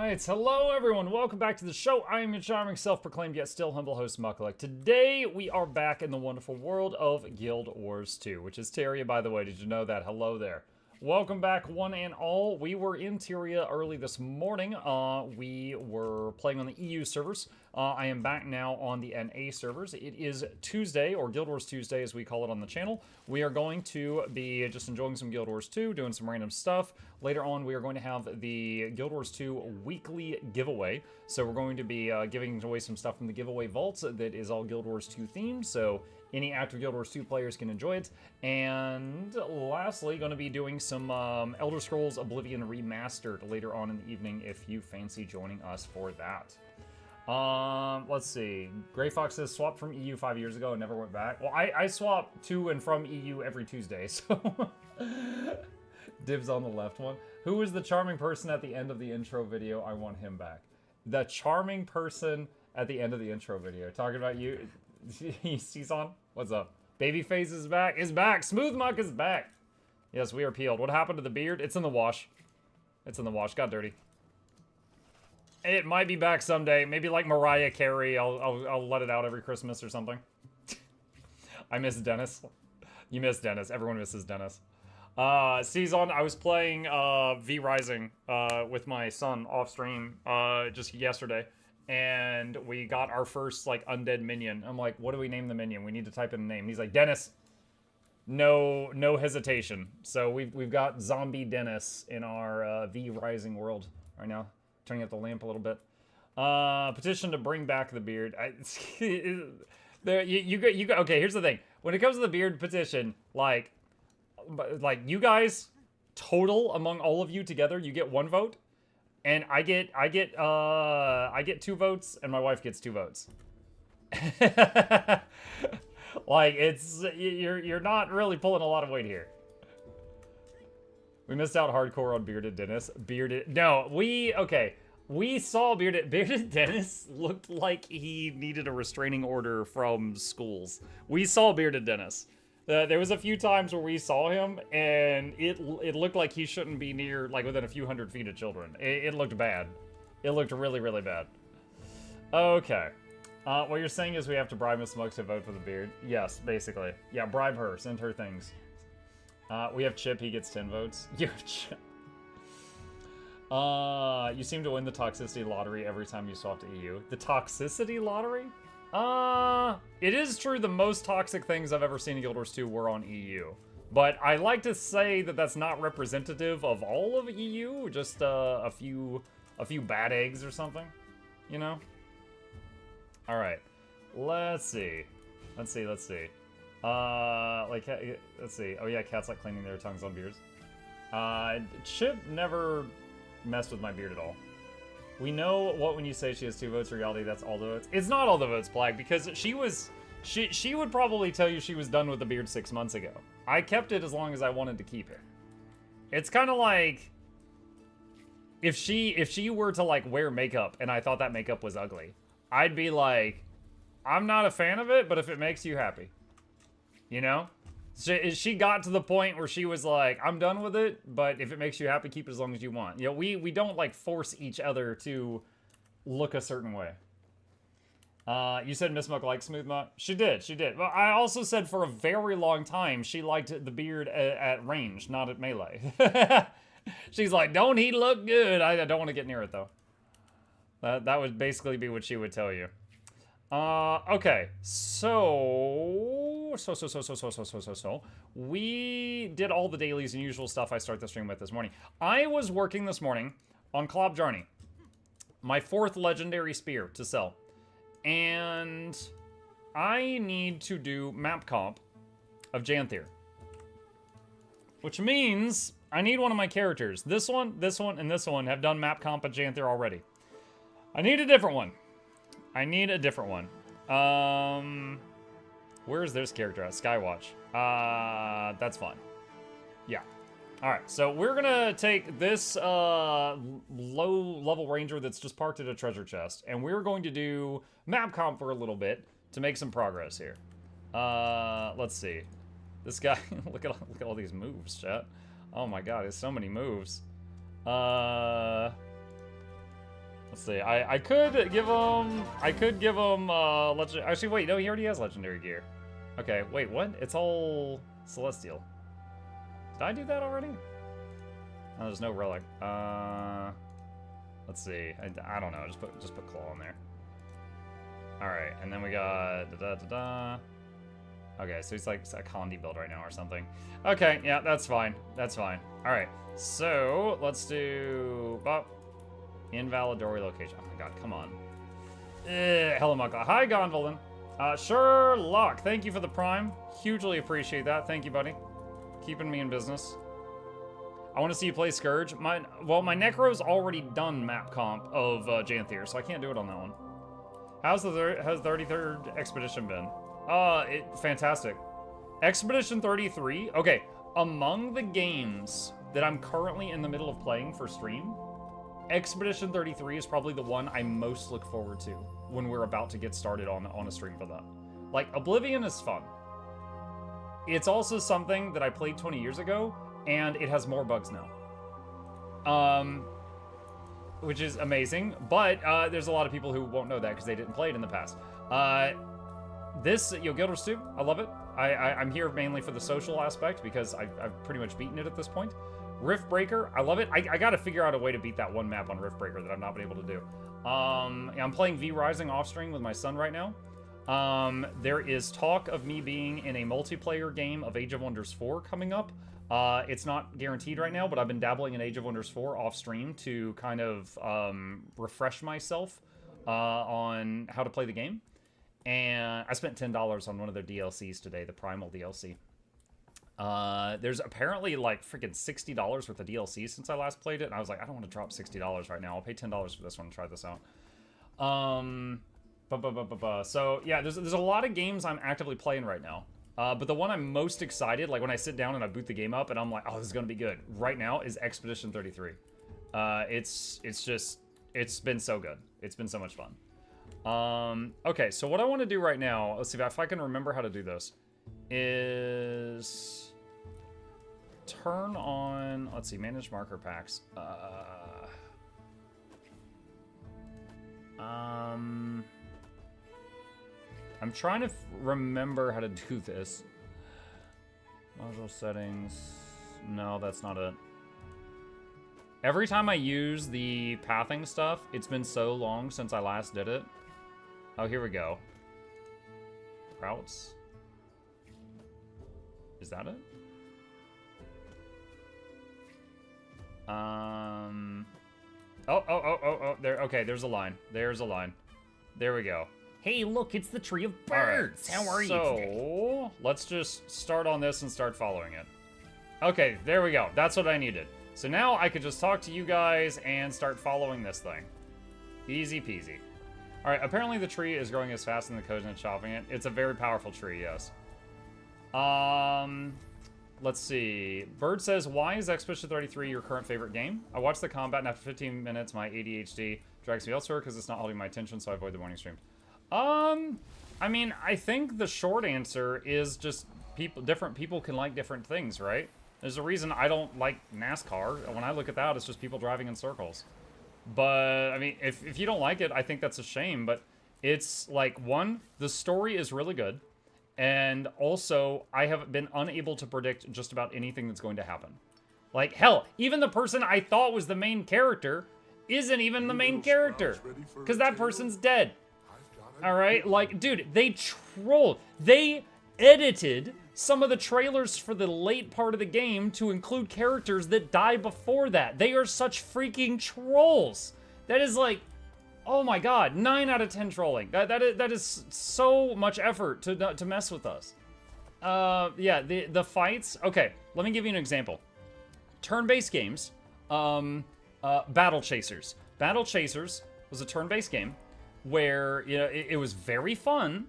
Alright, hello everyone, welcome back to the show. I am your charming, self-proclaimed, yet still humble host, Mukluk. Today, we are back in the wonderful world of Guild Wars 2, which is Tyria, by the way. Did you know that? Hello there. Welcome back, one and all. We were in Tyria early this morning. We were playing on the EU servers. I am back now on the NA servers. It is Tuesday, or Guild Wars Tuesday as we call it on the channel. We are going to be just enjoying some Guild Wars 2, doing some random stuff. Later on, we are going to have the Guild Wars 2 weekly giveaway. So we're going to be giving away some stuff from the giveaway vaults that is all Guild Wars 2 themed. So any active Guild Wars 2 players can enjoy it. And lastly, going to be doing some Elder Scrolls Oblivion Remastered later on in the evening if you fancy joining us for that. Let's see. Grey Fox says, swapped from EU 5 years ago and never went back. Well, I swap to and from EU every Tuesday, so... Dibs on the left one. Who is the charming person at the end of the intro video? I want him back. The charming person at the end of the intro video. Talking about you... Season, what's up? Babyface is back. Is back. Smooth Muck is back. Yes, we are peeled. What happened to the beard? It's in the wash. It's in the wash. Got dirty. It might be back someday. Maybe like Mariah Carey. I'll let it out every Christmas or something. I miss Dennis. You miss Dennis. Everyone misses Dennis. Season, I was playing V Rising with my son off stream just yesterday. And we got our first, like, undead minion. I'm like, what do we name the minion? We need to type in a name. He's like, Dennis. No hesitation. So we've got Zombie Dennis in our V Rising world right now. Turning up the lamp a little bit. Petition to bring back the beard. Okay, here's the thing. When it comes to the beard petition, like you guys, total among all of you together, you get 1 vote. And I get 2 votes, and my wife gets 2 votes. Like, you're not really pulling a lot of weight here. We missed out hardcore on Bearded Dennis. No, we saw Bearded Dennis looked like he needed a restraining order from schools. We saw Bearded Dennis. There was a few times where we saw him, and it looked like he shouldn't be near, like, within a few hundred feet of children. It looked bad. It looked really, really bad. Okay. What you're saying is we have to bribe Miss Muggs to vote for the beard? Yes, basically. Yeah, bribe her. Send her things. We have Chip. He gets 10 votes. You have Chip. You seem to win the toxicity lottery every time you swap to EU. The toxicity lottery? It is true the most toxic things I've ever seen in Guild Wars 2 were on EU. But I like to say that that's not representative of all of EU, just a few bad eggs or something, you know? Alright, let's see. Let's see. Let's see. Oh yeah, cats like cleaning their tongues on beards. Chip never messed with my beard at all. We know what when you say she has 2 votes, reality that's all the votes. It's not all the votes, Plague, because she would probably tell you she was done with the beard 6 months ago. I kept it as long as I wanted to keep it. It's kind of like if she were to like wear makeup and I thought that makeup was ugly, I'd be like, I'm not a fan of it, but if it makes you happy, you know? She got to the point where she was like, I'm done with it, but if it makes you happy, keep it as long as you want. You know, we don't, like, force each other to look a certain way. You said Miss Muck likes Smooth Muck? She did. Well, I also said for a very long time she liked the beard at range, not at melee. She's like, don't he look good? I don't want to get near it, though. That would basically be what she would tell you. Okay, so we did all the dailies and usual stuff I start the stream with this morning. I was working this morning on Klob Jarny, my 4th legendary spear to sell, and I need to do map comp of Janthir, which means I need one of my characters. This one, and this one have done map comp of Janthir already. I need a different one. Where's this character at? Skywatch. That's fine. Yeah. Alright, so we're gonna take this low-level ranger that's just parked at a treasure chest, and we're going to do map comp for a little bit to make some progress here. Let's see. This guy, look at all these moves, chat. Oh my god, there's so many moves. Let's see. I could give him. Legendary. Actually, wait. No, he already has legendary gear. Okay. Wait. What? It's all celestial. Did I do that already? Oh, there's no relic. Let's see. I don't know. Just put claw in there. All right, and then we got Okay, so he's like a Condi build right now or something. Okay, yeah, that's fine. That's fine. All right, so let's do invalid doorway location. Oh my god, come on. Hello, Mukla. Hi, Gondolin. Sherlock, thank you for the prime. Hugely appreciate that. Thank you, buddy. Keeping me in business. I want to see you play Scourge. My Necro's already done map comp of Janthier, so I can't do it on that one. How's the 33rd Expedition been? Fantastic. Expedition 33, okay, among the games that I'm currently in the middle of playing for stream, Expedition 33 is probably the one I most look forward to when we're about to get started on a stream for that. Like, Oblivion is fun. It's also something that I played 20 years ago, and it has more bugs now. Which is amazing, but there's a lot of people who won't know that because they didn't play it in the past. Guild Wars 2, I love it. I'm here mainly for the social aspect because I've pretty much beaten it at this point. Rift Breaker, I love it. I gotta figure out a way to beat that one map on Rift Breaker that I've not been able to do. I'm playing V Rising off stream with my son right now. There is talk of me being in a multiplayer game of Age of Wonders 4 coming up. It's not guaranteed right now, but I've been dabbling in Age of Wonders 4 off stream to kind of refresh myself on how to play the game. And I spent $10 on one of their DLCs today, the Primal DLC. There's apparently like freaking $60 worth of DLC since I last played it, and I was like, I don't want to drop $60 right now. I'll pay $10 for this one and try this out. So yeah, there's a lot of games I'm actively playing right now. But the one I'm most excited, like when I sit down and I boot the game up and I'm like, oh, this is gonna be good right now, is Expedition 33. It's been so good. It's been so much fun. Okay, so what I want to do right now, let's see if I can remember how to do this, is turn on, let's see, manage marker packs. I'm trying to remember how to do this. Module settings. No, that's not it. Every time I use the pathing stuff, it's been so long since I last did it. Oh, here we go. Routes. Is that it? Oh, there, okay, there's a line. There's a line. There we go. Hey, look, it's the Tree of Birds. Right, how are you today? So, let's just start on this and start following it. Okay, there we go. That's what I needed. So now I could just talk to you guys and start following this thing. Easy peasy. Alright, apparently the tree is growing as fast in the code and chopping it. It's a very powerful tree, yes. Let's see. Bird says, why is Expedition 33 your current favorite game? I watched the combat and after 15 minutes my ADHD drags me elsewhere because it's not holding my attention, so I avoid the morning streams. I mean, I think the short answer is just different people can like different things, right? There's a reason I don't like NASCAR. When I look at that, it's just people driving in circles. But, I mean, if you don't like it, I think that's a shame. But it's like, one, the story is really good. And also, I have been unable to predict just about anything that's going to happen. Like, hell, even the person I thought was the main character isn't even the main character. Because that person's dead. Alright? Like, dude, they trolled. They edited some of the trailers for the late part of the game to include characters that die before that. They are such freaking trolls. That is like, oh my god, 9 out of 10 trolling. That is so much effort to mess with us. Yeah, the fights. Okay, let me give you an example. Turn-based games. Battle Chasers. Battle Chasers was a turn-based game where, you know, it was very fun,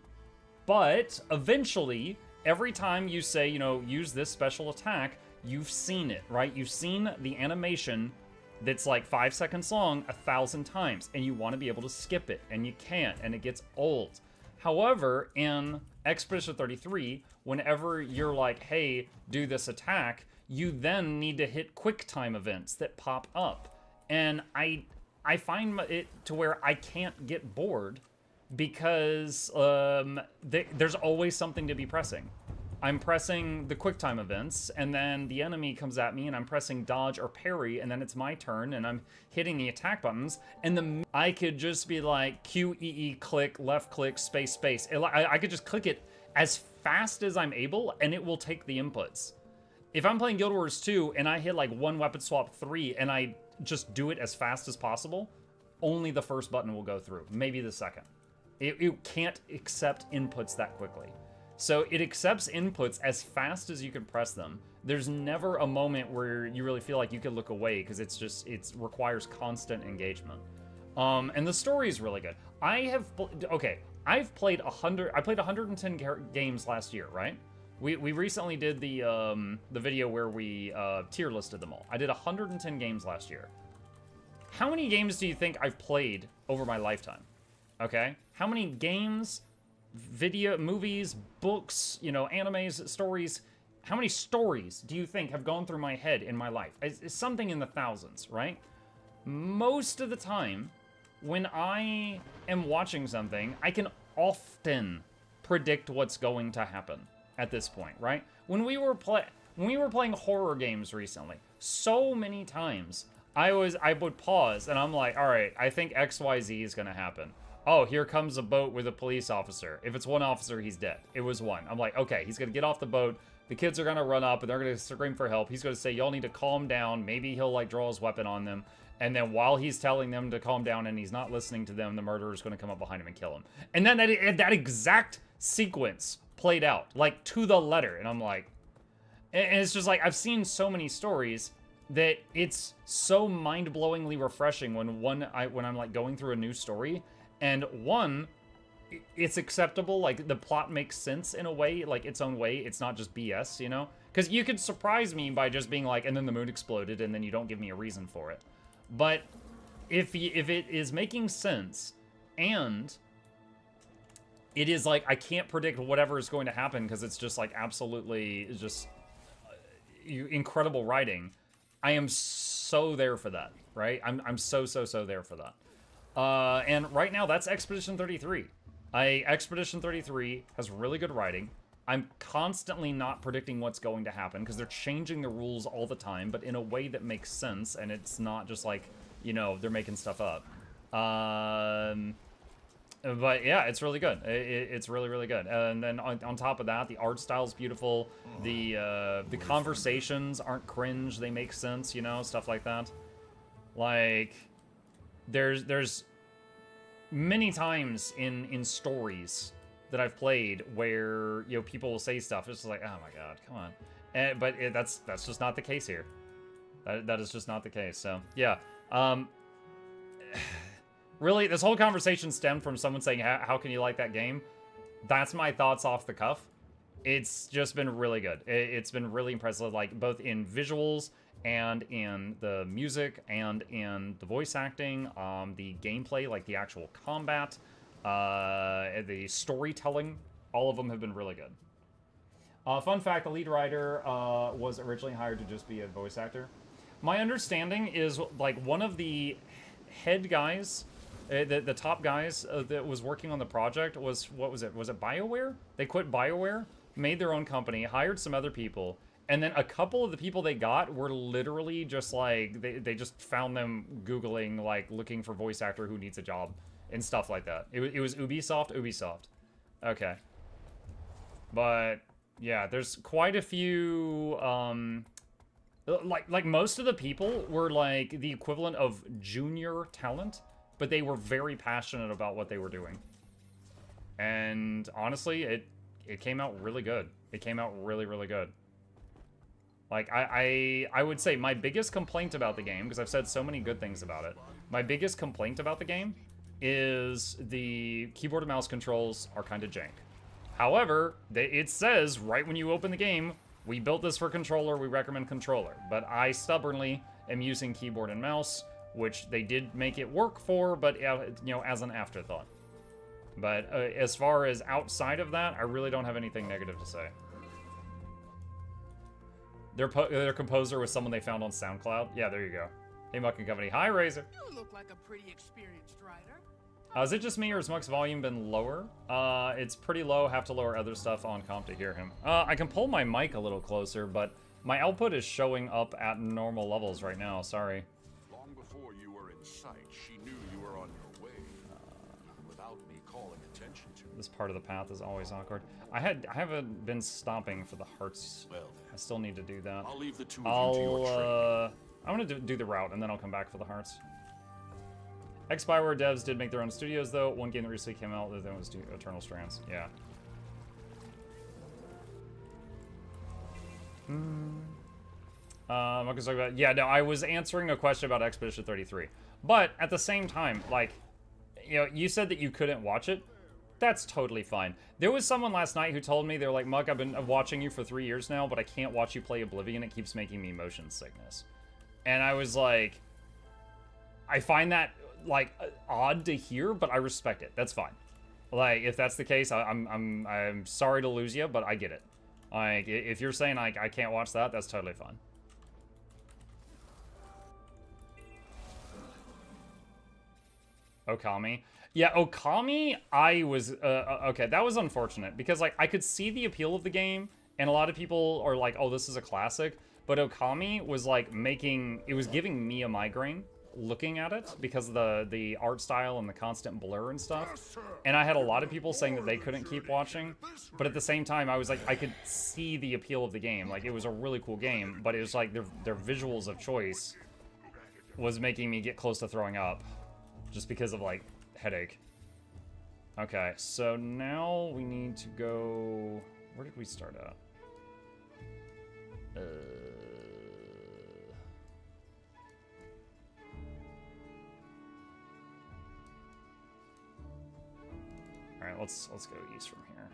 but eventually, every time you say, you know, use this special attack, you've seen it, right? You've seen the animation that's like 5 seconds long 1,000 times, and you want to be able to skip it, and you can't, and it gets old. However, in Expedition 33, whenever you're like, hey, do this attack, you then need to hit quick time events that pop up. And I I find it to where I can't get bored because there's always something to be pressing. I'm pressing the QuickTime events, and then the enemy comes at me, and I'm pressing dodge or parry, and then it's my turn, and I'm hitting the attack buttons, and I could just be like Q, E, E, click, left click, space, space. I could just click it as fast as I'm able, and it will take the inputs. If I'm playing Guild Wars 2, and I hit like 1 weapon swap 3, and I just do it as fast as possible, only the first button will go through, maybe the second. It can't accept inputs that quickly. So it accepts inputs as fast as you can press them. There's never a moment where you really feel like you could look away because it requires constant engagement. And the story is really good. I've played 110 games last year, right? We recently did the video where we tier listed them all. I did 110 games last year. How many games do you think I've played over my lifetime? Okay? How many games, movies, books, animes, stories, how many stories do you think have gone through my head in my life? It's something in the thousands, right? Most of the time, when I am watching something, I can often predict what's going to happen at this point, right? When we were playing horror games recently, so many times I would pause and I'm like, all right, I think XYZ is gonna happen. Oh, here comes a boat with a police officer. If it's one officer, he's dead. It was one. I'm like, okay, he's gonna get off the boat. The kids are gonna run up and they're gonna scream for help. He's gonna say, y'all need to calm down. Maybe he'll like draw his weapon on them. And then while he's telling them to calm down and he's not listening to them, the murderer is gonna come up behind him and kill him. And then that exact sequence played out, like to the letter. And I'm like, and it's just like, I've seen so many stories that it's so mind-blowingly refreshing when I'm like going through a new story. And one, it's acceptable, like the plot makes sense in a way, like its own way. It's not just BS, Because you could surprise me by just being like, and then the moon exploded, and then you don't give me a reason for it. But if it is making sense, and it is like, I can't predict whatever is going to happen because it's just like absolutely just incredible writing, I am so there for that, right? I'm so there for that. And right now, that's Expedition 33. Expedition 33 has really good writing. I'm constantly not predicting what's going to happen because they're changing the rules all the time, but in a way that makes sense, and it's not just like, they're making stuff up. But yeah, it's really good. It's really, really good. And then on top of that, the art style's beautiful. The conversations aren't cringe. They make sense, stuff like that. Like, there's many times in stories that I've played where people will say stuff. It's just like, oh my god, come on. But that's just not the case here. That is just not the case. So yeah, really, this whole conversation stemmed from someone saying, "How can you like that game?" That's my thoughts off the cuff. It's just been really good. It's been really impressive, like both in visuals and in the music, and in the voice acting, the gameplay, like the actual combat, the storytelling, all of them have been really good. Fun fact, the lead writer was originally hired to just be a voice actor. My understanding is, like, one of the head guys, the top guys that was working on the project was, what was it? Was it BioWare? They quit BioWare, made their own company, hired some other people, and then a couple of the people they got were literally just like, they just found them Googling, like, looking for voice actor who needs a job and stuff like that. It was Ubisoft. Okay. But, yeah, there's quite a few, like most of the people were, like, the equivalent of junior talent, but they were very passionate about what they were doing. And, honestly, it came out really good. It came out really, really good. Like, I would say my biggest complaint about the game, because I've said so many good things about it, my biggest complaint about the game is the keyboard and mouse controls are kind of jank. However, it says right when you open the game, we built this for controller, we recommend controller. But I stubbornly am using keyboard and mouse, which they did make it work for, but, as an afterthought. But as far as outside of that, I really don't have anything negative to say. Their composer was someone they found on SoundCloud. Yeah, there you go. Hey, Muck and Company. Hi, Razor. You look like a pretty experienced rider. Is it just me, or has Muck's volume been lower? It's pretty low. Have to lower other stuff on comp to hear him. I can pull my mic a little closer, but my output is showing up at normal levels right now. Sorry. Long before you were in sight, she knew you were on your way, without me calling attention to it. This part of the path is always awkward. I haven't been stopping for the hearts. Well, I still need to do that. I'll leave the two of you to your trade. I'm gonna do the route, and then I'll come back for the hearts. X-Spyware devs did make their own studios, though. One game that recently came out, then was Eternal Strands. Yeah. I was talking about, yeah, no, I was answering a question about Expedition 33. But at the same time, like, you know, you said that you couldn't watch it. That's totally fine. There was someone last night who told me, they're like, Mug, I've been watching you for 3 years now, but I can't watch you play Oblivion. It keeps making me motion sickness. And I was like, I find that, like, odd to hear, but I respect it. That's fine. Like, if that's the case, I'm sorry to lose you, but I get it. Like, if you're saying, like, I can't watch that, that's totally fine. Okami. Yeah, Okami, I was, okay, that was unfortunate, because, like, I could see the appeal of the game, and a lot of people are like, oh, this is a classic, but Okami was, like, it was giving me a migraine looking at it, because of the art style and the constant blur and stuff, and I had a lot of people saying that they couldn't keep watching, but at the same time, I was like, I could see the appeal of the game, like, it was a really cool game, but it was like, their visuals of choice was making me get close to throwing up, just because of, like, headache. Okay, so now we need to go... Where did we start at? Alright, let's go east from here.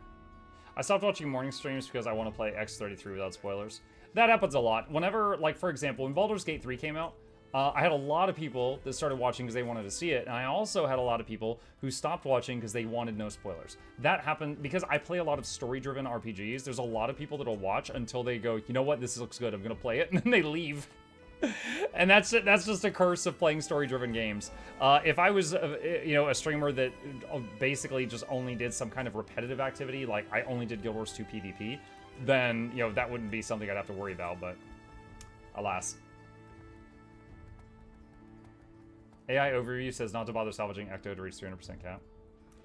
I stopped watching morning streams because I want to play X33 without spoilers. That happens a lot. Whenever, like, for example, when Baldur's Gate 3 came out, I had a lot of people that started watching because they wanted to see it, and I also had a lot of people who stopped watching because they wanted no spoilers. That happened because I play a lot of story-driven RPGs. There's a lot of people that'll watch until they go, you know what, this looks good, I'm gonna play it, and then they leave. And that's it. That's just a curse of playing story-driven games. If I was, you know, a streamer that basically just only did some kind of repetitive activity, like I only did Guild Wars 2 PvP, then, you know, that wouldn't be something I'd have to worry about, but alas. AI overview says not to bother salvaging Ecto to reach 300% cap.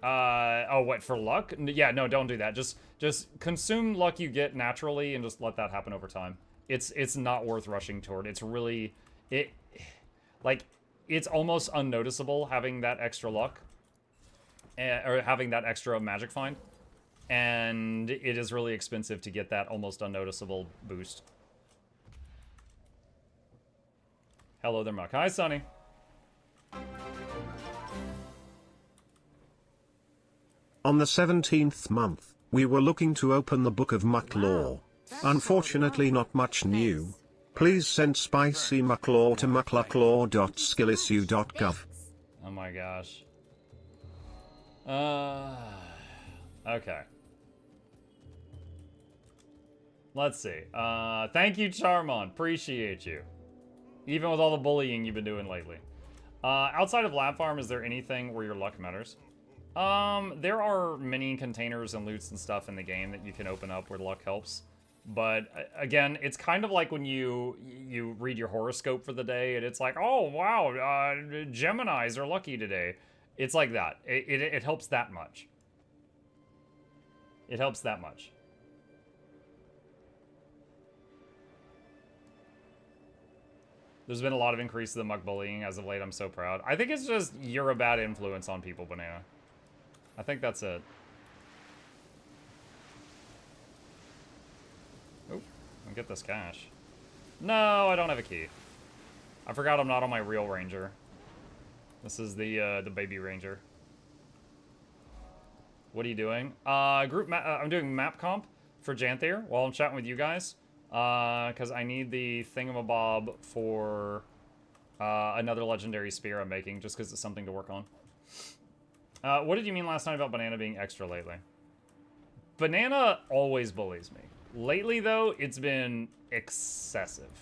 Oh, what, for luck? Yeah, no, don't do that. Just consume luck you get naturally and just let that happen over time. It's not worth rushing toward. It's really, it's almost unnoticeable having that extra luck, or having that extra magic find, and it is really expensive to get that almost unnoticeable boost. Hello there, Muck. Hi, Sonny. On the 17th month, we were looking to open the Book of Muck Lore. Unfortunately not much new. Please send spicy muck lore to mucklucklore.skillisu.gov. Oh my gosh. Okay. Let's see. Thank you, Charmon. Appreciate you. Even with all the bullying you've been doing lately. Outside of Lab Farm, is there anything where your luck matters? There are many containers and loots and stuff in the game that you can open up where luck helps. But again, it's kind of like when you read your horoscope for the day and it's like, oh wow, Geminis are lucky today. It's like that. It helps that much. It helps that much. There's been a lot of increase to the muck bullying as of late. I'm so proud. I think it's just you're a bad influence on people, Banana. I think that's it. Oh, I'll get this cash. No, I don't have a key. I forgot I'm not on my real ranger. This is the baby ranger. What are you doing? I'm doing map comp for Janthier while I'm chatting with you guys. Because I need the thingamabob for another legendary spear I'm making, just because it's something to work on. What did you mean last night about Banana being extra lately? Banana always bullies me. Lately, though, it's been excessive.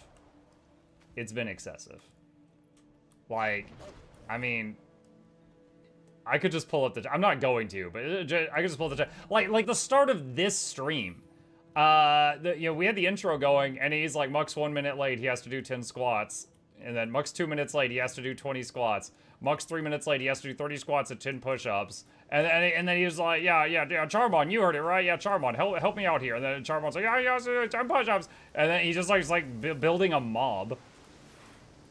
It's been excessive. Like, I mean, I could just pull up the... I'm not going to, but I could just pull up the... Like the start of this stream. You know, we had the intro going, and he's like, Muck's 1 minute late, he has to do 10 squats. And then Muck's 2 minutes late, he has to do 20 squats. Muck's 3 minutes late, he has to do 30 squats and 10 push-ups. And then he was like, yeah, Charmon, you heard it, right? Yeah, Charmon, help me out here. And then Charmon's like, yeah, 10 push-ups. And then he just like building a mob.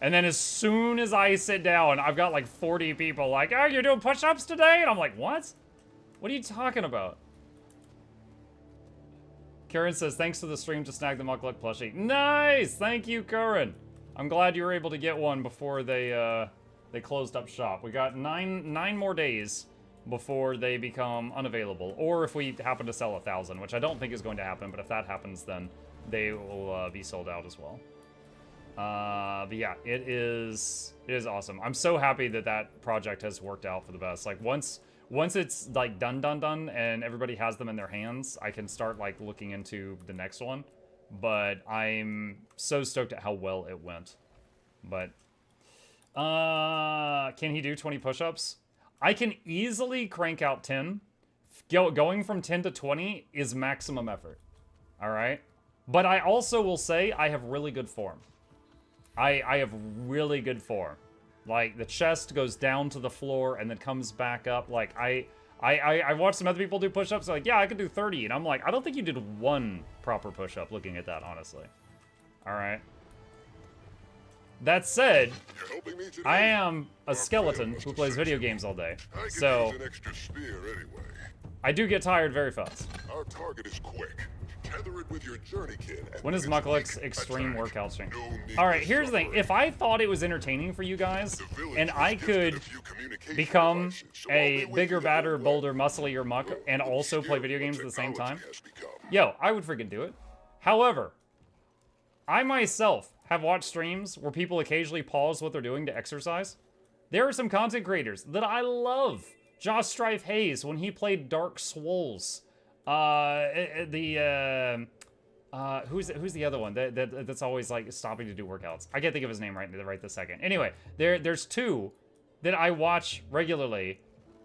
And then as soon as I sit down, I've got like 40 people like, oh, you're doing push-ups today? And I'm like, what? What are you talking about? Karen says, thanks for the stream to snag the Mukluk plushie. Nice! Thank you, Karen. I'm glad you were able to get one before they closed up shop. We got nine more days before they become unavailable. Or if we happen to sell 1,000, which I don't think is going to happen, but if that happens, then they will be sold out as well. But yeah, it is awesome. I'm so happy that that project has worked out for the best. Like once it's like done, and everybody has them in their hands, I can start like looking into the next one. But I'm so stoked at how well it went. But can he do 20 push-ups? I can easily crank out 10. Going from 10 to 20 is maximum effort. All right. But I also will say I have really good form. I have really good form. Like, the chest goes down to the floor and then comes back up. Like, I watched some other people do push-ups. Like, yeah, I could do 30. And I'm like, I don't think you did one proper push-up looking at that, honestly. All right. That said, I am a skeleton who plays video games all day. So, I do get tired very fast. Our target is quick. Tether it with your journey kit. When is Mukluk's extreme workout stream? Alright, here's the thing. If I thought it was entertaining for you guys, and I could become a bigger, badder, bolder, musclier Muck, and also play video games at the same time, yo, I would freaking do it. However, I myself have watched streams where people occasionally pause what they're doing to exercise. There are some content creators that I love. Josh Strife Hayes, when he played Dark Souls. Who's the other one that's always like stopping to do workouts? I can't think of his name right this second. Anyway, there's two that I watch regularly,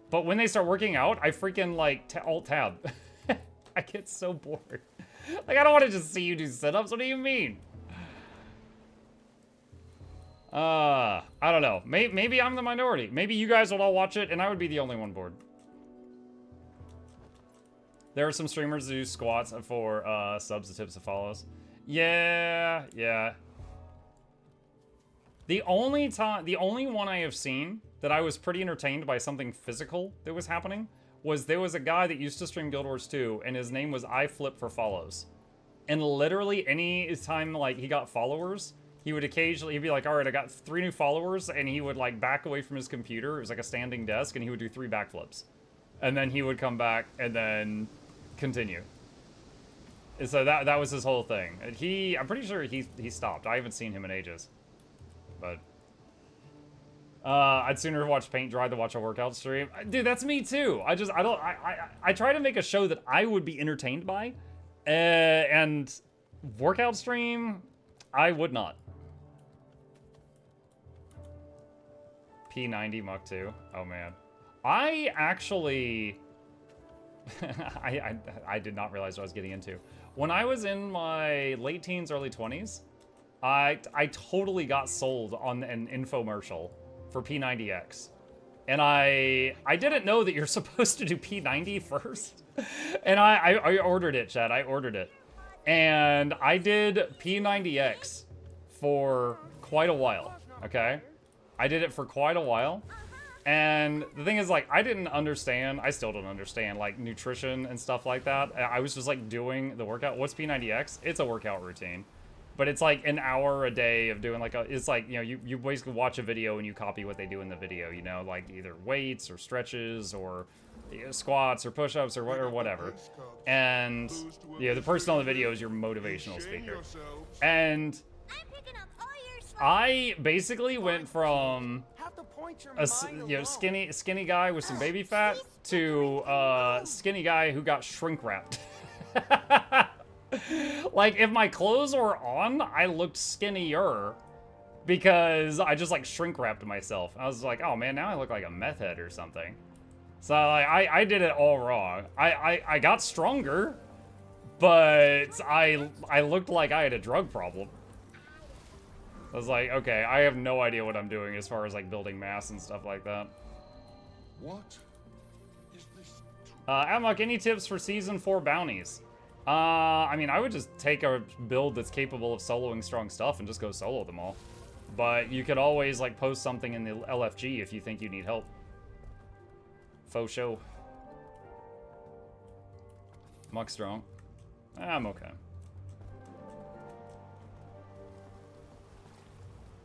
but when they start working out, I freaking like alt tab. I get so bored. Like, I don't want to just see you do sit-ups. What do you mean? I don't know. Maybe I'm the minority. Maybe you guys would all watch it, and I would be the only one bored. There are some streamers that do squats for subs and tips and follows. Yeah. The only one I have seen that I was pretty entertained by something physical that was happening was there was a guy that used to stream Guild Wars 2, and his name was iFlip for follows. And literally any time like he got followers, he'd be like, all right, I got 3 new followers, and he would like back away from his computer. It was like a standing desk, and he would do 3 backflips. And then he would come back and then continue. And so that was his whole thing. And I'm pretty sure he stopped. I haven't seen him in ages. But I'd sooner watch paint dry than watch a workout stream. Dude, that's me too. I try to make a show that I would be entertained by. And workout stream, I would not. P90 Muck 2. Oh man. I actually I did not realize what I was getting into. When I was in my late teens, early 20s, I totally got sold on an infomercial for P90X. And I didn't know that you're supposed to do P90 first. And I ordered it, Chad. I ordered it. And I did P90X for quite a while, okay? I did it for quite a while. And the thing is, like, I didn't understand, I still don't understand, like, nutrition and stuff like that. I was just, like, doing the workout. What's P90X? It's a workout routine. But it's, like, an hour a day of doing, like, it's like, you know, you basically watch a video and you copy what they do in the video, you know, like, either weights or stretches or squats or push-ups or whatever. And, yeah, the person on the video is your motivational speaker. And I basically went from a skinny guy with some baby fat to skinny guy who got shrink wrapped. Like, if my clothes were on, I looked skinnier because I just like shrink wrapped myself. I was like, oh man, now I look like a meth head or something. So like, I did it all wrong. I got stronger, but I looked like I had a drug problem. I was like, okay, I have no idea what I'm doing as far as like building mass and stuff like that. What is this? Amok, any tips for Season 4 bounties? I mean, I would just take a build that's capable of soloing strong stuff and just go solo them all. But you could always like post something in the LFG if you think you need help. Faux show. Muck strong. I'm okay.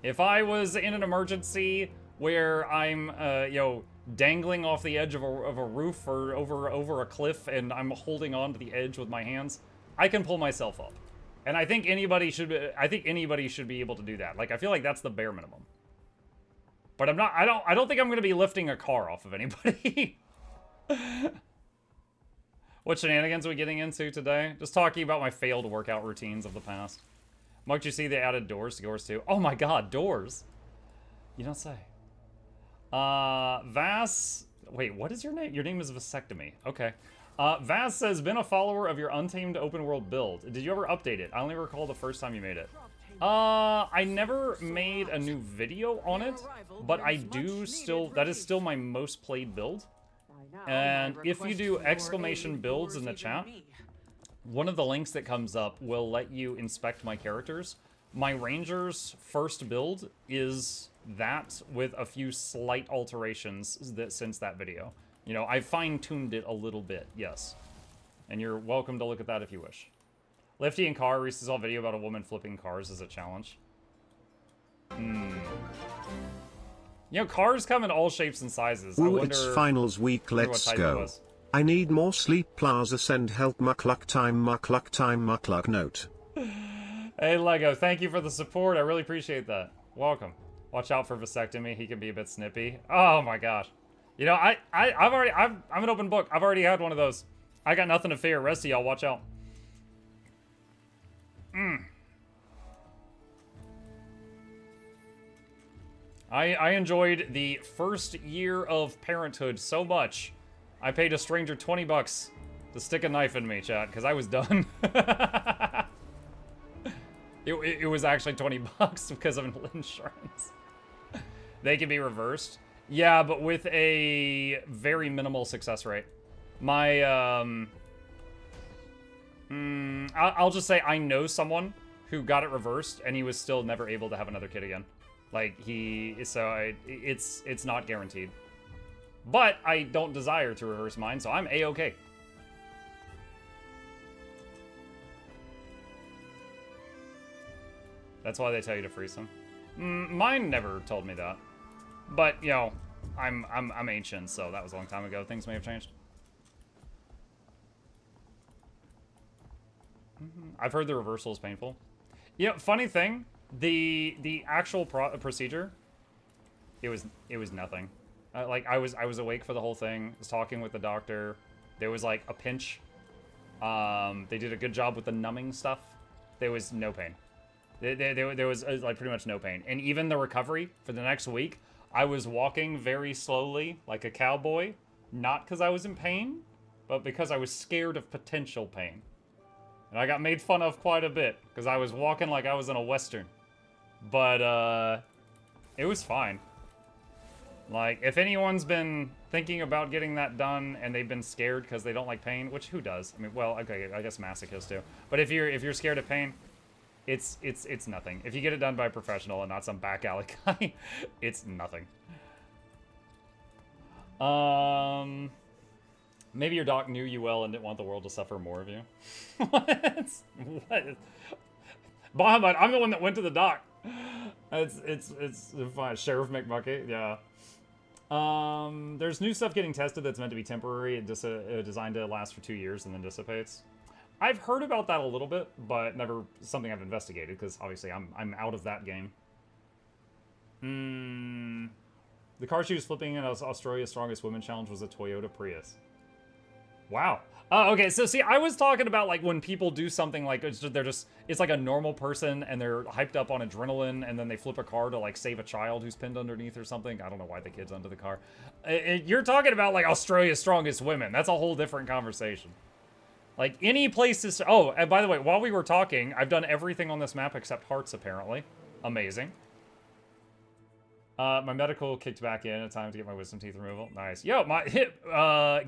If I was in an emergency where I'm, you know, dangling off the edge of a roof or over a cliff and I'm holding on to the edge with my hands, I can pull myself up. And I think anybody should be able to do that. Like, I feel like that's the bare minimum. But I don't think I'm going to be lifting a car off of anybody. What shenanigans are we getting into today? Just talking about my failed workout routines of the past. Mike, did you see they added doors to Doors 2? Oh my god, doors! You don't say. Vass... Wait, what is your name? Your name is Vasectomy. Okay. Vass says, been a follower of your Untamed open world build. Did you ever update it? I only recall the first time you made it. I never made a new video on it, but I do still... That is still my most played build. And if you do exclamation builds in the chat, one of the links that comes up will let you inspect my characters. My Ranger's first build is that with a few slight alterations since that video. You know, I fine-tuned it a little bit, yes. And you're welcome to look at that if you wish. Lifty and Car, Reese saw a video about a woman flipping cars as a challenge. You know, cars come in all shapes and sizes. Ooh, it's finals week, let's go. I need more sleep, Plaza, send help, Mukluk time, Mukluk note. Hey, Lego, thank you for the support. I really appreciate that. Welcome. Watch out for Vasectomy. He can be a bit snippy. Oh my gosh. You know, I'm an open book. I've already had one of those. I got nothing to fear. Rest of y'all, watch out. I enjoyed the first year of parenthood so much. I paid a stranger 20 bucks to stick a knife in me, chat, because I was done. It was actually 20 bucks because of insurance. They can be reversed. Yeah, but with a very minimal success rate. My, I'll just say I know someone who got it reversed and he was still never able to have another kid again. Like, it's not guaranteed. But I don't desire to reverse mine, so I'm A-okay. That's why they tell you to freeze them. Mine never told me that. But, you know, I'm ancient, so that was a long time ago. Things may have changed. I've heard the reversal is painful. You know, funny thing, the actual procedure, it was nothing. Like, I was awake for the whole thing. Was talking with the doctor. There was like a pinch. They did a good job with the numbing stuff. There was no pain. There was like pretty much no pain. And even the recovery for the next week, I was walking very slowly like a cowboy, not because I was in pain, but because I was scared of potential pain. And I got made fun of quite a bit because I was walking like I was in a Western. But it was fine. Like, if anyone's been thinking about getting that done and they've been scared because they don't like pain, which who does? I mean, well, okay, I guess masochists do. But if you're scared of pain, it's nothing. If you get it done by a professional and not some back alley guy, it's nothing. Maybe your doc knew you well and didn't want the world to suffer more of you. What? Bahamut, I'm the one that went to the doc. It's fine. Sheriff McMuckey, yeah. There's new stuff getting tested that's meant to be temporary, designed to last for 2 years and then dissipates. I've heard about that a little bit, but never something I've investigated, because obviously I'm out of that game. The car she was flipping in Australia's Strongest Women Challenge was a Toyota Prius. Wow. Okay, so see, I was talking about like when people do something like it's like a normal person and they're hyped up on adrenaline and then they flip a car to like save a child who's pinned underneath or something. I don't know why the kid's under the car. You're talking about like Australia's strongest women. That's a whole different conversation. Like any place is. Oh, and by the way, while we were talking, I've done everything on this map except hearts apparently. Amazing. My medical kicked back in. Time to get my wisdom teeth removal. Nice. Yo,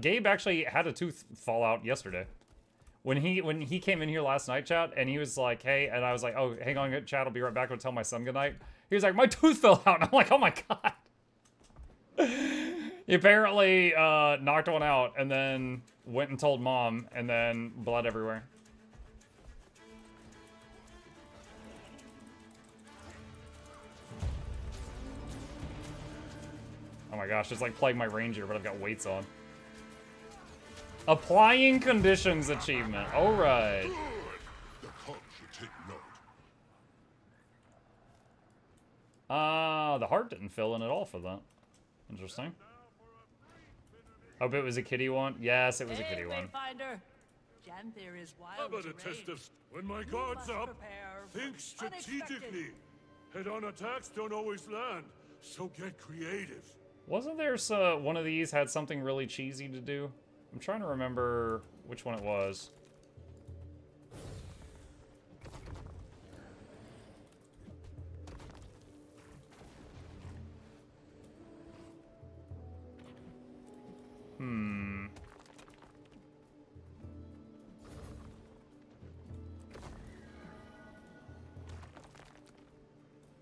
Gabe actually had a tooth fall out yesterday. When he came in here last night, chat, and he was like, hey, and I was like, oh, hang on, chat, I'll be right back. I'll tell my son goodnight. He was like, my tooth fell out. And I'm like, oh my God. He apparently knocked one out and then went and told mom and then blood everywhere. Oh my gosh, it's like playing my ranger, but I've got weights on. Applying conditions achievement. Alright. The cub should take note. The heart didn't fill in at all for that. Interesting. Hope it was a kitty one. Yes, it was a kitty one. How about a test of when my guard's up? Think strategically. Head-on attacks don't always land, so get creative. Wasn't there one of these had something really cheesy to do? I'm trying to remember which one it was.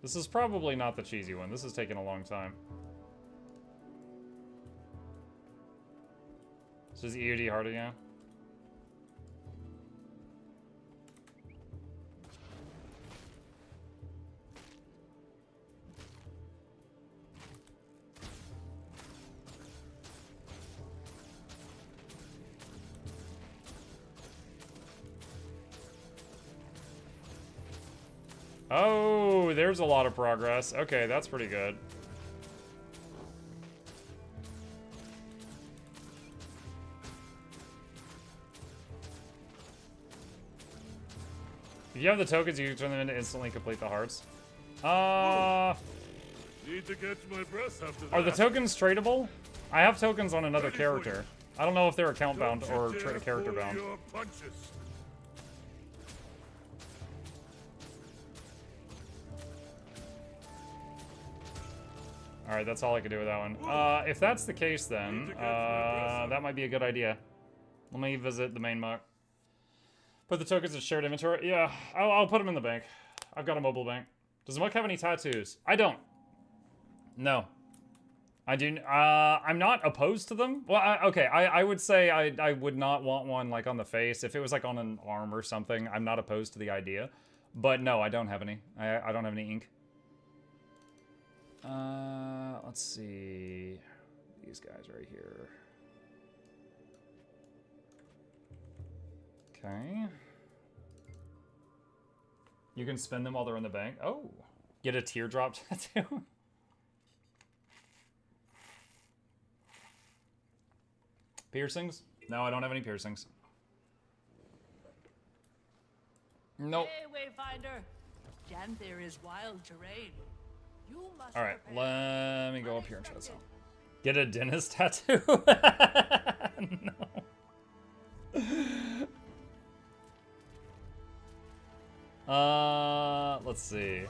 This is probably not the cheesy one. This is taking a long time. This is EOD harder, yeah? Oh, there's a lot of progress. Okay, that's pretty good. If you have the tokens, you can turn them into instantly complete the hearts. Need to catch my breath after that. Are the tokens tradable? I have tokens on another character. I don't know if they're account bound or character bound. Alright, that's all I can do with that one. If that's the case then, that might be a good idea. Let me visit the main muck. Put the tokens in shared inventory. Yeah, I'll put them in the bank. I've got a mobile bank. Does Muck have any tattoos? I don't. No. I do. I'm not opposed to them. Well, okay. I would say I would not want one like on the face. If it was like on an arm or something, I'm not opposed to the idea. But no, I don't have any. I don't have any ink. Let's see. These guys right here. Okay. You can spend them while they're in the bank. Oh. Get a teardrop tattoo. Piercings? No, I don't have any piercings. Nope. Hey, Wayfinder. Jan, there is wild terrain. You must. All right, prepare. let me go up here and try this out. Get a dentist tattoo? No. Let's see.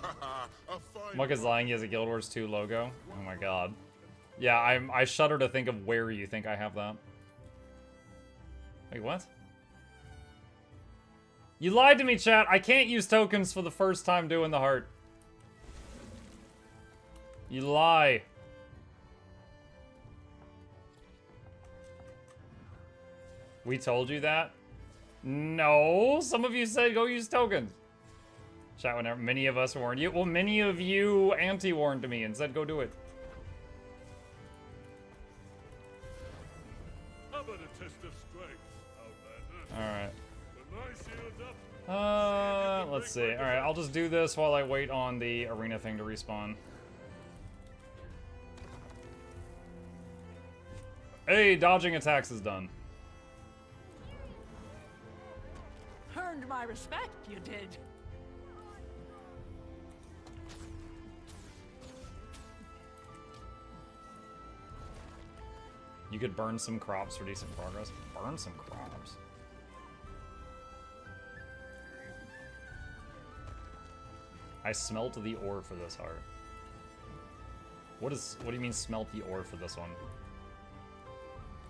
Muck is lying. He has a Guild Wars 2 logo. Oh my god. Yeah, I shudder to think of where you think I have that. Wait, what? You lied to me, chat. I can't use tokens for the first time doing the heart. You lie. We told you that? No, some of you said go use tokens. Chat, whenever many of us warned you. Well, many of you anti-warned me and said go do it. How about a test of strength, Outlander? Alright. When my shield's up, Let's see. Alright, I'll just do this while I wait on the arena thing to respawn. Hey, dodging attacks is done. earned my respect, you did. You could burn some crops for decent progress. Burn some crops. I smelt the ore for this heart. What do you mean smelt the ore for this one?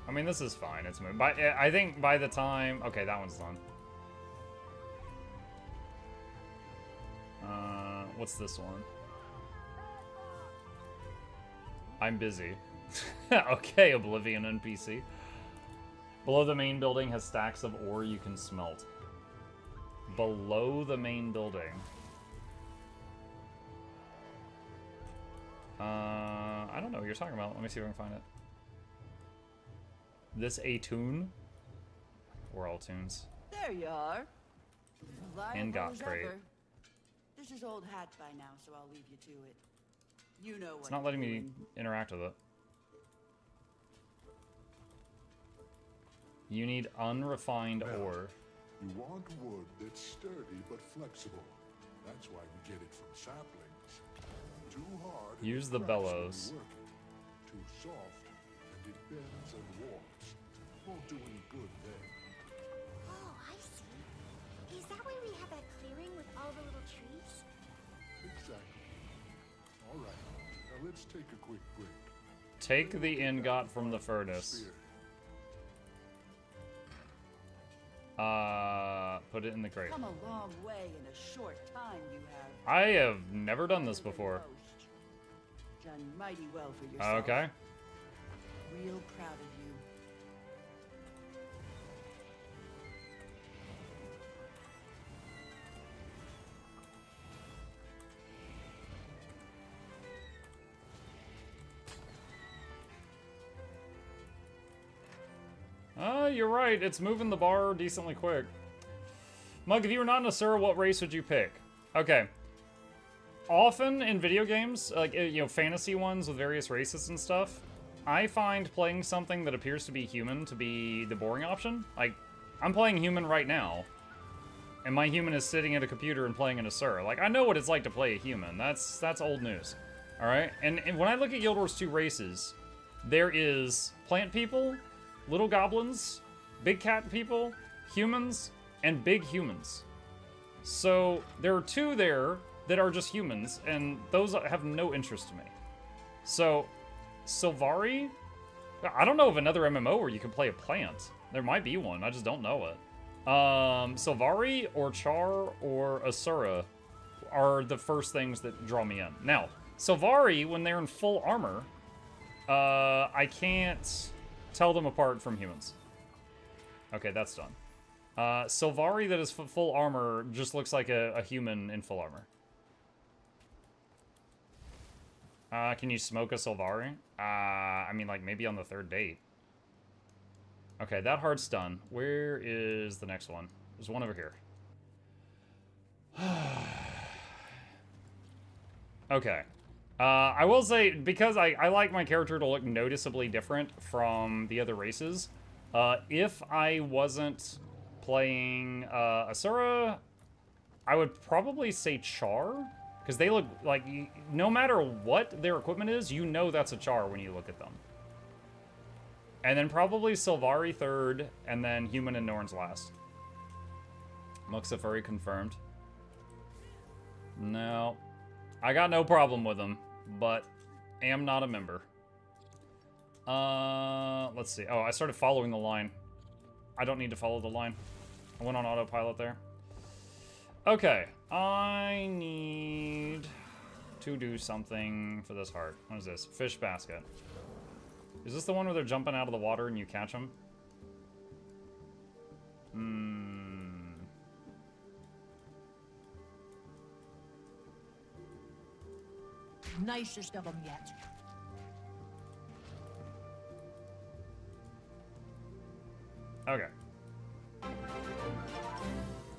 I mean, this is fine. It's I think by the time... Okay, that one's done. What's this one? I'm busy. Okay, Oblivion NPC. Below the main building has stacks of ore you can smelt. Below the main building. I don't know what you're talking about. Let me see if I can find it. This a tune? We're all tunes. There you are. And got crate. This is old hat by now, so I'll leave you to it. You know what. It's not letting me interact with it. You need unrefined ore. You want wood that's sturdy but flexible. That's why we get it from saplings. Too hard. Use the bellows. Too soft, and it bends and warps. Won't do any good then. Oh, I see. Is that why we have that clearing with all the little trees? Exactly. All right. Now let's take a quick break. Take the ingot from the furnace. Put it in the crate. Come a long way in a short time, you have. I have never done this before. Done mighty well for yourself. Okay. Real proud of you. You're right. It's moving the bar decently quick. Mug, if you were not an Asura, what race would you pick? Okay. Often in video games, like, you know, fantasy ones with various races and stuff, I find playing something that appears to be human to be the boring option. Like, I'm playing human right now, and my human is sitting at a computer and playing an Asura. Like, I know what it's like to play a human. That's old news. Alright? And when I look at Guild Wars 2 races, there is plant people, little goblins, big cat people, humans, and big humans. So there are two there that are just humans, and those have no interest to me. So, Sylvari? I don't know of another MMO where you can play a plant. There might be one, I just don't know it. Sylvari or Char or Asura are the first things that draw me in. Now, Sylvari, when they're in full armor, I can't tell them apart from humans. Okay, that's done. Sylvari that is full armor just looks like a human in full armor. Can you smoke a Sylvari? I mean, like, maybe on the third date. Okay, that heart's done. Where is the next one? There's one over here. Okay. I will say, because I like my character to look noticeably different from the other races, if I wasn't playing Asura, I would probably say Char, because they look like, no matter what their equipment is, you know that's a Char when you look at them. And then probably Sylvari third, and then Human and Norns last. Muxafuri confirmed. No. I got no problem with them, but am not a member. Let's see. Oh, I started following the line. I don't need to follow the line. I went on autopilot there. Okay. I need to do something for this heart. What is this? Fish basket. Is this the one where they're jumping out of the water and you catch them? Nicest of them yet. Okay.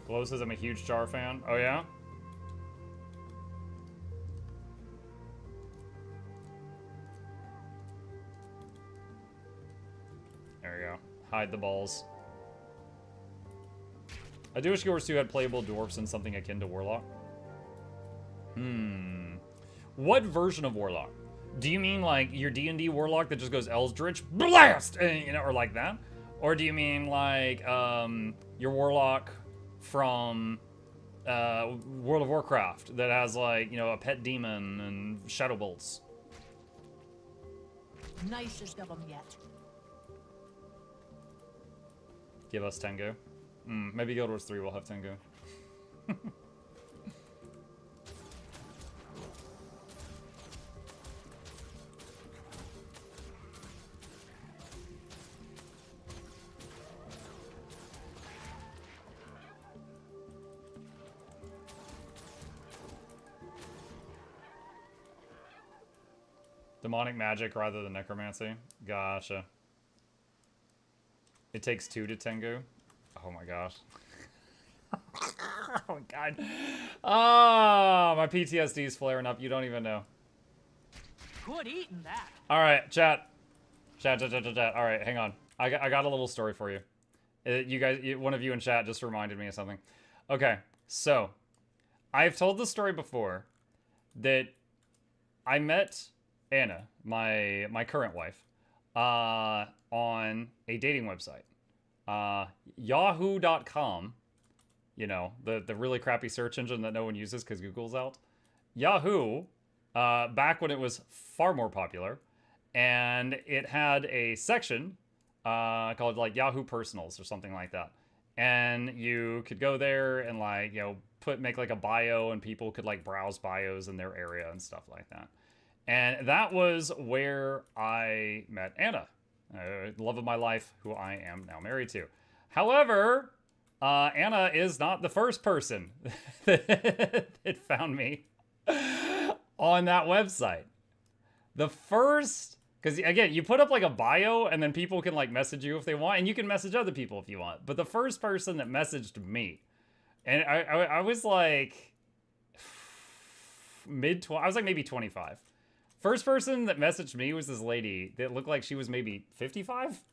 Glow says I'm a huge Char fan. Oh, yeah? There we go. Hide the balls. I do wish Guild Wars 2 had playable dwarfs and something akin to Warlock. What version of Warlock? Do you mean like your D&D Warlock that just goes Eldritch Blast, and, you know, or like that? Or do you mean like your Warlock from World of Warcraft that has like, you know, a pet demon and shadow bolts? Nicest of them yet. Give us Tengu. Maybe Guild Wars 3 will have Tengu. Demonic magic rather than necromancy. Gotcha. It takes 2 to Tengu. Oh my gosh. Oh my god. Ah, my PTSD is flaring up. You don't even know. Good eating that. All right, chat. Chat. All right, hang on. I got a little story for you. You guys, one of you in chat just reminded me of something. Okay, so I've told the story before that I met Anna, my current wife, on a dating website. Yahoo.com, you know, the really crappy search engine that no one uses because Google's out. Yahoo, back when it was far more popular, and it had a section called like Yahoo Personals or something like that. And you could go there and like, you know, make like a bio, and people could like browse bios in their area and stuff like that. And that was where I met Anna, love of my life, who I am now married to. However, Anna is not the first person that found me on that website. The first, because again, you put up like a bio and then people can like message you if they want, and you can message other people if you want. But the first person that messaged me, and I was like I was like maybe 25. First person that messaged me was this lady that looked like she was maybe 55.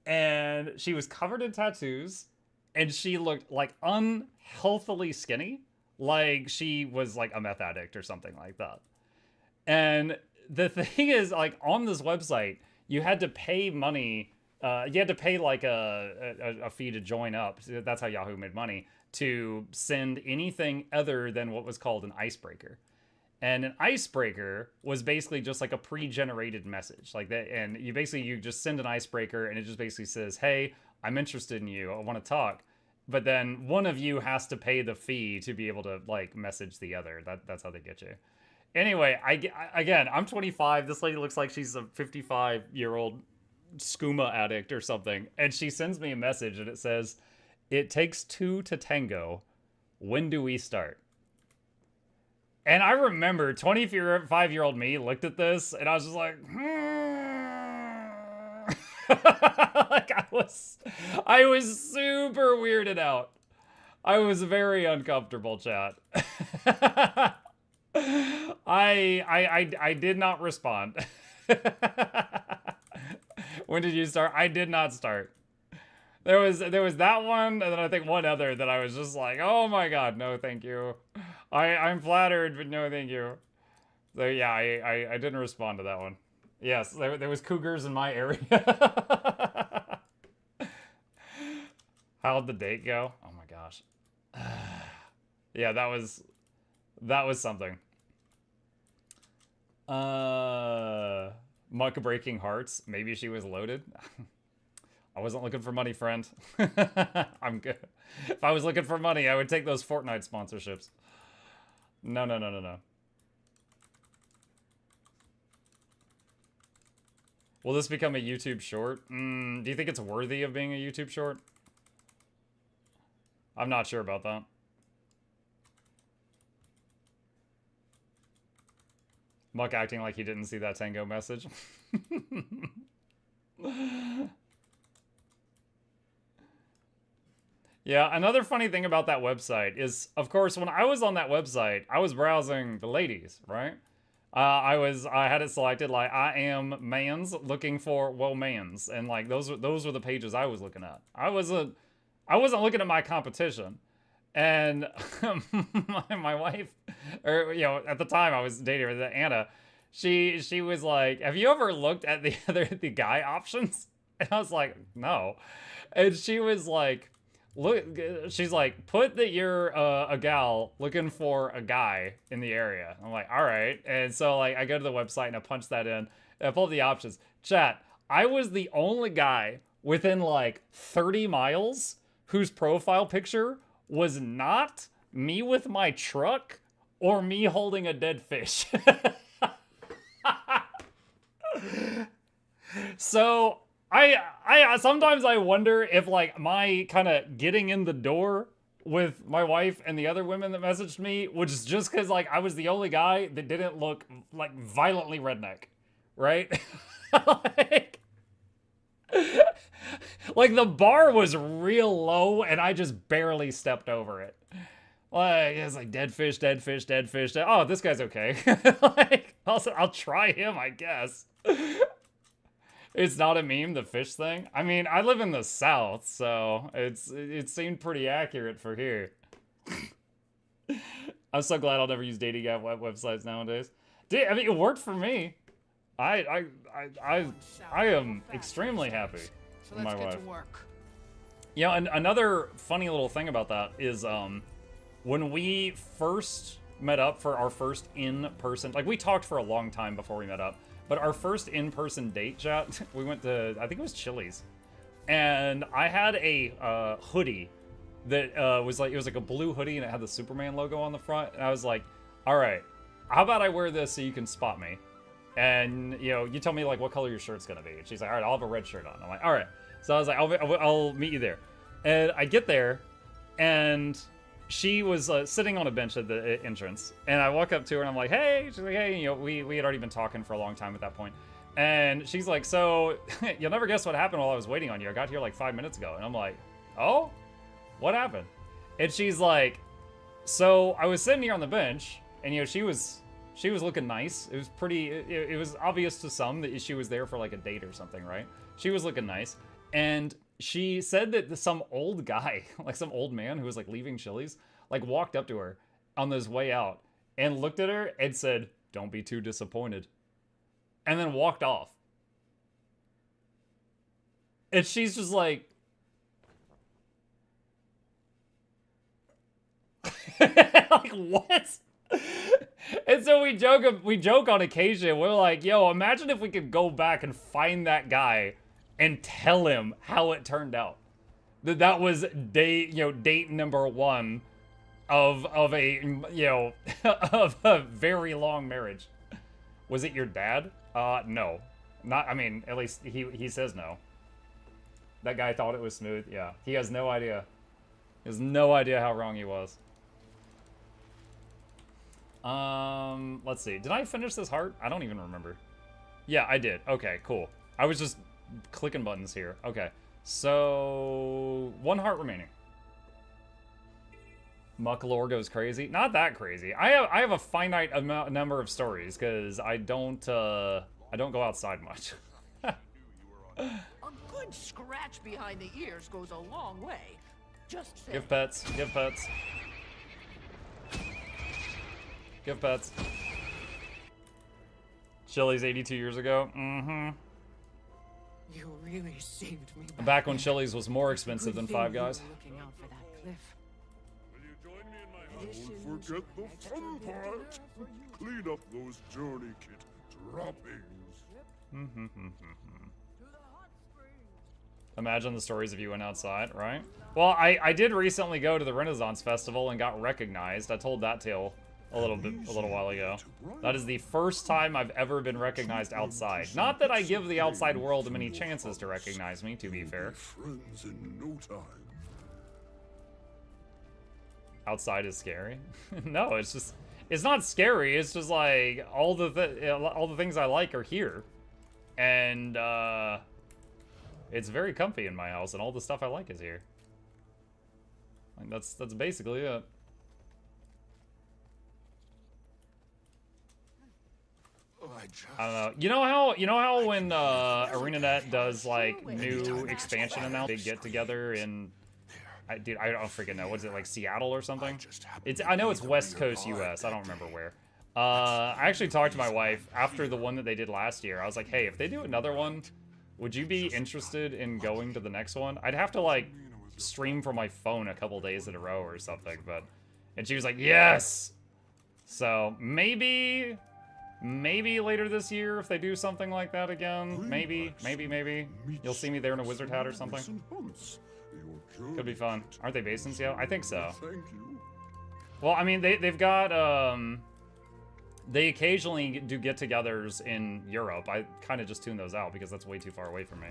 And she was covered in tattoos. And she looked like unhealthily skinny. Like she was like a meth addict or something like that. And the thing is, like on this website, you had to pay money. You had to pay like a fee to join up. That's how Yahoo made money. To send anything other than what was called an icebreaker. And an icebreaker was basically just like a pre-generated message like that. And you just send an icebreaker and it just basically says, hey, I'm interested in you. I want to talk. But then one of you has to pay the fee to be able to like message the other. That's how they get you. Anyway, again, I'm 25. This lady looks like she's a 55-year-old skooma addict or something. And she sends me a message and it says, it takes 2 to tango. When do we start? And I remember 25-year-old me looked at this and I was just like, like I was super weirded out. I was very uncomfortable, chat. I did not respond. When did you start? I did not start. There was that one, and then I think one other that I was just like, oh my god, no thank you. I'm flattered, but no thank you. So yeah, I didn't respond to that one. Yes, there was cougars in my area. How'd the date go? Oh my gosh. Yeah, that was something. Muck breaking hearts. Maybe she was loaded. I wasn't looking for money, friend. I'm good. If I was looking for money, I would take those Fortnite sponsorships. No. Will this become a YouTube short? Do you think it's worthy of being a YouTube short? I'm not sure about that. Muck acting like he didn't see that Tango message. Yeah, another funny thing about that website is, of course, when I was on that website, I was browsing the ladies, right? I had it selected like I am mans looking for mans, and like those were the pages I was looking at. I wasn't I wasn't looking at my competition. And my wife, or, you know, at the time I was dating her, Anna, she was like, have you ever looked at the guy options? And I was like, no. And she was like, look, she's like, put that you're a gal looking for a guy in the area. I'm like, all right. And so like I go to the website and I punch that in and I pull up the options. Chat, I was the only guy within like 30 miles whose profile picture was not me with my truck or me holding a dead fish. So I sometimes I wonder if like my kind of getting in the door with my wife and the other women that messaged me was just because like I was the only guy that didn't look like violently redneck, right? Like the bar was real low and I just barely stepped over it. Like it's like dead fish, dead fish, dead fish. Oh, this guy's okay. Like I'll try him, I guess. It's not a meme, the fish thing. I mean, I live in the South, so it seemed pretty accurate for here. I'm so glad I'll never use dating app websites nowadays. Dude, I mean, it worked for me. I am extremely happy with my wife. Yeah, and another funny little thing about that is when we first met up for our first in-person, like we talked for a long time before we met up, but our first in-person date chat, we went to, I think it was Chili's, and I had a hoodie that was like, it was like a blue hoodie and it had the Superman logo on the front, and I was like, all right, how about I wear this so you can spot me? And, you know, you tell me, like, what color your shirt's gonna be. And she's like, all right, I'll have a red shirt on. I'm like, all right. So I was like, I'll meet you there. And I get there, and she was sitting on a bench at the entrance. And I walk up to her, and I'm like, hey. She's like, hey. You know, we had already been talking for a long time at that point. And she's like, so, you'll never guess what happened while I was waiting on you. I got here, like, 5 minutes ago. And I'm like, oh? What happened? And she's like, so, I was sitting here on the bench, and, you know, she was looking nice. It was pretty, it was obvious to some that she was there for like a date or something, right? She was looking nice. And she said that some old guy, like some old man who was like leaving Chili's, like walked up to her on his way out and looked at her and said, don't be too disappointed. And then walked off. And she's just like, like what? And so we joke on occasion. We're like, yo, imagine if we could go back and find that guy and tell him how it turned out. That was date number one of a, you know, of a very long marriage. Was it your dad? No. Not, I mean, at least he says no. That guy thought it was smooth. Yeah. He has no idea. He has no idea how wrong he was. Let's see. Did I finish this heart? I don't even remember. Yeah, I did. Okay, cool. I was just clicking buttons here. Okay. So, 1 heart remaining. Muck lore goes crazy. Not that crazy. I have a finite number of stories because I don't go outside much. A good scratch behind the ears goes a long way. Just say. Give pets. Give pets. Give pets. Chili's 82 years ago. Mm-hmm. You really saved me. Back when Chili's was more expensive than Five Guys. Looking out for that cliff. Will you join me in my house? Don't forget the fun part. Clean up those journey kit droppings. Imagine the stories if you went outside, right? Well, I did recently go to the Renaissance Festival and got recognized. I told that tale a little while ago. That is the first time I've ever been recognized outside. Not that I give the outside world many chances to recognize me, to be fair. Friends in no time. Outside is scary. No, it's not scary. It's just like all the things I like are here, and it's very comfy in my house, and all the stuff I like is here. Like that's basically it. I don't know. You know how when ArenaNet does like new expansion announcements, they get together in Dude, I don't freaking know. What is it, like Seattle or something? It's I know it's West Coast US. I don't remember where. I actually talked to my wife after the one that they did last year. I was like, hey, if they do another one, would you be interested in going to the next one? I'd have to, like, stream from my phone a couple days in a row or something, but... And she was like, yes! So, maybe later this year if they do something like that again. Maybe. You'll see me there in a wizard hat or something. Could be fun. Aren't they based in Seattle? I think so. Well, I mean, they've got, they occasionally do get-togethers in Europe. I kind of just tune those out because that's way too far away from me.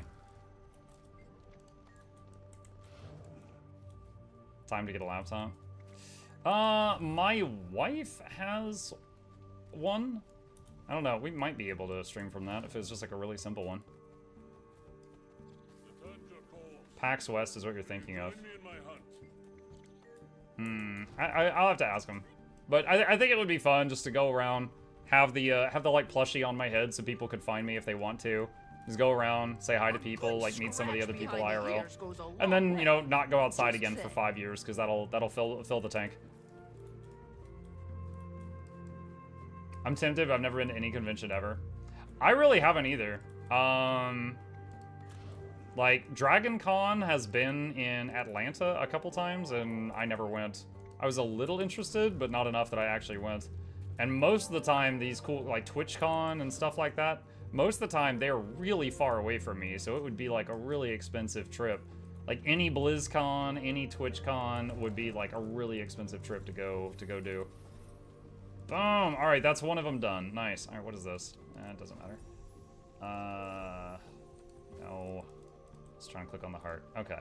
Time to get a laptop. My wife has one. I don't know. We might be able to stream from that if it's just like a really simple one. PAX West is what you're thinking of. I'll have to ask him. But I think it would be fun just to go around, have the like plushie on my head so people could find me if they want to. Just go around, say hi to people, like meet some of the other people IRL, and then you know not go outside again for 5 years because that'll fill the tank. I'm tempted, but I've never been to any convention ever. I really haven't either. Like Dragon Con has been in Atlanta a couple times, and I never went. I was a little interested, but not enough that I actually went. And most of the time, these cool, like TwitchCon and stuff like that, most of the time they're really far away from me, so it would be like a really expensive trip. Like any BlizzCon, any TwitchCon would be like a really expensive trip to go do. Boom! All right, that's one of them done. Nice. All right, what is this? It doesn't matter. No. Let's try and click on the heart. Okay.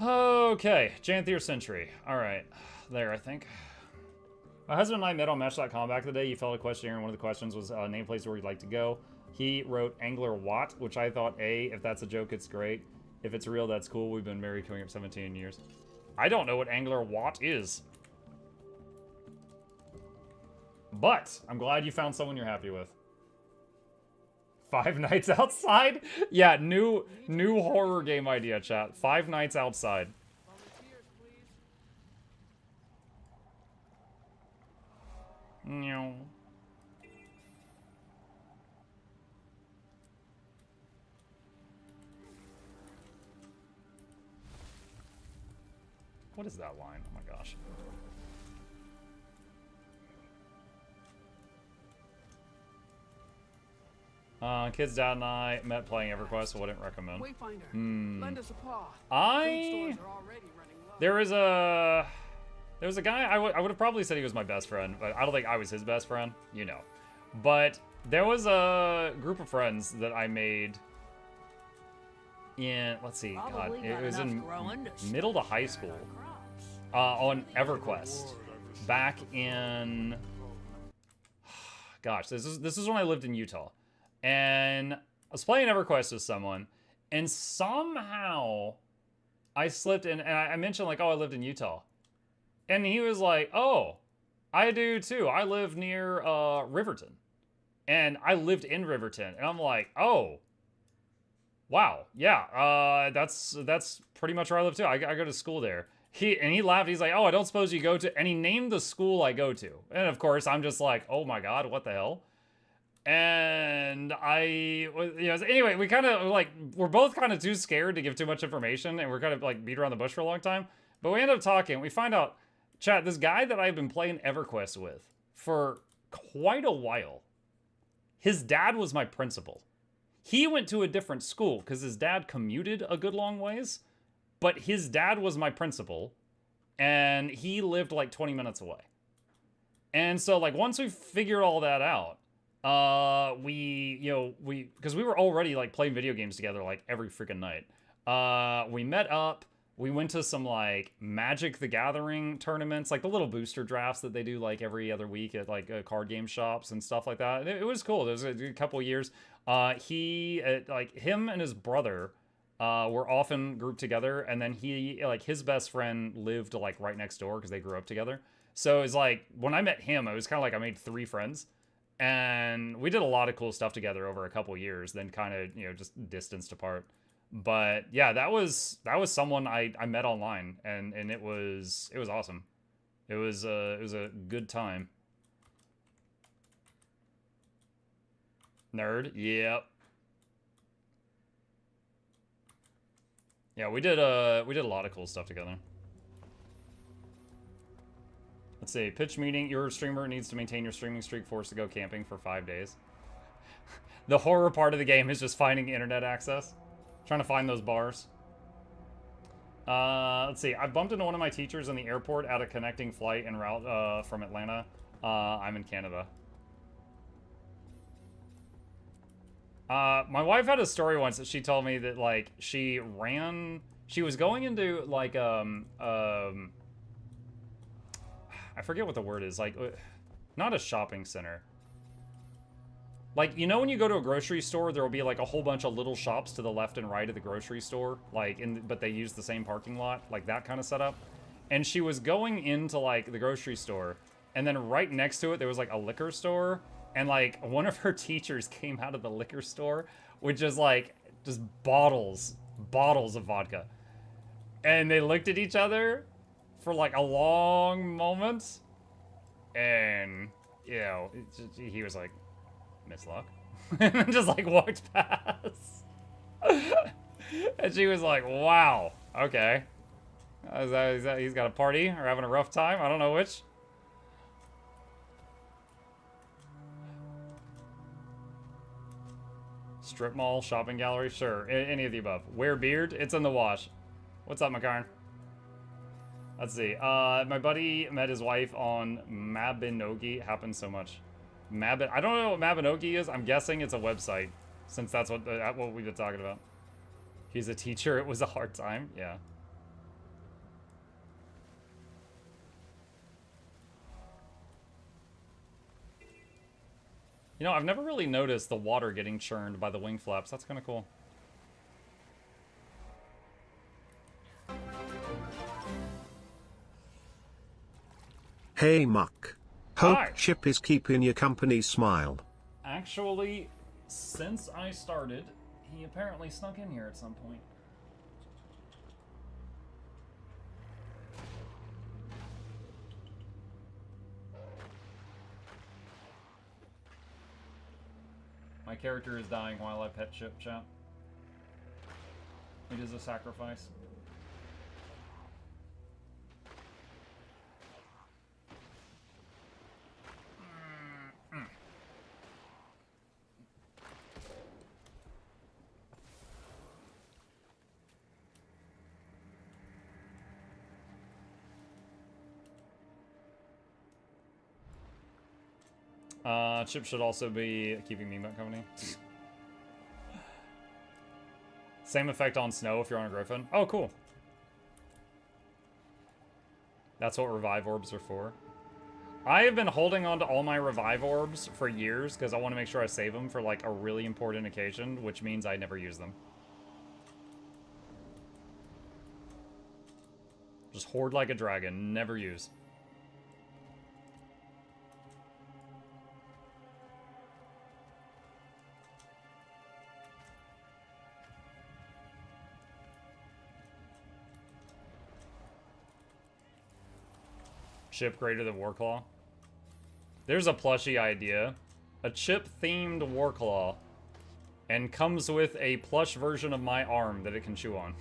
Okay, Janthier Century. Alright, there, I think. My husband and I met on Match.com back in the day. He filled a questionnaire, and one of the questions was name place where you'd like to go. He wrote Angler Watt, which I thought, A, if that's a joke, it's great. If it's real, that's cool. We've been married coming up 17 years. I don't know what Angler Watt is. But I'm glad you found someone you're happy with. 5 Nights Outside? Yeah, new horror game idea, chat. 5 Nights Outside. No. What is that line? Oh my gosh. Kids, Dad, and I met playing EverQuest, so wouldn't recommend. Lend us a paw. There was a guy, I would have probably said he was my best friend, but I don't think I was his best friend, you know. But there was a group of friends that I made in, let's see, God, it was in middle to high school on EverQuest back in, gosh, this is when I lived in Utah. And I was playing EverQuest with someone, and somehow I slipped in, and I mentioned, like, oh, I lived in Utah. And he was like, oh, I do too. I live near Riverton. And I lived in Riverton. And I'm like, oh, wow, yeah, that's pretty much where I live too. I go to school there. He laughed. He's like, oh, I don't suppose you go to, and he named the school I go to. And of course, I'm just like, oh my God, what the hell? And anyway, we kind of like, we're both kind of too scared to give too much information, and we're kind of like beat around the bush for a long time. But we end up talking. We find out, chat, this guy that I've been playing EverQuest with for quite a while, his dad was my principal. He went to a different school because his dad commuted a good long ways, but his dad was my principal, and he lived like 20 minutes away. And so like once we figured all that out, because we were already like playing video games together like every freaking night. We met up. We went to some like Magic the Gathering tournaments, like the little booster drafts that they do like every other week at like card game shops and stuff like that. It was cool. It was a couple of years. Him and his brother were often grouped together, and then his best friend lived like right next door because they grew up together. So it's like when I met him, it was kind of like I made 3 friends. And we did a lot of cool stuff together over a couple years, then kind of, just distanced apart. But yeah, that was someone I met online, and it was awesome. It was a good time. Nerd, yep. Yeah, we did a lot of cool stuff together. Let's see, pitch meeting. Your streamer needs to maintain your streaming streak, forced to go camping for 5 days. The horror part of the game is just finding internet access. Trying to find those bars. Let's see. I bumped into one of my teachers in the airport at a connecting flight en route from Atlanta. I'm in Canada. My wife had a story once that she told me that, like, she was going into, like, I forget what the word is, like, not a shopping center. Like, you know when you go to a grocery store, there will be, like, a whole bunch of little shops to the left and right of the grocery store, like, but they use the same parking lot, like that kind of setup. And she was going into, like, the grocery store, and then right next to it, there was, like, a liquor store, and, like, one of her teachers came out of the liquor store with just, like, just bottles of vodka. And they looked at each other for, like, a long moment, and, you know, he was like, Miss Luck, and then just like walked past. And she was like, wow, okay. Is that he's got a party or having a rough time? I don't know which. Strip mall, shopping gallery, sure, any of the above. Wear beard, it's in the wash. What's up, Makarn? Let's see, my buddy met his wife on Mabinogi. It happens so much. I don't know what Mabinogi is. I'm guessing it's a website, since that's what we've been talking about. He's a teacher. It was a hard time. Yeah. You know, I've never really noticed the water getting churned by the wing flaps. That's kind of cool. Hey, Muck. Hope Hi. Chip is keeping your company smile. Actually, since I started, he apparently snuck in here at some point. My character is dying while I pet Chip, chat. It is a sacrifice. Chip should also be keeping me company. Same effect on snow if you're on a griffin. Oh, cool. That's what revive orbs are for. I have been holding on to all my revive orbs for years because I want to make sure I save them for, like, a really important occasion, which means I never use them. Just hoard like a dragon, never use. Chip greater than Warclaw. There's a plushie idea. A chip-themed Warclaw. And comes with a plush version of my arm that it can chew on.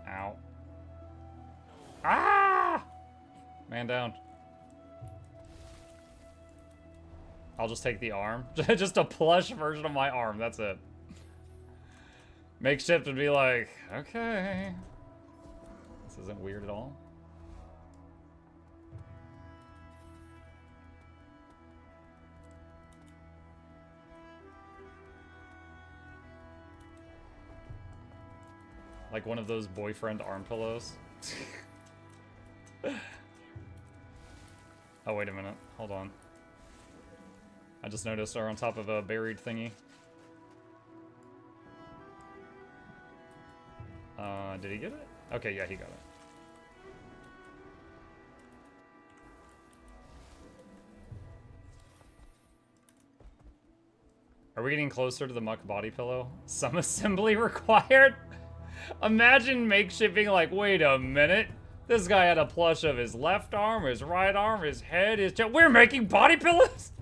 Ow. Ah! Man down. I'll just take the arm. Just a plush version of my arm, that's it. Makeshift would be like, okay. This isn't weird at all. Like one of those boyfriend arm pillows. Oh, wait a minute. Hold on. I just noticed they're on top of a buried thingy. Did he get it? Okay, yeah, he got it. Are we getting closer to the muck body pillow? Some assembly required? Imagine makeshifting like, wait a minute. This guy had a plush of his left arm, his right arm, his head, his chest. We're making body pillows?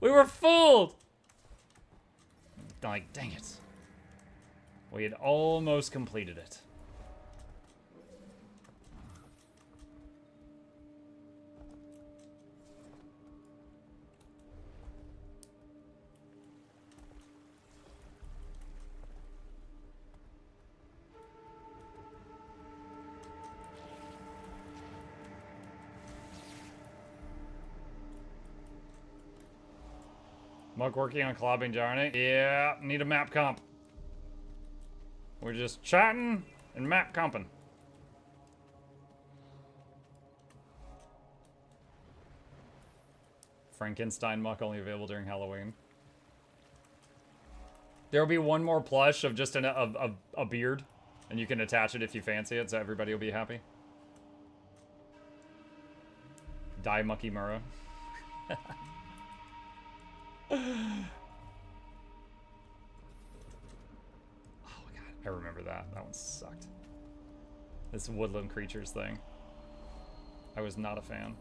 We were fooled. Like, dang it. We had almost completed it. Muck working on clubbing journey. Yeah, need a map comp. We're just chatting and map comping. Frankenstein muck only available during Halloween. There'll be one more plush of just a beard, and you can attach it if you fancy it, so everybody will be happy. Die Mucky Murra. Oh my god, I remember that. That one sucked. This woodland creatures thing. I was not a fan.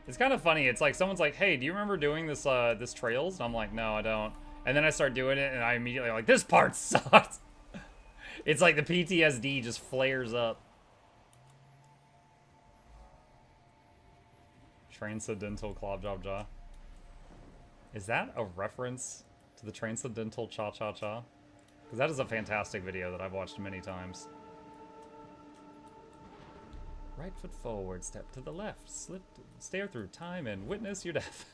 It's kind of funny. It's like someone's like, "Hey, do you remember doing this this trails?" And I'm like, "No, I don't." And then I start doing it, and I immediately like, "This part sucked." It's like the PTSD just flares up. Transcendental Clob Job Jaw. Is that a reference to the Transcendental Cha Cha Cha? Because that is a fantastic video that I've watched many times. Right foot forward, step to the left, slip, stare through time, and witness your death.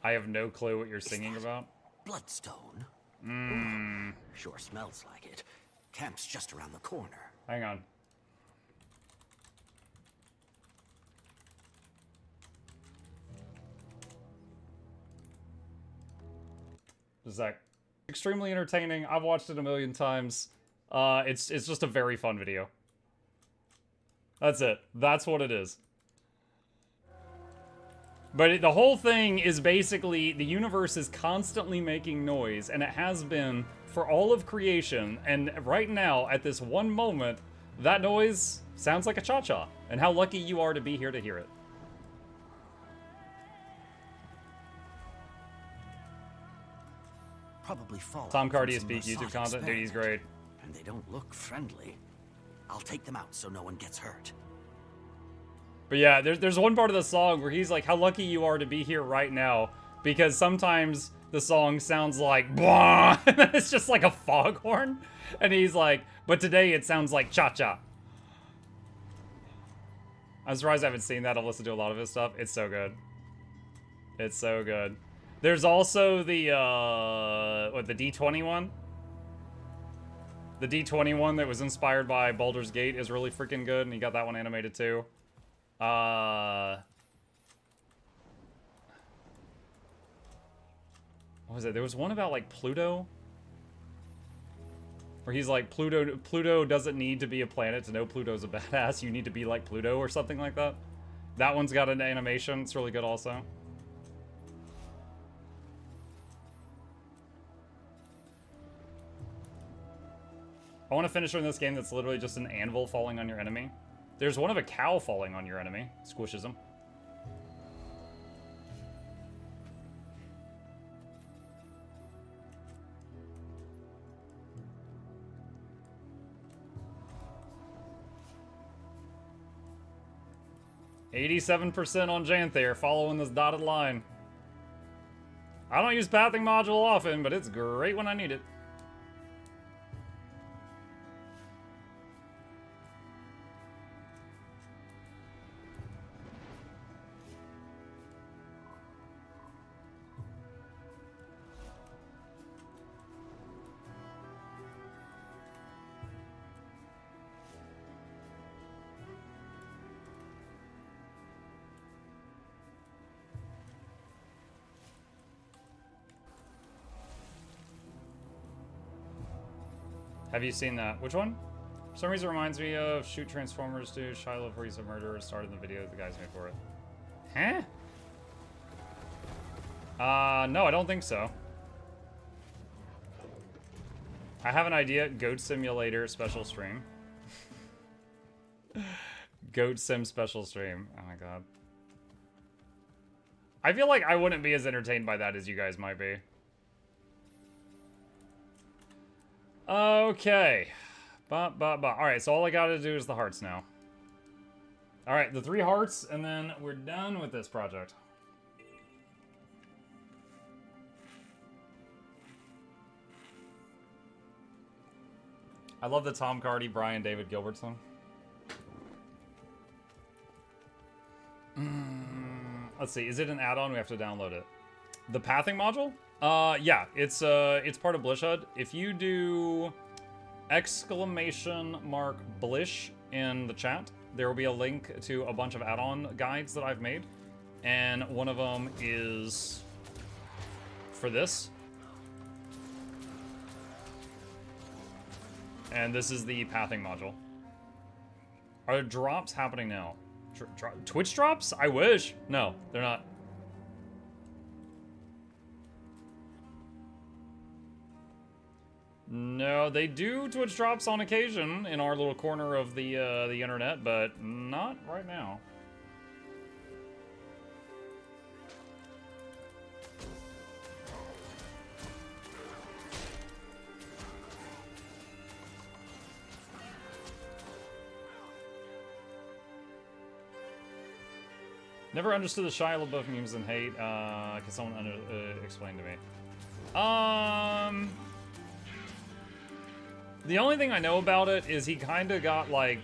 I have no clue what you're singing about. Bloodstone? Mmm. Sure smells like it. Camp's just around the corner. Hang on. Just a sec. Extremely entertaining. I've watched it a million times. It's just a very fun video. That's it. That's what it is. But the whole thing is basically the universe is constantly making noise, and it has been for all of creation. And right now, at this one moment, that noise sounds like a cha-cha. And how lucky you are to be here to hear it. Probably fall. Tom Cardi speak YouTube content. Dude, he's great. And they don't look friendly. I'll take them out so no one gets hurt. But yeah, there's one part of the song where he's like, how lucky you are to be here right now. Because sometimes the song sounds like, blah, and then it's just like a foghorn. And he's like, but today it sounds like cha-cha. I'm surprised I haven't seen that. I've listened to a lot of his stuff. It's so good. It's so good. There's also the, what, the D20 one? The D20 one that was inspired by Baldur's Gate is really freaking good, and he got that one animated too. What was it? There was one about like Pluto, where he's like, Pluto doesn't need to be a planet to know Pluto's a badass. You need to be like Pluto or something like that. That one's got an animation. It's really good also. I want to finish in this game that's literally just an anvil falling on your enemy. There's one of a cow falling on your enemy. Squishes him. %on Janthair, following this dotted line. I don't use pathing module often, but it's great when I need it. Have you seen that? Which one? For some reason it reminds me of Shoot Transformers 2, Shiloh where he's a murderer, started in the video the guys made for it. Huh? No, I don't think so. I have an idea. Goat Simulator special stream. Goat Sim special stream. Oh my god. I feel like I wouldn't be as entertained by that as you guys might be. Okay. Alright, so all I gotta do is the hearts now. Alright, the 3 hearts, and then we're done with this project. I love the Tom Cardy, Brian David Gilbert song. Let's see, is it an add-on? We have to download it. The pathing module? Yeah, it's part of Blishud. If you do !Blish in the chat, there will be a link to a bunch of add-on guides that I've made. And one of them is for this. And this is the pathing module. Are drops happening now? Twitch drops? I wish. No, they're not. No, they do Twitch drops on occasion in our little corner of the internet, but not right now. Never understood the Shia LaBeouf memes and hate. Can someone explain to me? The only thing I know about it is he kind of got, like,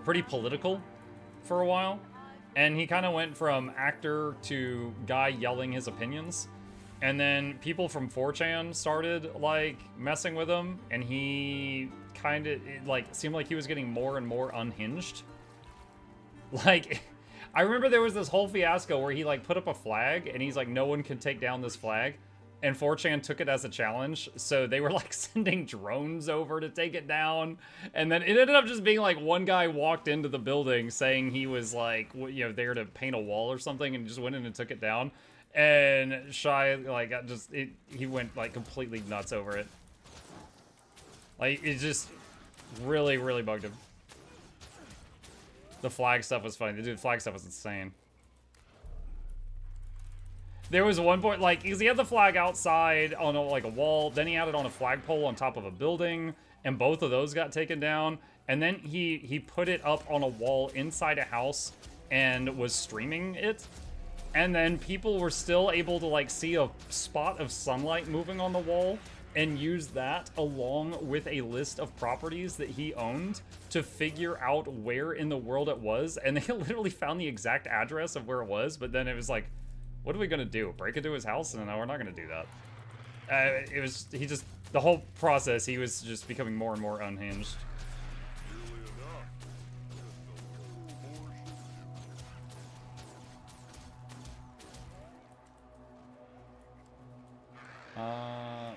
pretty political for a while. And he kind of went from actor to guy yelling his opinions. And then people from 4chan started, like, messing with him. And he kind of, like, seemed like he was getting more and more unhinged. Like, I remember there was this whole fiasco where he, like, put up a flag. And he's like, no one can take down this flag. And 4chan took it as a challenge, so they were like sending drones over to take it down. And then it ended up just being like one guy walked into the building saying he was like, you know, there to paint a wall or something, and just went in and took it down. And Shy, like, he went like completely nuts over it. Like, it just really, really bugged him. The flag stuff was funny. The flag stuff was insane. There was one point, like, because he had the flag outside on, like, a wall, then he had it on a flagpole on top of a building, and both of those got taken down, and then he put it up on a wall inside a house and was streaming it, and then people were still able to, like, see a spot of sunlight moving on the wall, and use that along with a list of properties that he owned to figure out where in the world it was, and they literally found the exact address of where it was, but then it was like, what are we gonna do? Break into his house? No, we're not gonna do that. The whole process, he was just becoming more and more unhinged.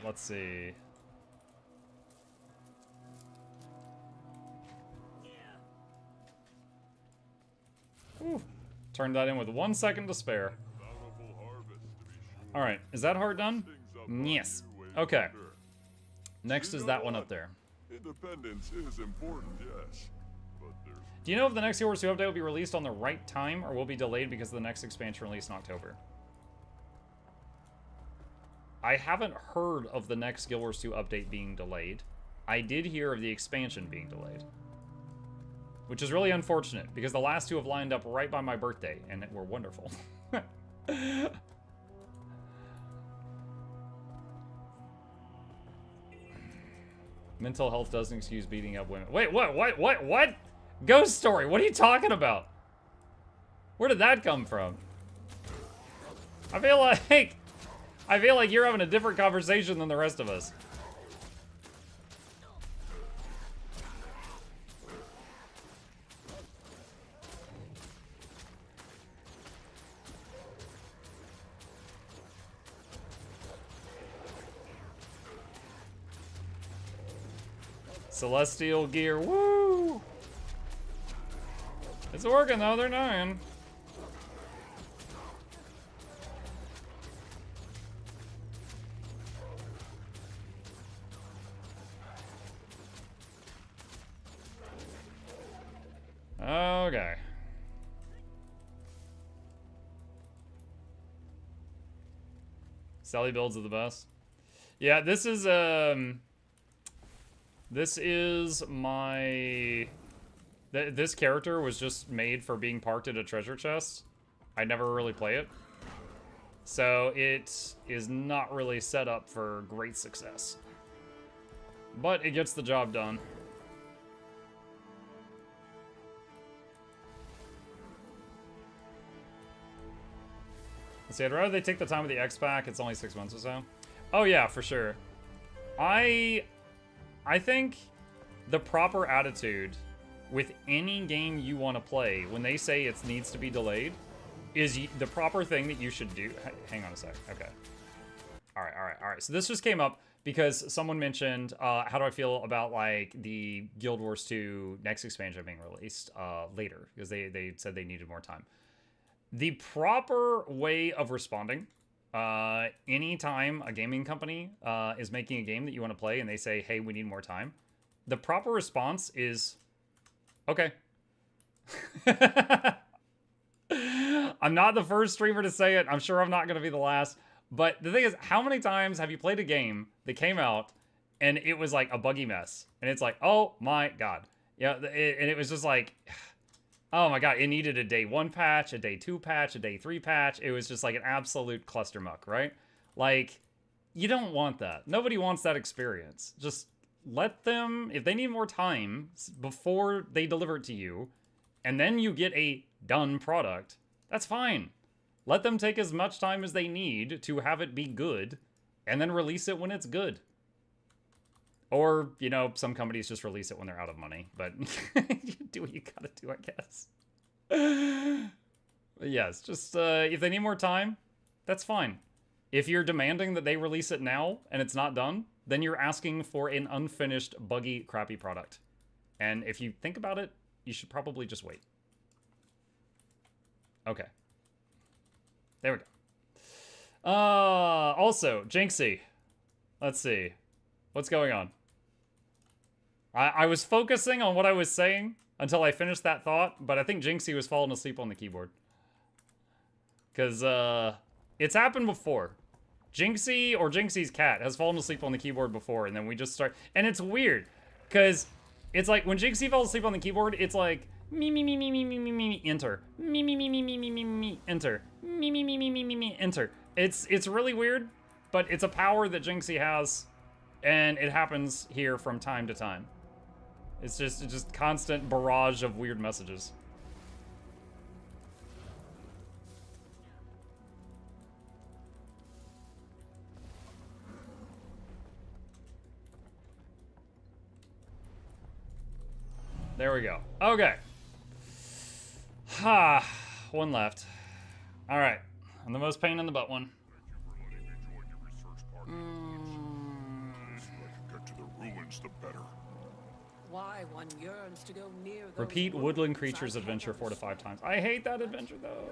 Let's see. Ooh, turned that in with 1 second to spare. Alright, is that heart done? Yes. Okay. Next is that one up there. Independence is important, yes. But there's... Do you know if the next GW2 update will be released on the right time, or will be delayed because of the next expansion release in October? I haven't heard of the next GW2 update being delayed. I did hear of the expansion being delayed. Which is really unfortunate, because the last two have lined up right by my birthday, and were wonderful. Mental health doesn't excuse beating up women. Wait, what? Ghost story, what are you talking about? Where did that come from? I feel like you're having a different conversation than the rest of us. Celestial gear, woo! It's working though, they're dying. Okay. Sally builds are the best. Yeah, this is my this character was just made for being parked at a treasure chest. I never really play it. So it is not really set up for great success. But it gets the job done. Let's see, I'd rather they take the time with the X pack. It's only 6 months or so. Oh yeah, for sure. I think the proper attitude with any game you want to play when they say it needs to be delayed is the proper thing that you should do. Hang on a sec. Okay. All right. So this just came up because someone mentioned, how do I feel about like the Guild Wars 2 next expansion being released later because they said they needed more time. The proper way of responding, anytime a gaming company is making a game that you want to play and they say, hey, we need more time, the proper response is, okay. I'm not the first streamer to say it. I'm sure I'm not going to be the last. But the thing is, how many times have you played a game that came out and it was like a buggy mess? And it's like, oh my God. Yeah, and it was just like... oh my God, it needed a day 1 patch, a day 2 patch, a day 3 patch. It was just like an absolute cluster muck, right? Like, you don't want that. Nobody wants that experience. Just let them, if they need more time before they deliver it to you, and then you get a done product, that's fine. Let them take as much time as they need to have it be good, and then release it when it's good. Or, you know, some companies just release it when they're out of money. But you do what you gotta do, I guess. But yes, just if they need more time, that's fine. If you're demanding that they release it now and it's not done, then you're asking for an unfinished, buggy, crappy product. And if you think about it, you should probably just wait. Okay. There we go. Also, Jinxie. Let's see. What's going on? I was focusing on what I was saying until I finished that thought, but I think Jinxie was falling asleep on the keyboard. Because, it's happened before. Jinxie or Jinxie's cat has fallen asleep on the keyboard before, and then we just start... and it's weird, because it's like, when Jinxie falls asleep on the keyboard, it's like, me, enter. Me, enter. Me, enter. It's really weird, but it's a power that Jinxie has, and it happens here from time to time. It's just constant barrage of weird messages. There we go. Okay. Ha. One left. All right. I'm the most pain in the butt one. Why one yearns to go near those Repeat Woodland Creatures adventure 4 to 5 times. I hate that adventure though.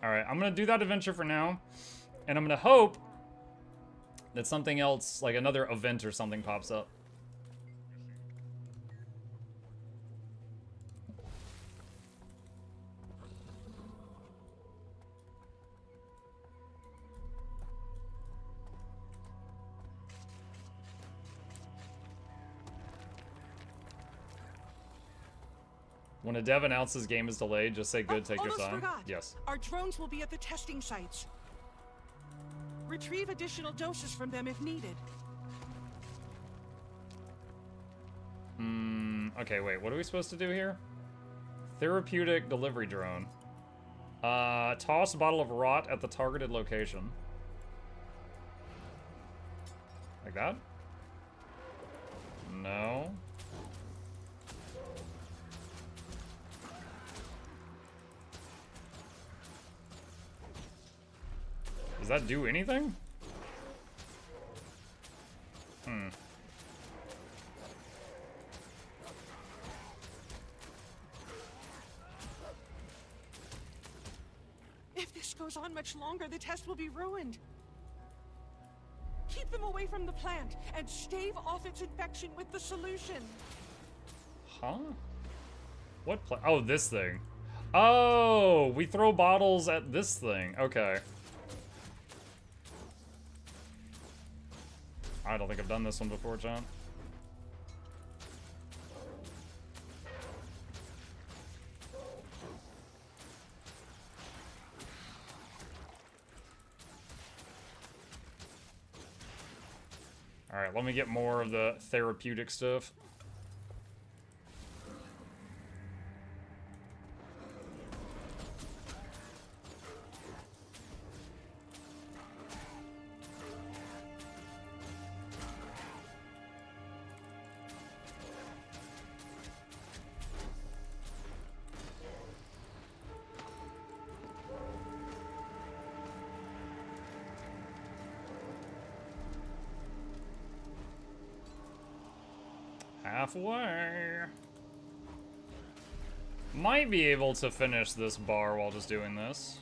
Alright, I'm gonna do that adventure for now. And I'm gonna hope that something else, like another event or something, pops up. When a dev announces game is delayed, just say good, take your time. Forgot. Yes. Our drones will be at the testing sites. Retrieve additional doses from them if needed. Okay, wait, what are we supposed to do here? Therapeutic delivery drone. Toss a bottle of rot at the targeted location. Like that? No. Does that do anything? much longer, the test will be ruined. Keep them away from the plant and stave off its infection with the solution. Huh? What plant? Oh, this thing. Oh, we throw bottles at this thing. Okay. I don't think I've done this one before, John. Alright, let me get more of the therapeutic stuff. Halfway. Might be able to finish this bar while just doing this.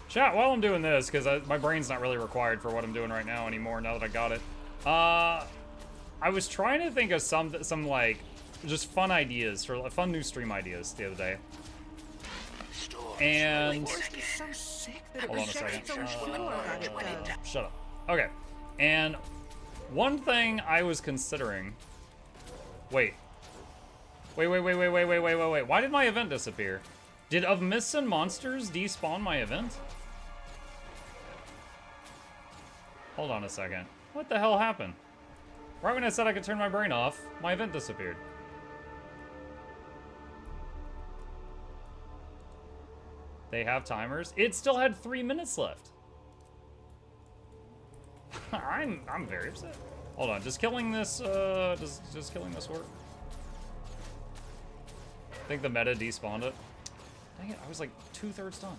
Chat, while I'm doing this, because my brain's not really required for what I'm doing right now anymore, now that I got it. I was trying to think of some like, just fun ideas, for fun new stream ideas the other day. And... hold on a second. Shut up. Okay. And one thing I was considering... Wait. Wait. Why did my event disappear? Did Of Myths and Monsters despawn my event? Hold on a second. What the hell happened? Right when I said I could turn my brain off, my event disappeared. They have timers. It still had 3 minutes left. I'm very upset. Hold on, just killing this, just killing this work? I think the meta despawned it. Dang it, I was like 2/3 done.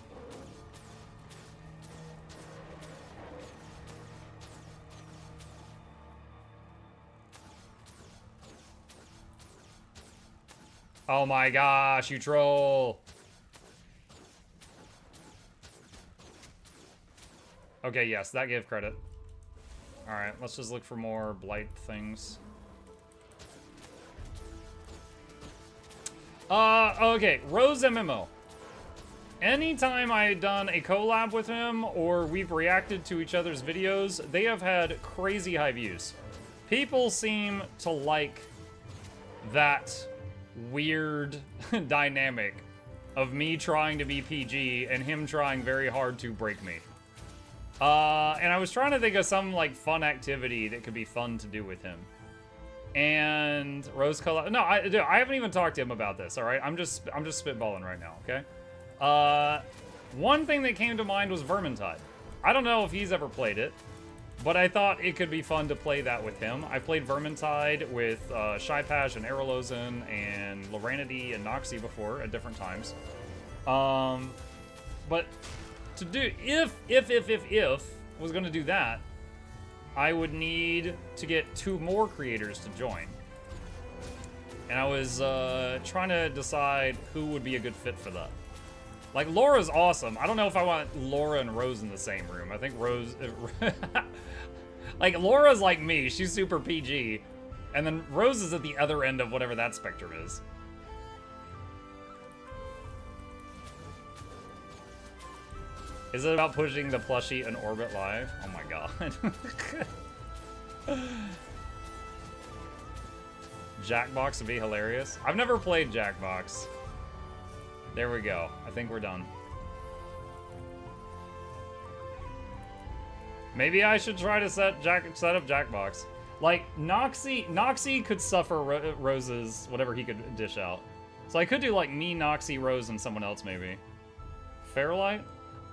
Oh my gosh, you troll. Okay, yes, that gave credit. Alright, let's just look for more blight things. Okay, Rose MMO. Anytime I've done a collab with him or we've reacted to each other's videos, they have had crazy high views. People seem to like that weird dynamic of me trying to be PG and him trying very hard to break me. And I was trying to think of some like fun activity that could be fun to do with him. And Rose collab. No, I haven't even talked to him about this. All right, I'm just spitballing right now. Okay. One thing that came to mind was Vermintide. I don't know if he's ever played it, but I thought it could be fun to play that with him. I played Vermintide with Shypash and Aralozen and Loranity and Noxxi before at different times. But to do, if I was gonna do that, I would need to get 2 more creators to join. And I was trying to decide who would be a good fit for that. Like, Laura's awesome. I don't know if I want Laura and Rose in the same room. I think Rose... like, Laura's like me. She's super PG. And then Rose is at the other end of whatever that spectrum is. Is it about pushing the plushie in orbit live? Oh my god. Jackbox would be hilarious. I've never played Jackbox. There we go. I think we're done. Maybe I should try to set up Jackbox. Like, Noxxi could suffer Rose's, whatever he could dish out. So I could do like me, Noxxi, Rose, and someone else maybe. Fairlight?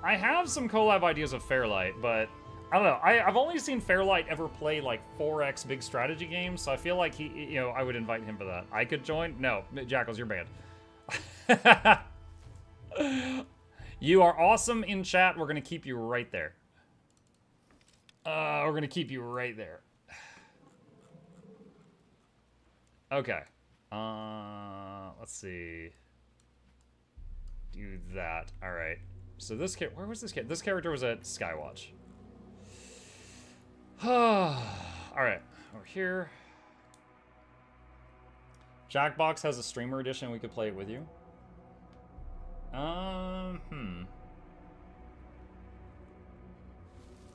I have some collab ideas of Fairlight, but I don't know. I've only seen Fairlight ever play like 4X big strategy games, so I feel like he, you know, I would invite him for that. I could join. No, Jackals, you're banned. You are awesome in chat. We're gonna keep you right there. We're gonna keep you right there. Okay. Let's see. Do that. All right. So this kid, where was this kid? This character was at Skywatch. All right, over here. Jackbox has a streamer edition. We could play it with you.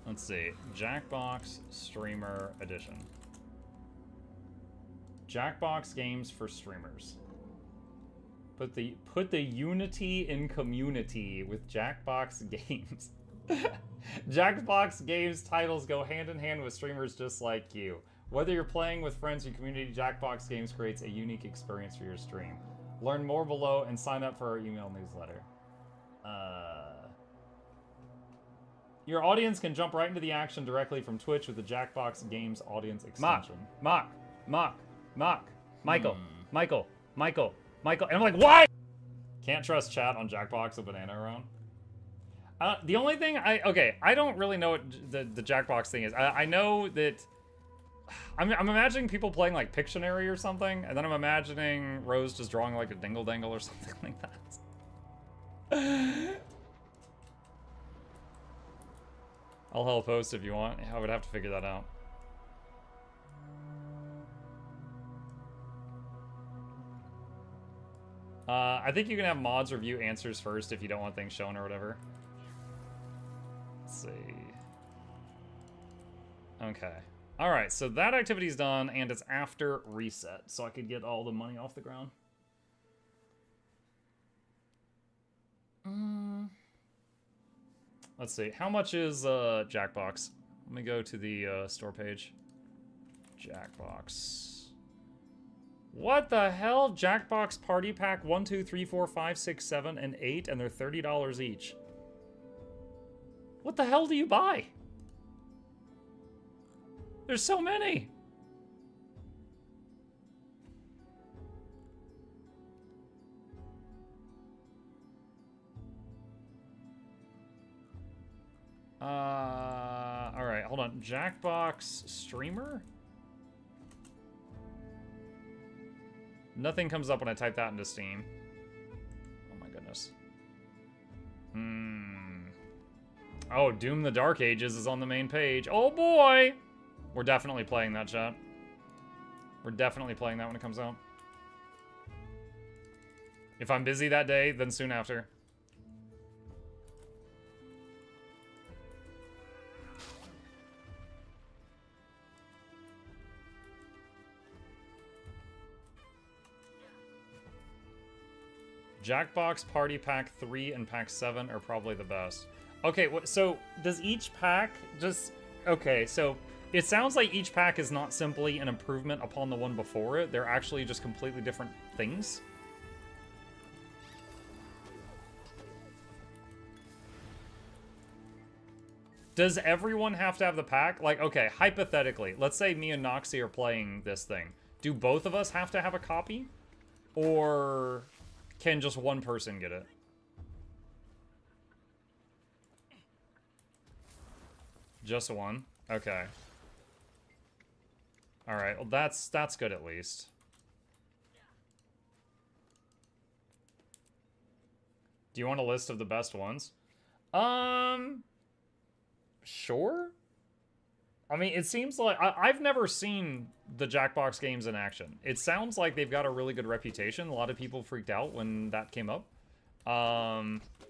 Let's see. Jackbox streamer edition. Jackbox games for streamers. Put the unity in community with Jackbox games. Jackbox games titles go hand in hand with streamers just like you. Whether you're playing with friends or community, Jackbox games creates a unique experience for your stream. Learn more below and sign up for our email newsletter. Your audience can jump right into the action directly from Twitch with the Jackbox Games audience extension. Michael. And I'm like, what? Can't trust chat on Jackbox a banana around. The only thing I don't really know what the Jackbox thing is. I know that I'm imagining people playing like Pictionary or something, and then I'm imagining Rose just drawing like a dingle dangle or something like that. I'll help host if you want. I would have to figure that out. I think you can have mods review answers first if you don't want things shown or whatever. Let's see. Okay. Alright, so that activity's done, and it's after reset, so I could get all the money off the ground. Let's see. How much is Jackbox? Let me go to the store page. Jackbox. What the hell? Jackbox Party Pack 1, 2, 3, 4, 5, 6, 7, and 8, and they're $30 each. What the hell do you buy? There's so many. All right, hold on. Jackbox streamer? Nothing comes up when I type that into Steam. Oh my goodness. Oh, Doom the Dark Ages is on the main page. Oh boy! We're definitely playing that, chat. We're definitely playing that when it comes out. If I'm busy that day, then soon after. Jackbox Party Pack 3 and Pack 7 are probably the best. Okay, so does each pack just... Okay, so it sounds like each pack is not simply an improvement upon the one before it. They're actually just completely different things. Does everyone have to have the pack? Like, okay, hypothetically, let's say me and Noxxi are playing this thing. Do both of us have to have a copy? Or can just one person get it? Just one? Okay. Alright, well that's good at least. Do you want a list of the best ones? Sure? I mean, it seems like... I've never seen the Jackbox games in action. It sounds like they've got a really good reputation. A lot of people freaked out when that came up.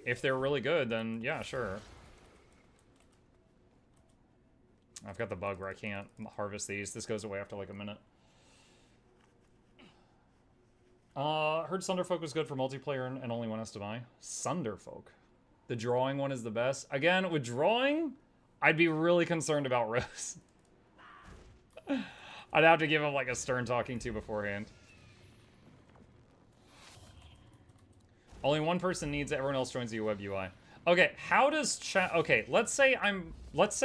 If they're really good, then yeah, sure. I've got the bug where I can't harvest these. This goes away after like a minute. Heard Sunderfolk was good for multiplayer and only one has to buy. Sunderfolk. The drawing one is the best. Again, with drawing, I'd be really concerned about Rose. I'd have to give him like a stern talking to beforehand. Only one person needs it, everyone else joins the web UI. Okay, how does chat... Okay, let's say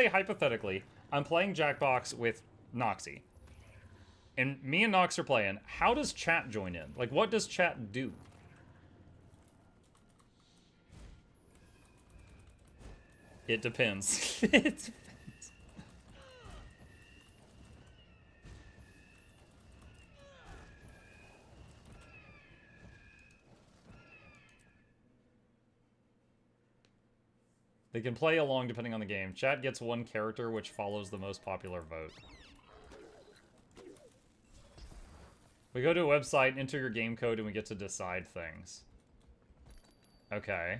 hypothetically, I'm playing Jackbox with Noxxi. And me and Nox are playing. How does chat join in? Like, what does chat do? It depends. It depends. They can play along depending on the game. Chat gets one character which follows the most popular vote. We go to a website, enter your game code, and we get to decide things. Okay.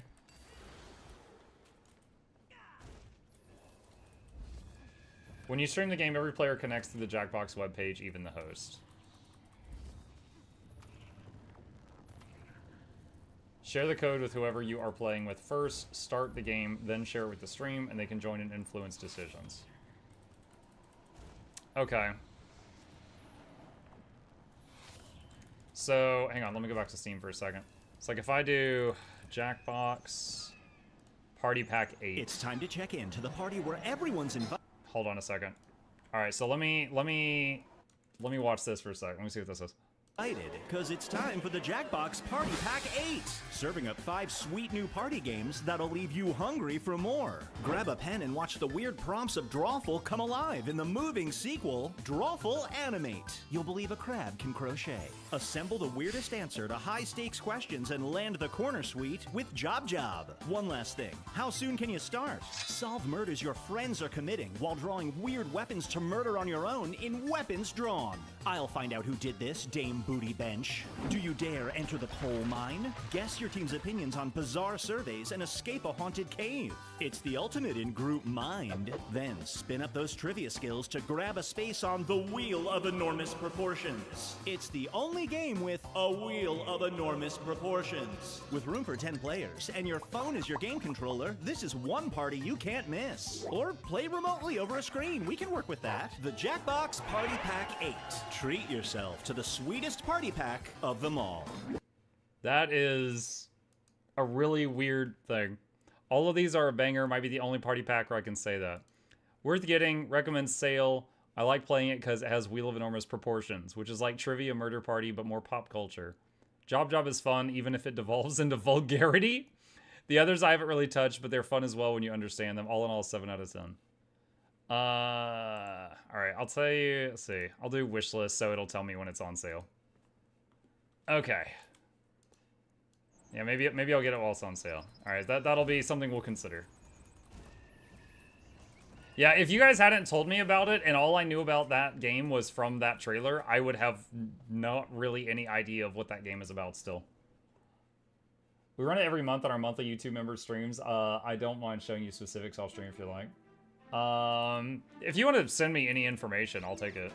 When you stream the game, every player connects to the Jackbox webpage, even the host. Share the code with whoever you are playing with first, start the game, then share it with the stream, and they can join and influence decisions. Okay. So, hang on, let me go back to Steam for a second. It's like if I do Jackbox Party Pack 8. It's time to check in to the party where everyone's invited. Hold on a second. All right, so let me watch this for a second. Let me see what this is. Because it's time for the Jackbox Party Pack 8, serving up 5 sweet new party games that'll leave you hungry for more. Grab a pen and watch the weird prompts of Drawful come alive in the moving sequel, Drawful Animate. You'll believe a crab can crochet. Assemble the weirdest answer to high-stakes questions and land the corner suite with Job Job. One last thing, how soon can you start? Solve murders your friends are committing while drawing weird weapons to murder on your own in Weapons Drawn. I'll find out who did this, Dame Booty Bench. Do you dare enter the coal mine? Guess your team's opinions on bizarre surveys and escape a haunted cave. It's the ultimate in group mind. Then spin up those trivia skills to grab a space on the Wheel of Enormous Proportions. It's the only game with a Wheel of Enormous Proportions. With room for 10 players and your phone is your game controller, this is one party you can't miss. Or play remotely over a screen. We can work with that. The Jackbox Party Pack 8. Treat yourself to the sweetest party pack of them all. That is a really weird thing. All of these are a banger. Might be the only party pack where I can say that. Worth getting. Recommend sale. I like playing it because it has Wheel of Enormous Proportions, which is like Trivia Murder Party, but more pop culture. Job Job is fun, even if it devolves into vulgarity. The others I haven't really touched, but they're fun as well when you understand them. All in all, 7 out of 10. Alright, I'll tell you, let's see. I'll do wish list so it'll tell me when it's on sale. Okay. Yeah, maybe I'll get it while it's on sale. Alright, that'll be something we'll consider. Yeah, if you guys hadn't told me about it and all I knew about that game was from that trailer, I would have not really any idea of what that game is about still. We run it every month on our monthly YouTube member streams. I don't mind showing you specifics off stream if you like. If you want to send me any information, I'll take it.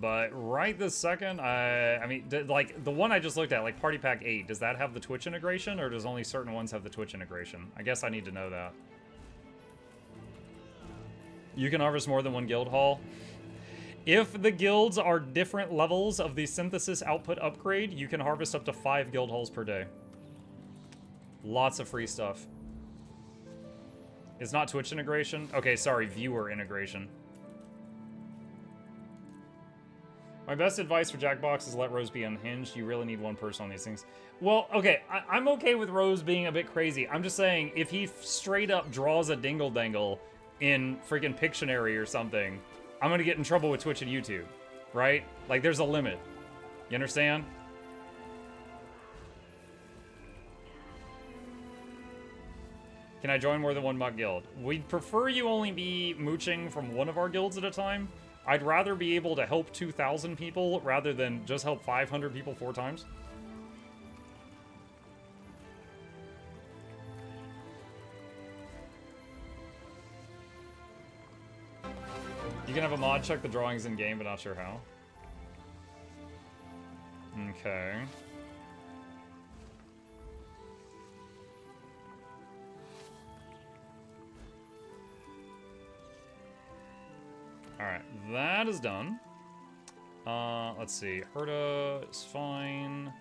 But right this second, I mean, like, the one I just looked at, like Party Pack 8, does that have the Twitch integration, or does only certain ones have the Twitch integration? I guess I need to know that. You can harvest more than one guild hall. If the guilds are different levels of the synthesis output upgrade, you can harvest up to 5 guild halls per day. Lots of free stuff. It's not Twitch integration? Okay, sorry, viewer integration. My best advice for Jackbox is let Rose be unhinged. You really need one person on these things. Well, okay, I'm okay with Rose being a bit crazy. I'm just saying, if he straight up draws a dingle-dangle in freaking Pictionary or something, I'm gonna get in trouble with Twitch and YouTube, right? Like, there's a limit. You understand? Can I join more than one muck guild? We'd prefer you only be mooching from one of our guilds at a time. I'd rather be able to help 2,000 people rather than just help 500 people 4 times. You can have a mod check the drawings in game, but not sure how. Okay. Alright, that is done. Let's see. Herta is fine.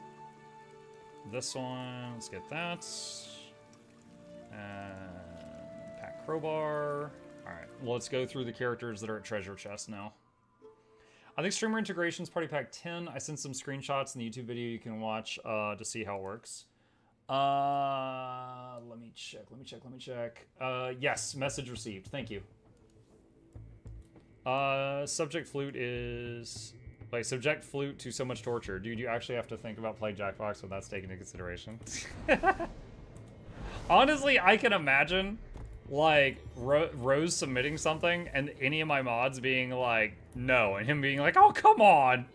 This one, let's get that. Pack crowbar. Alright, well, let's go through the characters that are at treasure chest now. I think streamer integrations party pack 10. I sent some screenshots in the YouTube video you can watch to see how it works. Let me check. Yes, message received. Thank you. Subject flute is... Like, subject flute to so much torture. Dude, you actually have to think about playing Jackbox when that's taken into consideration. Honestly, I can imagine, like, Rose submitting something and any of my mods being like, no, and him being like, oh, come on!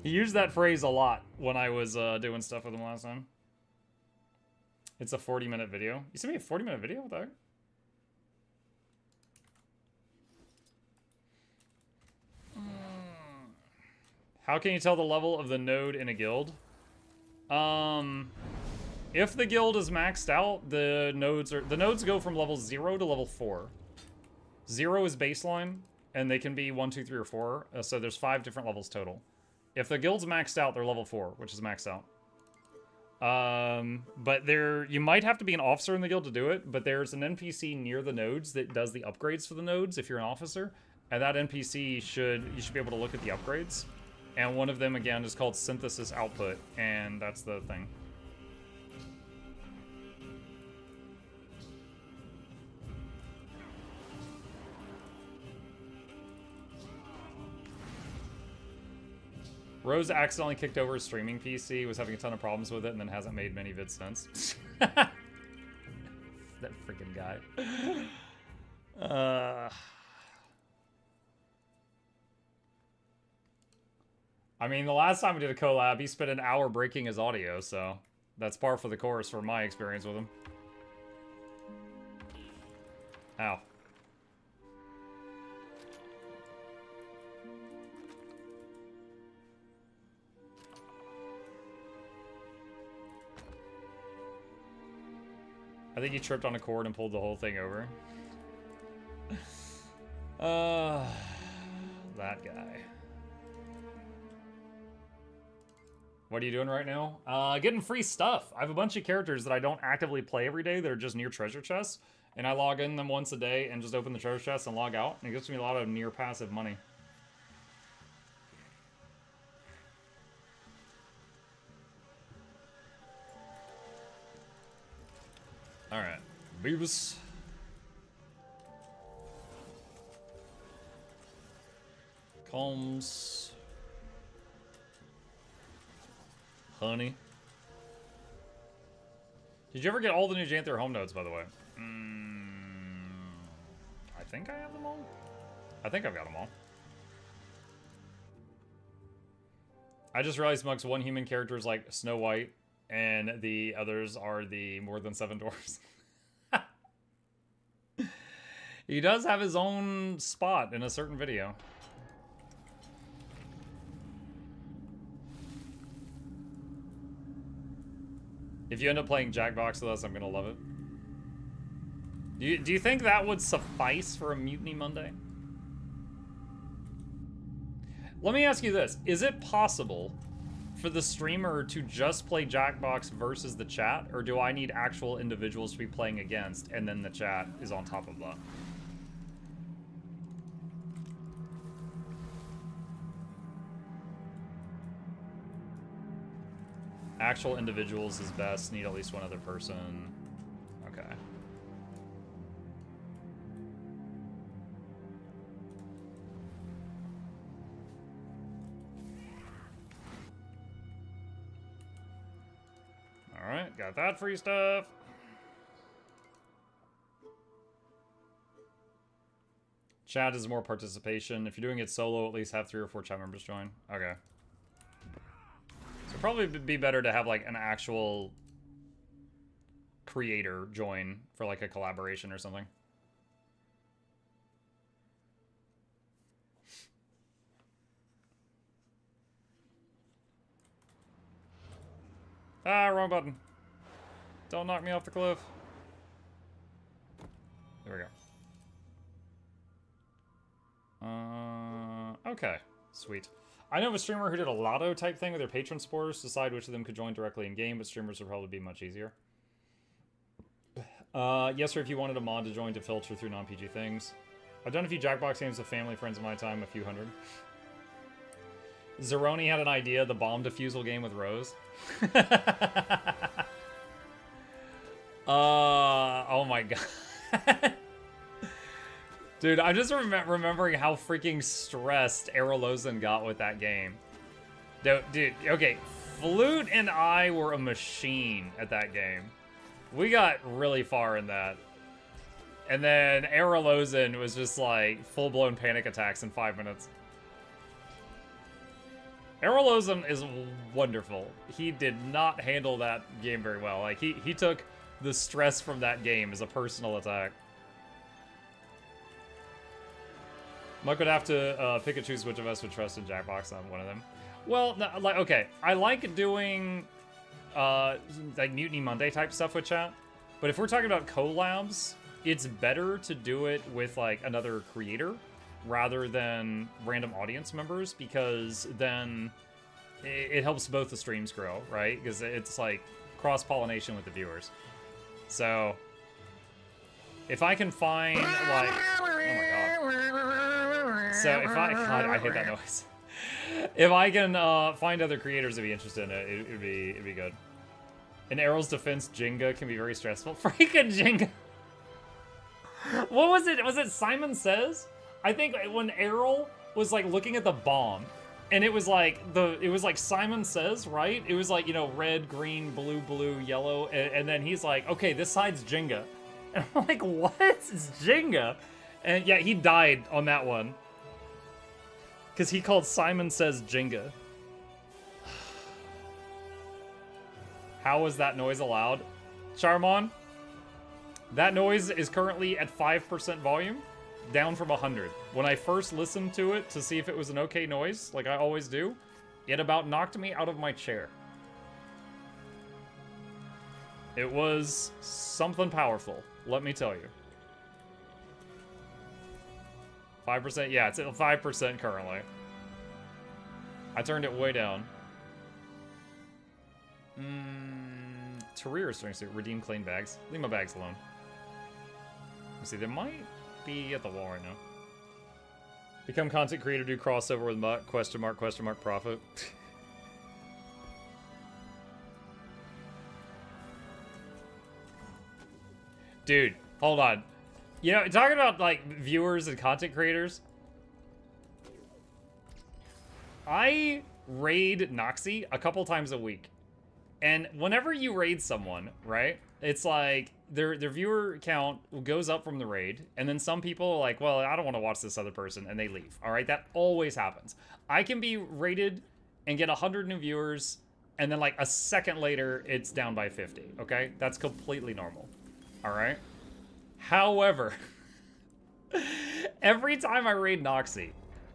He used that phrase a lot when I was doing stuff with him last time. It's a 40-minute video. You sent me a 40-minute video with that? How can you tell the level of the node in a guild? If the guild is maxed out, the nodes go from level 0 to level 4. 0 is baseline, and they can be 1, 2, 3, or 4. So there's 5 different levels total. If the guild's maxed out, they're level 4, which is maxed out. But you might have to be an officer in the guild to do it, but there's an NPC near the nodes that does the upgrades for the nodes if you're an officer. And that NPC you should be able to look at the upgrades. And one of them, again, is called Synthesis Output, and that's the thing. Rose accidentally kicked over his streaming PC, was having a ton of problems with it, and then hasn't made many vids since. That freaking guy. I mean, the last time we did a collab, he spent an hour breaking his audio, so that's par for the course for my experience with him. Ow. I think he tripped on a cord and pulled the whole thing over. That guy. What are you doing right now? Getting free stuff. I have a bunch of characters that I don't actively play every day that are just near treasure chests. And I log in them once a day and just open the treasure chest and log out. And it gives me a lot of near passive money. Alright. Beavis. Combs. Honey. Did you ever get all the new Janther home nodes, by the way? I think I have them all. I think I've got them all. I just realized Muck's one human character is like Snow White, and the others are the more than 7 dwarfs. He does have his own spot in a certain video. If you end up playing Jackbox with us, I'm gonna love it. Do you think that would suffice for a Mutiny Monday? Let me ask you this. Is it possible for the streamer to just play Jackbox versus the chat, or do I need actual individuals to be playing against, and then the chat is on top of that? Actual individuals is best. Need at least one other person. Okay. Alright, got that free stuff. Chat is more participation. If you're doing it solo, at least have 3 or 4 chat members join. Okay. So probably be better to have like an actual creator join for like a collaboration or something. Ah, wrong button. Don't knock me off the cliff. There we go. Okay. Sweet. I know of a streamer who did a lotto type thing with their patron spores, decide which of them could join directly in game, but streamers would probably be much easier. Yes, sir, if you wanted a mod to join to filter through non-PG things. I've done a few Jackbox games with family, friends of my time, a few hundred. Zeroni had an idea, the bomb defusal game with Rose. Oh my god. Dude, I'm just remembering how freaking stressed Aralozen got with that game. Dude, okay, Flute and I were a machine at that game. We got really far in that. And then Aralozen was just like full-blown panic attacks in 5 minutes. Aralozen is wonderful. He did not handle that game very well. Like, he took the stress from that game as a personal attack. Mike would have to pick and choose which of us would trust in Jackbox on one of them. Well, no, like, okay, I like doing like Mutiny Monday type stuff with chat, but if we're talking about collabs, it's better to do it with like another creator rather than random audience members, because then it helps both the streams grow, right? Because it's like cross-pollination with the viewers. So if I can find like, oh my god. So if God, I hate that noise. If I can find other creators to be interested in it, it'd be good. In Errol's defense, Jenga can be very stressful. Freaking Jenga. What was it? Was it Simon Says? I think when Errol was like looking at the bomb, and it was like Simon Says, right? It was like, you know, red, green, blue, blue, yellow, and then he's like, okay, this side's Jenga. And I'm like, what? It's Jenga. And yeah, he died on that one. Because he called Simon Says Jenga. How was that noise allowed? Charmon, that noise is currently at 5% volume, down from 100. When I first listened to it to see if it was an okay noise, like I always do, it about knocked me out of my chair. It was something powerful, let me tell you. 5%? Yeah, it's at 5% currently. I turned it way down. Terrier string suit. Redeem claim bags. Leave my bags alone. Let's see, they might be at the wall right now. Become content creator, do crossover with Muck, question mark, profit. Dude, hold on. You know, talking about, like, viewers and content creators, I raid Noxxi a couple times a week. And whenever you raid someone, right, it's like their viewer count goes up from the raid, and then some people are like, well, I don't want to watch this other person, and they leave, all right? That always happens. I can be raided and get 100 new viewers, and then, like, a second later, it's down by 50, okay? That's completely normal, all right? However, every time I raid Noxxi,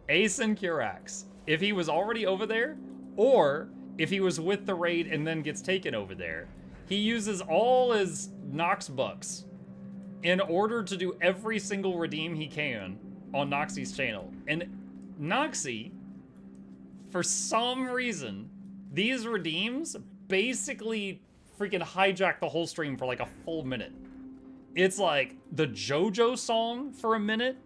Ace and Curax, if he was already over there, or if he was with the raid and then gets taken over there, he uses all his Nox bucks in order to do every single redeem he can on Noxxi's channel. And Noxxi, for some reason, these redeems basically freaking hijack the whole stream for like a full minute. It's like the JoJo song for a minute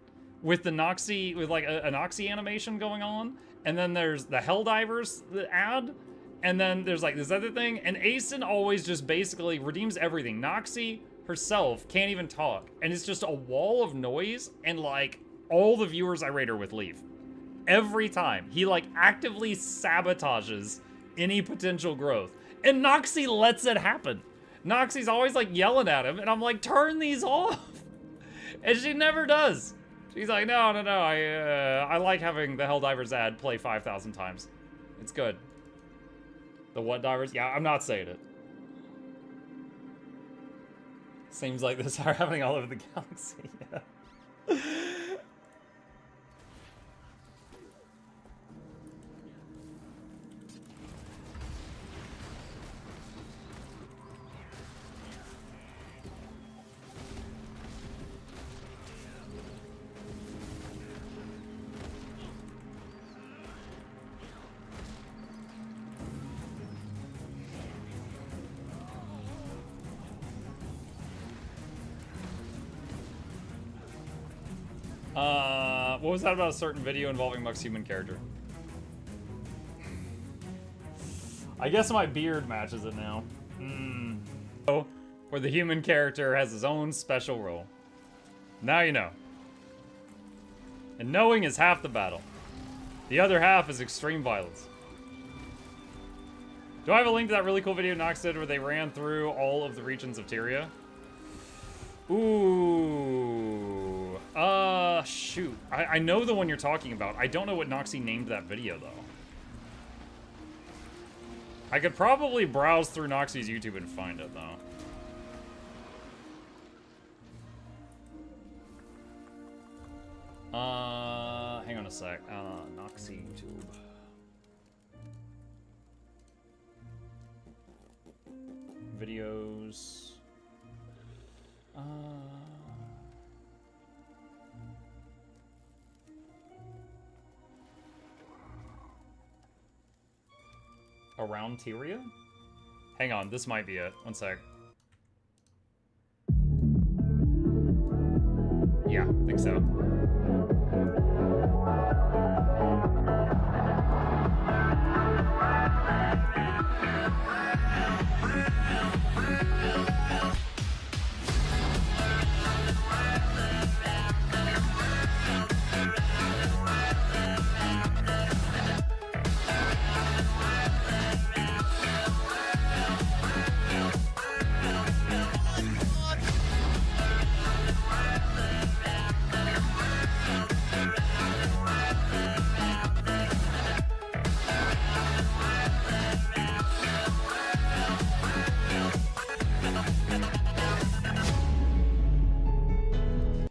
with the Noxxi, with like a Noxxi animation going on. And then there's the Helldivers ad. And then there's like this other thing. And Asen always just basically redeems everything. Noxxi herself can't even talk. And it's just a wall of noise. And like all the viewers I raid her with leave. Every time. He like actively sabotages any potential growth. And Noxxi lets it happen. Noxie's always like yelling at him, and I'm like, turn these off. And she never does. She's like, no, I like having the Helldivers ad play 5,000 times. It's good. The what divers? Yeah, I'm not saying it. Seems like this are happening all over the galaxy. Yeah. What was that about a certain video involving Muck's human character? I guess my beard matches it now. Where the human character has his own special role. Now you know. And knowing is half the battle. The other half is extreme violence. Do I have a link to that really cool video Noxxi did where they ran through all of the regions of Tyria? Ooh. Shoot. I know the one you're talking about. I don't know what Noxxi named that video, though. I could probably browse through Noxxi's YouTube and find it, though. Hang on a sec. Noxxi YouTube. Videos. Around Tyria? Hang on, this might be it. One sec. Yeah, I think so.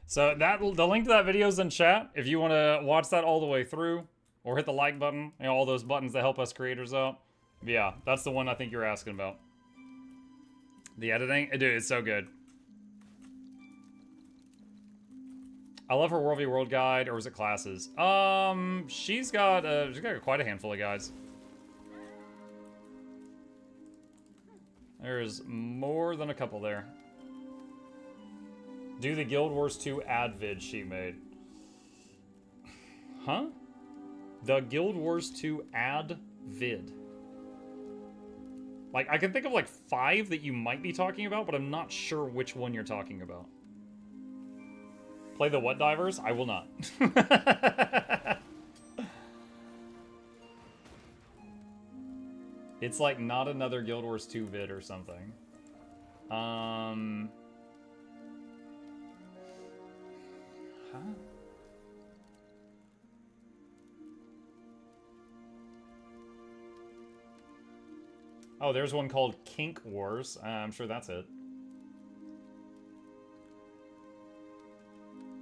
So the link to that video is in chat if you want to watch that all the way through, or hit the like button, you know, all those buttons that help us creators out. But yeah, that's the one I think you're asking about. The editing, dude, it's so good. I love her World v World guide, or was it classes? She's got quite a handful of guides. There's more than a couple there. Do the Guild Wars 2 ad vid she made. Huh? The Guild Wars 2 ad vid. Like, I can think of like 5 that you might be talking about, but I'm not sure which one you're talking about. Play the what divers? I will not. It's like not another Guild Wars 2 vid or something. Huh? Oh, there's one called Kink Wars. I'm sure that's it.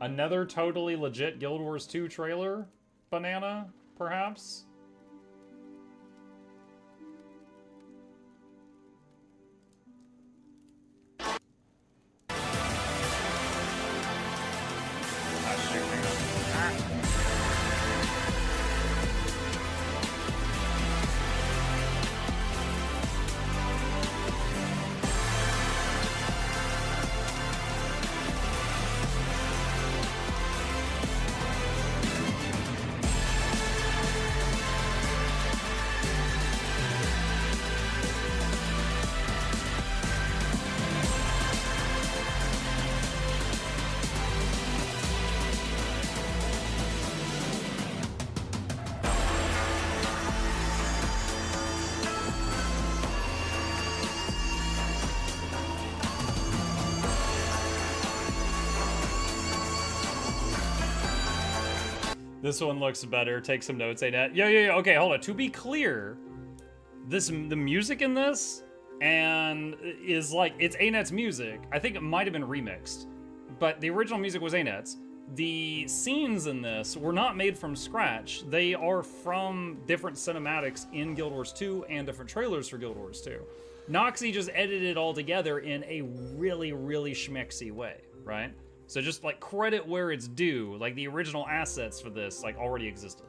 Another totally legit Guild Wars 2 trailer? Banana, perhaps? This one looks better. Take some notes, Anet. Yo. Okay, hold on. To be clear, the music in this and is like, it's Anet's music. I think it might have been remixed, but the original music was Anet's. The scenes in this were not made from scratch. They are from different cinematics in Guild Wars 2 and different trailers for Guild Wars 2. Noxxi just edited it all together in a really, really schmexy way, right? So just like credit where it's due, like the original assets for this like already existed.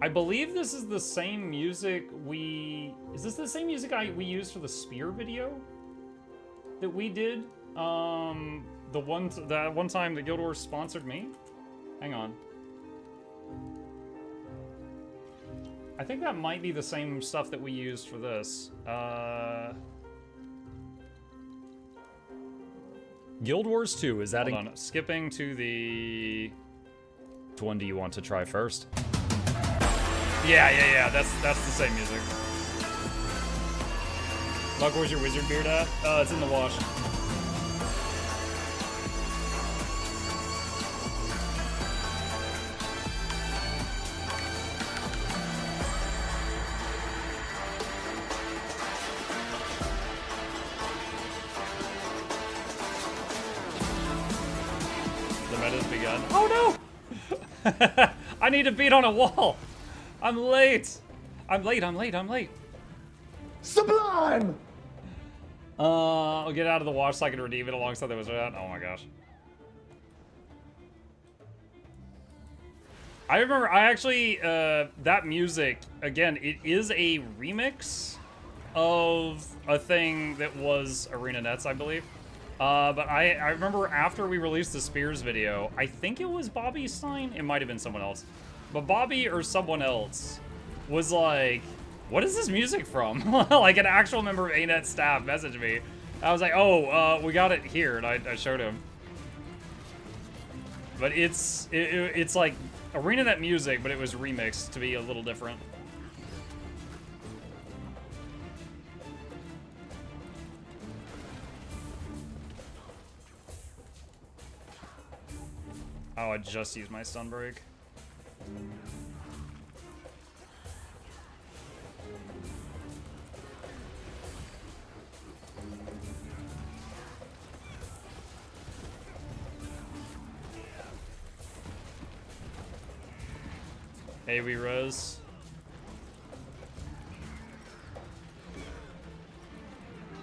I believe this is the same music Is this the same music we used for the Spear video? That we did? That one time that Guild Wars sponsored me? Hang on. I think that might be the same stuff that we used for this. Guild Wars 2 is adding... Hold on, skipping to the... Which one do you want to try first? Yeah, that's the same music. Luck, where's your wizard beard at? It's in the wash. The meta's begun. Oh no! I need to beat on a wall! I'm late! I'm late. Sublime! I'll get out of the wash so I can redeem it alongside the wizard hat. Oh my gosh. I remember, that music, again, it is a remix of a thing that was Arena Nets, I believe. But I remember after we released the Spears video, I think it was Bobby Stein, it might have been someone else. But Bobby or someone else was like, what is this music from? Like an actual member of ANET staff messaged me. I was like, oh, we got it here, and I showed him. But it's like Arena Net music, but it was remixed to be a little different. Oh, I just used my stun break. Hey, we res.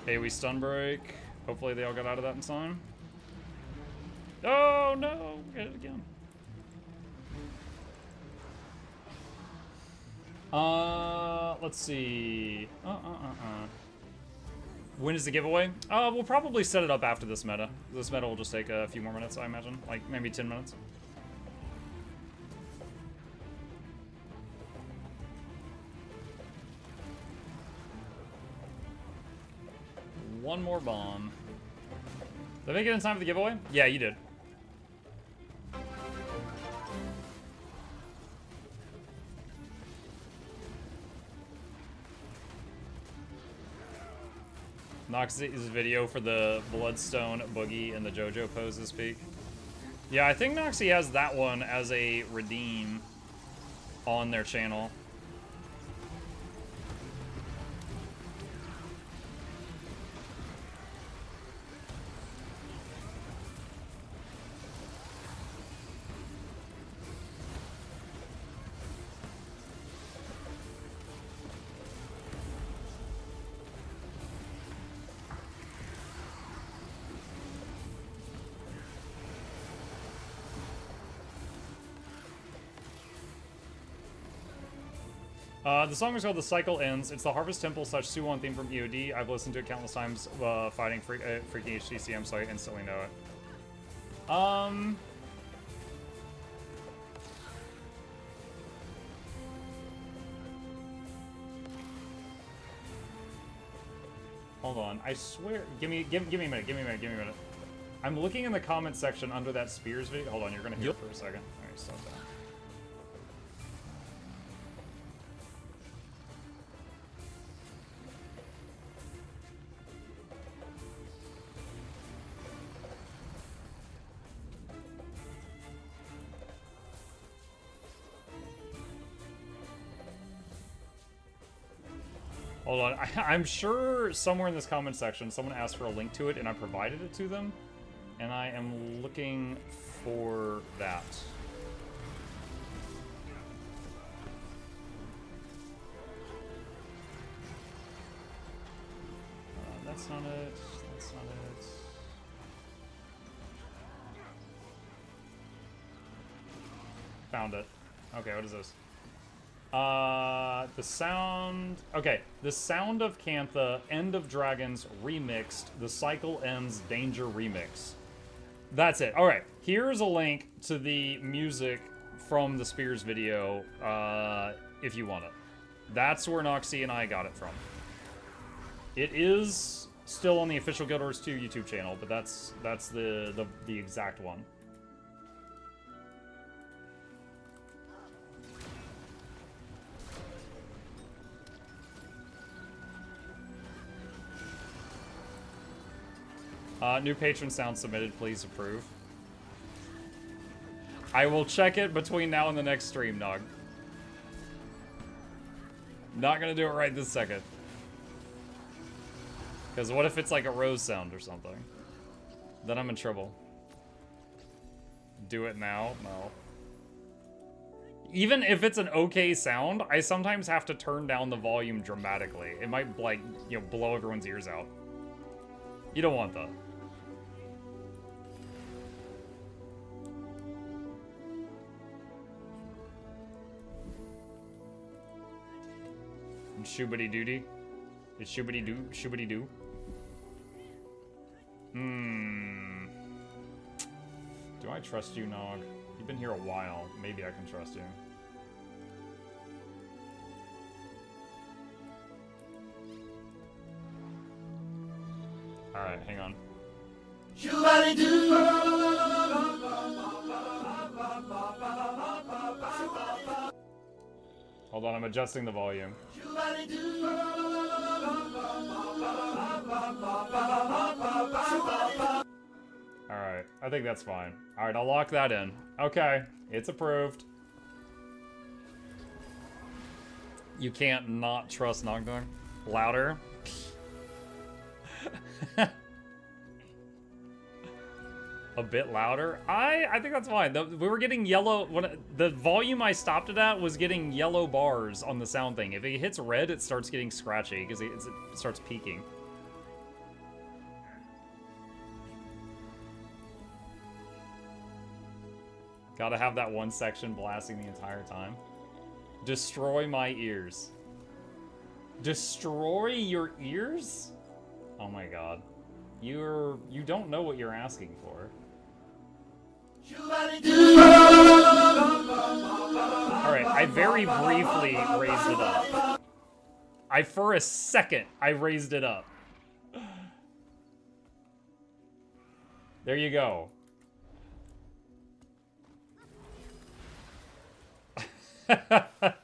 Hey, we stun break. Hopefully they all got out of that in time. Oh no, get it again. Let's see. When is the giveaway? We'll probably set it up after this meta. This meta will just take a few more minutes, I imagine. Like, maybe 10 minutes. One more bomb. Did I make it in time for the giveaway? Yeah, you did. Noxxi's video for the Bloodstone Boogie and the JoJo pose this week. Yeah, I think Noxxi has that one as a redeem on their channel. The song is called The Cycle Ends. It's the Harvest Temple / Suwon theme from EOD. I've listened to it countless times fighting freaking HTCM, so I instantly know it. Hold on. I swear. Give me a minute. I'm looking in the comment section under that Spears video. Hold on, you're gonna hear it for a second. Alright, stop that. Hold on, I'm sure somewhere in this comment section someone asked for a link to it and I provided it to them. And I am looking for that. That's not it. That's not it. Found it. Okay, what is this? The sound... Okay, the Sound of Cantha, End of Dragons Remixed, The Cycle Ends Danger Remix. That's it. Alright, here's a link to the music from the Spears video, if you want it. That's where Noxxi and I got it from. It is still on the official Guild Wars 2 YouTube channel, but that's the exact one. New patron sound submitted, please approve. I will check it between now and the next stream, Nog. Not gonna do it right this second. Because what if it's like a rose sound or something? Then I'm in trouble. Do it now? No. Even if it's an okay sound, I sometimes have to turn down the volume dramatically. It might, like, you know, blow everyone's ears out. You don't want that. Shoobity doody. It's shoobity doo, shoobity doo. Do I trust you, Nog? You've been here a while. Maybe I can trust you. Alright, hang on. Shoobity doo! Hold on, I'm adjusting the volume. Alright, I think that's fine. Alright, I'll lock that in. Okay, it's approved. You can't not trust Nogdog. Louder. A bit louder? I think that's fine. We were getting yellow... the volume I stopped it at was getting yellow bars on the sound thing. If it hits red, it starts getting scratchy because it starts peaking. Gotta have that one section blasting the entire time. Destroy my ears. Destroy your ears? Oh my god. You don't know what you're asking for. Alright, I very briefly raised it up. For a second, I raised it up. There you go. I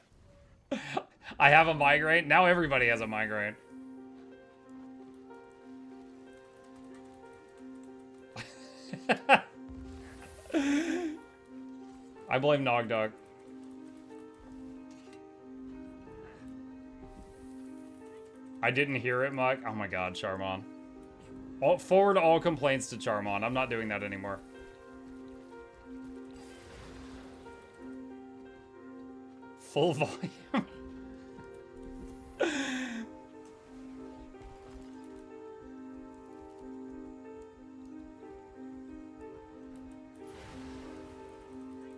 have a migraine. Now everybody has a migraine. I blame Nogdog. I didn't hear it, Mike. Oh my god, Charmon. Forward all complaints to Charmon. I'm not doing that anymore. Full volume.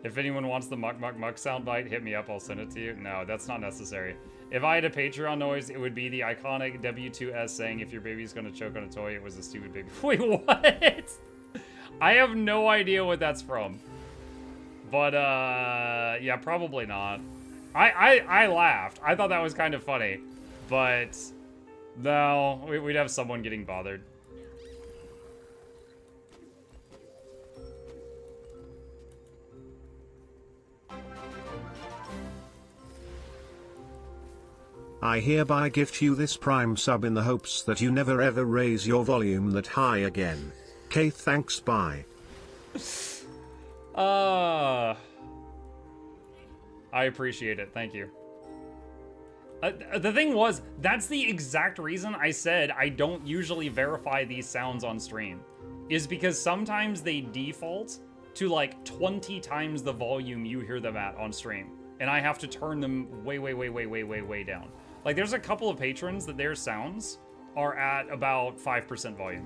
If anyone wants the muck muck muck soundbite, hit me up, I'll send it to you. No, that's not necessary. If I had a Patreon noise, it would be the iconic GW2uesday saying if your baby's gonna choke on a toy, it was a stupid baby. Wait, what? I have no idea what that's from. But, yeah, probably not. I laughed. I thought that was kind of funny. But, no, we'd have someone getting bothered. I hereby gift you this Prime sub in the hopes that you never ever raise your volume that high again. K, thanks, bye. I appreciate it, thank you. The thing was, that's the exact reason I said I don't usually verify these sounds on stream. Is because sometimes they default to like 20 times the volume you hear them at on stream. And I have to turn them way down. Like, there's a couple of patrons that their sounds are at about 5% volume.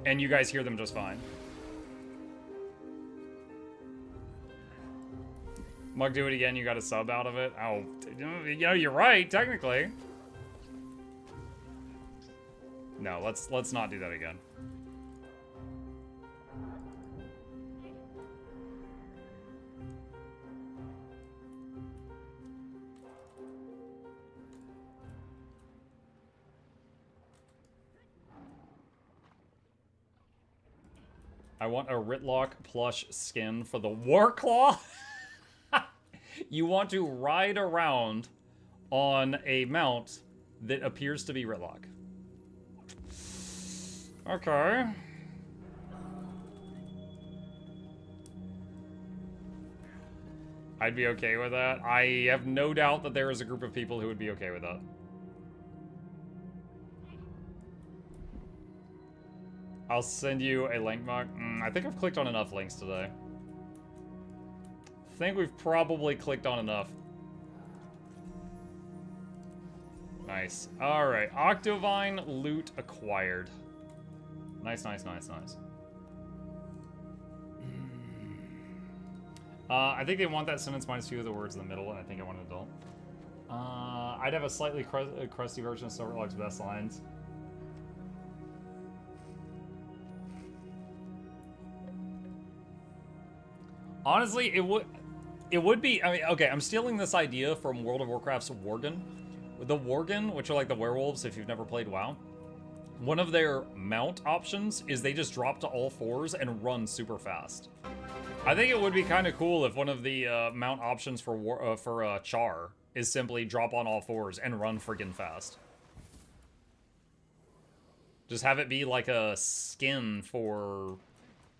And you guys hear them just fine. Mug, do it again. You got a sub out of it. Oh, you know, you're right, technically. No, let's not do that again. I want a Ritlock plush skin for the Warclaw. You want to ride around on a mount that appears to be Ritlock. Okay. I'd be okay with that. I have no doubt that there is a group of people who would be okay with that. I'll send you a link, Mark. I think I've clicked on enough links today. I think we've probably clicked on enough. Nice. Alright, Octovine loot acquired. Nice, nice, nice, nice. I think they want that sentence -2 of the words in the middle, and I think I want an adult. I'd have a slightly crusty version of Silverlock's best lines. Honestly, it would be, I mean, okay, I'm stealing this idea from World of Warcraft's Worgen. The Worgen, which are like the werewolves if you've never played WoW, one of their mount options is they just drop to all fours and run super fast. I think it would be kind of cool if one of the mount options for Char is simply drop on all fours and run friggin' fast. Just have it be like a skin for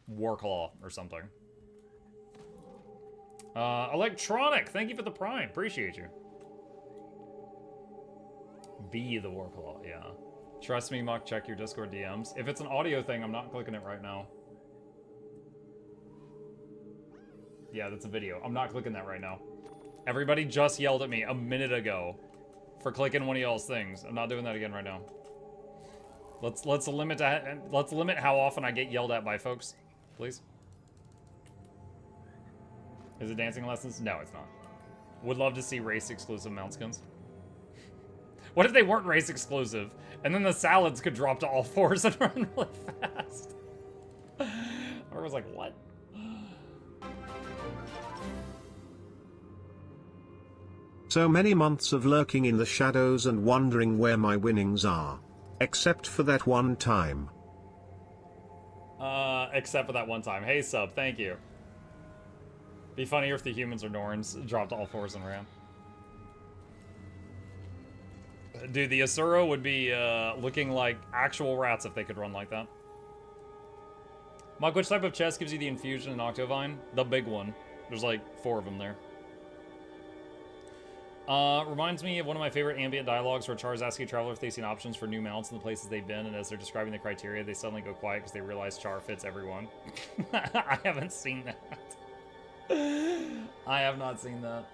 Warclaw or something. Electronic, thank you for the prime. Appreciate you. Be the Warclaw, yeah. Trust me, Muck, check your Discord DMs. If it's an audio thing, I'm not clicking it right now. Yeah, that's a video. I'm not clicking that right now. Everybody just yelled at me a minute ago for clicking one of y'all's things. I'm not doing that again right now. Let's limit how often I get yelled at by folks, please. Is it dancing lessons? No, it's not. Would love to see race-exclusive mount skins. What if they weren't race-exclusive, and then the salads could drop to all fours and run really fast? I was like, what? So many months of lurking in the shadows and wondering where my winnings are. Except for that one time. Except for that one time. Hey, sub, thank you. Be funnier if the humans or Norns dropped all fours and ran. Dude, the Asura would be looking like actual rats if they could run like that. Mug, which type of chest gives you the infusion in Octovine? The big one. There's like 4 of them there. Reminds me of one of my favorite ambient dialogues where Char's asking a traveler if they've seen options for new mounts in the places they've been, and as they're describing the criteria, they suddenly go quiet because they realize Char fits everyone. I haven't seen that. I have not seen that.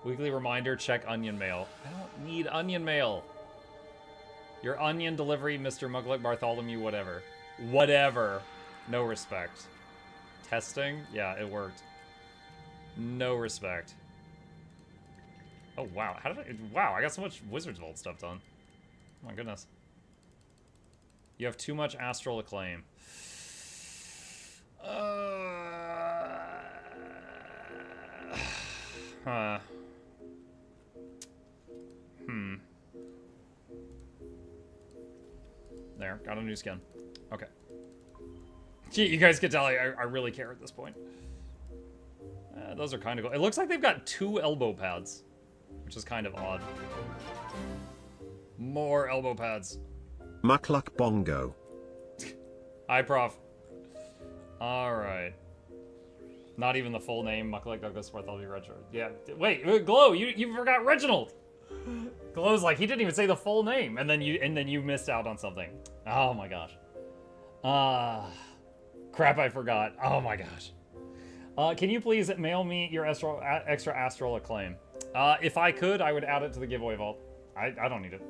Weekly reminder, check onion mail. I don't need onion mail. Your onion delivery, Mr. Mukluk Bartholomew, whatever. Whatever. No respect. Testing? Yeah, it worked. No respect. Oh, wow. How did I... Wow, I got so much Wizard's Vault stuff done. Oh my goodness. You have too much astral acclaim. Huh. There, got a new skin. Okay. Gee, you guys can tell I really care at this point. Those are kind of cool. It looks like they've got 2 elbow pads, which is kind of odd. More elbow pads. Mukluk Bongo. Hi, Prof. Alright. Not even the full name, Mukluk Douglas Bartholomew Retro. Yeah, wait, Glow, you forgot Reginald! Glow's like, he didn't even say the full name, and then you missed out on something. Oh my gosh. Crap, I forgot. Oh my gosh. Can you please mail me your extra astral acclaim? If I could, I would add it to the giveaway vault. I don't need it.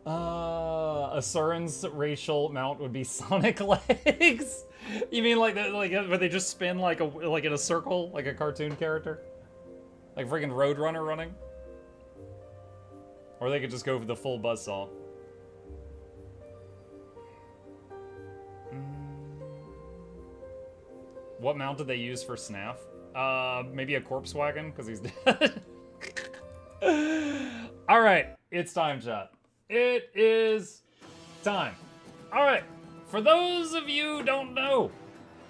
Asuran's racial mount would be Sonic legs. You mean like that, like where they just spin like in a circle, like a cartoon character, like freaking Roadrunner running? Or they could just go for the full buzzsaw. What mount did they use for Snaff? Maybe a corpse wagon, because he's dead. Alright, it's time, chat. It is time. Alright, for those of you who don't know,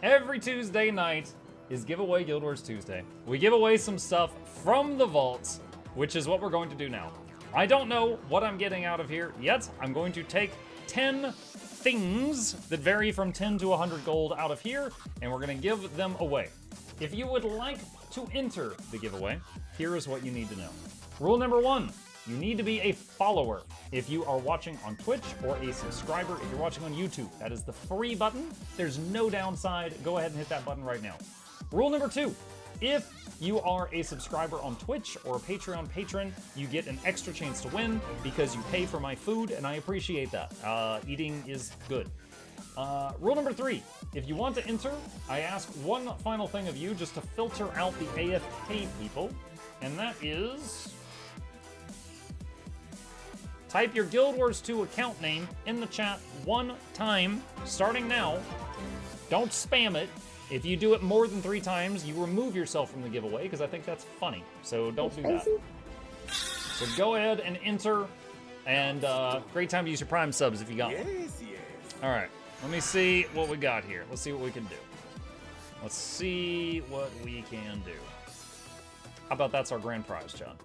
every Tuesday night is Giveaway Guild Wars Tuesday. We give away some stuff from the vaults, which is what we're going to do now. I don't know what I'm getting out of here yet. I'm going to take 10 things that vary from 10 to 100 gold out of here, and we're going to give them away. If you would like to enter the giveaway, here is what you need to know. Rule number 1, you need to be a follower. If you are watching on Twitch, or a subscriber if you're watching on YouTube, that is the free button. There's no downside. Go ahead and hit that button right now. Rule number 2, if you are a subscriber on Twitch or a Patreon patron, you get an extra chance to win because you pay for my food, and I appreciate that. Eating is good. Rule number 3, if you want to enter, I ask one final thing of you just to filter out the AFK people, and that is... type your Guild Wars 2 account name in the chat one time, starting now. Don't spam it. If you do it more than 3 times, you remove yourself from the giveaway, because I think that's funny. So don't do that. So go ahead and enter, and great time to use your Prime subs if you got one. All right, let me see what we got here. Let's see what we can do. Let's see what we can do. How about that's our grand prize, John?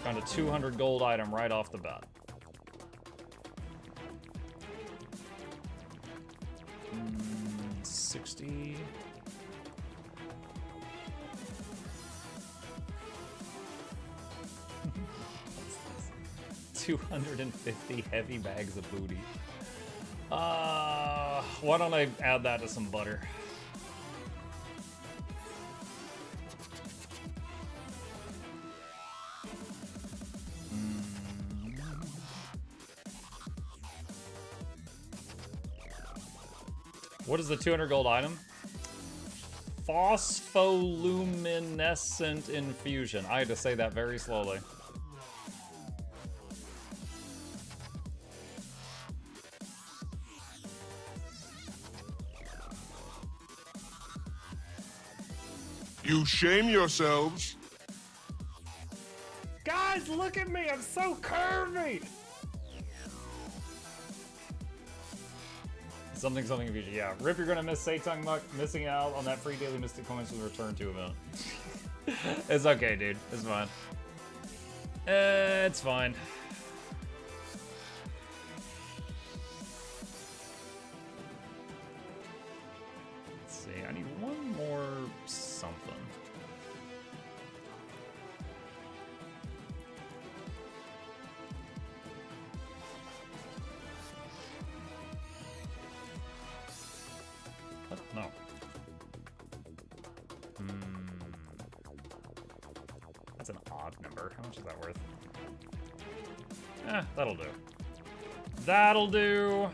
Found a 200 gold item right off the bat. 60. What's this? 250 heavy bags of booty. Why don't I add that to some butter? What is the 200 gold item? Phospholuminescent infusion. I had to say that very slowly. You shame yourselves. Guys, look at me! I'm so curvy! Something infusion. Yeah, Rip, you're gonna miss Seitung Muck, missing out on that free daily Mystic Coins with Return to event. It's okay, dude. It's fine. It's fine. Let's see, I need one more something. What? No. That's an odd number. How much is that worth? That'll do. That'll do.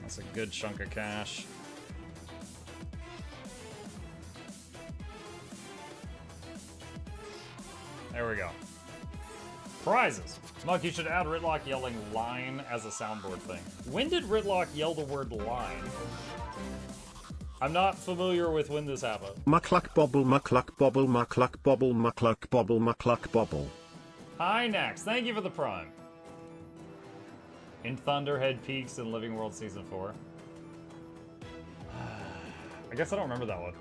That's a good chunk of cash. There we go. Prizes. Muck, you should add Ritlock yelling line as a soundboard thing. When did Ritlock yell the word line? I'm not familiar with when this happened. Mukluk bobble, mukluk bobble, mukluk bobble, mukluk bobble, mukluk bobble. Hi, Nax. Thank you for the prime. In Thunderhead Peaks in Living World Season 4. I guess I don't remember that one.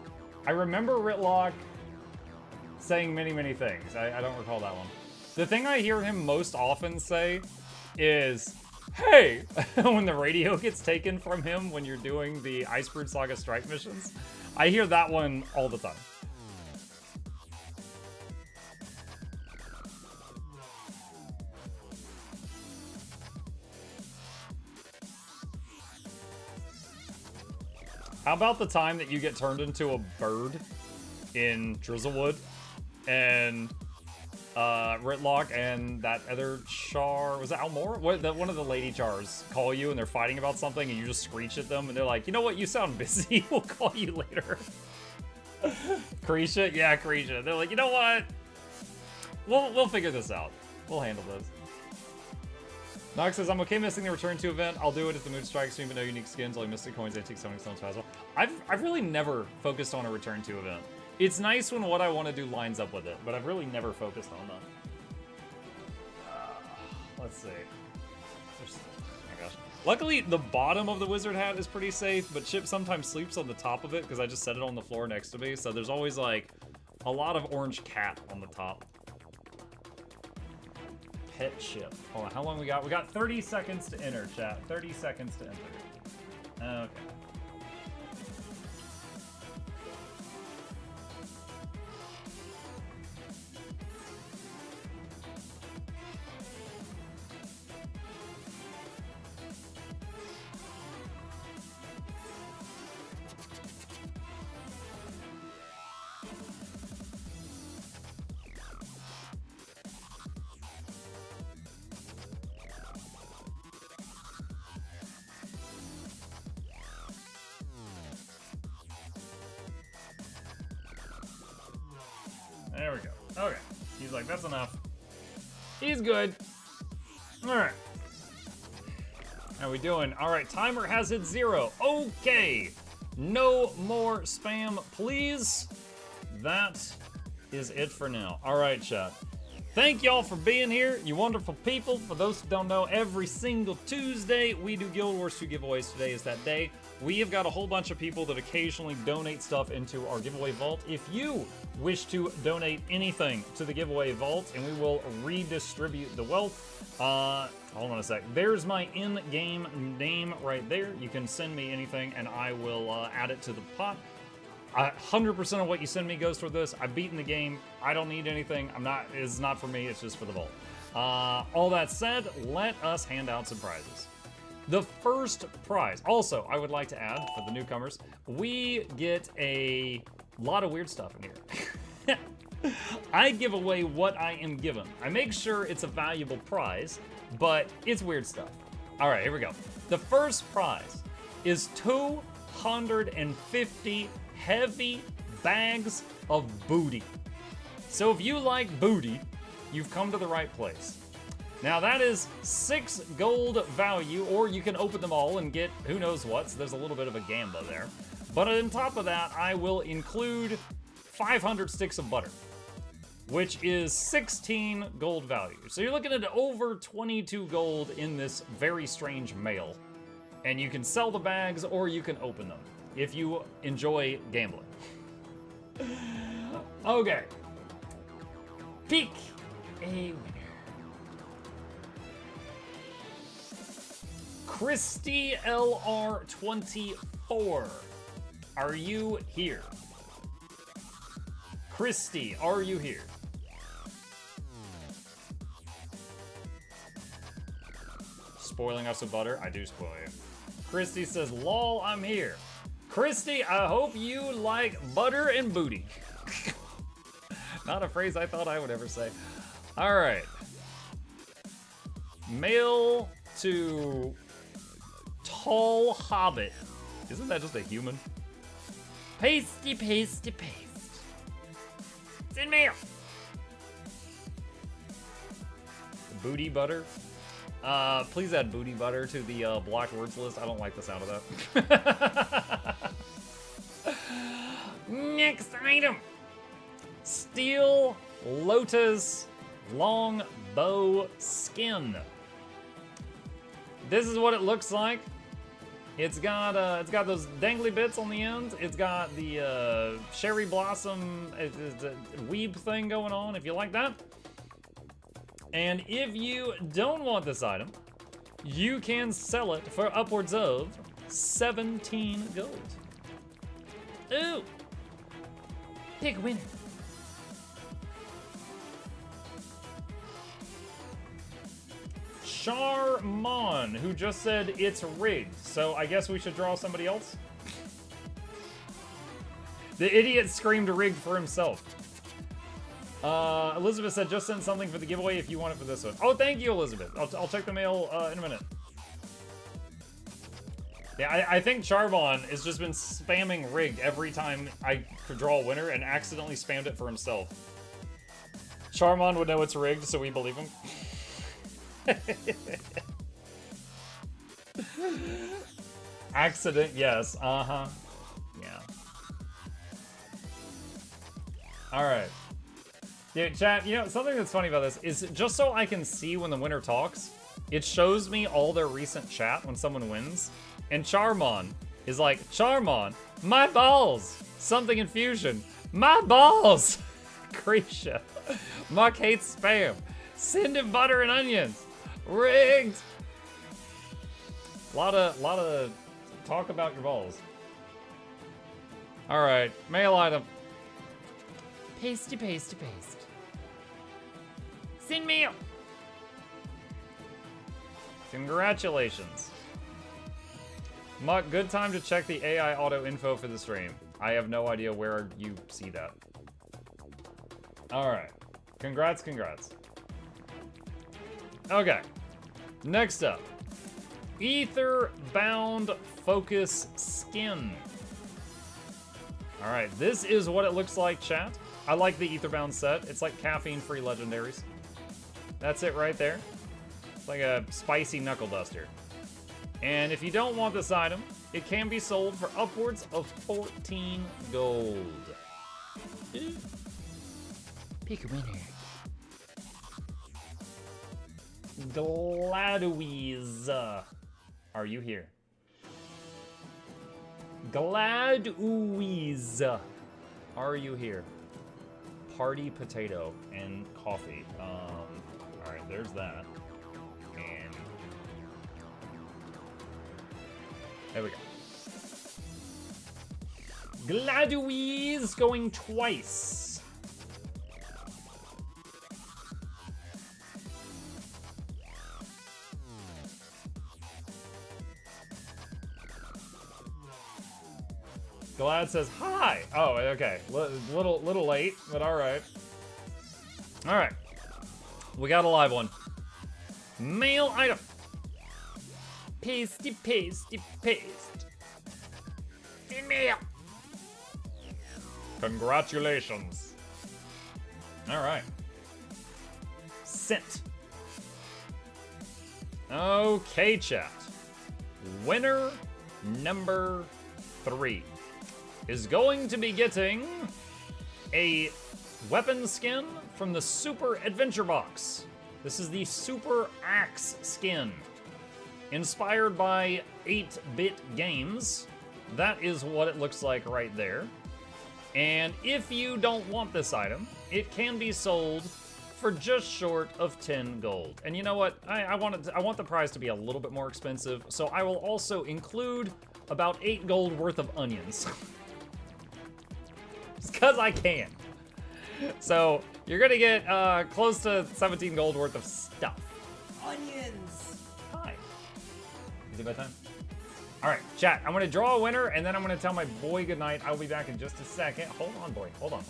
I remember Ritlock saying many, many things. I don't recall that one. The thing I hear him most often say is, hey, when the radio gets taken from him when you're doing the Icebird Saga Strike missions. I hear that one all the time. How about the time that you get turned into a bird in Drizzlewood and Ritlock and that other char, was it Almora? One of the lady chars call you and they're fighting about something and you just screech at them and they're like, you know what, you sound busy, we'll call you later. Krisha? Yeah, Krisha. They're like, you know what? We'll figure this out. We'll handle this. Nox says, I'm okay missing the Return to event. I'll do it at the Moonstrike stream, but no unique skins, only mystic coins, antique summoning stones, puzzle. I've really never focused on a Return to event. It's nice when what I want to do lines up with it, but I've really never focused on that. Let's see. Oh my gosh. Luckily, the bottom of the wizard hat is pretty safe, but Chip sometimes sleeps on the top of it because I just set it on the floor next to me, so there's always like a lot of orange cat on the top. Pet ship. Hold on, how long we got? We got 30 seconds to enter, chat. 30 seconds to enter. Okay. There we go. Okay. He's like, that's enough. He's good. Alright. How we doing? Alright, timer has hit 0. Okay. No more spam, please. That is it for now. Alright, chat. Thank y'all for being here, you wonderful people. For those who don't know, every single Tuesday, we do Guild Wars 2 giveaways. Today is that day. We have got a whole bunch of people that occasionally donate stuff into our giveaway vault. If you wish to donate anything to the giveaway vault, and we will redistribute the wealth, hold on a sec. There's my in-game name right there. You can send me anything, and I will add it to the pot. 100% of what you send me goes toward this. I've beaten the game. I don't need anything. It's not for me. It's just for the vault. All that said, let us hand out some prizes. The first prize. Also, I would like to add, for the newcomers, we get a lot of weird stuff in here. I give away what I am given. I make sure it's a valuable prize, but it's weird stuff. All right, here we go. The first prize is 250 heavy bags of booty. So if you like booty, you've come to the right place. Now that is 6 gold value, or you can open them all and get who knows what, so there's a little bit of a gamba there. But on top of that, I will include 500 sticks of butter, which is 16 gold value. So you're looking at over 22 gold in this very strange mail. And you can sell the bags or you can open them if you enjoy gambling. Okay. Pick a winner. Christy LR24. Are you here? Christy, are you here? Spoiling us with butter? I do spoil you. Christy says, lol, I'm here. Christy, I hope you like butter and booty. Not a phrase I thought I would ever say. All right. Mail to Tall Hobbit. Isn't that just a human? Pasty, pasty, paste. It's in mail. Booty butter. Please add booty butter to the blocked words list. I don't like the sound of that. Next item. Steel Lotus long bow skin. This is what it looks like. It's got those dangly bits on the end. It's got the cherry blossom weeb thing going on, if you like that. And if you don't want this item, you can sell it for upwards of 17 gold. Ooh. Pick a winner. Charmon, who just said it's rigged. So I guess we should draw somebody else. The idiot screamed rigged for himself. Elizabeth said, just send something for the giveaway if you want it for this one. Oh, thank you, Elizabeth. I'll check the mail in a minute. Yeah, I think Charbon has just been spamming rigged every time I could draw a winner and accidentally spammed it for himself. Charmon would know it's rigged, so we believe him. Accident, yes. Uh-huh. Yeah. Alright. Dude, chat, you know, something that's funny about this is just so I can see when the winner talks, it shows me all their recent chat when someone wins. And Charmon is like, Charmon, my balls! Something in fusion. My balls! Cretia. Mark hates spam. Send him butter and onions. Rigged! Lot of talk about your balls. Alright, mail item. Pasty, pasty, paste. Send mail! Congratulations. Muck, good time to check the AI auto info for the stream. I have no idea where you see that. Alright. Congrats, congrats. Okay. Next up. Ether-bound focus skin. Alright, this is what it looks like, chat. I like the Ether-bound set. It's like caffeine-free legendaries. That's it right there. It's like a spicy knuckle duster. And if you don't want this item, it can be sold for upwards of 14 gold. Pick a winner. GW2uesday. Are you here? GW2uesday. Are you here? Party potato and coffee. Alright, there's that. And there we go. GW2uesday going twice. Glad says hi. Oh, okay. Little late, but all right. All right. We got a live one. Mail item. Pasty, pasty, paste. In mail. Congratulations. All right. Sent. Okay, chat. Winner number 3 is going to be getting a weapon skin from the Super Adventure Box. This is the Super Axe skin. Inspired by 8-bit games. That is what it looks like right there. And if you don't want this item, it can be sold for just short of 10 gold. And you know what? I want the prize to be a little bit more expensive, so I will also include about 8 gold worth of onions. Just because I can. So, you're gonna get close to 17 gold worth of stuff. Onions! Hi. Is it bedtime? Alright, chat, I'm gonna draw a winner, and then I'm gonna tell my boy goodnight. I'll be back in just a second. Hold on, boy. Hold on.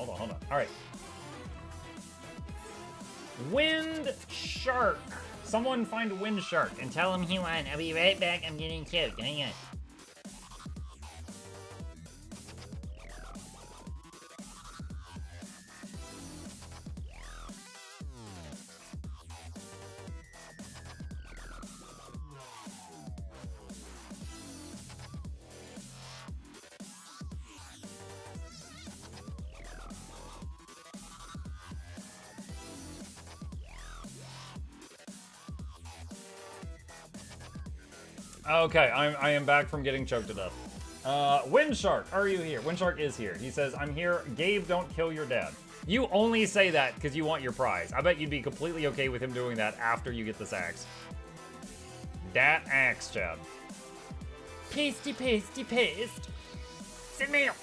Alright. Wind Shark. Someone find Wind Shark and tell him he won. I'll be right back. I'm getting choked. Hang on. Okay, I am back from getting choked to death. Windshark, are you here? Windshark is here. He says, I'm here. Gabe, don't kill your dad. You only say that because you want your prize. I bet you'd be completely okay with him doing that after you get this axe. Dat axe, Chad. Pasty, pasty, paste. Send mail.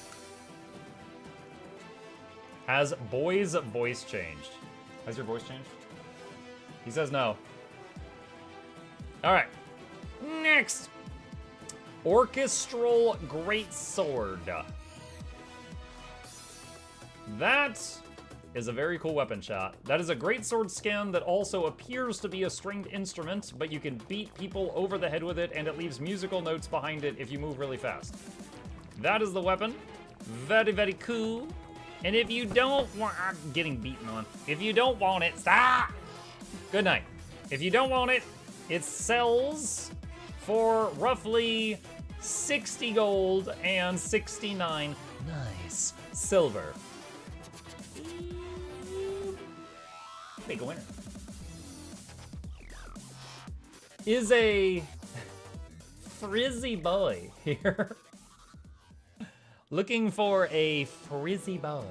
Has boy's voice changed? Has your voice changed? He says no. Alright. Next. Orchestral Greatsword. That is a very cool weapon, chat. That is a greatsword skin that also appears to be a stringed instrument, but you can beat people over the head with it, and it leaves musical notes behind it if you move really fast. That is the weapon. Very, very cool. And if you don't want... I'm getting beaten on. If you don't want it, stop! Good night. If you don't want it, it sells for roughly 60 gold and 69 nice silver. Big winner. Is a frizzy boy here. Looking for a frizzy boy.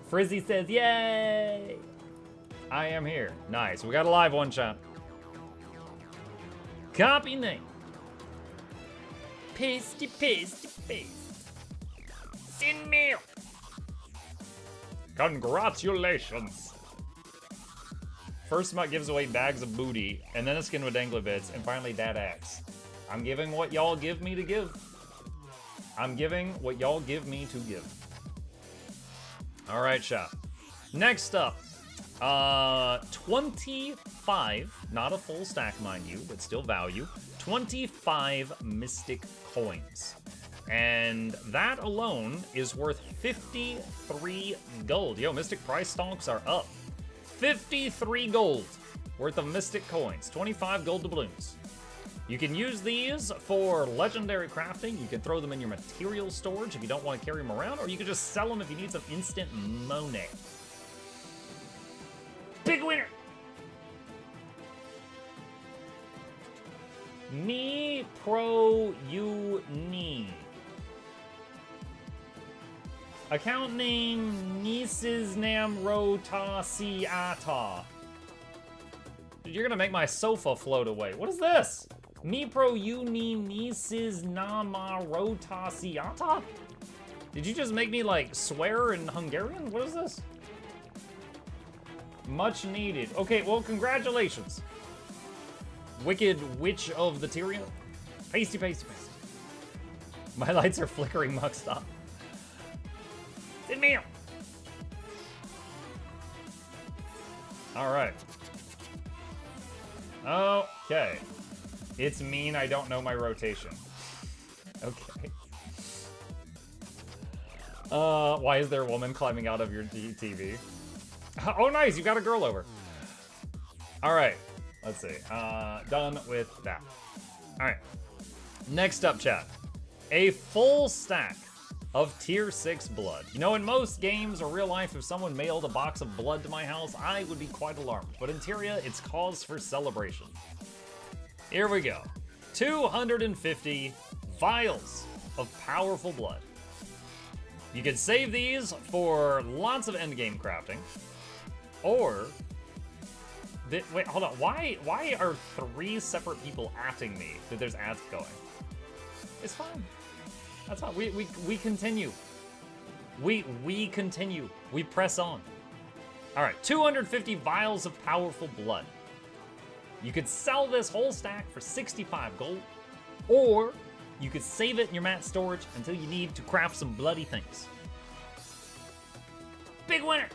Frizzy says, yay! I am here. Nice. We got a live one shot. Copy name. Pasty, pasty, paste. Send mail. Congratulations. First Mutt gives away bags of booty, and then a skin with dangly bits, and finally that axe. I'm giving what y'all give me to give. I'm giving what y'all give me to give. All right, shop. Next up, 25, not a full stack, mind you, but still value, 25 mystic coins. And that alone is worth 53 gold. Yo, mystic price stonks are up. 53 gold worth of mystic coins, 25 gold doubloons. You can use these for legendary crafting. You can throw them in your material storage if you don't want to carry them around, or you can just sell them if you need some instant money. Big winner! Me pro you need. Account name Mrs. Namrota Siata. Dude, you're gonna make my sofa float away. What is this? Me pro you need Mrs. Namarota Siata? Did you just make me like swear in Hungarian? What is this? Much needed. Okay, well, congratulations. Wicked Witch of the Tyria. Pasty, pasty, pasty. My lights are flickering, Muck, stop. Send mail. All right. Okay. It's mean I don't know my rotation. Okay. Why is there a woman climbing out of your TV? Oh, nice, you got a girl over. All right, let's see. Done with that. All right. Next up, chat. A full stack of tier 6 blood. You know, in most games or real life, if someone mailed a box of blood to my house, I would be quite alarmed. But in Tyria, it's cause for celebration. Here we go. 250 vials of powerful blood. You can save these for lots of endgame crafting. Or... wait, hold on. Why are 3 separate people atting me that there's ads going? It's fine. That's fine. We continue. We continue. We press on. All right, 250 vials of powerful blood. You could sell this whole stack for 65 gold, or you could save it in your mat storage until you need to craft some bloody things. Big winner!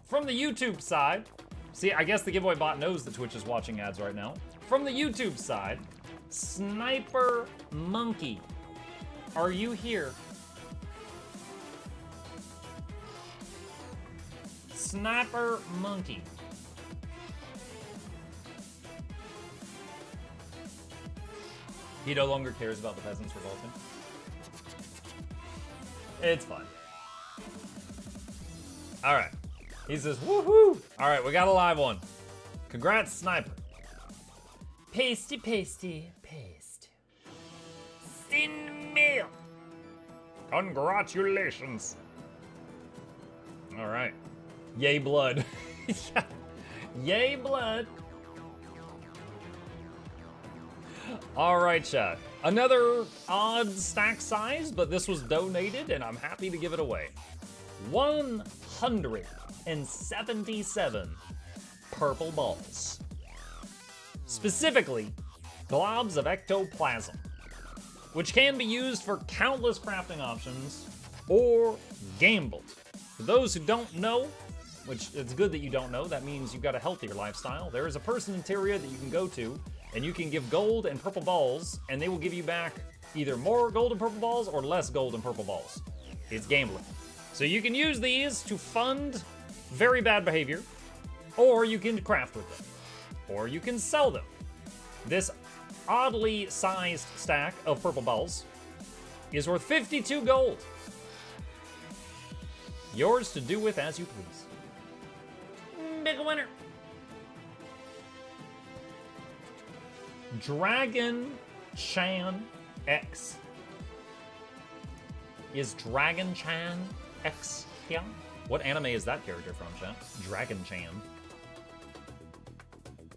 From the YouTube side, see, I guess the giveaway bot knows that Twitch is watching ads right now. From the YouTube side, Sniper Monkey, are you here? Sniper Monkey. He no longer cares about the peasants revolting. It's fine. All right. He says, woohoo! All right, we got a live one. Congrats, Sniper. Pasty, pasty, paste. Send mail. Congratulations. All right. Yay, blood. Yay, blood. All right, chat. Another odd stack size, but this was donated, and I'm happy to give it away. 177 purple balls. Specifically, globs of ectoplasm, which can be used for countless crafting options or gambled. For those who don't know, which it's good that you don't know, that means you've got a healthier lifestyle, there is a person in Tyria that you can go to, and you can give gold and purple balls, and they will give you back either more gold and purple balls or less gold and purple balls. It's gambling. So you can use these to fund very bad behavior, or you can craft with them, or you can sell them. This oddly sized stack of purple balls is worth 52 gold. Yours to do with as you please. Big winner. Dragon Chan X. Is Dragon Chan X here? What anime is that character from, chat? Dragon Chan.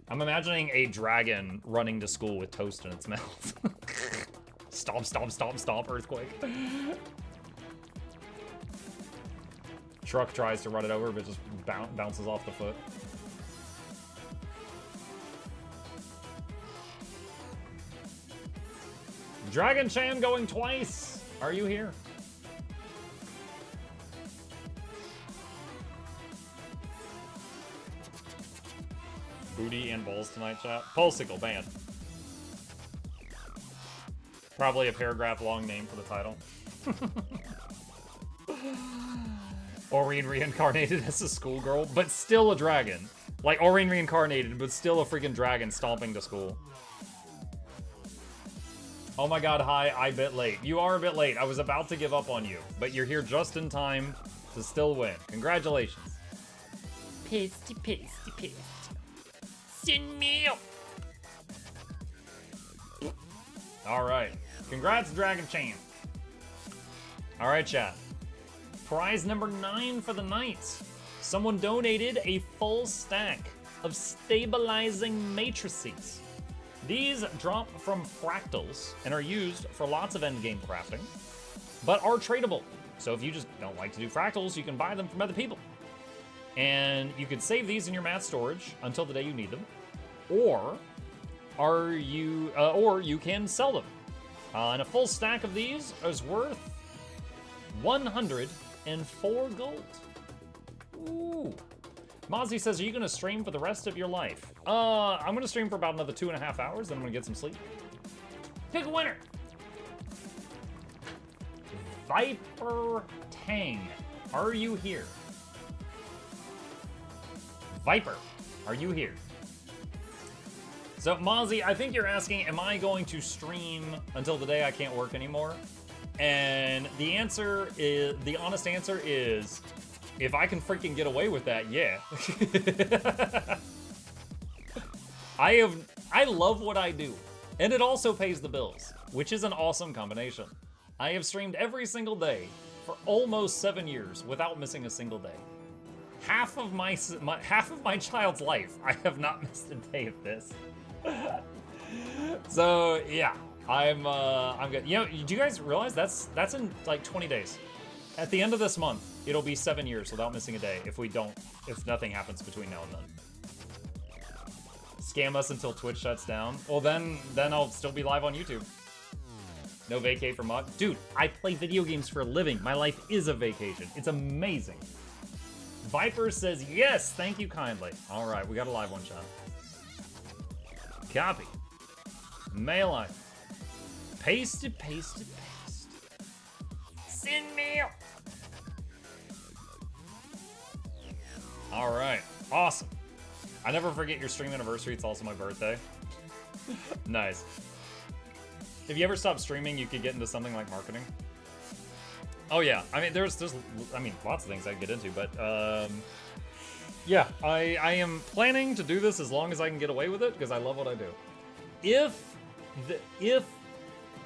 I'm imagining a dragon running to school with toast in its mouth. Stomp, stomp, stomp, stomp, earthquake. Truck tries to run it over, but just bounces off the foot. Dragon Chan going twice. Are you here? Booty and balls tonight, chat. Pulsicle banned. Probably a paragraph long name for the title. Aurene reincarnated as a schoolgirl, but still a dragon. Like Aurene reincarnated, but still a freaking dragon stomping to school. Oh my god, hi, I bit late. You are a bit late. I was about to give up on you, but you're here just in time to still win. Congratulations. Pasty, pasty, pasty. Send me up. Alright. Congrats, Dragon Chan. Alright, chat. Prize number 9 for the night. Someone donated a full stack of stabilizing matrices. These drop from fractals and are used for lots of endgame crafting, but are tradable. So if you just don't like to do fractals, you can buy them from other people. And you could save these in your mat storage until the day you need them, or you can sell them. And a full stack of these is worth 104 gold. Ooh. Mozzie says, are you gonna stream for the rest of your life? I'm gonna stream for about another 2.5 hours, then I'm gonna get some sleep. Pick a winner. Viper Tang, are you here? Viper, are you here? So, Mozzie, I think you're asking, am I going to stream until the day I can't work anymore? And the answer is, the honest answer is, if I can freaking get away with that, yeah. I love what I do, and it also pays the bills, which is an awesome combination. I have streamed every single day for almost 7 years without missing a single day. Half of my child's life, I have not missed a day of this. So yeah, I'm good. You know, do you guys realize that's in like 20 days? At the end of this month, it'll be 7 years without missing a day if nothing happens between now and then. Scam us until Twitch shuts down. Well, then I'll still be live on YouTube. No vacay for Muck. Dude, I play video games for a living. My life is a vacation. It's amazing. Viper says, yes, thank you kindly. All right, we got a live one, chat. Copy. Mail item. Paste it, paste it, paste. Send me up. All right, awesome. I never forget your stream anniversary. It's also my birthday. Nice. If you ever stop streaming, you could get into something like marketing. Oh yeah, I mean, there's lots of things I could get into, but yeah, I am planning to do this as long as I can get away with it because I love what I do. If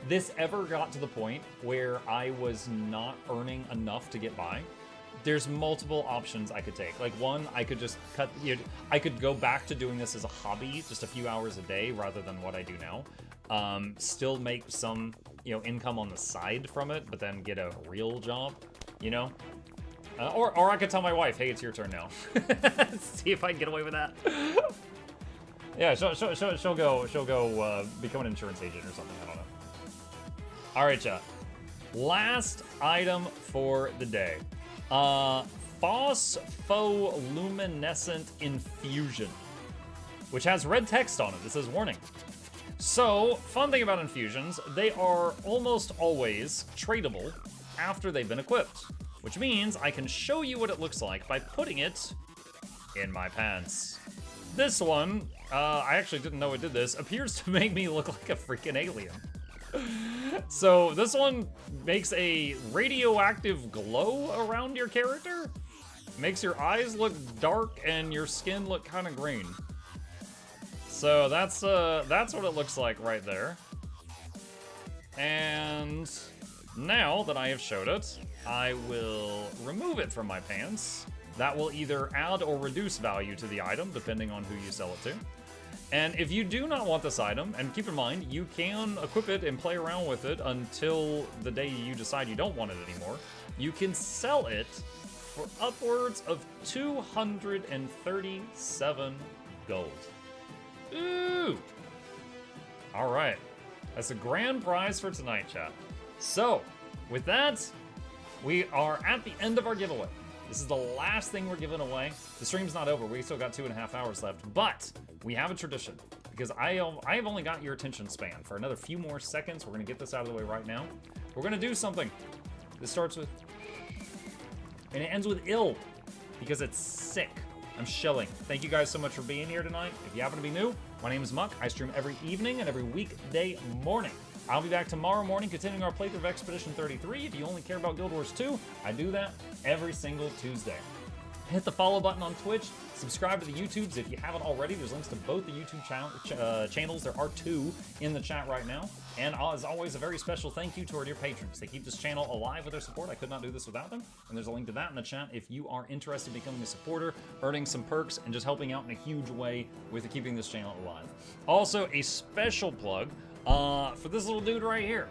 this ever got to the point where I was not earning enough to get by, there's multiple options I could take. Like one, I could just I could go back to doing this as a hobby, just a few hours a day rather than what I do now. Still make some, income on the side from it, but then get a real job, Or I could tell my wife, hey, it's your turn now. See if I can get away with that. Yeah, she'll go become an insurance agent or something. I don't know. All right, chat. Last item for the day. Phospholuminescent infusion, which has red text on it. It says warning. So, fun thing about infusions, they are almost always tradable after they've been equipped, which means I can show you what it looks like by putting it in my pants. This one, I actually didn't know it did this, appears to make me look like a freaking alien. So this one makes a radioactive glow around your character, makes your eyes look dark and your skin look kind of green. So that's what it looks like right there. And now that I have showed it, I will remove it from my pants. That will either add or reduce value to the item, depending on who you sell it to. And if you do not want this item, and keep in mind, you can equip it and play around with it until the day you decide you don't want it anymore, you can sell it for upwards of 237 gold. Ooh! Alright, that's a grand prize for tonight, chat. So, with that, we are at the end of our giveaway. This is the last thing we're giving away. The stream's not over. We still got 2.5 hours left, but we have a tradition because I have only got your attention span for another few more seconds. We're gonna get this out of the way right now. We're gonna do something. This starts with, and it ends with ill because it's sick. I'm shilling. Thank you guys so much for being here tonight. If you happen to be new, my name is Muck. I stream every evening and every weekday morning. I'll be back tomorrow morning continuing our playthrough of Expedition 33. If you only care about Guild Wars 2, I do that every single Tuesday. Hit the follow button on Twitch, subscribe to the YouTubes if you haven't already. There's links to both the YouTube channels. There are 2 in the chat right now. And as always, a very special thank you to our dear patrons. They keep this channel alive with their support. I could not do this without them. And there's a link to that in the chat if you are interested in becoming a supporter, earning some perks, and just helping out in a huge way with keeping this channel alive. Also, a special plug for this little dude right here.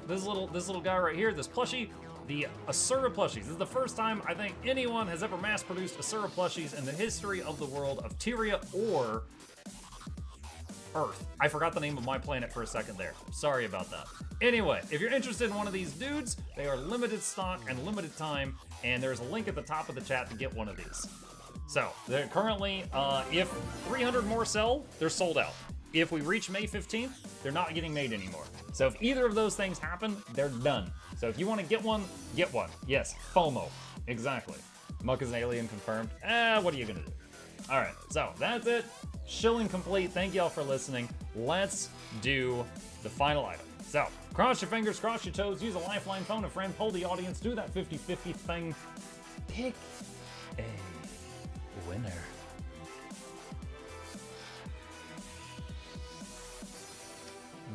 This little guy right here, this plushie, the Asura plushies. This is the first time I think anyone has ever mass-produced Asura plushies in the history of the world of Tyria or Earth. I forgot the name of my planet for a second there. Sorry about that. Anyway, if you're interested in one of these dudes, they are limited stock and limited time, and there's a link at the top of the chat to get one of these. So, they're currently, if 300 more sell, they're sold out. If we reach May 15th, they're not getting made anymore. So if either of those things happen, they're done. So if you want to get one, get one. Yes, FOMO. Exactly. Muck is an alien confirmed. What are you gonna do? All right, so that's it. Shilling complete. Thank y'all for listening. Let's do the final item. So, cross your fingers, cross your toes, use a lifeline, phone a friend, poll the audience, do that 50-50 thing. Pick a winner.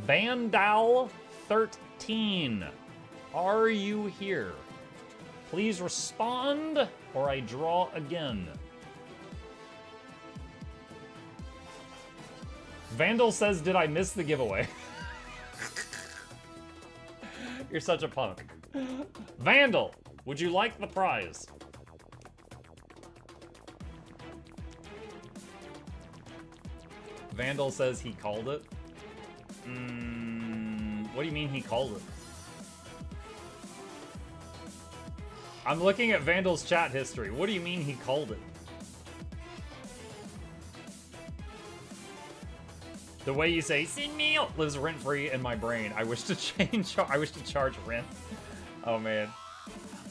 Vandal 13. Are you here? Please respond or I draw again. Vandal says, did I miss the giveaway? You're such a punk. Vandal, would you like the prize? Vandal says he called it. What do you mean he called it? I'm looking at Vandal's chat history. What do you mean he called it? The way you say "sin meal" lives rent-free in my brain. I wish to charge rent. Oh man.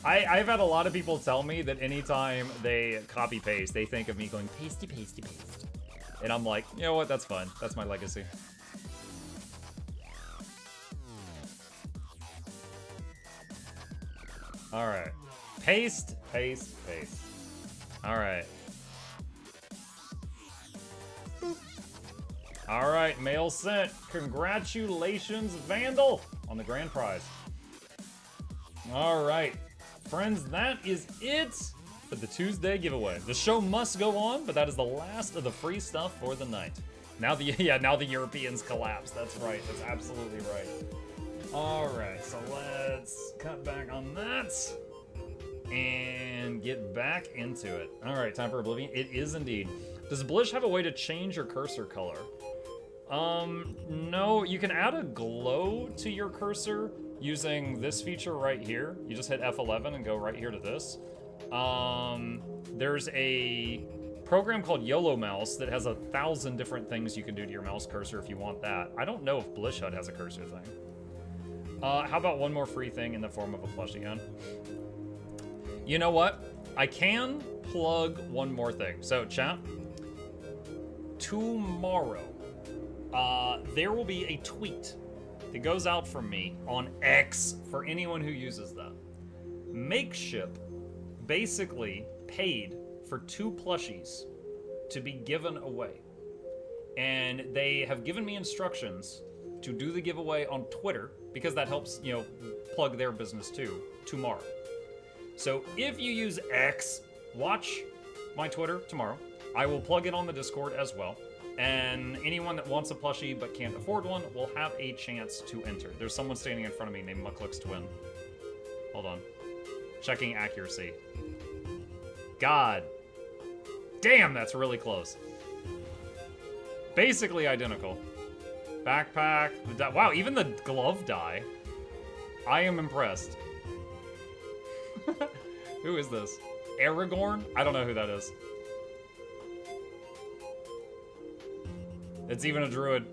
I've had a lot of people tell me that anytime they copy paste, they think of me going pasty, pasty, paste. And I'm like, you know what, that's fun. That's my legacy. All right. Paste, paste, paste. All right. All right, mail sent. Congratulations, Vandal, on the grand prize. All right, friends, that is it for the Tuesday giveaway. The show must go on, but that is the last of the free stuff for the night. Now the Europeans collapse. That's right. That's absolutely right. All right, so let's cut back on that and get back into it. All right, time for Oblivion. It is indeed. Does Blish have a way to change your cursor color? No, you can add a glow to your cursor using this feature right here. You just hit F11 and go right here to this. There's a program called YOLO Mouse that has 1,000 different things you can do to your mouse cursor if you want that. I don't know if Blish HUD has a cursor thing. How about one more free thing in the form of a plushie gun? You know what? I can plug one more thing. So, chat, tomorrow, there will be a tweet that goes out from me on X for anyone who uses that. Makeship basically paid for 2 plushies to be given away. And they have given me instructions to do the giveaway on Twitter, because that helps, you know, plug their business too, tomorrow. So if you use X, watch my Twitter tomorrow. I will plug it on the Discord as well. And anyone that wants a plushie but can't afford one will have a chance to enter. There's someone standing in front of me named Mukluk's twin. Hold on. Checking accuracy. God. Damn, that's really close. Basically identical. Backpack. Wow, even the glove dye. I am impressed. Who is this? Aragorn? I don't know who that is. It's even a druid.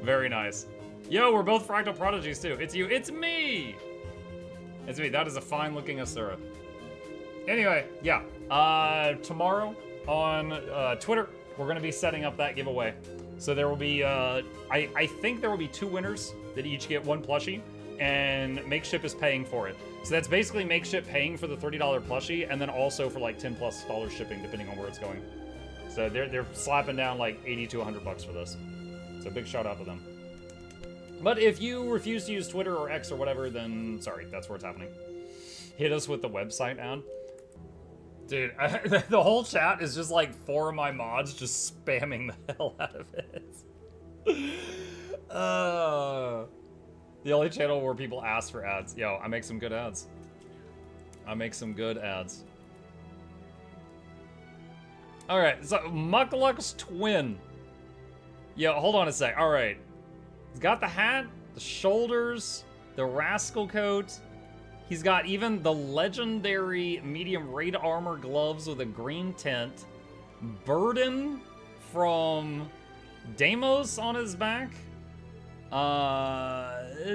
Very nice. Yo, we're both Fractal Prodigies too. It's you. It's me! It's me. That is a fine-looking Asura. Anyway, yeah. Tomorrow on Twitter, we're going to be setting up that giveaway. So there will be, I think there will be 2 winners that each get 1 plushie, and Makeship is paying for it. So that's basically Makeship paying for the $30 plushie, and then also for like $10+ shipping, depending on where it's going. So they're slapping down like $80 to $100 for this. So big shout out to them. But if you refuse to use Twitter or X or whatever, then sorry, that's where it's happening. Hit us with the website ad. Dude, the whole chat is just like 4 of my mods just spamming the hell out of it. The only channel where people ask for ads. Yo, I make some good ads. I make some good ads. Alright, so Mukluk's twin. Yo, hold on a sec. Alright. He's got the hat, the shoulders, the rascal coat. He's got even the legendary medium raid armor gloves with a green tint. Burden from Deimos on his back.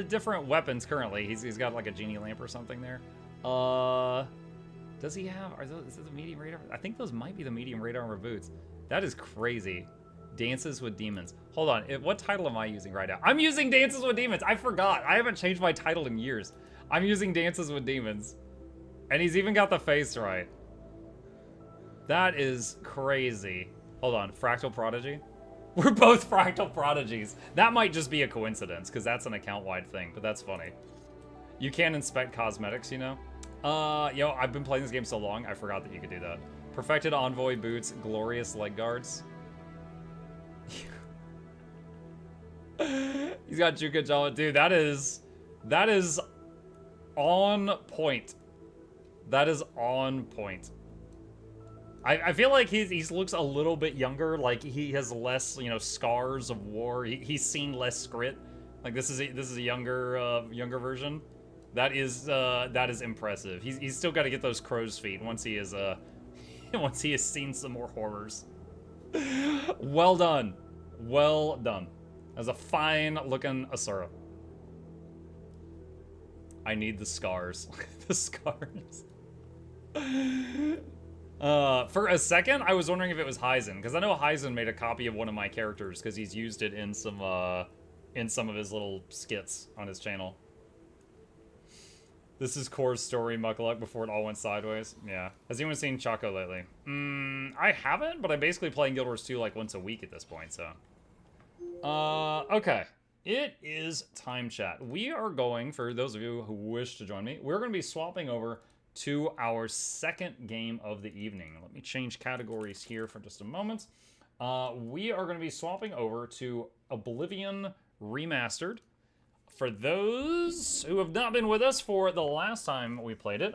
Different weapons currently. He's got like a genie lamp or something there. Does he have, is it the medium raid armor? I think those might be the medium raid armor boots. That is crazy. Dances with Demons. Hold on, what title am I using right now? I'm using Dances with Demons. I forgot. I haven't changed my title in years. I'm using Dances with Demons. And he's even got the face right. That is crazy. Hold on, Fractal Prodigy? We're both Fractal Prodigies. That might just be a coincidence, because that's an account-wide thing, but that's funny. You can inspect cosmetics, you know? Yo, I've been playing this game so long, I forgot that you could do that. Perfected Envoy boots, glorious leg guards. He's got Juka Jala. Dude, that is on point. That is on point. I feel like he looks a little bit younger, like he has less, you know, scars of war. He's seen less scrit. Like this is a younger version. That is impressive. He's still got to get those crow's feet once he is once he has seen some more horrors. Well done. Well done. As a fine looking Asura. I need the scars. The scars. For a second, I was wondering if it was Hyzen, because I know Hyzen made a copy of one of my characters because he's used it in some of his little skits on his channel. This is Core's story, Mukluk, before it all went sideways. Yeah. Has anyone seen Chaco lately? I haven't, but I'm basically playing Guild Wars 2 like once a week at this point, so. Okay. It is time chat. We are going, for those of you who wish to join me, we're going to be swapping over to our second game of the evening. Let me change categories here for just a moment. We are going to be swapping over to Oblivion Remastered. for those who have not been with us for the last time we played it,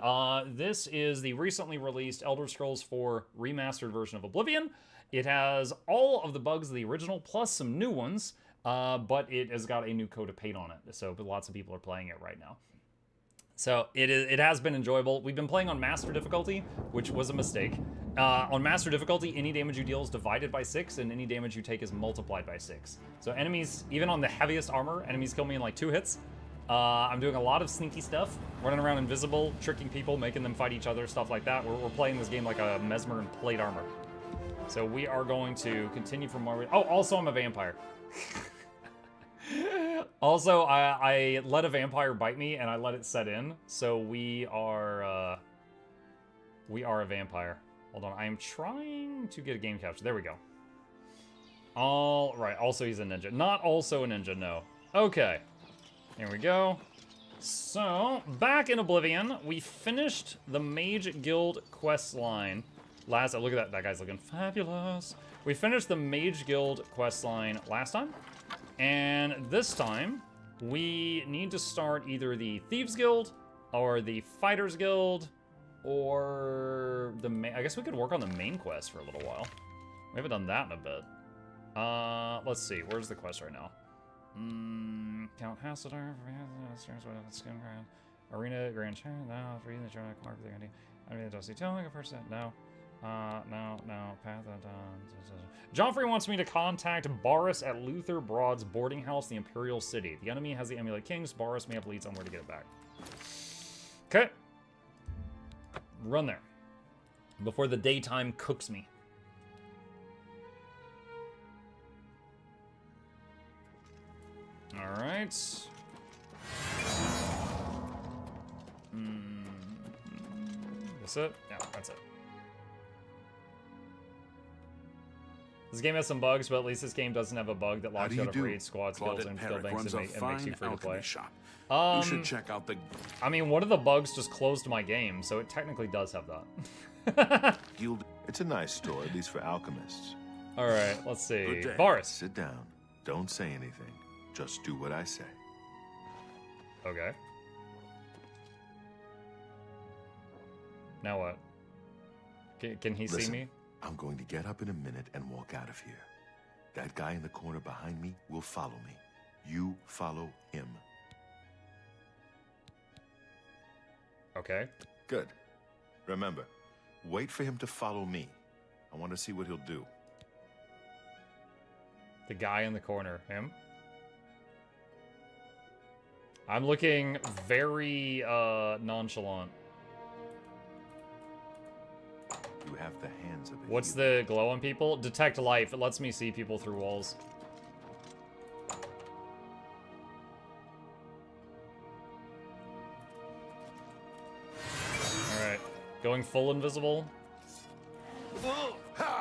this is the recently released Elder Scrolls 4 remastered version of Oblivion. It has all of the bugs of the original, plus some new ones, but it has got a new coat of paint on it, so lots of people are playing it right now. So it has been enjoyable. We've been playing on Master difficulty, which was a mistake. On Master difficulty, any damage you deal is divided by 6, and any damage you take is multiplied by 6. So enemies, even on the heaviest armor, enemies kill me in like 2 hits. I'm doing a lot of sneaky stuff, running around invisible, tricking people, making them fight each other, stuff like that. We're playing this game like a Mesmer and plate armor. So we are going to continue from where we... Oh, also I'm a vampire. Also, I let a vampire bite me, and I let it set in, so we are a vampire. Hold on, I am trying to get a game capture. There we go. All right, also he's a ninja. Not also a ninja, no. Okay, here we go. So, back in Oblivion, we finished the Mage Guild quest line. Look at that, that guy's looking fabulous. We finished the Mage Guild quest line last time. And this time, we need to start either the Thieves Guild, or the Fighters Guild, or the I guess we could work on the main quest for a little while. We haven't done that in a bit. Let's see, where's the quest right now? Count Hasselder, Arena, Grand Channel, no, free the Jonah Clark, the Andy. I mean, Dusty Telling, a person, no. No, Path of Dawn. Joffrey wants me to contact Boris at Luther Broad's boarding house, the Imperial City. The enemy has the Amulet Kings. Boris may have leads on where to get it back. Okay. Run there. Before the daytime cooks me. Alright. That's it? Yeah, that's it. This game has some bugs, but at least this game doesn't have a bug that locks you out of raid squad skills and skill banks and makes you free to play. You should check out the... I mean, one of the bugs just closed my game, so it technically does have that. Guild. It's a nice store, at least for alchemists. Alright, let's see. Good day. Boris. Sit down. Don't say anything. Just do what I say. Okay. Now what? Can he see me? I'm going to get up in a minute and walk out of here. That guy in the corner behind me will follow me. You follow him. Okay. Good. Remember, wait for him to follow me. I want to see what he'll do. The guy in the corner, him? I'm looking very nonchalant. You have the hands of it. What's the glow on people? Detect life. It lets me see people through walls. Alright. Going full invisible.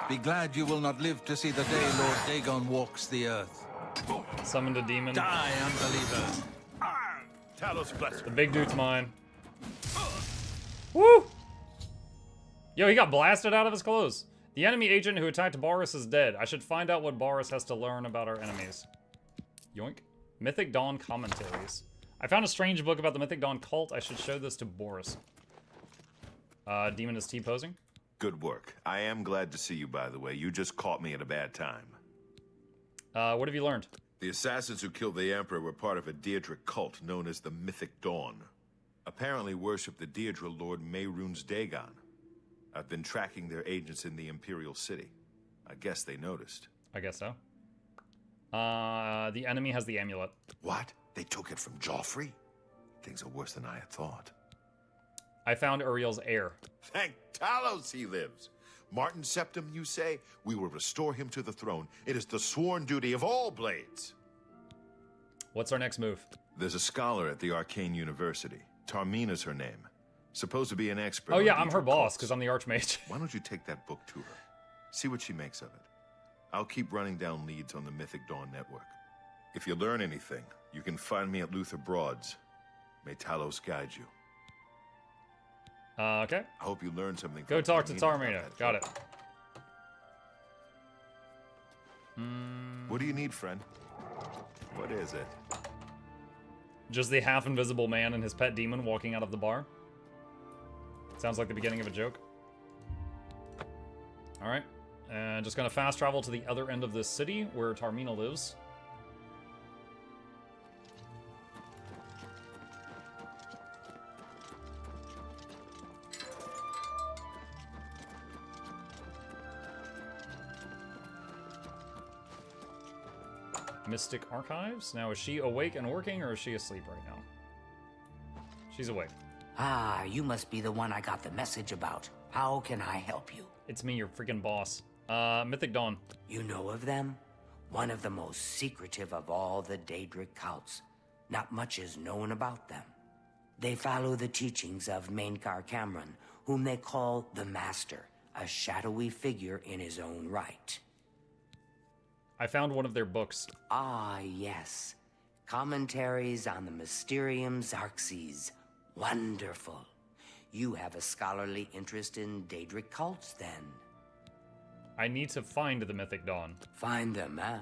Be glad you will not live to see the day Lord Dagon walks the earth. Summoned a demon. Die, unbeliever. Talos bless. The big dude's mine. Woo! Yo, he got blasted out of his clothes. The enemy agent who attacked Boris is dead. I should find out what Boris has to learn about our enemies. Yoink. Mythic Dawn commentaries. I found a strange book about the Mythic Dawn cult. I should show this to Boris. Demon is T-posing. Good work. I am glad to see you, by the way. You just caught me at a bad time. What have you learned? The assassins who killed the Emperor were part of a Deirdre cult known as the Mythic Dawn. Apparently worship the Deirdre Lord Mehrunes Dagon. I've been tracking their agents in the Imperial City. I guess they noticed. I guess so. The enemy has the amulet. What? They took it from Joffrey? Things are worse than I had thought. I found Uriel's heir. Thank Talos he lives. Martin Septim, you say? We will restore him to the throne. It is the sworn duty of all blades. What's our next move? There's a scholar at the Arcane University. Tarmina's her name. Supposed to be an expert. Oh yeah, I'm her boss, because I'm the Archmage. Why don't you take that book to her? See what she makes of it. I'll keep running down leads on the Mythic Dawn network. If you learn anything, you can find me at Luther Broad's. May Talos guide you. Okay. I hope you learned something. Go talk to Tarmina. Got it. What do you need, friend? What is it? Just the half-invisible man and his pet demon walking out of the bar. Sounds like the beginning of a joke. Alright. And just gonna fast travel to the other end of this city, where Tarmina lives. Mystic Archives. Now, is she awake and working, or is she asleep right now? She's awake. Ah, you must be the one I got the message about. How can I help you? It's me, your freaking boss. Mythic Dawn. You know of them? One of the most secretive of all the Daedric cults. Not much is known about them. They follow the teachings of Mainkar Cameron, whom they call the Master, a shadowy figure in his own right. I found one of their books. Ah, yes. Commentaries on the Mysterium Xarxes. Wonderful. You have a scholarly interest in Daedric cults, then? I need to find the Mythic Dawn. Find them, huh?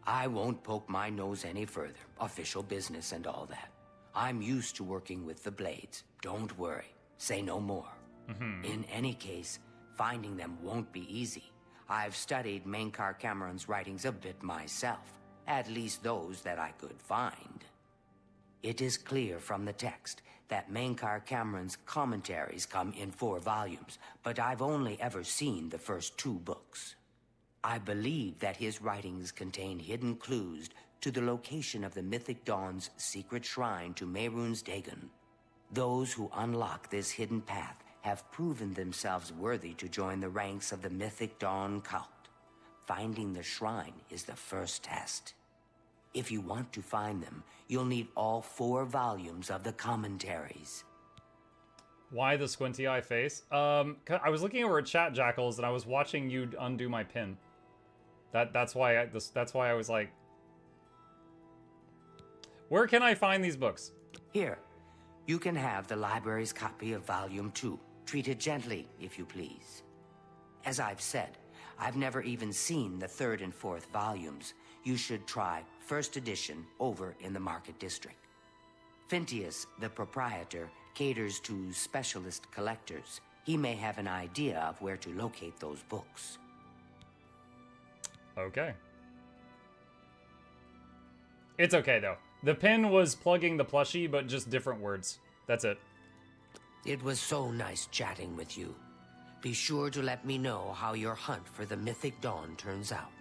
I won't poke my nose any further. Official business and all that. I'm used to working with the Blades. Don't worry. Say no more. In any case, finding them won't be easy. I've studied Mainkar Cameron's writings a bit myself, at least those that I could find. It is clear from the text that Mainkar Cameron's commentaries come in 4 volumes, but I've only ever seen the first 2 books. I believe that his writings contain hidden clues to the location of the Mythic Dawn's secret shrine to Mehrunes Dagon. Those who unlock this hidden path have proven themselves worthy to join the ranks of the Mythic Dawn cult. Finding the shrine is the first test. If you want to find them, you'll need all 4 volumes of the commentaries. Why the squinty eye face? I was looking over at Chat Jackals and I was watching you undo my pin. That's why I was like, where can I find these books? Here, you can have the library's copy of Volume 2. Treat it gently, if you please. As I've said, I've never even seen the 3rd and 4th volumes. You should try first edition over in the Market District. Phintius, the proprietor, caters to specialist collectors. He may have an idea of where to locate those books. Okay. It's okay, though. The pin was plugging the plushie, but just different words. That's it. It was so nice chatting with you. Be sure to let me know how your hunt for the Mythic Dawn turns out.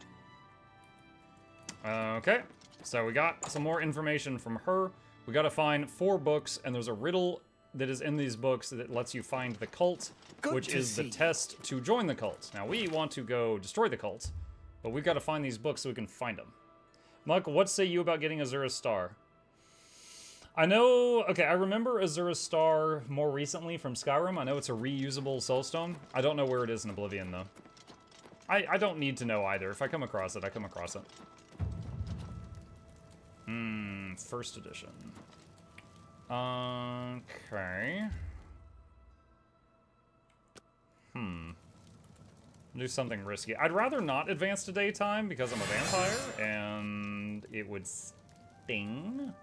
Okay, so we got some more information from her. We gotta find 4 books, and there's a riddle that is in these books that lets you find the cult, which is the test to join the cult. Now, we want to go destroy the cult, but we've got to find these books so we can find them. Muck, what say you about getting Azura's Star? I know, okay, I remember Azura's Star more recently from Skyrim. I know it's a reusable soulstone. I don't know where it is in Oblivion, though. I don't need to know either. If I come across it, I come across it. First edition. Okay. Do something risky. I'd rather not advance to daytime because I'm a vampire, and it would sting.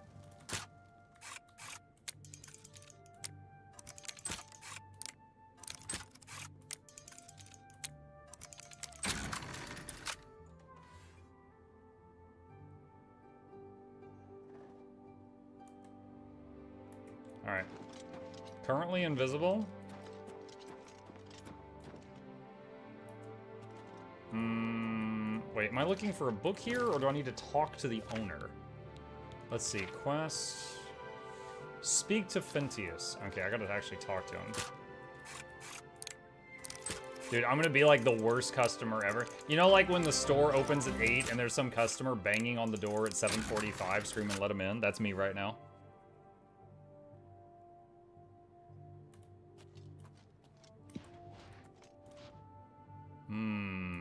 Alright. Currently invisible. Wait, am I looking for a book here, or do I need to talk to the owner? Let's see, quest... Speak to Phintius. Okay, I gotta actually talk to him. Dude, I'm gonna be like the worst customer ever. You know, like when the store opens at 8 and there's some customer banging on the door at 7:45 screaming, let him in? That's me right now.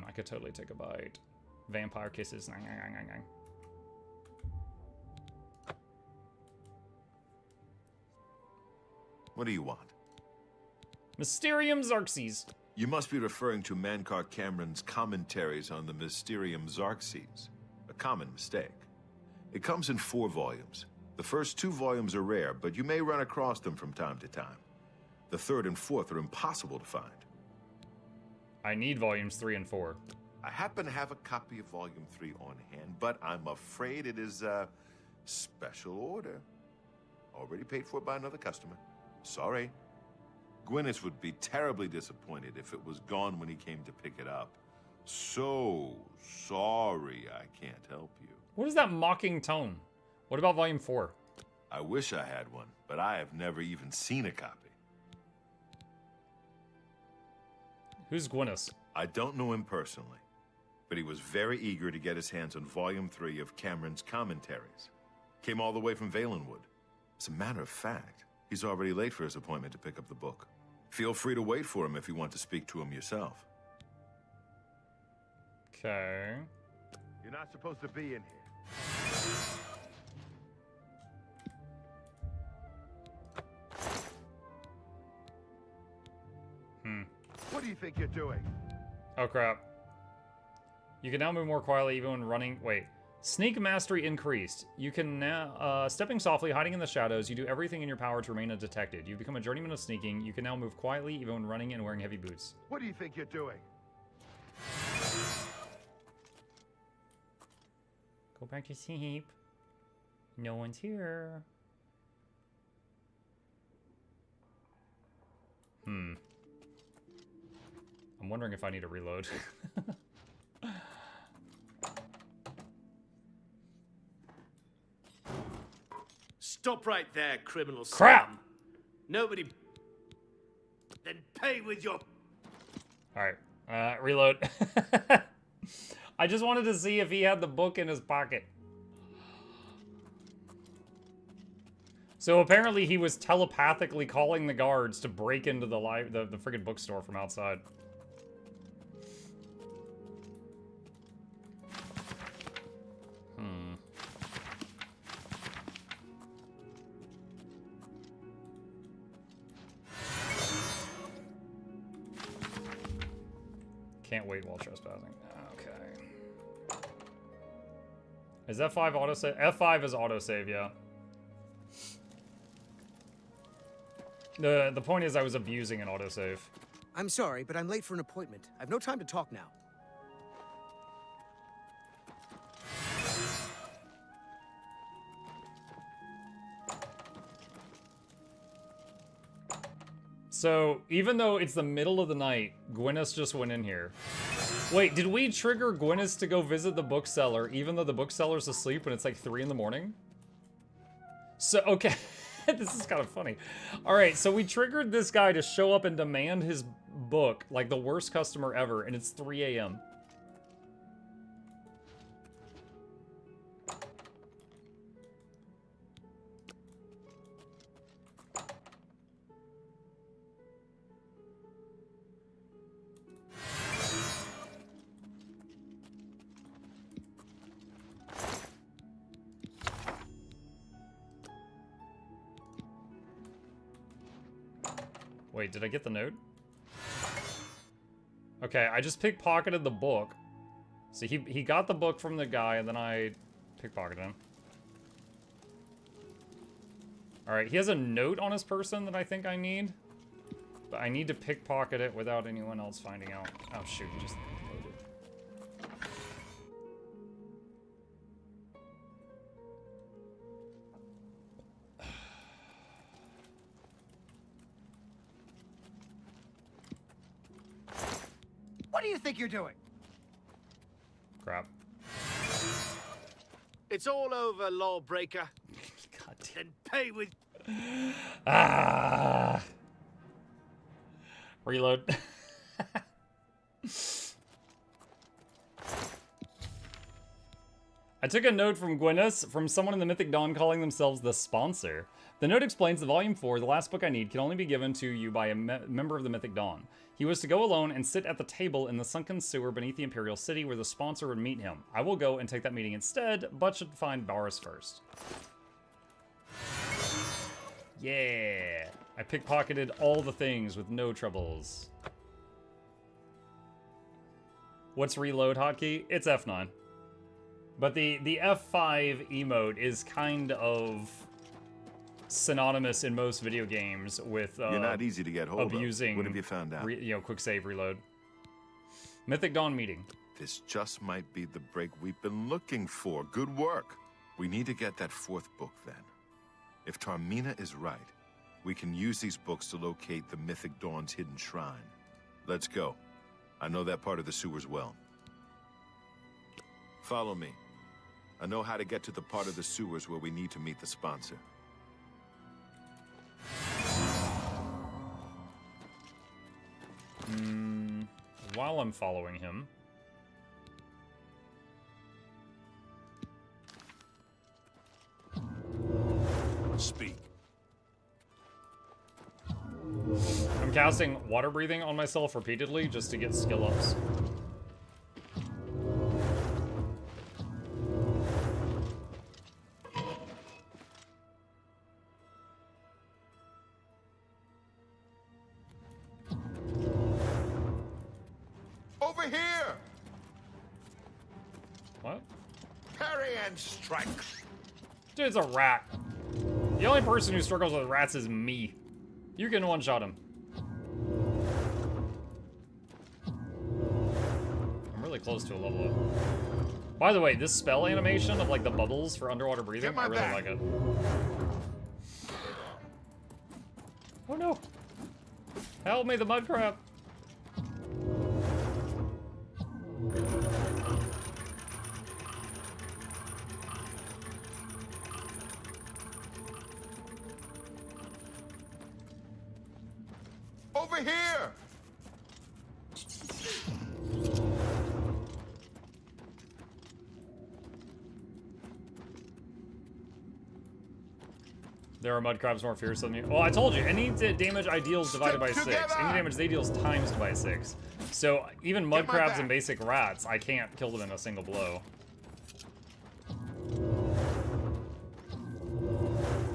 I could totally take a bite. Vampire kisses. What do you want? Mysterium Xarxes. You must be referring to Mainkar Cameron's commentaries on the Mysterium Xarxes. A common mistake. It comes in 4 volumes. The first 2 volumes are rare, but you may run across them from time to time. The 3rd and 4th are impossible to find. I need volumes 3 and 4. I happen to have a copy of volume 3 on hand, but I'm afraid it is a special order. Already paid for by another customer. Sorry. Gwyneth would be terribly disappointed if it was gone when he came to pick it up. So sorry I can't help you. What is that mocking tone? What about volume 4? I wish I had one, but I have never even seen a copy. Who's Gwyneth? I don't know him personally, but he was very eager to get his hands on volume 3 of Cameron's commentaries. Came all the way from Valenwood. As a matter of fact, he's already late for his appointment to pick up the book. Feel free to wait for him if you want to speak to him yourself. Okay. You're not supposed to be in here. What do you think you're doing? Oh, crap. You can now move more quietly even when running. Wait. Sneak mastery increased. You can now, stepping softly, hiding in the shadows, you do everything in your power to remain undetected. You've become a journeyman of sneaking. You can now move quietly even when running and wearing heavy boots. What do you think you're doing? Go back to sleep. No one's here. I'm wondering if I need to reload. Stop right there, criminal Crap! scum. Nobody... Then pay with your... Alright, reload. I just wanted to see if he had the book in his pocket. So apparently he was telepathically calling the guards to break into the friggin' bookstore from outside. Can't wait while trespassing. Okay. Is F5 autosave? F5 is autosave, yeah. The point is I was abusing an autosave. I'm sorry, but I'm late for an appointment. I've no time to talk now. So, even though it's the middle of the night, Gwyneth just went in here. Wait, did we trigger Gwyneth to go visit the bookseller even though the bookseller's asleep and it's like 3 in the morning? So, okay. This is kind of funny. Alright, so we triggered this guy to show up and demand his book, like the worst customer ever, and it's 3 a.m. Wait, did I get the note? Okay, I just pickpocketed the book. So he got the book from the guy, and then I pickpocketed him. Alright, he has a note on his person that I think I need. But I need to pickpocket it without anyone else finding out. Oh shoot, he just loaded. What do you think you're doing? Crap. It's all over, lawbreaker. God damn. Then pay with... Ah! Reload. I took a note from Gwyneth from someone in the Mythic Dawn calling themselves the sponsor. The note explains that Volume 4, the last book I need, can only be given to you by a member of the Mythic Dawn. He was to go alone and sit at the table in the sunken sewer beneath the Imperial City where the sponsor would meet him. I will go and take that meeting instead, but should find Boris first. Yeah! I pickpocketed all the things with no troubles. What's reload hotkey? It's F9. But the F5 emote is kind of synonymous in most video games with You're not easy to get hold of. using. What have you found out? Quick save reload. Mythic Dawn meeting. This just might be the break we've been looking for. Good work. We need to get that 4th book then. If Tarmina is right, we can use these books to locate the Mythic Dawn's hidden shrine. Let's go. I know that part of the sewers well. Follow me. I know how to get to the part of the sewers where we need to meet the sponsor. While I'm following him... Speak. I'm casting water breathing on myself repeatedly just to get skill ups. Over here! What? Parry and strike. Dude, it's a rat. The only person who struggles with rats is me. You can one-shot him. I'm really close to a level up. By the way, this spell animation of like the bubbles for underwater breathing, I really like it. Oh no! Help me, the mud crab! Over here! There are mud crabs more fierce than you. Well, I told you, any damage I deal is divided by 6. Any damage they deal is times by 6. So even mud crabs and basic rats, I can't kill them in a single blow.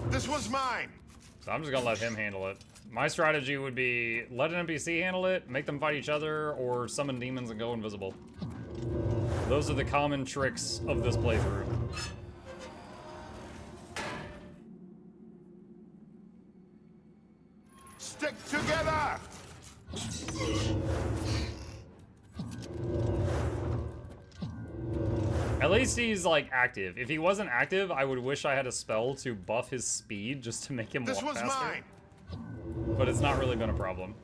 This one's mine! So I'm just gonna let him handle it. My strategy would be let an NPC handle it, make them fight each other, or summon demons and go invisible. Those are the common tricks of this playthrough. Stick together! At least he's like active. If he wasn't active, I would wish I had a spell to buff his speed just to make him walk faster. This one's mine. But it's not really been a problem.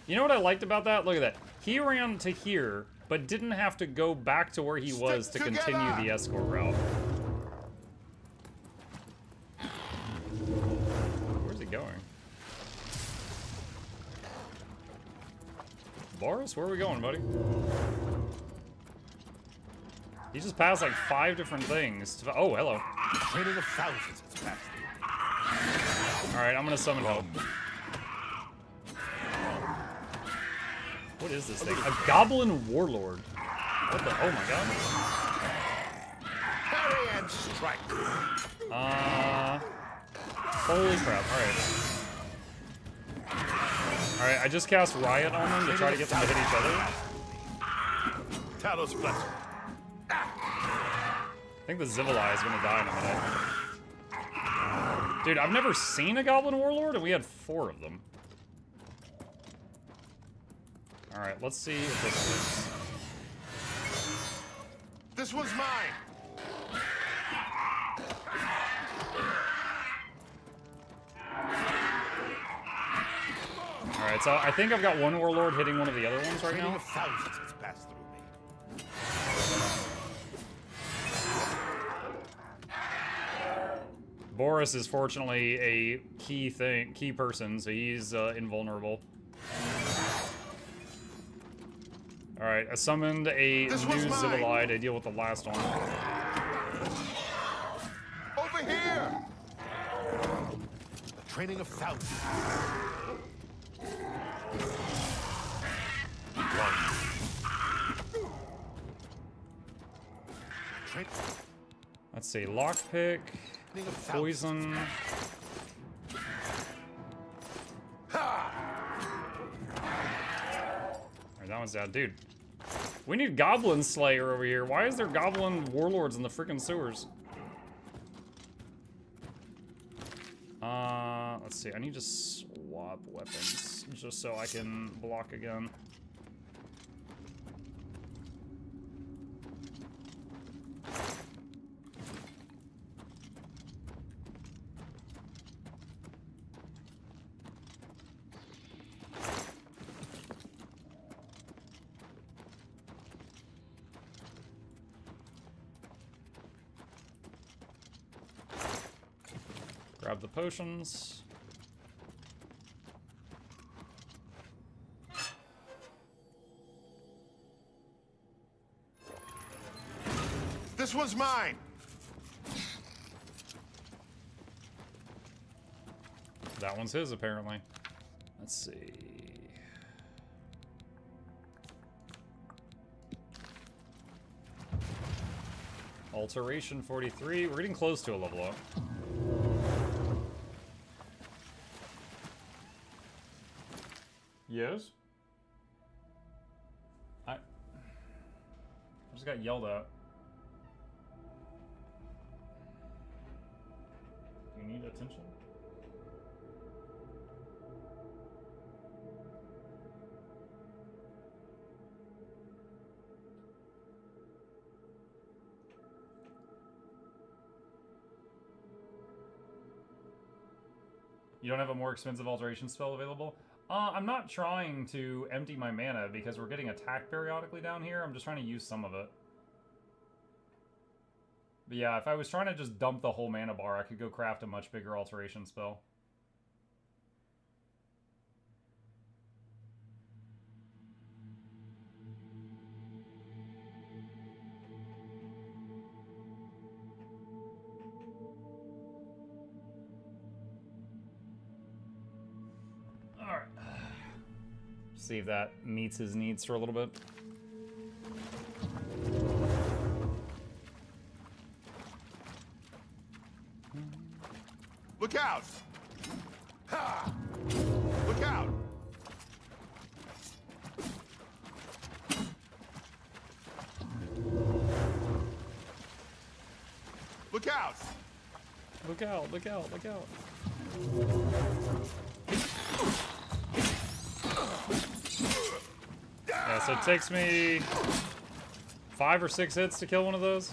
You know what I liked about that? Look at that. He ran to here, but didn't have to go back to where he was to continue the escort route. Where's he going? Boris, where are we going, buddy? He just passed like 5 different things. Oh, hello. Training of thousands has passed through. Alright, I'm gonna summon help. What is this thing? A goblin warlord. What the? Oh my god. Parry and strike. Holy crap. Alright. Alright, I just cast Riot on them to try to get them to hit each other. Talos blessing. I think the Zivilai is gonna die in a minute. Dude, I've never seen a Goblin Warlord, and we had 4 of them. Alright, let's see if this works. This one's mine! Alright, so I think I've got one Warlord hitting one of the other ones right now. Thousands has passed through me. Boris is fortunately a key person, so he's invulnerable. Alright, I summoned a new Zivilai to deal with the last one. Over here! The training of thousands. Let's see, lockpick, poison. one's down. Dude, we need Goblin Slayer over here. Why is there Goblin Warlords in the freaking sewers? Let's see. I need to swap weapons just so I can block again. Grab the potions. This one's mine. That one's his, apparently. Let's see. Alteration 43. We're getting close to a level up. Yes? I just got yelled at. Do you need attention? You don't have a more expensive alteration spell available? I'm not trying to empty my mana because we're getting attacked periodically down here. I'm just trying to use some of it. But yeah, if I was trying to just dump the whole mana bar, I could go craft a much bigger alteration spell. Alright. See if that meets his needs for a little bit. Look out! Ha! Look out! Look out! Look out, look out, look out. Yeah, so it takes me 5 or 6 hits to kill one of those.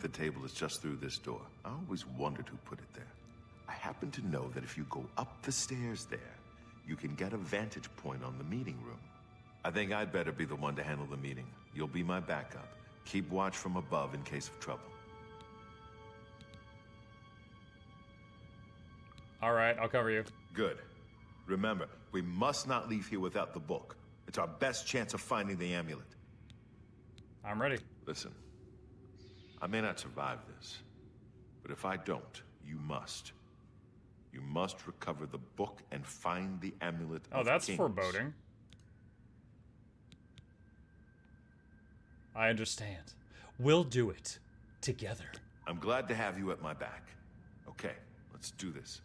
The table is just through this door. I always wondered who put it there. I happen to know that if you go up the stairs there, you can get a vantage point on the meeting room. I think I'd better be the one to handle the meeting. You'll be my backup. Keep watch from above in case of trouble. All right, I'll cover you. Good. Remember, we must not leave here without the book. It's our best chance of finding the amulet. I'm ready. Listen. I may not survive this, but if I don't, you must. You must recover the book and find the amulet of that's kings. foreboding. I understand. We'll do it. Together. I'm glad to have you at my back. Okay, let's do this.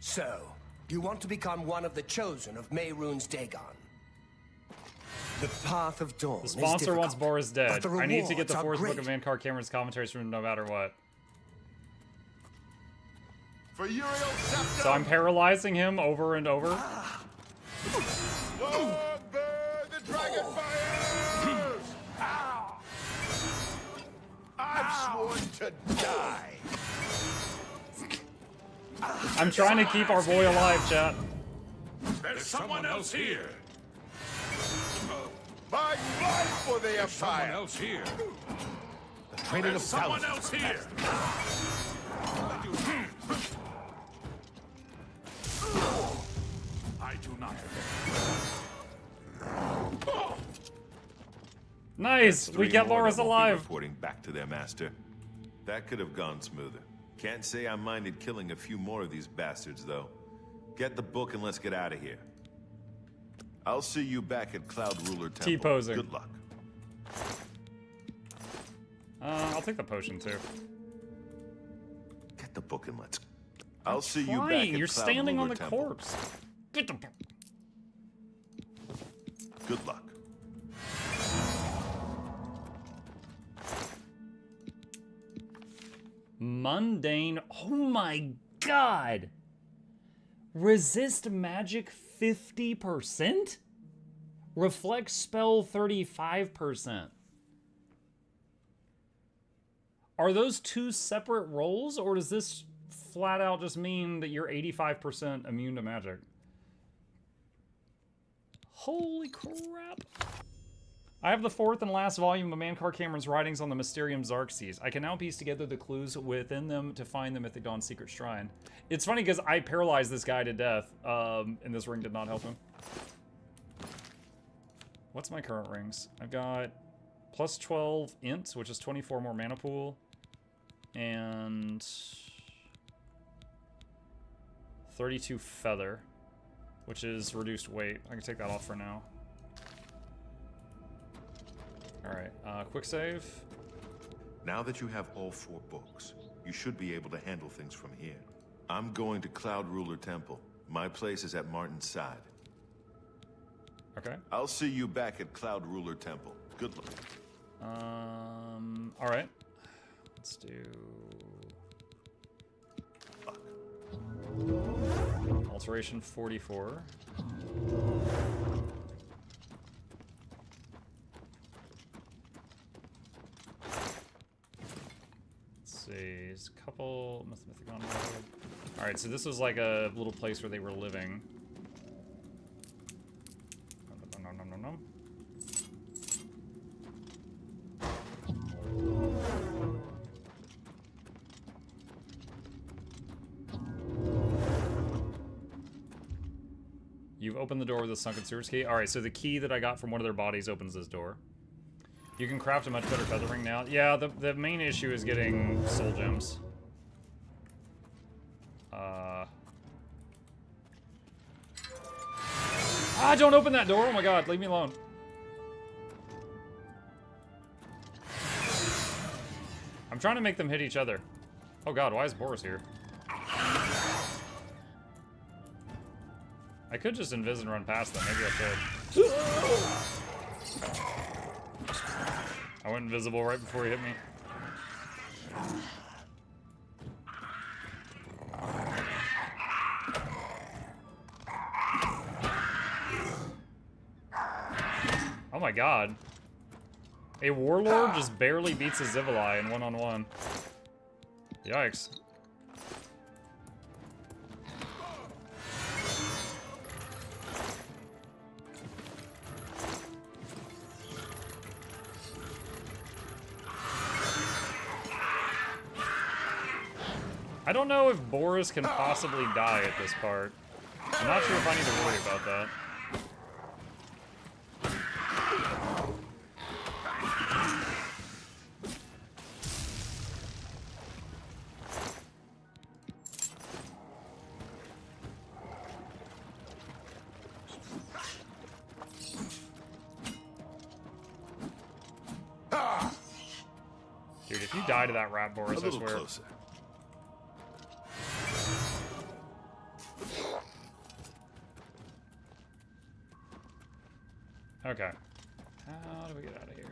So, you want to become one of the chosen of Mehrunes Dagon. The path of dawn. The sponsor wants Boris dead. I need to get the fourth great. book of Mankar Cameron's commentaries from no matter what. For Uriel Septum. So I'm paralyzing him over and over. Lord, burn the dragon fires! I've sworn to die. I'm trying to keep our boy alive, chat. There's someone else here. My life for the Empire. Someone else here. The training of someone thousands. else here. Nice! We kept Boris alive! Reporting back to their master. That could have gone smoother. Can't say I minded killing a few more of these bastards, though. Get the book and let's get out of here. I'll see you back at Cloud Ruler Temple. T-posing. Good luck. I'll take the potion, too. Get the book and let's... I'll see you back at You're Cloud standing Ruler on the Temple. corpse. Get the... Good luck. Mundane. Oh my god! Resist magic 50%? Reflect spell 35%. Are those two separate rolls, or does this flat out just mean that you're 85% immune to magic? Holy crap. I have the fourth and last volume of Mankar Cameron's writings on the Mysterium Xarxes. I can now piece together the clues within them to find the Mythic Dawn secret shrine. It's funny because I paralyzed this guy to death, and this ring did not help him. What's my current rings? I've got plus 12 int, which is 24 more mana pool, and 32 feather, which is reduced weight. I can take that off for now. Alright, quick save. Now that you have all 4 books, you should be able to handle things from here. I'm going to Cloud Ruler Temple. My place is at Martin's side. Okay. I'll see you back at Cloud Ruler Temple. Good luck. Alright. Let's do... Alteration 44. Let's see, there's a couple... Mythic on road. Alright, so this was like a little place where they were living. No. You've opened the door with a sunken sewers key. Alright, so the key that I got from one of their bodies opens this door. You can craft a much better feather ring now. Yeah, the main issue is getting soul gems. Ah, don't open that door! Oh my god, leave me alone. I'm trying to make them hit each other. Oh god, why is Boris here? I could just invis and run past them. Maybe I should. I went invisible right before he hit me. Oh my god. A warlord just barely beats a Zivali in one-on-one. Yikes. I don't know if Boris can possibly die at this part. I'm not sure if I need to worry about that. Dude, if you die to that rat, Boris, I swear. Closer. Okay. How do we get out of here?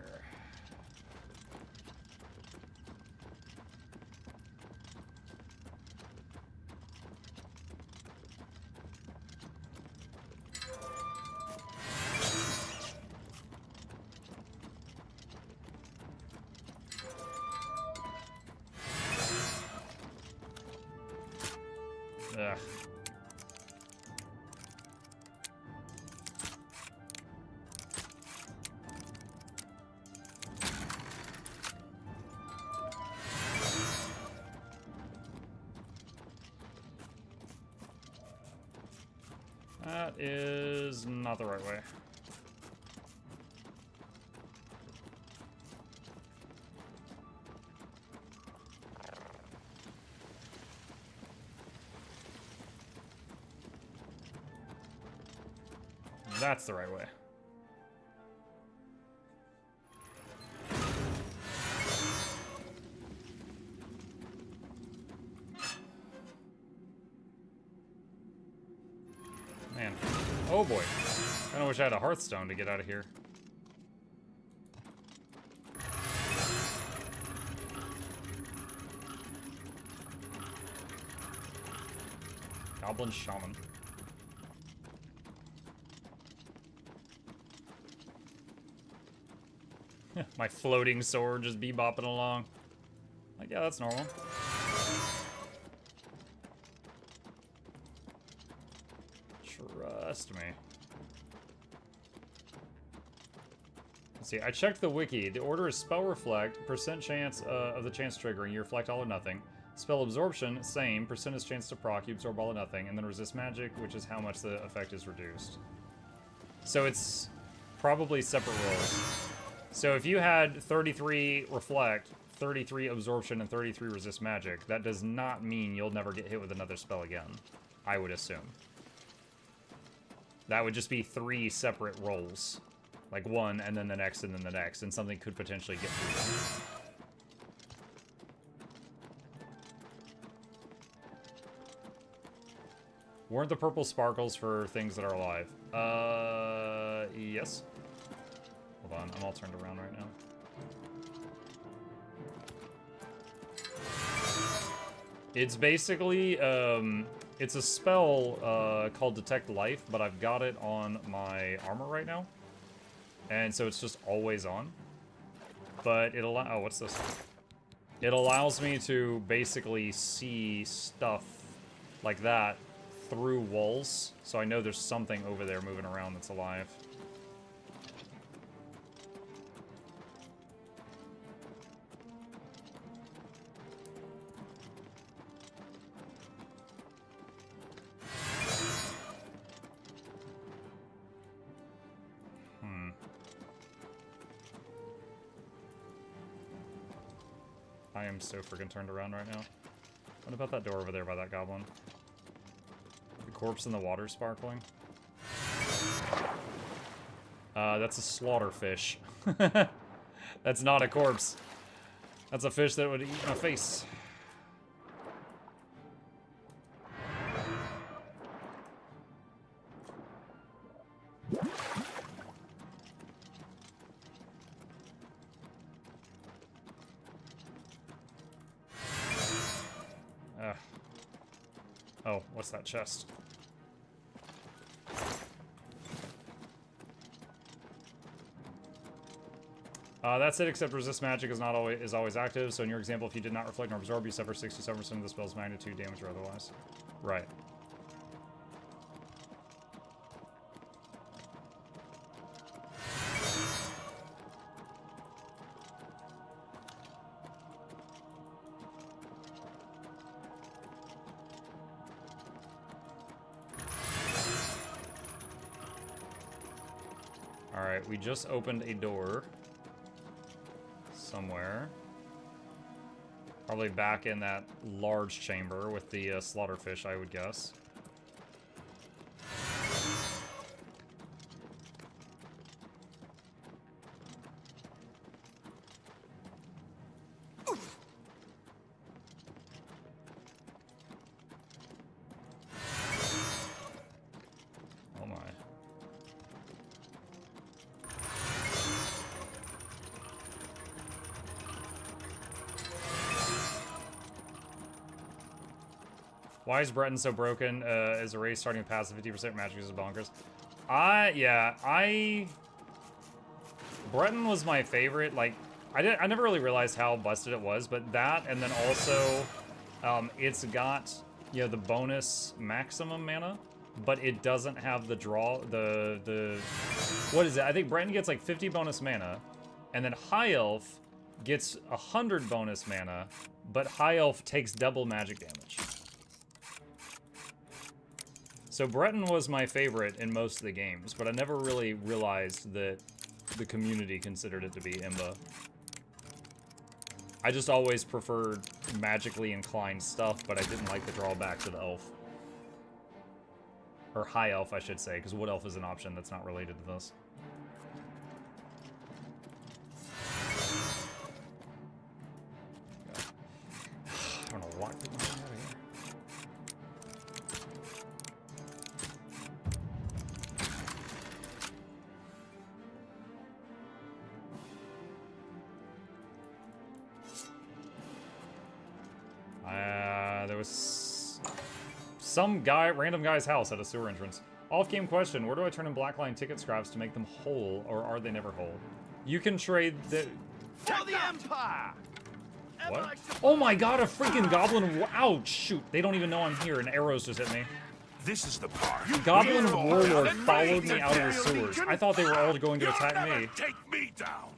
Ugh. That is not the right way. That's the right way. Man. Oh boy. I kinda wish I had a Hearthstone to get out of here. Goblin Shaman. My floating sword just bebopping along. Like, yeah, that's normal. Trust me. Let's see, I checked the wiki. The order is spell reflect, percent chance of the chance triggering, you reflect all or nothing. Spell absorption, same, percentage chance to proc, you absorb all or nothing, and then resist magic, which is how much the effect is reduced. So it's probably separate rolls. So if you had 33 reflect, 33 absorption, and 33 resist magic, that does not mean you'll never get hit with another spell again, I would assume. That would just be 3 separate rolls. Like one, and then the next, and then the next, and something could potentially get through them. Weren't the purple sparkles for things that are alive? Yes. Hold on, I'm all turned around right now. It's basically, it's a spell called Detect Life, but I've got it on my armor right now. And so it's just always on. But it allows, oh, what's this? It allows me to basically see stuff like that through walls. So I know there's something over there moving around that's alive. I am so freaking turned around right now. What about that door over there by that goblin? The corpse in the water sparkling? That's a slaughterfish. That's not a corpse. That's a fish that would eat my face. Oh, what's that chest? That's it, except resist magic is always active, so in your example, if you did not reflect nor absorb, you suffer 67% of the spell's magnitude, damage, or otherwise. Right. Alright, we just opened a door. Somewhere. Probably back in that large chamber with the slaughterfish, I would guess. Oh my. Why is Breton so broken? Is a race starting with passive 50% magic is bonkers. Breton was my favorite. Like, I never really realized how busted it was, but that, and then also, it's got, you know, the bonus maximum mana, but it doesn't have the draw, what is it? I think Breton gets like 50 bonus mana, and then High Elf gets 100 bonus mana, but High Elf takes double magic damage. So Breton was my favorite in most of the games, but I never really realized that the community considered it to be Imba. I just always preferred magically inclined stuff, but I didn't like the drawback to the elf. Or high elf, I should say, because wood elf is an option that's not related to this. I don't know what. There was some guy, random guy's house at a sewer entrance. Off-game question, where do I turn in blackline ticket scraps to make them whole, or are they never whole? You can trade the... For the Empire! What? Oh my god, a freaking goblin... Ouch, shoot. They don't even know I'm here, and arrows just hit me. This is the part. Goblin warlord followed me out of the sewers. I thought they were all going to attack me. Take me down.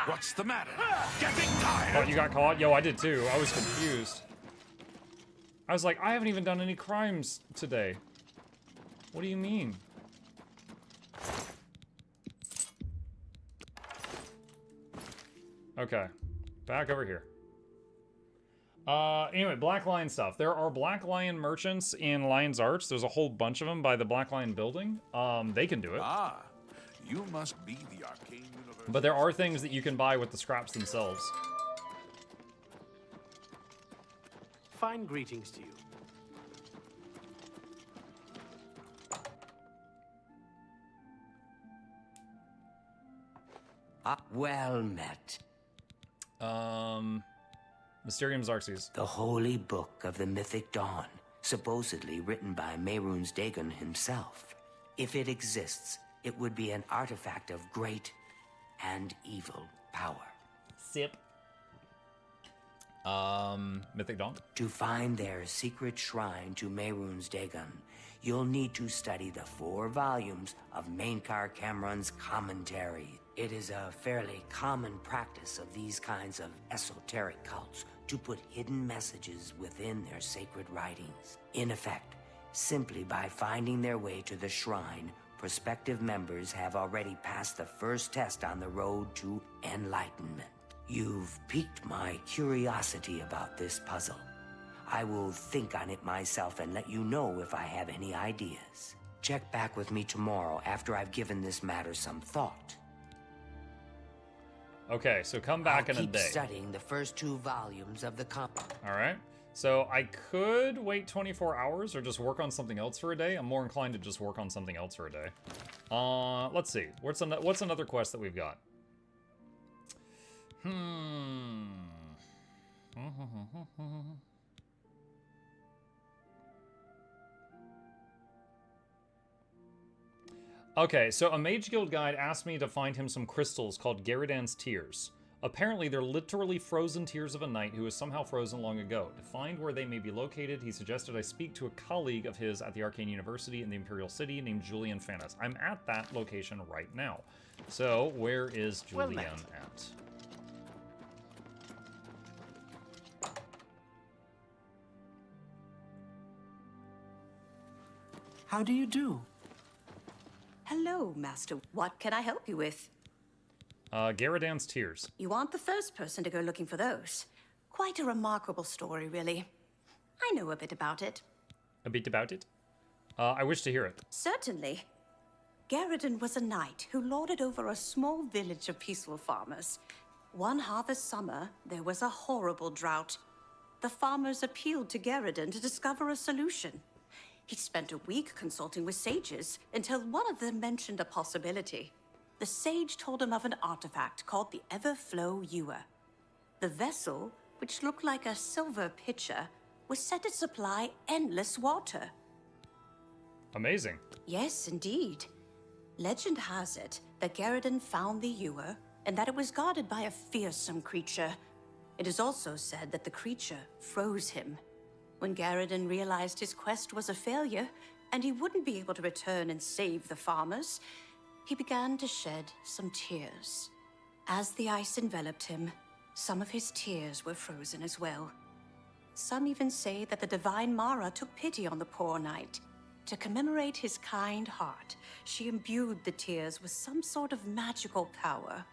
What's the matter? Getting tired? Oh, you got caught? Yo, I did too. I was confused. I was like, I haven't even done any crimes today. What do you mean? Okay. Back over here. Anyway, Black Lion stuff. There are Black Lion merchants in Lion's Arch. There's a whole bunch of them by the Black Lion building. They can do it. Ah, you must be the arcane universe. But there are things that you can buy with the scraps themselves. Fine greetings to you. Well met. Mysterium Xerxes. The Holy Book of the Mythic Dawn, supposedly written by Mehrunes Dagon himself. If it exists, it would be an artifact of great and evil power. Sip. Mythic Dawn? To find their secret shrine to Mehrunes Dagon, you'll need to study the 4 volumes of Mainkar Cameron's commentary. It is a fairly common practice of these kinds of esoteric cults to put hidden messages within their sacred writings. In effect, simply by finding their way to the shrine, prospective members have already passed the first test on the road to enlightenment. You've piqued my curiosity about this puzzle. I will think on it myself and let you know if I have any ideas. Check back with me tomorrow after I've given this matter some thought. Okay, so come back in a day. Keep studying the first 2 volumes of the Alright. So I could wait 24 hours or just work on something else for a day. I'm more inclined to just work on something else for a day. Let's see. What's another quest that we've got? Okay, so a Mage Guild guide asked me to find him some crystals called Garadan's Tears. Apparently, they're literally frozen tears of a knight who was somehow frozen long ago. To find where they may be located, he suggested I speak to a colleague of his at the Arcane University in the Imperial City named Julian Fanis. I'm at that location right now. So, where is Julian at? How do you do? Hello, Master. What can I help you with? Garadan's Tears. You aren't the first person to go looking for those. Quite a remarkable story, really. I know a bit about it. A bit about it? I wish to hear it. Certainly. Garadan was a knight who lorded over a small village of peaceful farmers. One harvest summer, there was a horrible drought. The farmers appealed to Garadan to discover a solution. He spent a week consulting with sages until one of them mentioned a possibility. The sage told him of an artifact called the Everflow Ewer. The vessel, which looked like a silver pitcher, was said to supply endless water. Amazing. Yes, indeed. Legend has it that Garadan found the ewer and that it was guarded by a fearsome creature. It is also said that the creature froze him. When Garadan realized his quest was a failure and he wouldn't be able to return and save the farmers, he began to shed some tears. As the ice enveloped him, some of his tears were frozen as well. Some even say that the divine Mara took pity on the poor knight. To commemorate his kind heart, she imbued the tears with some sort of magical power.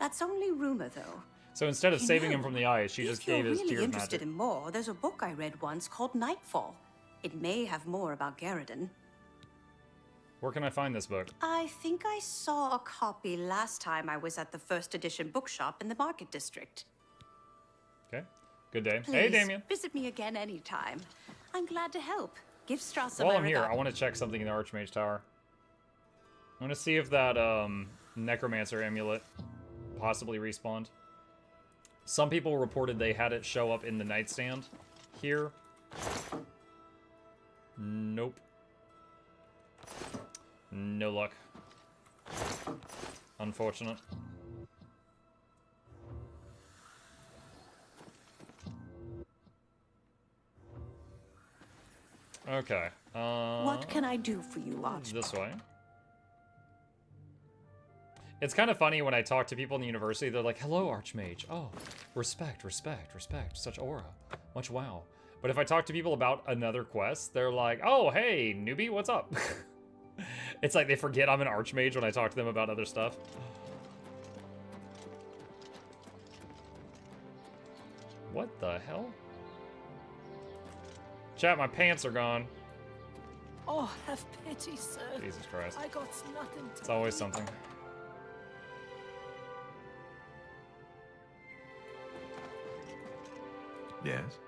That's only rumor, though. So instead of saving him from the ice, she just gave his If you're tears really interested magic. in more, there's a book I read once called Nightfall. It may have more about Garridan. Where can I find this book? I think I saw a copy last time I was at the first edition bookshop in the Market District. Okay. Good day. Please, Hey, Damien. visit me again anytime. I'm glad to help. Give Strauss a While my I'm here, regard. I want to check something in the Archmage Tower. I want to see if that Necromancer amulet possibly respawned. Some people reported they had it show up in the nightstand. Here. Nope. No luck. Unfortunate. Okay. What can I do for you, Arch? This way. It's kind of funny when I talk to people in the university, they're like, hello, Archmage. Oh, respect, respect, respect. Such aura. Much wow. But if I talk to people about another quest, they're like, oh, hey, newbie, what's up? It's like they forget I'm an Archmage when I talk to them about other stuff. What the hell? Chat, my pants are gone. Oh, have pity, sir. Jesus Christ. I got nothing to It's always something. Yes.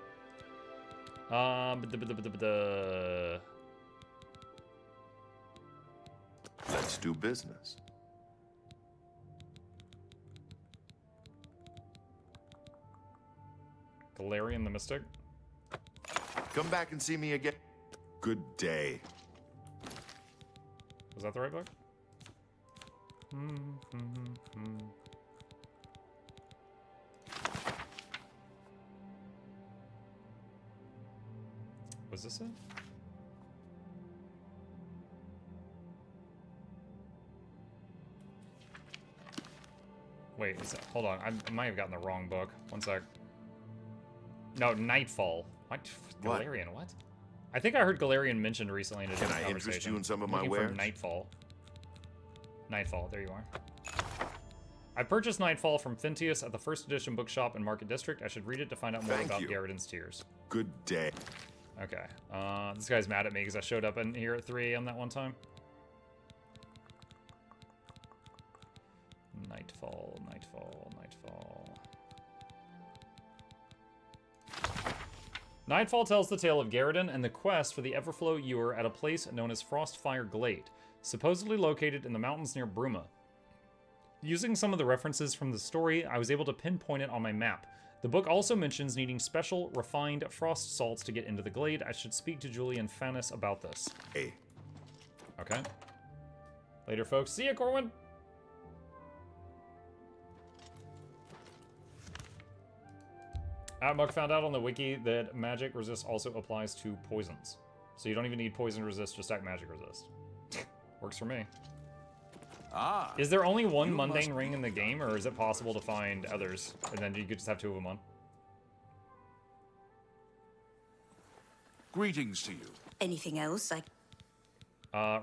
Let's do business. Galarian the Mystic. Come back and see me again. Good day. Was that the right book? Was this it? Wait, hold on. I might have gotten the wrong book. One sec. No, Nightfall. What? Galarian, what? I think I heard Galarian mentioned recently in a different Can I conversation. interest you in some of my Looking for wares? Nightfall. Nightfall, there you are. I purchased Nightfall from Fintius at the first edition bookshop in Market District. I should read it to find out more Thank about you. Garridan's Tears. Good day. Okay. This guy's mad at me because I showed up in here at 3 a.m. that one time. Nightfall, Nightfall, Nightfall. Nightfall tells the tale of Garridan and the quest for the Everflow Ewer at a place known as Frostfire Glade, supposedly located in the mountains near Bruma. Using some of the references from the story, I was able to pinpoint it on my map. The book also mentions needing special, refined frost salts to get into the glade. I should speak to Julian Fannis about this. Hey. Okay. Later, folks. See ya, Corwin! Atmuk found out on the wiki that magic resist also applies to poisons. So you don't even need poison resist, just act magic resist. Works for me. Ah. Is there only one mundane ring in the game, or is it possible to find others? And then you could just have 2 of them on? Greetings to you. Anything else?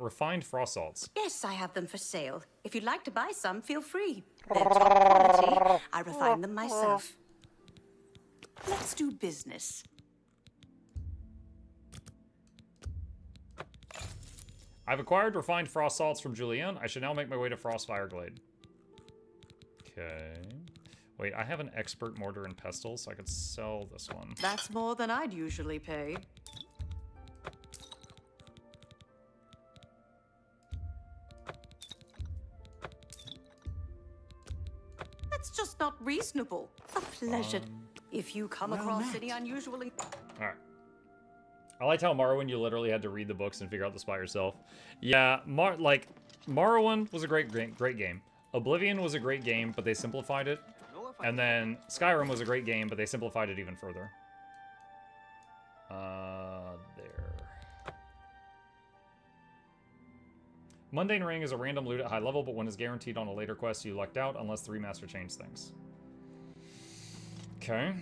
Refined frost salts. Yes, I have them for sale. If you'd like to buy some, feel free. They're top quality. I refine them myself. Let's do business. I've acquired refined frost salts from Julianne. I should now make my way to Frostfire Glade. Okay. Wait, I have an expert mortar and pestle, so I could sell this one. That's more than I'd usually pay. That's just not reasonable. A pleasure. If you come across any unusual... Alright. I liked how Morrowind, you literally had to read the books and figure out this by yourself. Yeah, Morrowind was a great game. Oblivion was a great game, but they simplified it. And then Skyrim was a great game, but they simplified it even further. There. Mundane Ring is a random loot at high level, but when it's guaranteed on a later quest, you lucked out unless the remaster changed things. Okay.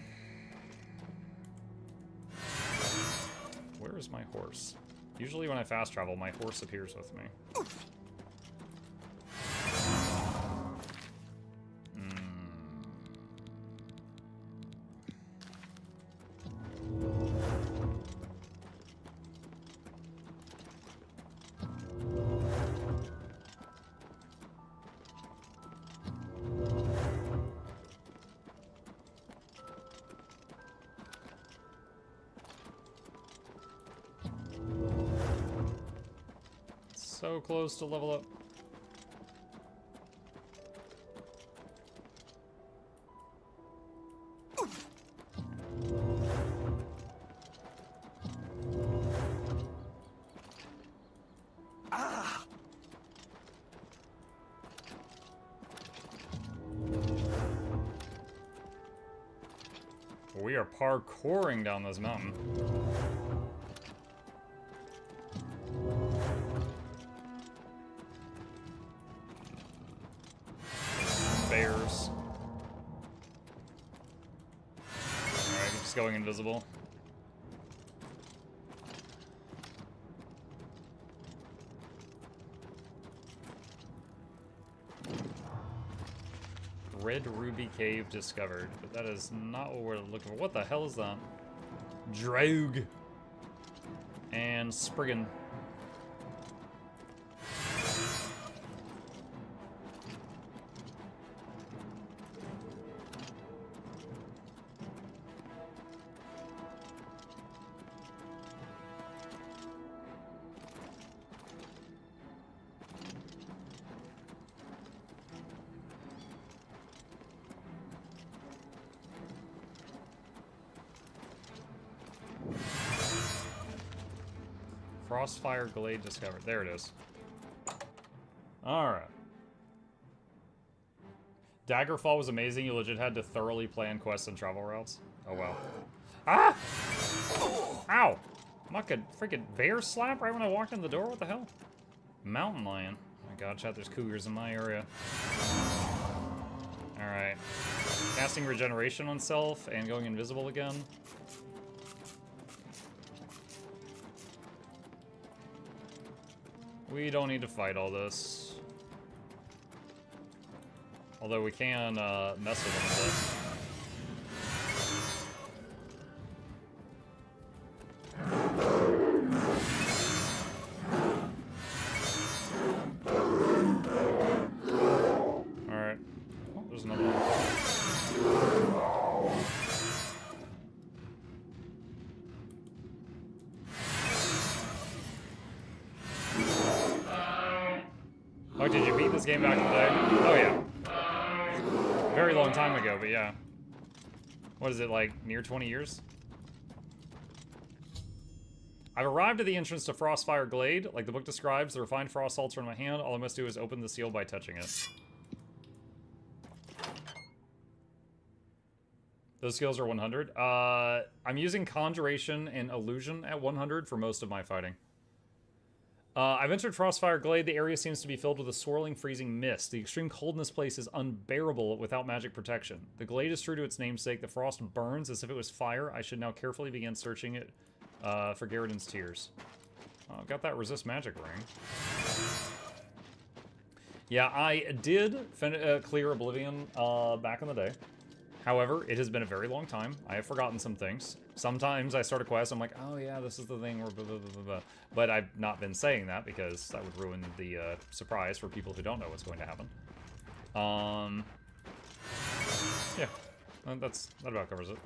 Where is my horse? Usually when I fast travel, my horse appears with me. So close to level up. Ah! We are parkouring down this mountain. Bears. Alright, just going invisible. Red Ruby Cave discovered, but that is not what we're looking for. What the hell is that? Drogue. And Spriggan. Frostfire Glade discovered. There it is. Alright. Daggerfall was amazing. You legit had to thoroughly plan quests and travel routes. Oh, wow. Ah! Ow! I'm not gonna freaking bear slap right when I walked in the door? What the hell? Mountain lion. Oh my god, chat, there's cougars in my area. Alright. Casting regeneration on self and going invisible again. We don't need to fight all this. Although we can mess with them a bit. Alright. Oh, there's another one. Oh, did you beat this game back in the day? Oh, yeah. Very long time ago, but yeah. What is it, like, near 20 years? I've arrived at the entrance to Frostfire Glade. Like the book describes, the refined frost salts are in my hand. All I must do is open the seal by touching it. Those skills are 100. I'm using Conjuration and Illusion at 100 for most of my fighting. I've entered Frostfire Glade. The area seems to be filled with a swirling, freezing mist. The extreme coldness place is unbearable without magic protection. The glade is true to its namesake. The frost burns as if it was fire. I should now carefully begin searching it for Garridan's tears. I've got that resist magic ring. Yeah, I did clear Oblivion back in the day. However, it has been a very long time. I have forgotten some things. Sometimes I start a quest, I'm like, oh yeah, this is the thing, or blah, blah, blah, blah. But I've not been saying that because that would ruin the surprise for people who don't know what's going to happen. Yeah, that about covers it.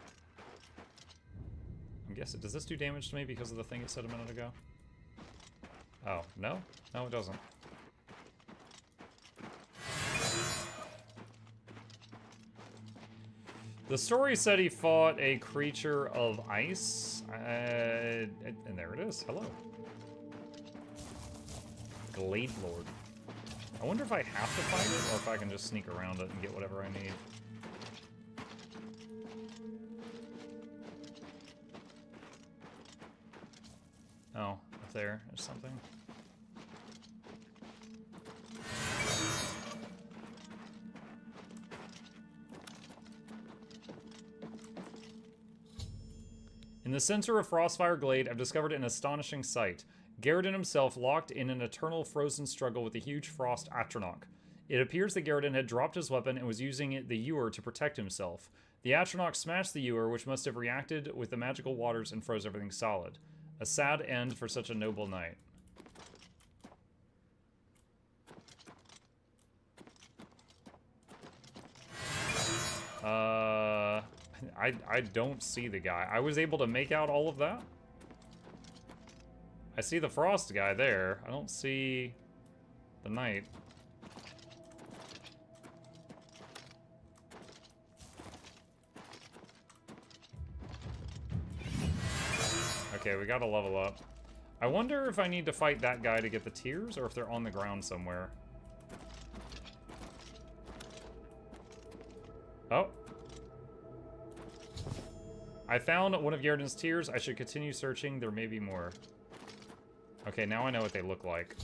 I'm guessing, does this do damage to me because of the thing it said a minute ago? Oh, no? No, it doesn't. The story said he fought a creature of ice, and there it is. Hello. Glade Lord. I wonder if I have to fight it, or if I can just sneak around it and get whatever I need. Oh, up there's something. In the center of Frostfire Glade, I've discovered an astonishing sight. Garridan himself locked in an eternal frozen struggle with the huge frost Atronach. It appears that Garridan had dropped his weapon and was using the ewer to protect himself. The Atronach smashed the ewer, which must have reacted with the magical waters and froze everything solid. A sad end for such a noble knight. I don't see the guy. I was able to make out all of that. I see the frost guy there. I don't see the knight. Okay, we gotta level up. I wonder if I need to fight that guy to get the tears, or if they're on the ground somewhere. Oh. I found one of Garridan's tears. I should continue searching. There may be more. Okay, now I know what they look like.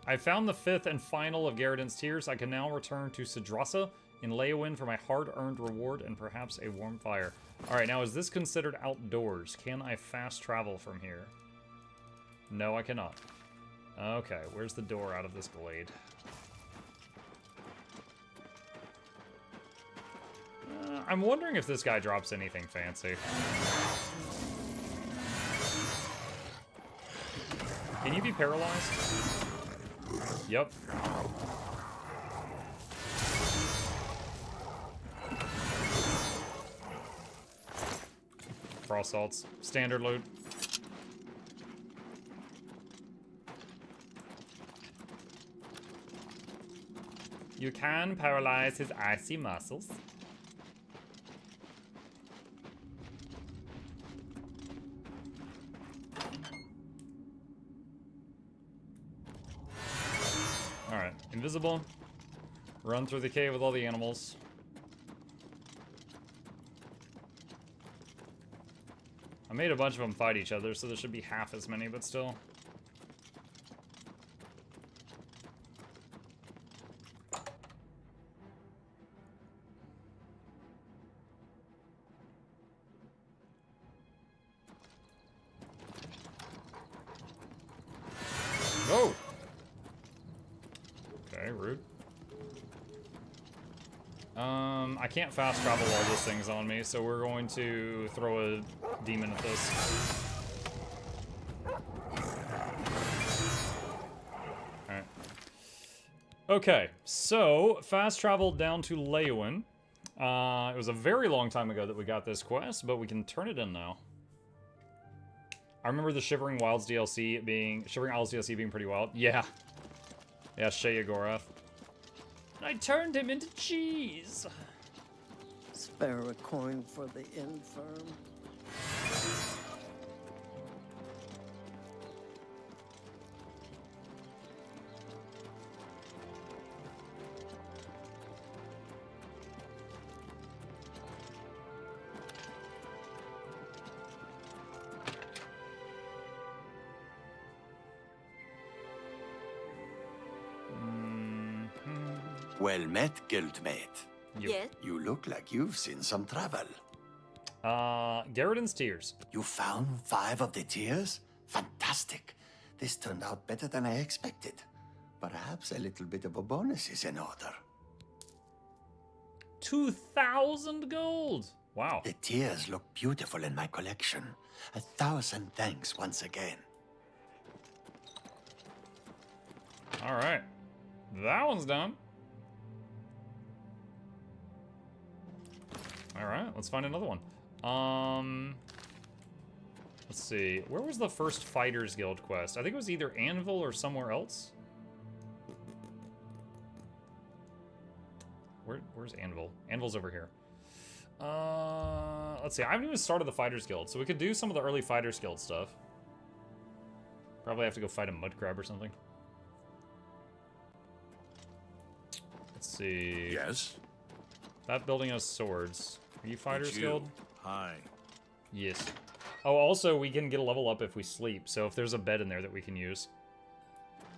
I found the fifth and final of Garridan's tears. I can now return to Sidrasa in Leyawiin for my hard-earned reward and perhaps a warm fire. Alright, now is this considered outdoors? Can I fast travel from here? No, I cannot. Okay, where's the door out of this glade? I'm wondering if this guy drops anything fancy. Can you be paralyzed? Yep. Frost salts. Standard loot. You can paralyze his icy muscles. Alright, invisible. Run through the cave with all the animals. I made a bunch of them fight each other, so there should be half as many, but still. Go! Okay, rude. I can't fast travel while this thing's on me, so we're going to throw a demon at this. Alright. Okay, so fast travel down to Leyawiin. It was a very long time ago that we got this quest, but we can turn it in now. I remember the Shivering Isles DLC being pretty wild. Yeah. Yeah, Sheogorath. I turned him into cheese. Spare a coin for the infirm. Well met, guildmate. Yes? You look like you've seen some travel. Garridan's tears. You found 5 of the tears? Fantastic. This turned out better than I expected. Perhaps a little bit of a bonus is in order. 2,000 gold! Wow. The tears look beautiful in my collection. 1,000 thanks once again. Alright. That one's done. Alright, let's find another one. Let's see. Where was the first Fighters Guild quest? I think it was either Anvil or somewhere else. Where's Anvil? Anvil's over here. Let's see. I haven't even started the Fighters Guild, so we could do some of the early Fighters Guild stuff. Probably have to go fight a mud crab or something. Let's see. Yes? That building has swords. Are you Fighters you. Guild? Hi. Yes. Oh, also, we can get a level up if we sleep, so if there's a bed in there that we can use.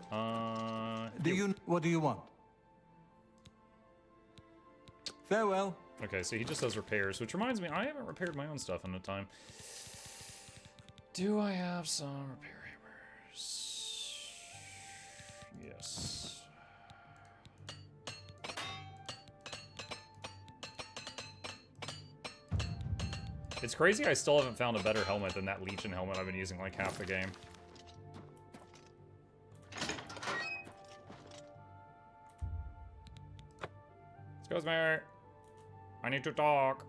What do you want? Farewell. Okay, so he just does repairs, which reminds me, I haven't repaired my own stuff in a time. Do I have some repair hammers? Yes. It's crazy I still haven't found a better helmet than that Legion helmet I've been using like half the game. Excuse me. I need to talk.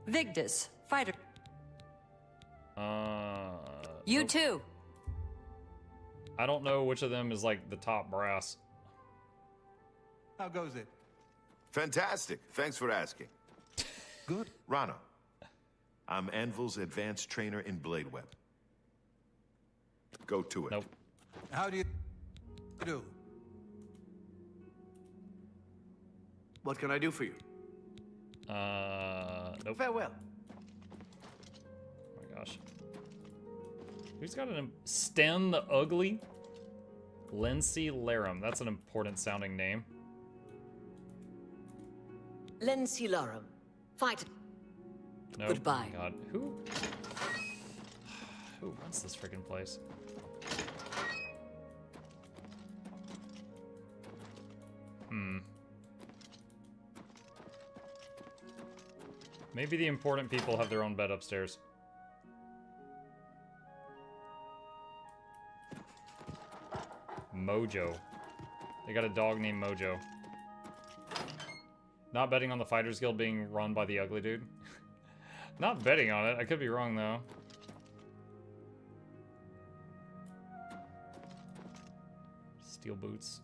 Vigdis, fighter. You too. I don't know which of them is like the top brass. How goes it? Fantastic. Thanks for asking. Good. Rana. I'm Anvil's advanced trainer in Blade Web. Go to it. Nope. How do you do? What can I do for you? Nope. Farewell. Oh my gosh. Who's got an Sten the Ugly? Lindsay Larum. That's an important sounding name. Lensilarum, fighter. Nope. Goodbye. Oh my God. Who runs this freaking place? Maybe the important people have their own bed upstairs. Mojo. They got a dog named Mojo. Not betting on the Fighters Guild being run by the ugly dude. Not betting on it. I could be wrong, though. Steel boots.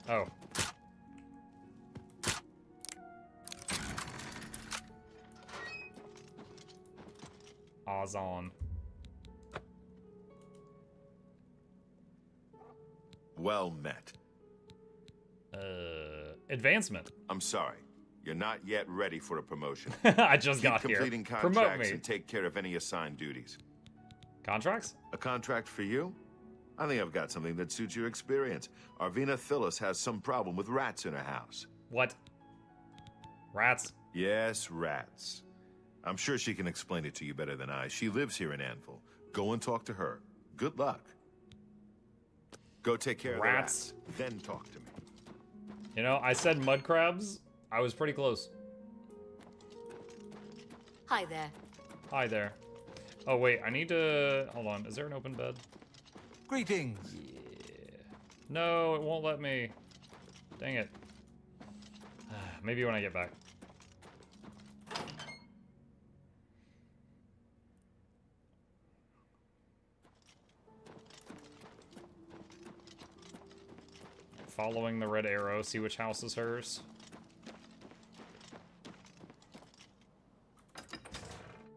Oh. Ozon. Well met. Advancement. I'm sorry. You're not yet ready for a promotion. I just Keep got here. completing Promote contracts me. and take care of any assigned duties. Contracts? A contract for you? I think I've got something that suits your experience. Arvina Phyllis has some problem with rats in her house. What? Rats? Yes, rats. I'm sure she can explain it to you better than I. She lives here in Anvil. Go and talk to her. Good luck. Go take care of the rats, then talk to me. You know, I said mud crabs. I was pretty close. Hi there. Hi there. Oh, wait, I need to... Hold on, is there an open bed? Greetings. Yeah. No, it won't let me. Dang it. Maybe when I get back. Following the red arrow, see which house is hers.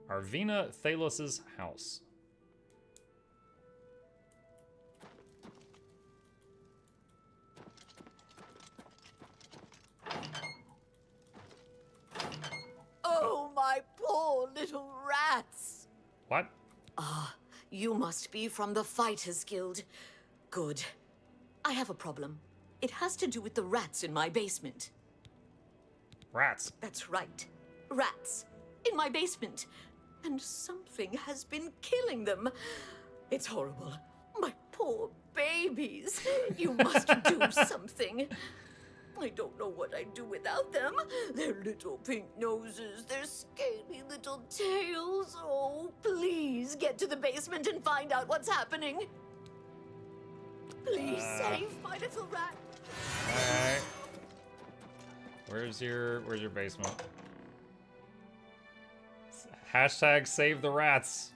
Arvina Thalos's house. Oh, my poor little rats. What? Ah, you must be from the Fighters Guild. Good. I have a problem. It has to do with the rats in my basement. Rats? That's right. Rats. In my basement. And something has been killing them. It's horrible. My poor babies. You must do something. I don't know what I'd do without them. Their little pink noses, their scaly little tails. Oh, please get to the basement and find out what's happening. Please save my little rat. Alright. Where's your basement? Hashtag save the rats.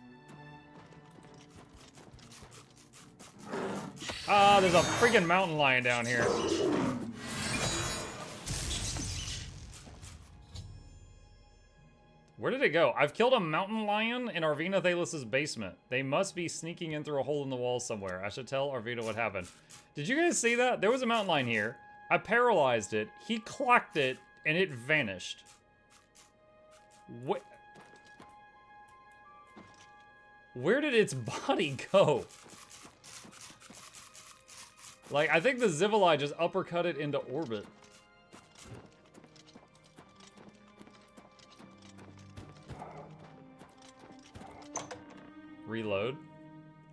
Ah, there's a freaking mountain lion down here. Where did it go? I've killed a mountain lion in Arvina Thalos' basement. They must be sneaking in through a hole in the wall somewhere. I should tell Arvina what happened. Did you guys see that? There was a mountain lion here. I paralyzed it. He clocked it, and it vanished. What? Where did its body go? Like, I think the Zivali just uppercut it into orbit. Reload.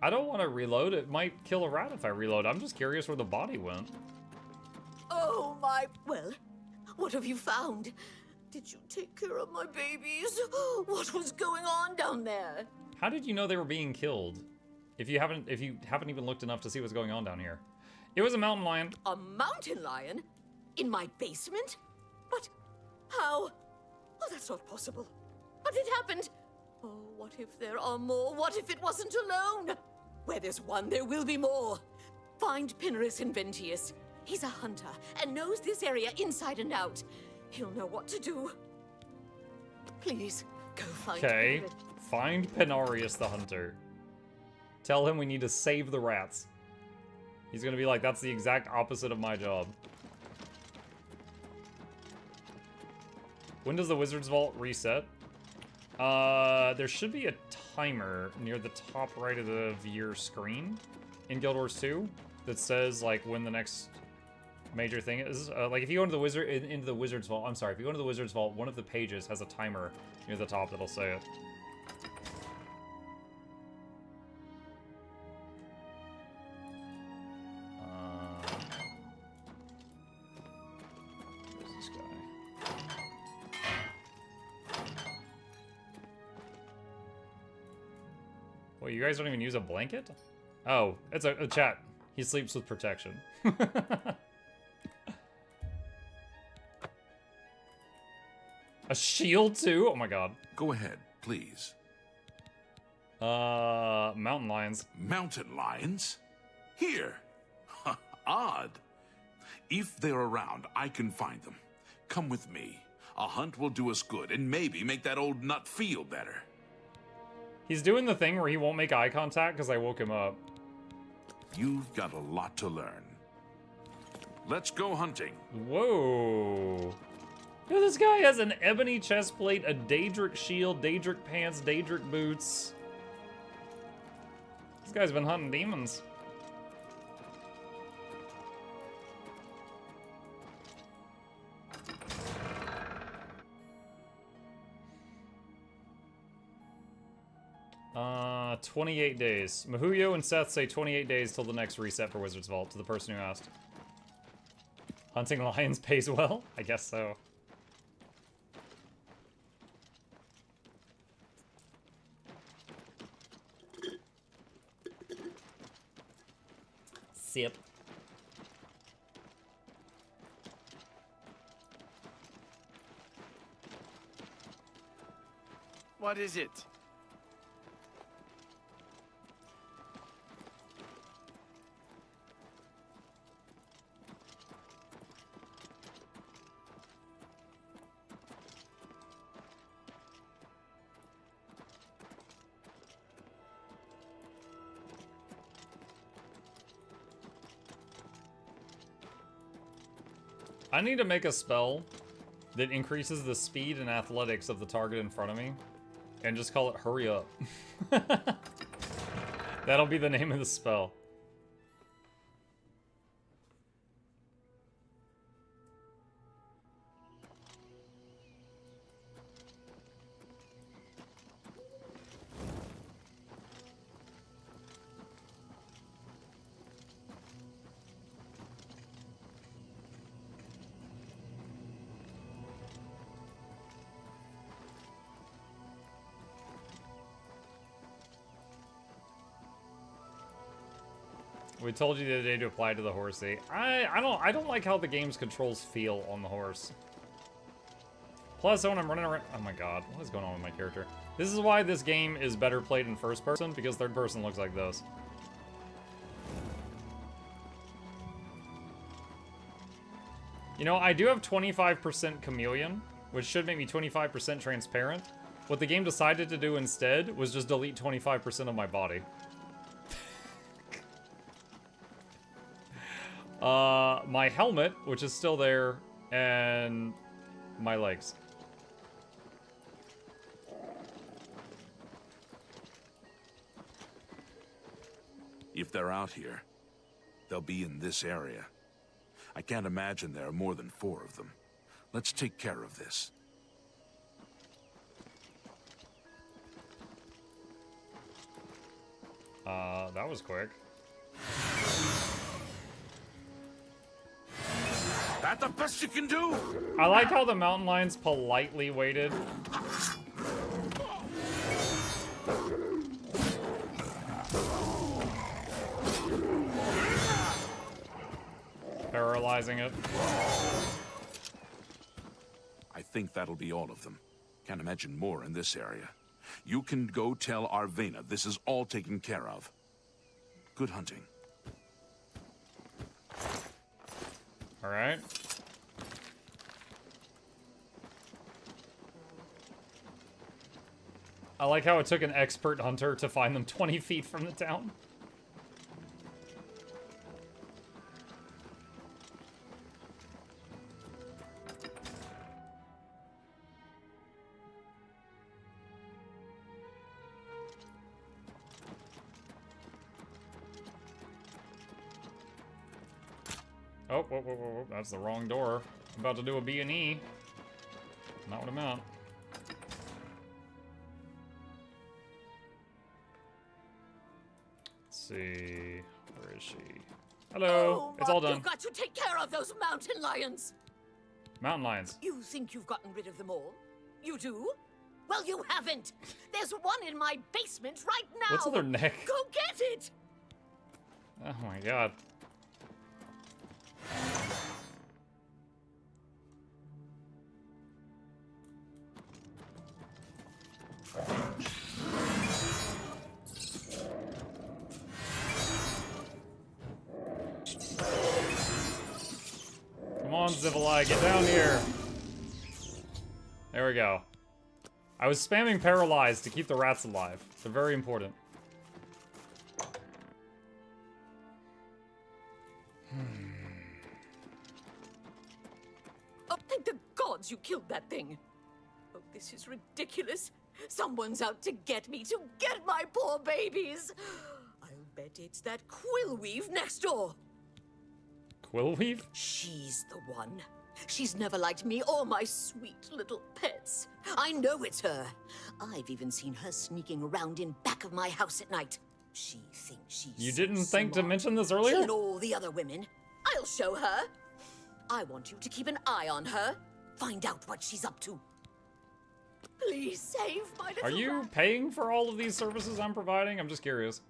I don't want to reload. It might kill a rat if I reload. I'm just curious where the body went. Oh my... Well, what have you found? Did you take care of my babies? What was going on down there? How did you know they were being killed? If you haven't even looked enough to see what's going on down here. It was a mountain lion. A mountain lion? In my basement? But how? Oh, that's not possible. But it happened. Oh, what if there are more? What if it wasn't alone? Where there's one, there will be more. Find Pinarus Inventius. He's a hunter and knows this area inside and out. He'll know what to do. Please, go find Okay, Pinarus. find Pinarius the hunter. Tell him we need to save the rats. He's gonna be like, that's the exact opposite of my job. When does the Wizard's Vault reset? There should be a timer near the top right of your screen in Guild Wars 2 that says like when the next major thing is. Like if you go into the Wizard's Vault, I'm sorry, if you go into the Wizard's Vault, one of the pages has a timer near the top that'll say it. Where's this guy? Well, you guys don't even use a blanket? Oh, it's a chat. He sleeps with protection. A shield too? Oh my god. Go ahead, please. Mountain lions. Mountain lions? Here. Odd. If they're around, I can find them. Come with me. A hunt will do us good and maybe make that old nut feel better. He's doing the thing where he won't make eye contact because I woke him up. You've got a lot to learn. Let's go hunting. Whoa. Yo, this guy has an ebony chestplate, a Daedric shield, Daedric pants, Daedric boots. This guy's been hunting demons. Uh, 28 days. Mahuyo and Seth say 28 days till the next reset for Wizard's Vault, to the person who asked. Hunting lions pays well? I guess so. Sip. What is it? I need to make a spell that increases the speed and athletics of the target in front of me, and just call it Hurry Up. That'll be the name of the spell. We told you the other day to apply to the horsey. I don't like how the game's controls feel on the horse. Plus, when I'm running around, oh my god, what is going on with my character? This is why this game is better played in first person, because third person looks like this. You know, I do have 25% chameleon, which should make me 25% transparent. What the game decided to do instead was just delete 25% of my body. My helmet, which is still there, and my legs. If they're out here, they'll be in this area. I can't imagine there are more than 4 of them. Let's take care of this. That was quick. That the best you can do? I like how the mountain lions politely waited. Paralyzing it. I think that'll be all of them. Can't imagine more in this area. You can go tell Arvena this is all taken care of. Good hunting. All right. I like how it took an expert hunter to find them 20 feet from the town. Oh, whoa, whoa, whoa, that's the wrong door. I'm about to do a B&E. Not what I meant. Let's see. Where is she? Hello. It's all done. You've got to take care of those mountain lions. Mountain lions. You think you've gotten rid of them all? You do? Well, you haven't. There's one in my basement right now. What's on their neck? Go get it. Oh my god. Come on, Zivalai, get down here. There we go. I was spamming paralyze to keep the rats alive. They're very important. Oh, thank the gods you killed that thing. Oh, this is ridiculous. Someone's out to get me, to get my poor babies. I'll bet it's that Quillweave next door. Quillweave? She's the one. She's never liked me or my sweet little pets. I know it's her. I've even seen her sneaking around in back of my house at night. She thinks she's You didn't so think to smart. mention this She earlier? and all the other women. I'll show her. I want you to keep an eye on her. Find out what she's up to. Please save my little Are you rat. paying for all of these services I'm providing? I'm just curious.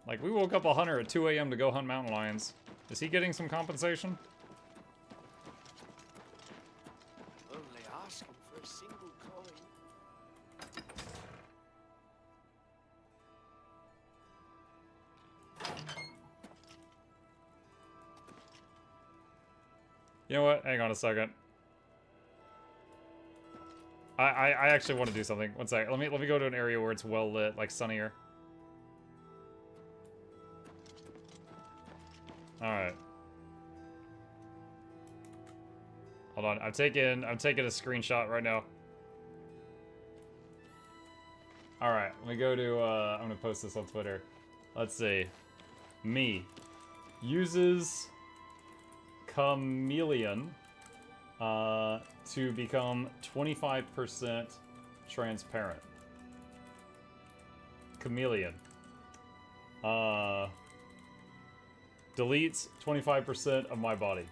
Like, we woke up a hunter at 2 a.m. to go hunt mountain lions. Is he getting some compensation? Only asking for a single coin. You know what? Hang on a second. I actually want to do something. One sec. Let me go to an area where it's well lit, like sunnier. Alright. Hold on. I'm taking a screenshot right now. Alright, let me go to I'm gonna post this on Twitter. Let's see. Me uses chameleon to become 25% transparent. Chameleon. Deletes 25% of my body.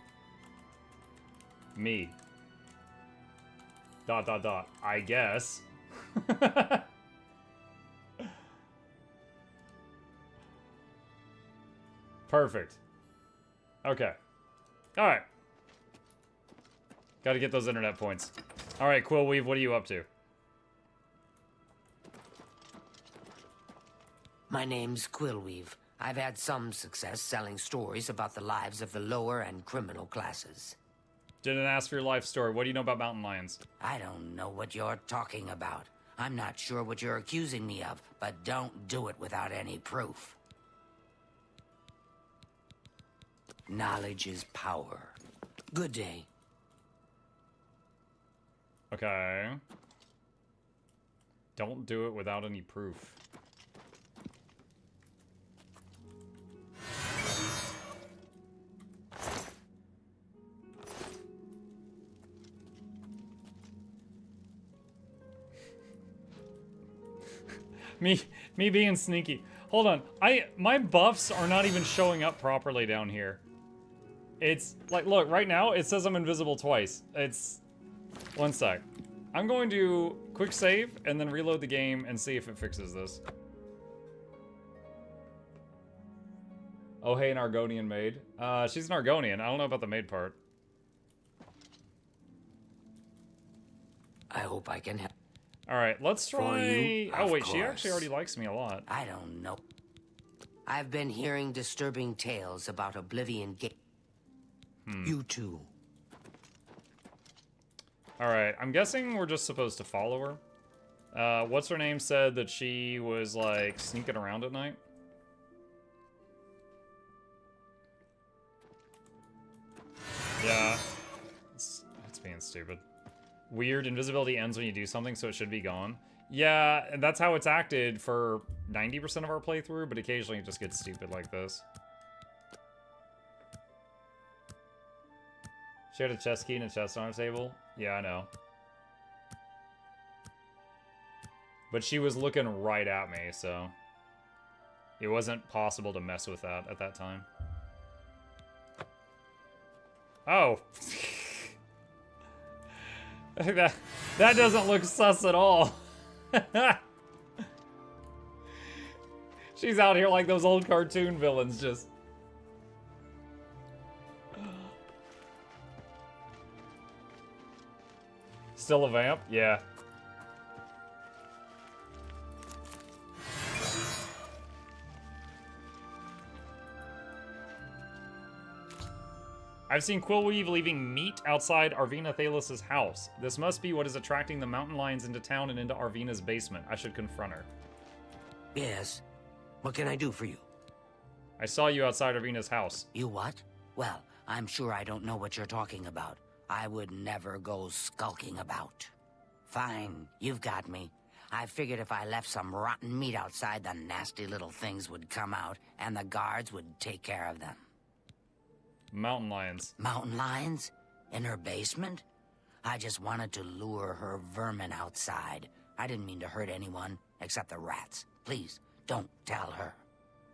Me. ... I guess. Perfect. Okay. Alright. Gotta get those internet points. Alright, Quillweave, what are you up to? My name's Quillweave. I've had some success selling stories about the lives of the lower and criminal classes. Didn't ask for your life story. What do you know about mountain lions? I don't know what you're talking about. I'm not sure what you're accusing me of, but don't do it without any proof. Knowledge is power. Good day. Okay. Don't do it without any proof. Me being sneaky. Hold on. My buffs are not even showing up properly down here. It's like, look, right now it says I'm invisible twice. It's one sec. I'm going to quick save and then reload the game and see if it fixes this. Oh, hey, an Argonian maid. She's an Argonian. I don't know about the maid part. I hope I can help. All right, let's try. You, oh wait, course. she actually already likes me a lot. I don't know. I've been hearing disturbing tales about Oblivion Gate. You too. All right, I'm guessing we're just supposed to follow her. What's her name said that she was like sneaking around at night. Yeah, it's being stupid. Weird, invisibility ends when you do something, so it should be gone. Yeah, and that's how it's acted for 90% of our playthrough, but occasionally it just gets stupid like this. She had a chest key and a chest on her table? Yeah, I know. But she was looking right at me, so it wasn't possible to mess with that at that time. Oh. that doesn't look sus at all. She's out here like those old cartoon villains, just... Still a vamp? Yeah. I've seen Quillweave leaving meat outside Arvina Thalos' house. This must be what is attracting the mountain lions into town and into Arvina's basement. I should confront her. Yes. What can I do for you? I saw you outside Arvina's house. You what? Well, I'm sure I don't know what you're talking about. I would never go skulking about. Fine, you've got me. I figured if I left some rotten meat outside, the nasty little things would come out, and the guards would take care of them. Mountain lions. Mountain lions? In her basement? I just wanted to lure her vermin outside. I didn't mean to hurt anyone, except the rats. Please, don't tell her.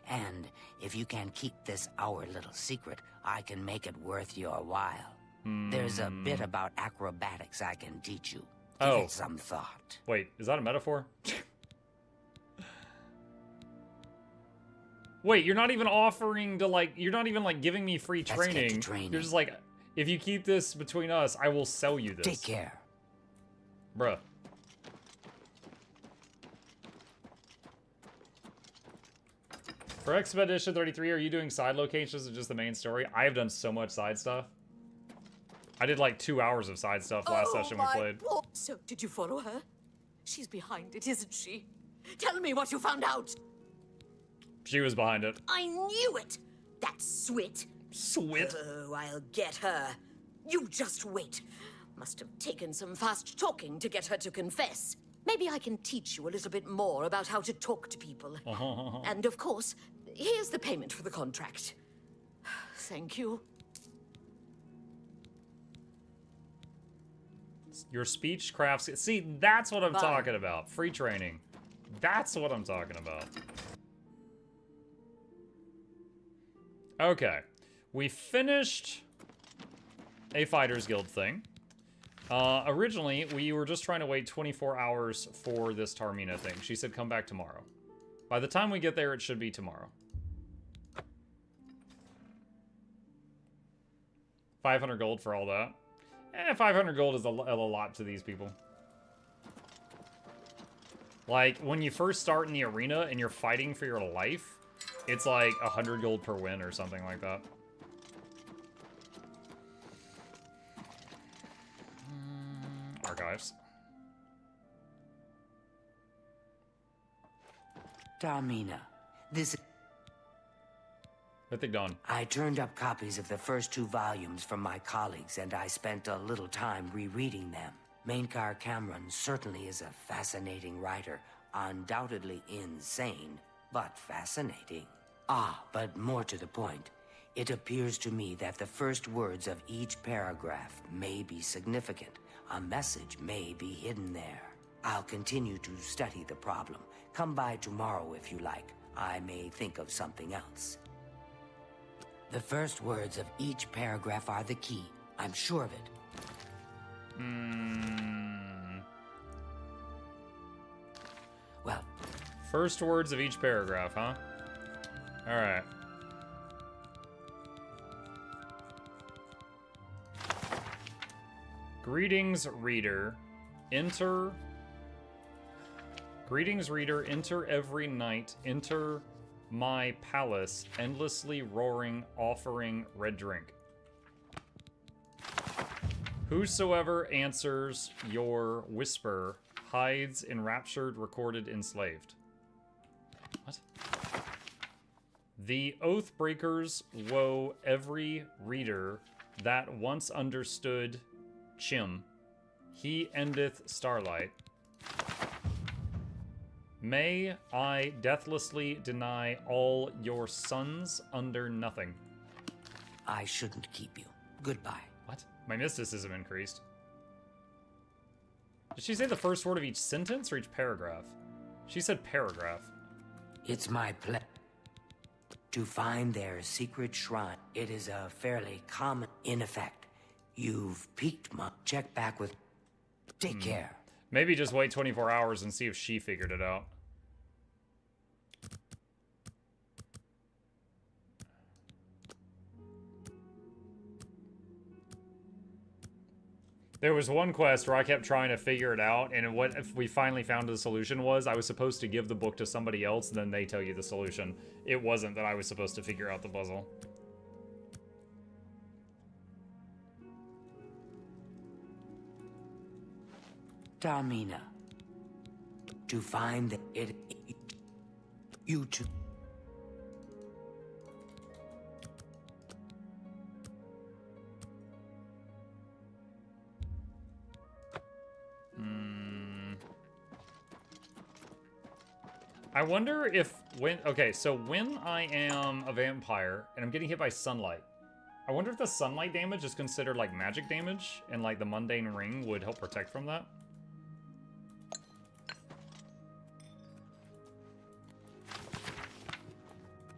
And if you can keep this our little secret, I can make it worth your while. There's a bit about acrobatics I can teach you. Give it some thought. Wait, is that a metaphor? Wait, you're not even offering to, like, you're not even, like, giving me free training. Let's get to training. You're just like, if you keep this between us, I will sell you this. Take care. Bruh. For Expedition 33, are you doing side locations or just the main story? I have done so much side stuff. I did like 2 hours of side stuff last session we played. So, did you follow her? She's behind it, isn't she? Tell me what you found out. She was behind it. I knew it. That Swit. Swit? Oh, I'll get her. You just wait. Must have taken some fast talking to get her to confess. Maybe I can teach you a little bit more about how to talk to people. And of course, here's the payment for the contract. Thank you. Your speech crafts... See, that's what I'm talking about. Free training. That's what I'm talking about. Okay. We finished a Fighters Guild thing. Originally, we were just trying to wait 24 hours for this Tarmina thing. She said come back tomorrow. By the time we get there, it should be tomorrow. 500 gold for all that. 500 gold is a lot to these people. Like, when you first start in the arena and you're fighting for your life, It's like 100 gold per win or something like that. Archives. Darmina, this... Mythic Dawn. I turned up copies of the first 2 volumes from my colleagues, and I spent a little time rereading them. Mainkar Cameron certainly is a fascinating writer, undoubtedly insane, but fascinating. Ah, but more to the point, it appears to me that the first words of each paragraph may be significant. A message may be hidden there. I'll continue to study the problem. Come by tomorrow if you like. I may think of something else. The first words of each paragraph are the key. I'm sure of it. Well, first words of each paragraph, huh? All right. Greetings, reader. Greetings, reader. Enter every night. Enter my palace, endlessly roaring, offering red drink. Whosoever answers your whisper hides enraptured, recorded, enslaved. What? The Oathbreakers woe every reader that once understood Chim. He endeth starlight. May I deathlessly deny all your sons under nothing. I shouldn't keep you. Goodbye. What? My mysticism increased. Did she say the first word of each sentence or each paragraph? She said paragraph. It's my pleasure to find their secret shrine. It is a fairly common... In effect, you've piqued my... Check back with... Take care. Maybe just wait 24 hours and see if she figured it out. There was one quest where I kept trying to figure it out, and what if we finally found the solution was I was supposed to give the book to somebody else, and then they tell you the solution. It wasn't that I was supposed to figure out the puzzle. Darmina, to find the... You too. I wonder if okay, so when I am a vampire and I'm getting hit by sunlight, I wonder if the sunlight damage is considered like magic damage and like the mundane ring would help protect from that.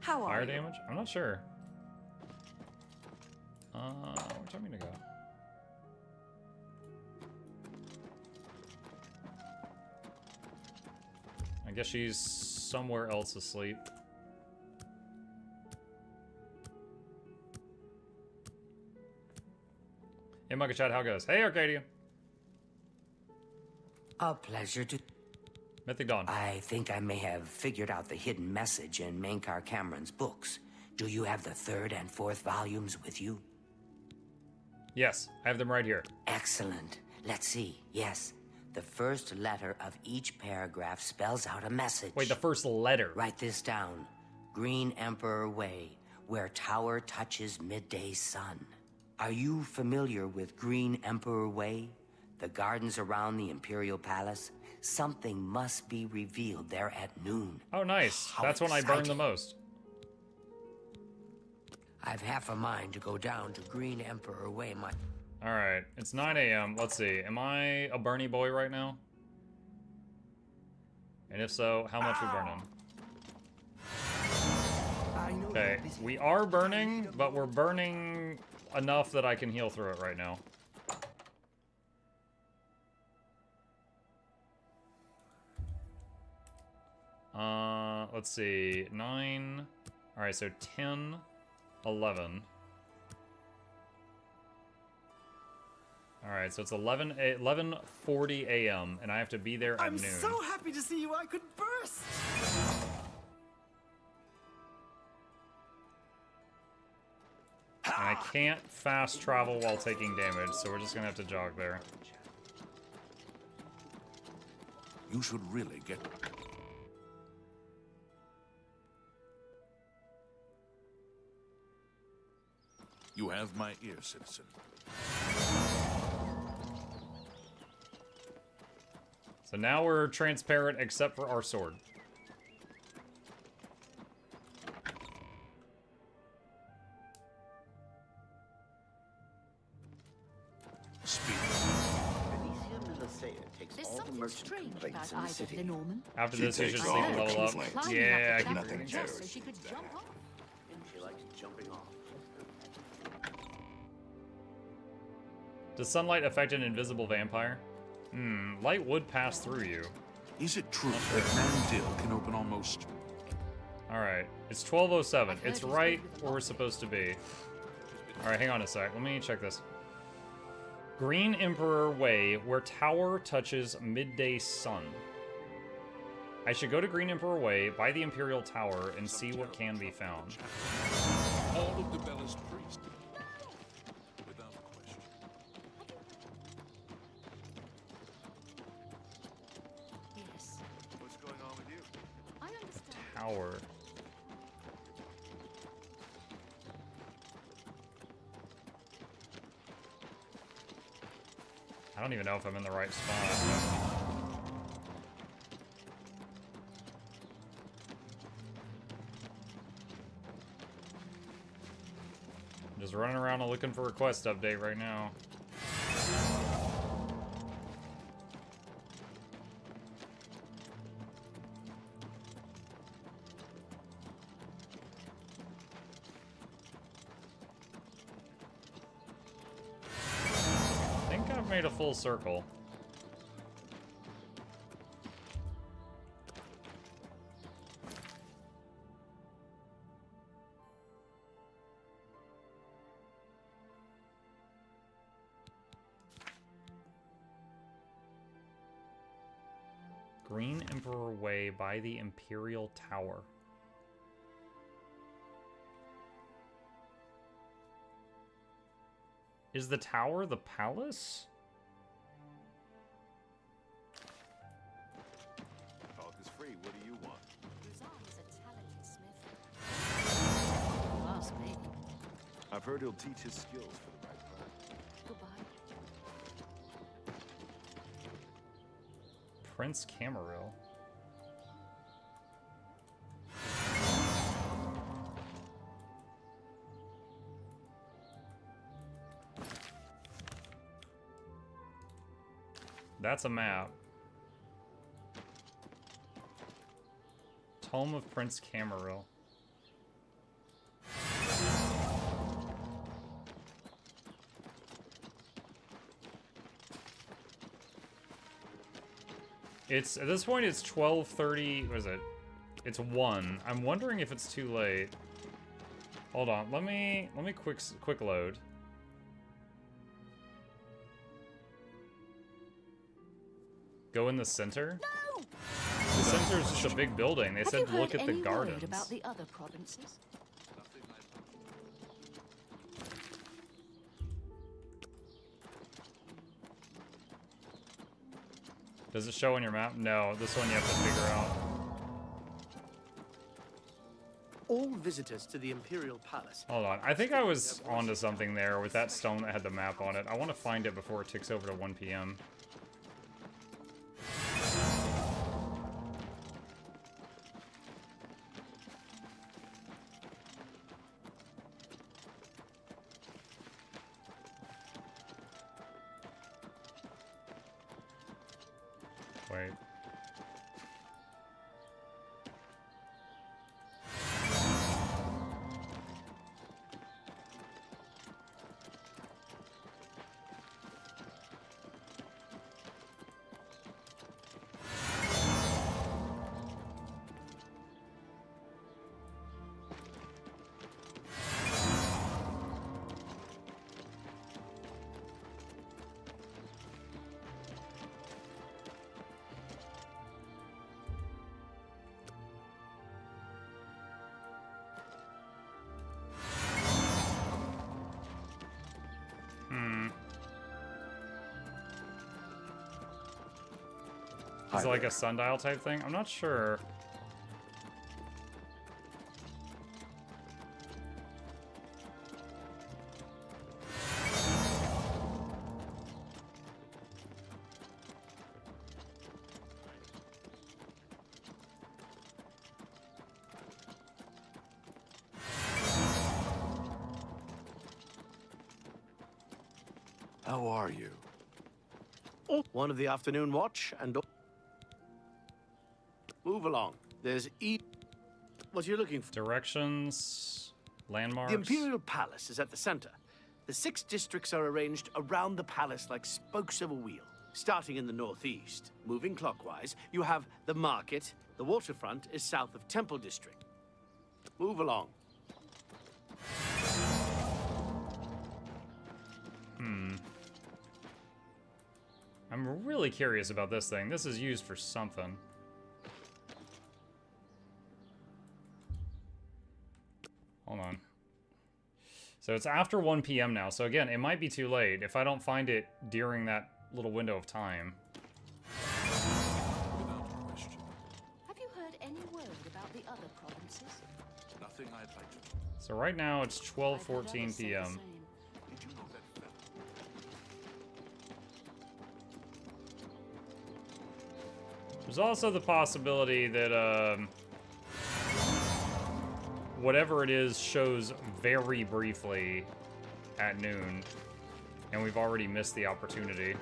How are Fire you? damage? I'm not sure. Where's Tommy to go? I guess she's somewhere else asleep. Hey, Muckachad, how goes? Hey, Arcadia. A pleasure to... Mythic Dawn. I think I may have figured out the hidden message in Mainkar Cameron's books. Do you have the 3rd and 4th volumes with you? Yes, I have them right here. Excellent. Let's see. Yes. The first letter of each paragraph spells out a message. Wait, the first letter. Write this down. Green Emperor Way, where tower touches midday sun. Are you familiar with Green Emperor Way? The gardens around the Imperial Palace? Something must be revealed there at noon. Oh, nice. How That's when I burn the exciting. most. I've half a mind to go down to Green Emperor Way, my... Alright, it's 9 a.m. Let's see. Am I a Bernie boy right now? And if so, how much we burning? Okay, we are burning, but we're burning enough that I can heal through it right now. Let's see. 9. Alright, so 10, 11. Alright, so it's 11:40 a.m. and I have to be there at noon. I'm so happy to see you, I could burst! can't fast travel while taking damage, so we're just gonna have to jog there. You should really get... You have my ear, citizen. So now we're transparent except for our sword. There's something strange about Ida the Norman. After this, you should see him level up. Yeah, I can Nothing just so she could jump off. She likes jumping off. Does sunlight affect an invisible vampire? Light would pass through you. Is it true that Mandil can open almost... Alright, it's 12:07. It's right where we're supposed to be. Alright, hang on a sec. Let me check this. Green Emperor Way, where tower touches midday sun. I should go to Green Emperor Way, by the Imperial Tower, and see what can be found. All of the Bella's priests. Without question. Yes. What's going on with you? I understand. Tower. I don't even know if I'm in the right spot. I'm just running around and looking for a quest update right now. Made a full circle. Green Emperor Way by the Imperial Tower. Is the tower the palace? Talk is free. What do you want? Rizal is a talented smith. You ask me. I've heard he'll teach his skills for the right price. Goodbye. Prince Camaril. That's a map. Tome of Prince Camaril. It's at this point it's 12:30. What is it? It's 1. I'm wondering if it's too late. Hold on. Let me quick load. Go in the center? No! The center is just a big building. They said look at the gardens. About the other provinces? Does it show on your map? No, this one you have to figure out. All visitors to the Imperial Palace. Hold on. I think I was onto something there with that stone that had the map on it. I want to find it before it ticks over to 1 p.m. Wait. Is it like a sundial type thing? I'm not sure. How are you? One of the afternoon watch and... Move along. There's what you're looking for. Directions, landmarks. The Imperial Palace is at the center. The 6 districts are arranged around the palace like spokes of a wheel. Starting in the northeast, moving clockwise, you have the market. The waterfront is south of Temple District. Move along. I'm really curious about this thing. This is used for something. Hold on. So it's after 1 p.m. now. So again, it might be too late if I don't find it during that little window of time. Without question. Have you heard any word about the other provinces? Nothing I'd like to. So right now it's 12:14 p.m. Did you know that fellow? There's also the possibility that whatever it is shows very briefly at noon, and we've already missed the opportunity.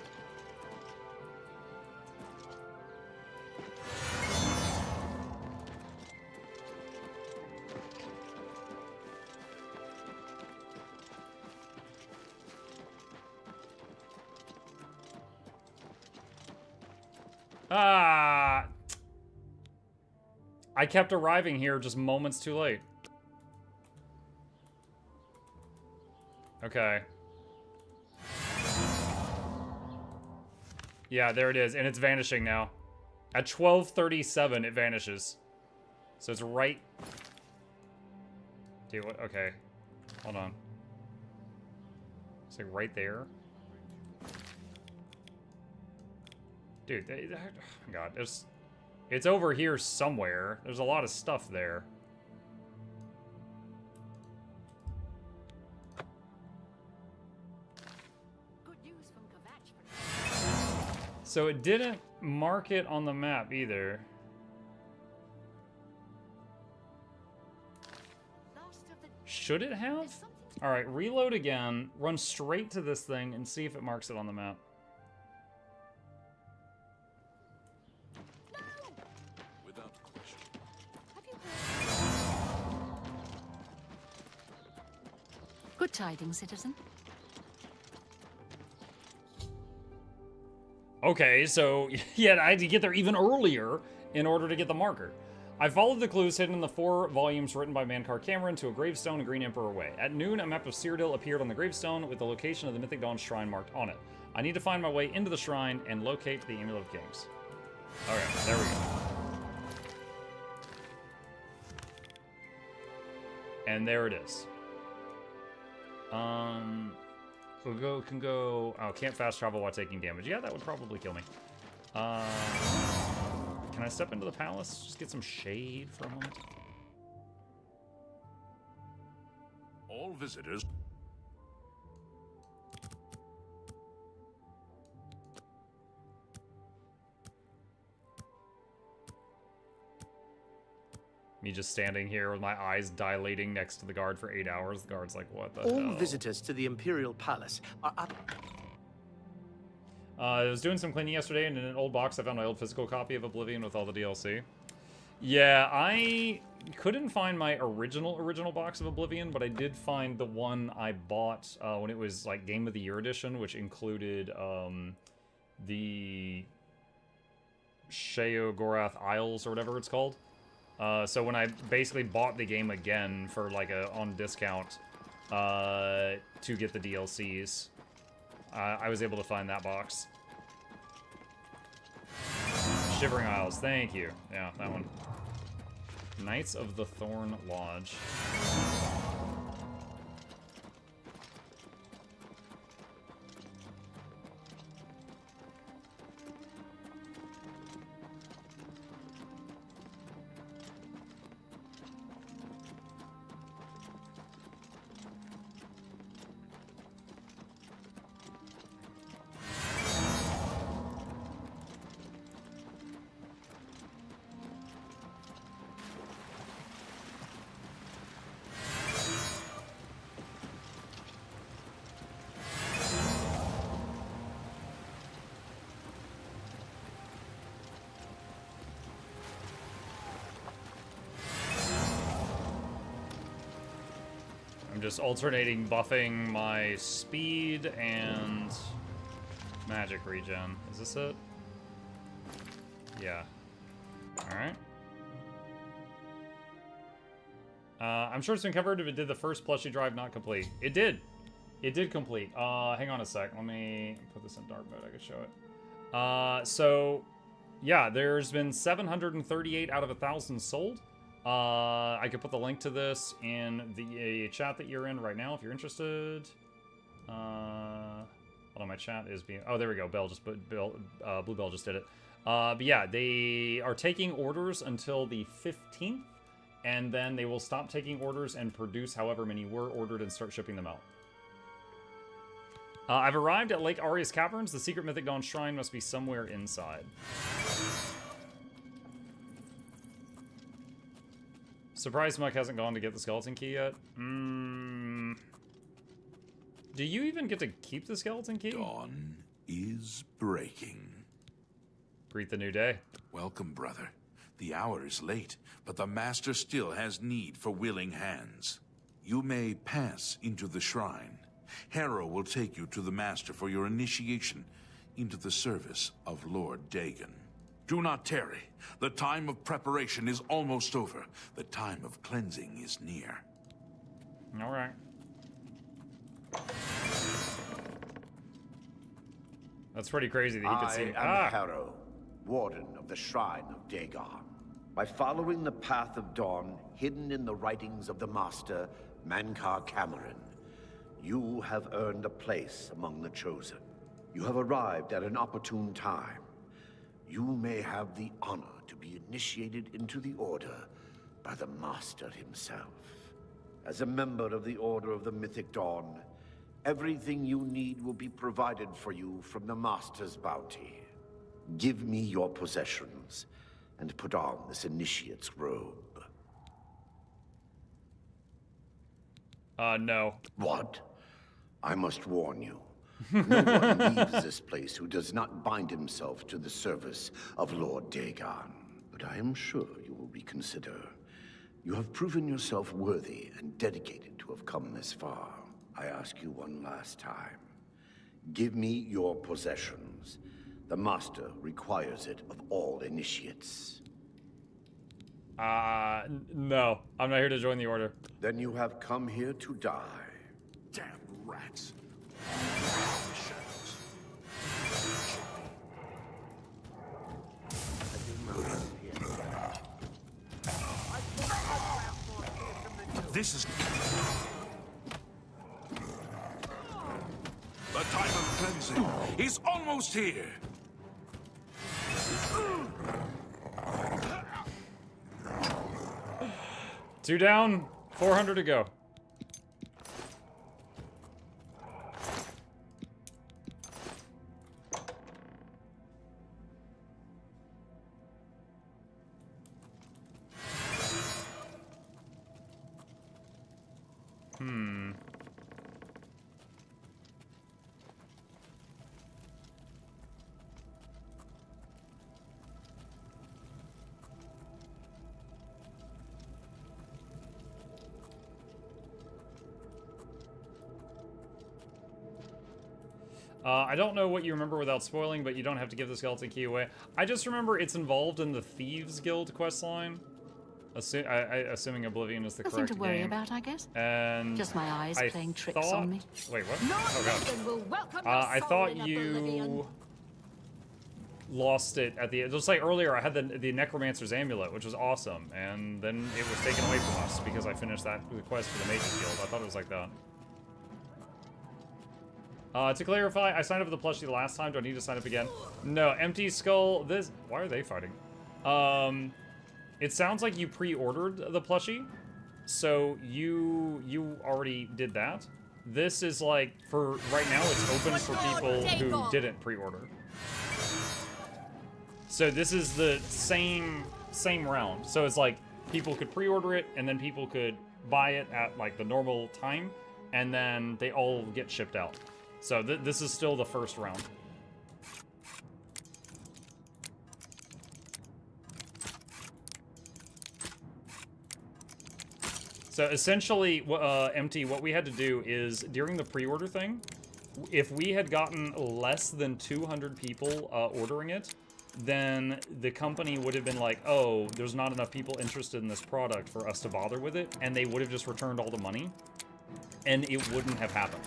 Ah! I kept arriving here just moments too late. Okay. Yeah, there it is, and it's vanishing now. At 12:37, it vanishes. So it's right... Dude, what? Okay. Hold on. It's like right there. Dude, oh my God, it's over here somewhere. There's a lot of stuff there. Good news from Kvatch. So it didn't mark it on the map either. Should it have? All right, reload again, run straight to this thing and see if it marks it on the map. Without question. Good tidings, citizen. Okay, so yeah, I had to get there even earlier in order to get the marker. I followed the clues hidden in the 4 volumes written by Mankar Cameron to a gravestone a Green Emperor way. At noon, a map of Cyrodiil appeared on the gravestone with the location of the Mythic Dawn Shrine marked on it. I need to find my way into the shrine and locate the Amulet of Kings. Okay, there we go. And there it is. Can go. Oh, can't fast travel while taking damage. Yeah, that would probably kill me. Can I step into the palace? Just get some shade for a moment. All visitors. Me just standing here with my eyes dilating next to the guard for 8 hours. The guard's like, what the hell? All visitors to the Imperial Palace are up. I was doing some cleaning yesterday, and in an old box I found my old physical copy of Oblivion with all the DLC. Yeah, I couldn't find my original box of Oblivion, but I did find the one I bought when it was like Game of the Year edition, which included the Sheogorath Isles or whatever it's called. So when I basically bought the game again for like on discount to get the DLCs, I was able to find that box. Shivering Isles, thank you. Yeah, that one. Knights of the Thorn Lodge. I'm just alternating buffing my speed and magic regen. Is this it? Yeah. Alright. I'm sure it's been covered if it did the first plushie drive not complete. It did. It did complete. Hang on a sec. Let me put this in dark mode. I can show it. So, yeah, there's been 738 out of 1,000 sold. I could put the link to this in the chat that you're in right now if you're interested. Hold on, my chat is being... Oh, there we go. Blue Bell just did it. But yeah, they are taking orders until the 15th, and then they will stop taking orders and produce however many were ordered and start shipping them out. I've arrived at Lake Aria's Caverns. The secret Mythic Dawn Shrine must be somewhere inside. Surprised Mike hasn't gone to get the skeleton key yet. Do you even get to keep the skeleton key? Dawn is breaking. Greet the new day. Welcome, brother. The hour is late, but the Master still has need for willing hands. You may pass into the shrine. Harrow will take you to the Master for your initiation into the service of Lord Dagon. Do not tarry. The time of preparation is almost over. The time of cleansing is near. All right. That's pretty crazy that he could see. I am Harrow, Warden of the Shrine of Dagon. By following the path of dawn hidden in the writings of the Master, Mankar Cameron, you have earned a place among the Chosen. You have arrived at an opportune time. You may have the honor to be initiated into the Order by the Master himself. As a member of the Order of the Mythic Dawn, everything you need will be provided for you from the Master's bounty. Give me your possessions, and put on this initiate's robe. No. What? I must warn you. No one leaves this place who does not bind himself to the service of Lord Dagon. But I am sure you will reconsider. You have proven yourself worthy and dedicated to have come this far. I ask you one last time. Give me your possessions. The Master requires it of all initiates. No. I'm not here to join the Order. Then you have come here to die. Damn rats. This is... The time of cleansing is almost here. Two down, 400 to go. I don't know what you remember without spoiling, but you don't have to give the skeleton key away. I just remember it's involved in the Thieves Guild questline. Assuming Oblivion is the correct game. Nothing to worry about, I guess. And just my eyes playing tricks thought... on me. Wait, what? Oh God. I thought you lost it at the... Just like earlier, I had the Necromancer's Amulet, which was awesome, and then it was taken away from us because I finished that quest for the Mages Guild. I thought it was like that. To clarify, I signed up for the plushie the last time. Do I need to sign up again? No, Empty Skull, this... Why are they fighting? It sounds like you pre-ordered the plushie, so you already did that. This is like, for right now, it's open for people who didn't pre-order. So this is the same round. So it's like, people could pre-order it, and then people could buy it at like the normal time, and then they all get shipped out. So this is still the first round. So essentially, MT, what we had to do is, during the pre-order thing, if we had gotten less than 200 people ordering it, then the company would have been like, oh, there's not enough people interested in this product for us to bother with it, and they would have just returned all the money, and it wouldn't have happened.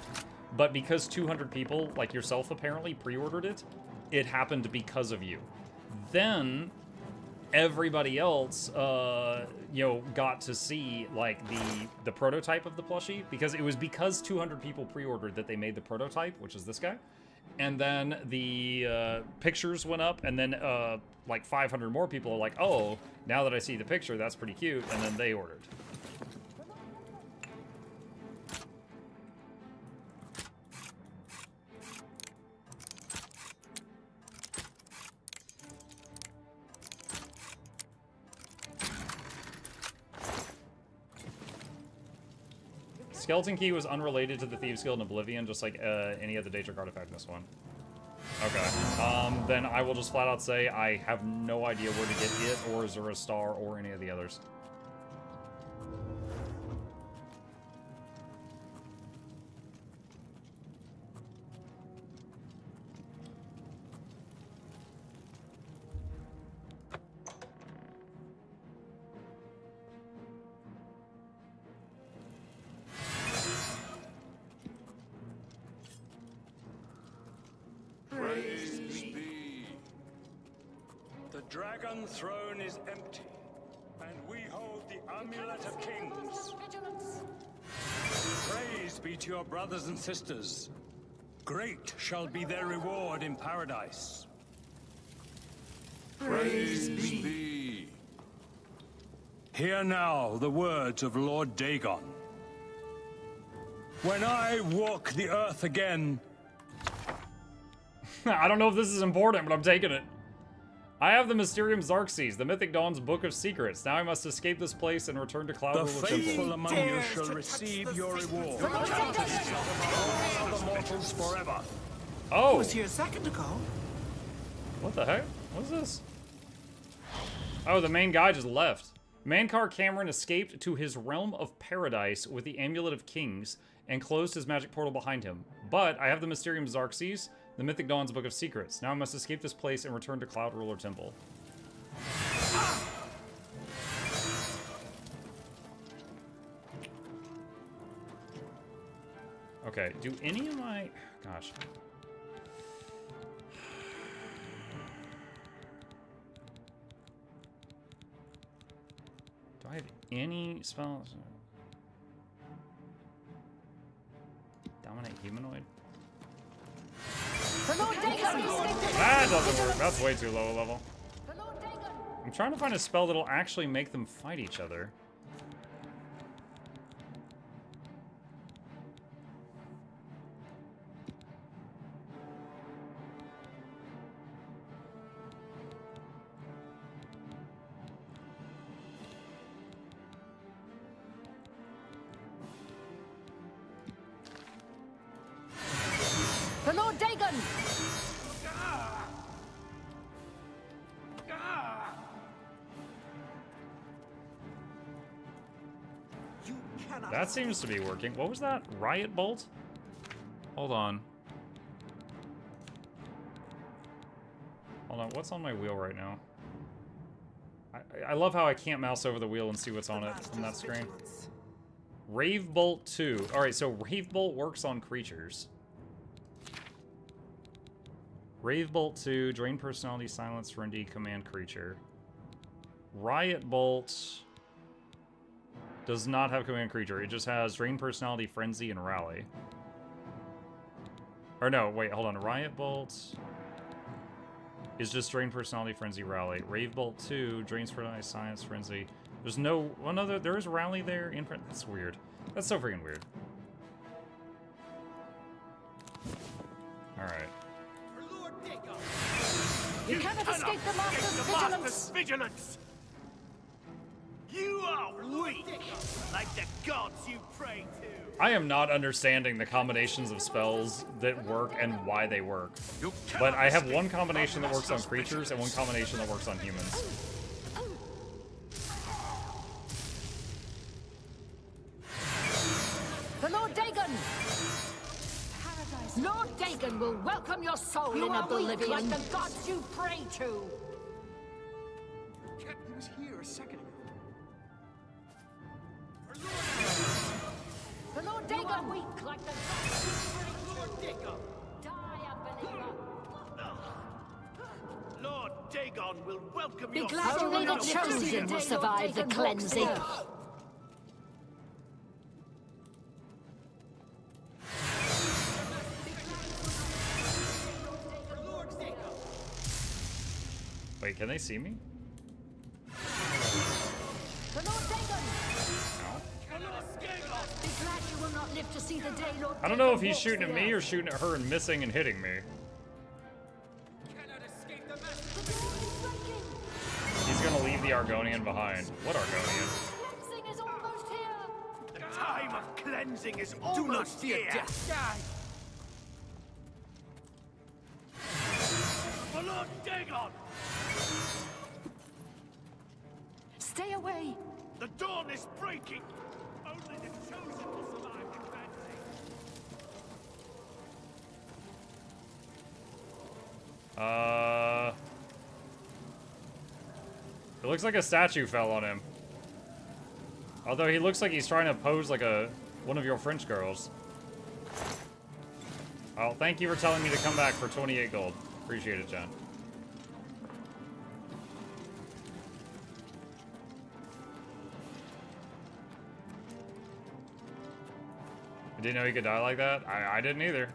But because 200 people, like yourself apparently, pre-ordered it, it happened because of you. Then everybody else, you know, got to see like the prototype of the plushie, because it was because 200 people pre-ordered that they made the prototype, which is this guy. And then the pictures went up, and then like 500 more people are like, oh, now that I see the picture, that's pretty cute, and then they ordered. Skeleton Key was unrelated to the Thieves Guild in Oblivion, just like any other Daedric artifact in this one. Okay. Then I will just flat out say I have no idea where to get it, or Azura Star, or any of the others. Dragon throne is empty, and we hold the Amulet of Kings. Praise be to your brothers and sisters. Great shall be their reward in paradise. Praise be thee. Hear now the words of Lord Dagon. When I walk the earth again... I don't know if this is important, but I'm taking it. I have the Mysterium Xarxes, the Mythic Dawn's Book of Secrets. Now I must escape this place and return to Cloud The Ruler faithful Temple. among you shall receive your reward. All other mortals forever. Oh! Was here a second ago. What the heck? What's this? Oh, the main guy just left. Mankar Cameron escaped to his realm of paradise with the Amulet of Kings and closed his magic portal behind him. But I have the Mysterium Xarxes, the Mythic Dawn's Book of Secrets. Now I must escape this place and return to Cloud Ruler Temple. Okay, do any of my... Gosh. Do I have any spells? Dominate Humanoid? That doesn't work. That's way too low a level. I'm trying to find a spell that'll actually make them fight each other. For Lord Dagon! That seems to be working. What was that? Riot Bolt? Hold on. Hold on. What's on my wheel right now? I love how I can't mouse over the wheel and see what's on it on that screen. Rave Bolt 2. Alright, so Rave Bolt works on creatures. Rave Bolt 2, Drain Personality, Silence, Frenzy, Command Creature. Riot Bolt does not have Command Creature. It just has Drain Personality, Frenzy, and Rally. Or no, wait, hold on. Riot Bolt is just Drain Personality, Frenzy, Rally. Rave Bolt 2, Drains Personality, Science, Frenzy. There's no... Well, no, there is Rally there. In That's weird. That's so freaking weird. Alright. You cannot escape the Master's vigilance! You are weak, like the gods you pray to. I am not understanding the combinations of spells that work and why they work. But I have one combination that works on creatures and one combination that works on humans. Dagon will welcome your soul in Oblivion like the gods you pray to. He was here a second ago. The Lord Dagon are weak like the gods you pray to. Lord Dagon. Die, unbeliever. Lord Dagon will welcome Be your glad soul only in the Oblivion. chosen will survive the cleansing. Wait, can they see me? The Lord Dagon. Be glad you will not live to see the day Lord I don't know if Dagon he's walks shooting at the me earth. or shooting at her and missing and hitting me. He's gonna leave the Argonian behind. What Argonian? Cleansing is almost here. The time of cleansing is Do not almost fear here. death. Die. For Lord Dagon! Stay away. The dawn is breaking! Only the chosen will survive the cleansing. It looks like a statue fell on him. Although he looks like he's trying to pose like one of your French girls. Oh, thank you for telling me to come back for 28 gold. Appreciate it, John. I didn't know he could die like that. I didn't either.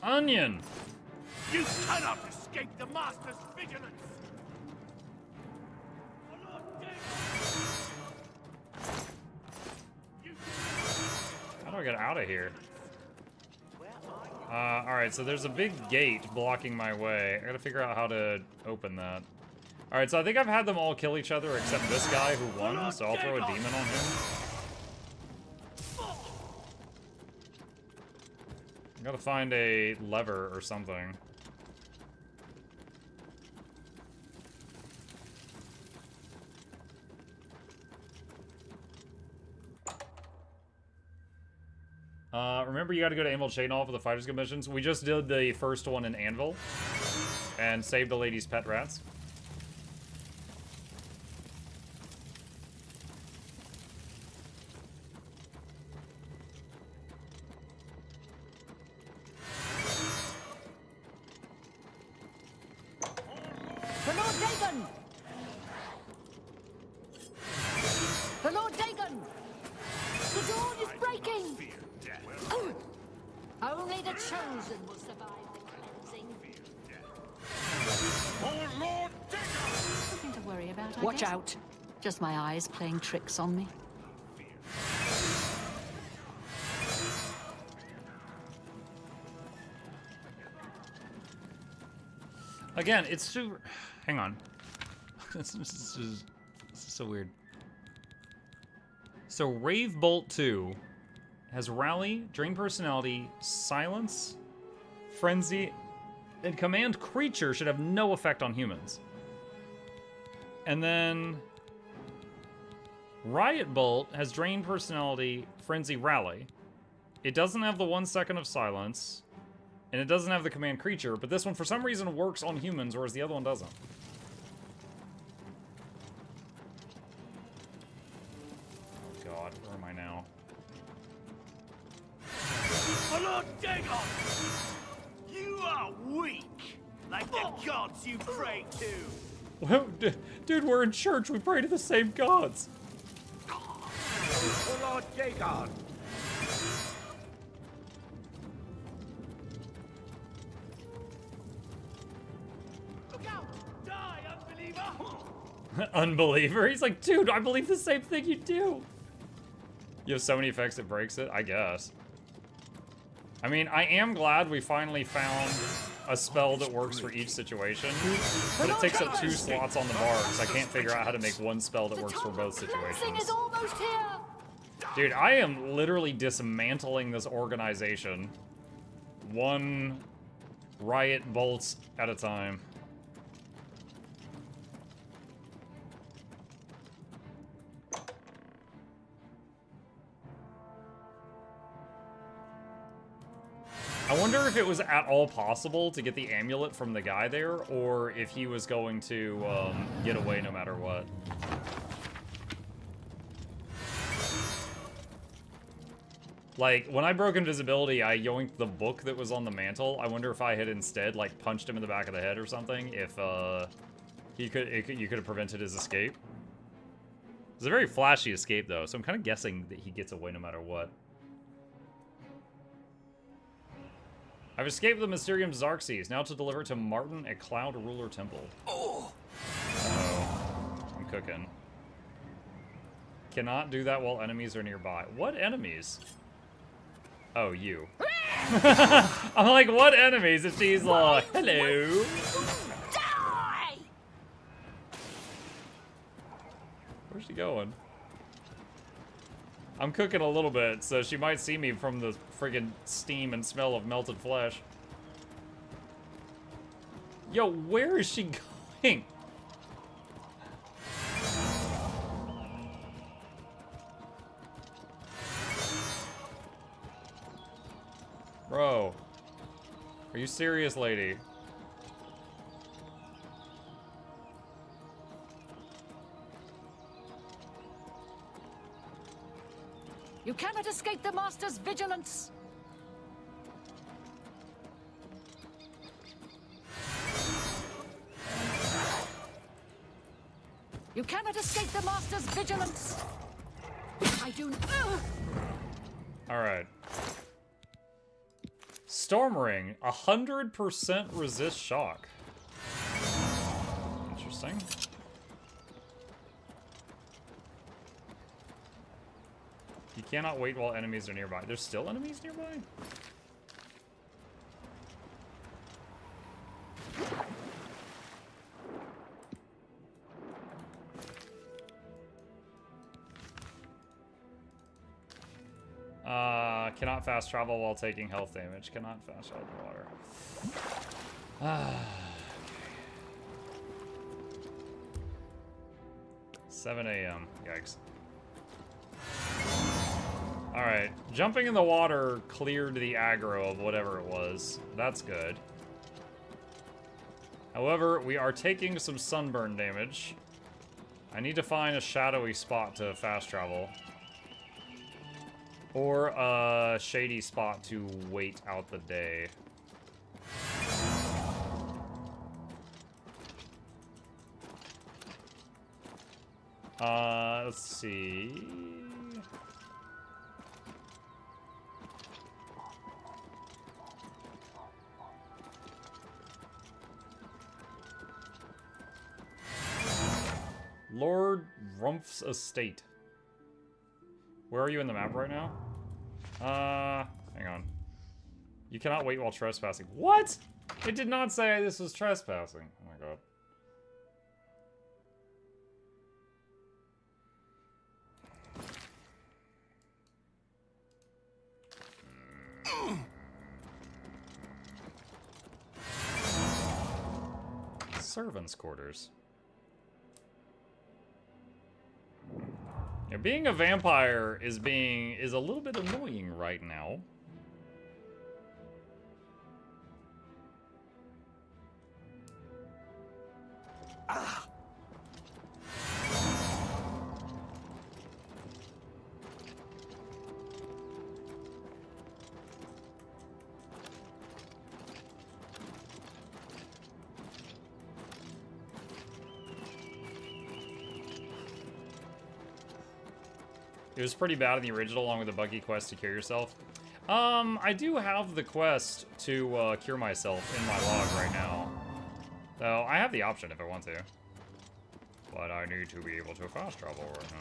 Onion! You cannot escape the Master's vigilance! For Lord Dagon! How do I get out of here? Alright, so there's a big gate blocking my way. I gotta figure out how to open that. Alright, so I think I've had them all kill each other except this guy who won, so I'll throw a demon on him. I gotta find a lever or something. Remember you gotta go to Anvil Chain Hall for the Fighters Guild missions? We just did the first one in Anvil and saved a lady's pet rats. The Lord Dagon. The Lord Dagon. The dawn is breaking. Only the chosen will survive the cleansing. For Lord Dagon! Nothing to worry about, I Watch guess. out. Just my eyes playing tricks on me. Again, it's super... Hang on. this is so weird. So Rave Bolt 2 has Rally, Drain Personality, Silence, Frenzy, and Command Creature should have no effect on humans. And then Riot Bolt has Drain Personality, Frenzy, Rally. It doesn't have the 1 second of Silence, and it doesn't have the Command Creature, but this one for some reason works on humans, whereas the other one doesn't. Oh god, where am I now? For Lord Dagon! You are weak, like the gods you pray to. Well, dude, we're in church. We pray to the same gods. For Lord Dagon! Look out! Die, unbeliever! Unbeliever? He's like, dude, I believe the same thing you do. You have so many effects it breaks it? I guess. I mean, I am glad we finally found a spell that works for each situation, but it takes up 2 slots on the bar because I can't figure out how to make one spell that works for both situations. Is almost here. Dude, I am literally dismantling this organization. 1 riot bolts at a time. I wonder if it was at all possible to get the amulet from the guy there, or if he was going to get away no matter what. Like, when I broke invisibility, I yoinked the book that was on the mantle. I wonder if I had instead, like, punched him in the back of the head or something, if, you could have prevented his escape. It's a very flashy escape, though, so I'm kind of guessing that he gets away no matter what. I've escaped the Mysterium Xarxes, now to deliver it to Martin at Cloud Ruler Temple. Oh! Uh-oh. I'm cooking. Cannot do that while enemies are nearby. What enemies? Oh, you. I'm like, what enemies? If she's like, hello. Die! Where's she going? I'm cooking a little bit, so she might see me from the friggin' steam and smell of melted flesh. Yo, where is she going? Bro. Are you serious, lady? You cannot escape the Master's vigilance. You cannot escape the Master's vigilance. I do. All right. Storm Ring, 100% resist shock. Interesting. You cannot wait while enemies are nearby. There's still enemies nearby? Cannot fast travel while taking health damage. Cannot fast travel in water. 7 a.m. Yikes. Alright. Jumping in the water cleared the aggro of whatever it was. That's good. However, we are taking some sunburn damage. I need to find a shadowy spot to fast travel. Or a shady spot to wait out the day. Let's see. Lord Rumpf's estate. Where are you in the map right now? Hang on. You cannot wait while trespassing. What? It did not say this was trespassing. Oh my god. Servants' quarters. Yeah, being a vampire is a little bit annoying right now. Ah. It was pretty bad in the original, along with the buggy quest to cure yourself. I do have the quest to cure myself in my log right now. So I have the option if I want to. But I need to be able to fast travel right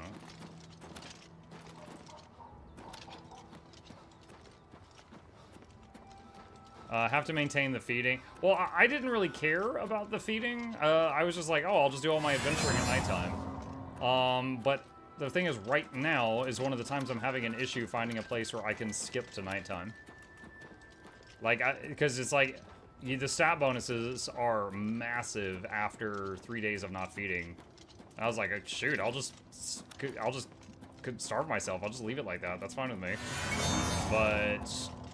now. Have to maintain the feeding. Well, I didn't really care about the feeding. I was just like, oh, I'll just do all my adventuring at nighttime. But the thing is, right now is one of the times I'm having an issue finding a place where I can skip to nighttime. Like, because it's like, the stat bonuses are massive after 3 days of not feeding. And I was like, shoot, I'll just starve myself. I'll just leave it like that. That's fine with me. But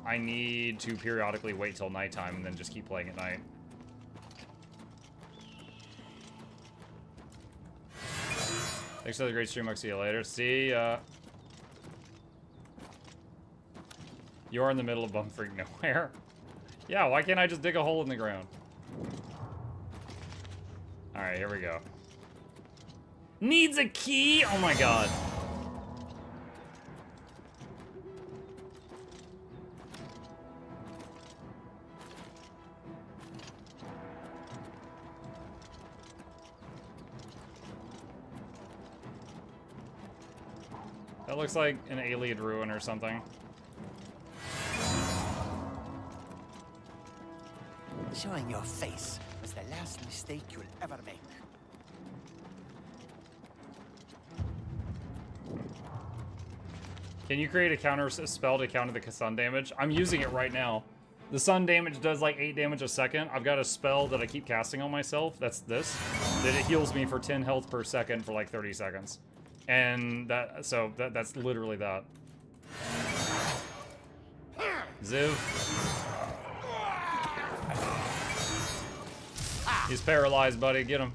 I need to periodically wait till nighttime and then just keep playing at night. Thanks for the great stream. I'll see you later. See ya. You're in the middle of bumfreak nowhere. Yeah, why can't I just dig a hole in the ground? Alright, here we go. Needs a key? Oh my god. That looks like an alien ruin or something. Showing your face was the last mistake you'll ever make. Can you create a counter spell to counter the sun damage? I'm using it right now. The sun damage does like 8 damage a second. I've got a spell that I keep casting on myself. That's this. That it heals me for 10 health per second for like 30 seconds. And that's literally that. Ziv. He's paralyzed, buddy. Get him.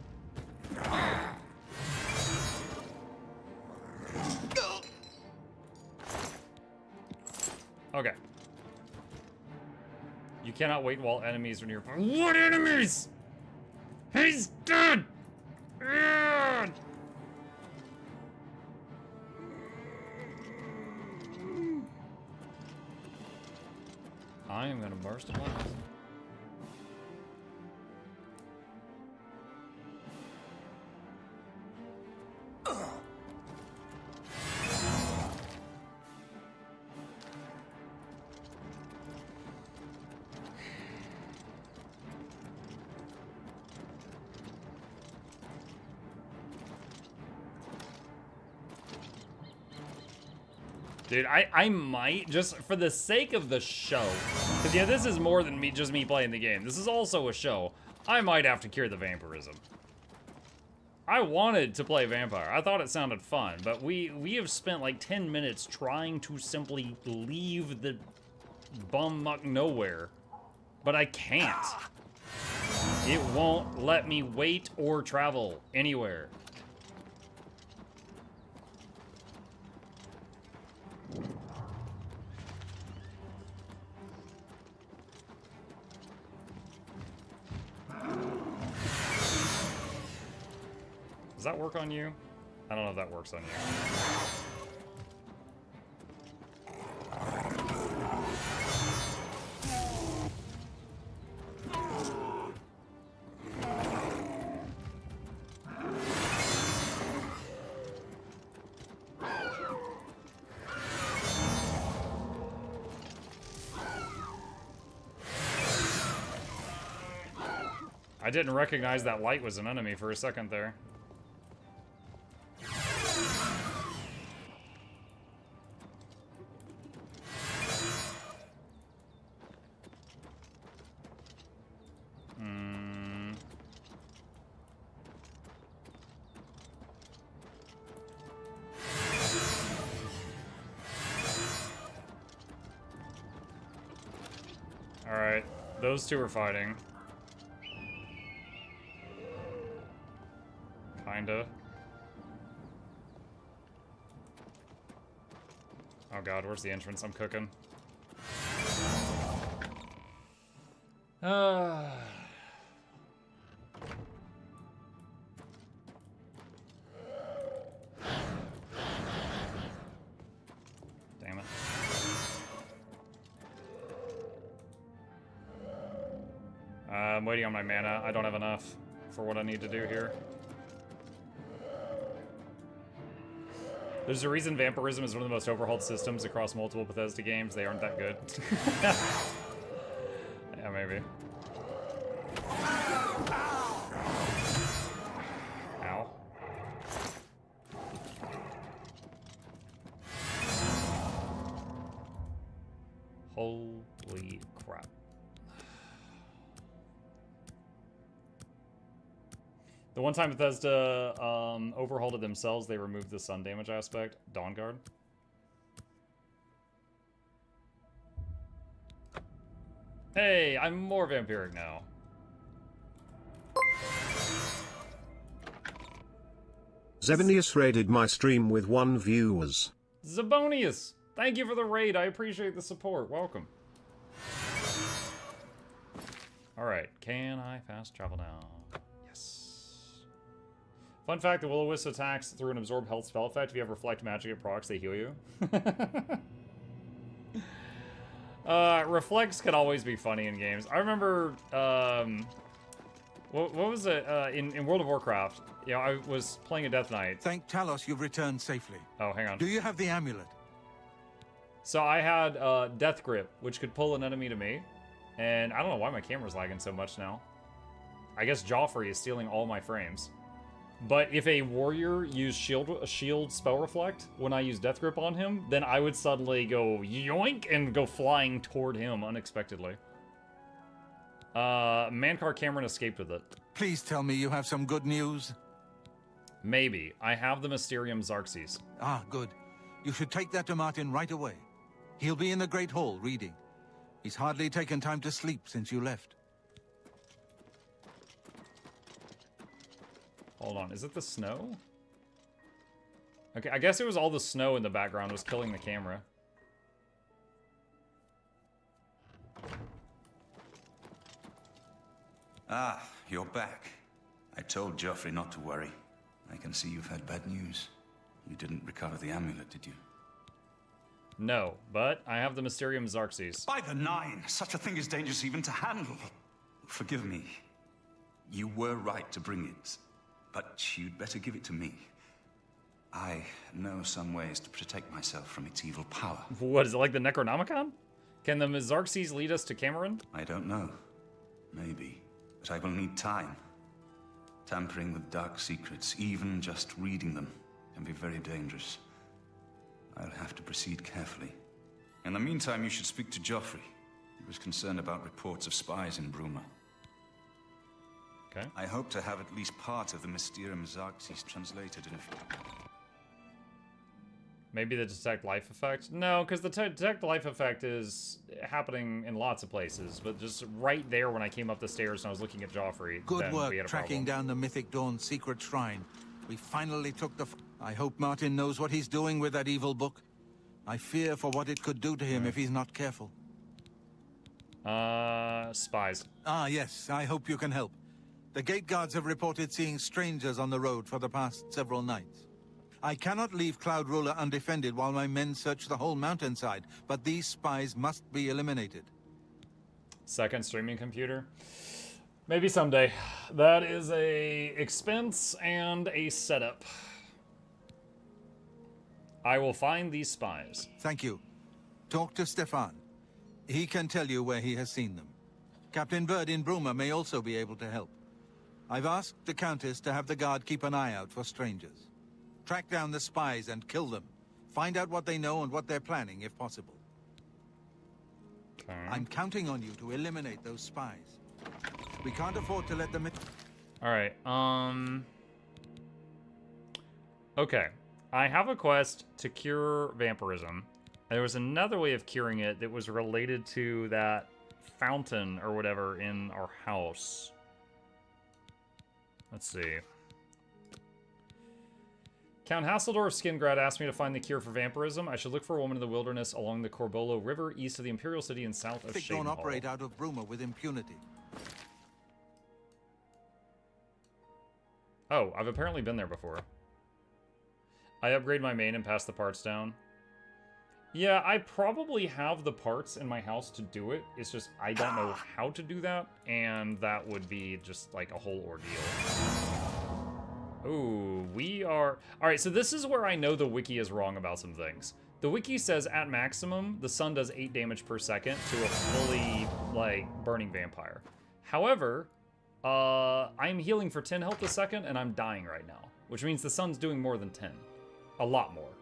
Okay. You cannot wait while enemies are near. What enemies? He's dead! Yeah! I am gonna burst a blast. Dude, I might, just for the sake of the show, because yeah, this is more than just me playing the game. This is also a show. I might have to cure the vampirism. I wanted to play vampire. I thought it sounded fun, but we have spent like 10 minutes trying to simply leave the bum muck nowhere, but I can't. It won't let me wait or travel anywhere. Does that work on you? I don't know if that works on you. I didn't recognize that light was an enemy for a second there. Alright, those two are fighting. Kinda. Oh god, where's the entrance? I'm cooking. Damn it. I'm waiting on my mana. I don't have enough for what I need to do here. There's a reason vampirism is one of the most overhauled systems across multiple Bethesda games. They aren't that good. Yeah, maybe. Ow. Holy crap. The one time Bethesda overhauled it themselves, they removed the sun damage aspect. Dawn Guard. Hey, I'm more vampiric now. Zebanius raided my stream with 1 viewers. Zabonius, thank you for the raid. I appreciate the support. Welcome. Alright, can I fast travel now? Yes. Fun fact, the Will-O-Wisp attacks through an absorb health spell effect. If you have reflect magic at procs, they heal you. Reflects can always be funny in games. I remember, what was it, in World of Warcraft, you know, I was playing a Death Knight. Thank Talos you've returned safely. Oh, hang on. Do you have the amulet? So I had, Death Grip, which could pull an enemy to me. And I don't know why my camera's lagging so much now. I guess Joffrey is stealing all my frames. But if a warrior used shield spell reflect when I use Death Grip on him, then I would suddenly go yoink and go flying toward him unexpectedly. Mankar Cameron escaped with it. Please tell me you have some good news. Maybe. I have the Mysterium Xarxes. Ah, good. You should take that to Martin right away. He'll be in the Great Hall reading. He's hardly taken time to sleep since you left. Hold on, is it the snow? Okay, I guess it was all the snow in the background was killing the camera. Ah, you're back. I told Joffrey not to worry. I can see you've had bad news. You didn't recover the amulet, did you? No, but I have the Mysterium Xarxes. By the Nine, such a thing is dangerous even to handle. Forgive me. You were right to bring it, but you'd better give it to me. I know some ways to protect myself from its evil power. What, is it like the Necronomicon? Can the Xarxes lead us to Cameron? I don't know. Maybe. But I will need time. Tampering with dark secrets, even just reading them, can be very dangerous. I'll have to proceed carefully. In the meantime, you should speak to Joffrey. He was concerned about reports of spies in Bruma. Okay. I hope to have at least part of the Mysterium Xarxes translated in a few... Maybe the detect life effect? No, because the detect life effect is happening in lots of places, but just right there when I came up the stairs and I was looking at Joffrey, Good then work we had a tracking problem. down the Mythic Dawn secret shrine. We finally took the... I hope Martin knows what he's doing with that evil book. I fear for what it could do to him if he's not careful. Spies. Ah, yes, I hope you can help. The gate guards have reported seeing strangers on the road for the past several nights. I cannot leave Cloud Ruler undefended while my men search the whole mountainside, but these spies must be eliminated. Second streaming computer? Maybe someday. That is a expense and a setup. I will find these spies. Thank you. Talk to Stefan. He can tell you where he has seen them. Captain Bird in Bruma may also be able to help. I've asked the Countess to have the guard keep an eye out for strangers. Track down the spies and kill them. Find out what they know and what they're planning, if possible. Okay. I'm counting on you to eliminate those spies. We can't afford to let them... Alright, okay. I have a quest to cure vampirism. There was another way of curing it that was related to that fountain or whatever in our house. Let's see. Count Hasseldorf Skingrad asked me to find the cure for vampirism. I should look for a woman in the wilderness along the Corbolo River, east of the Imperial City and south of They don't Shadenhall. operate out of Bruma with impunity. Oh, I've apparently been there before. I upgrade my main and pass the parts down. Yeah, I probably have the parts in my house to do it. It's just I don't know how to do that, and that would be just like a whole ordeal. Ooh, we are... Alright, so this is where I know the wiki is wrong about some things. The wiki says at maximum, the sun does 8 damage per second to a fully, like, burning vampire. However, I'm healing for 10 health a second, and I'm dying right now. Which means the sun's doing more than 10. A lot more.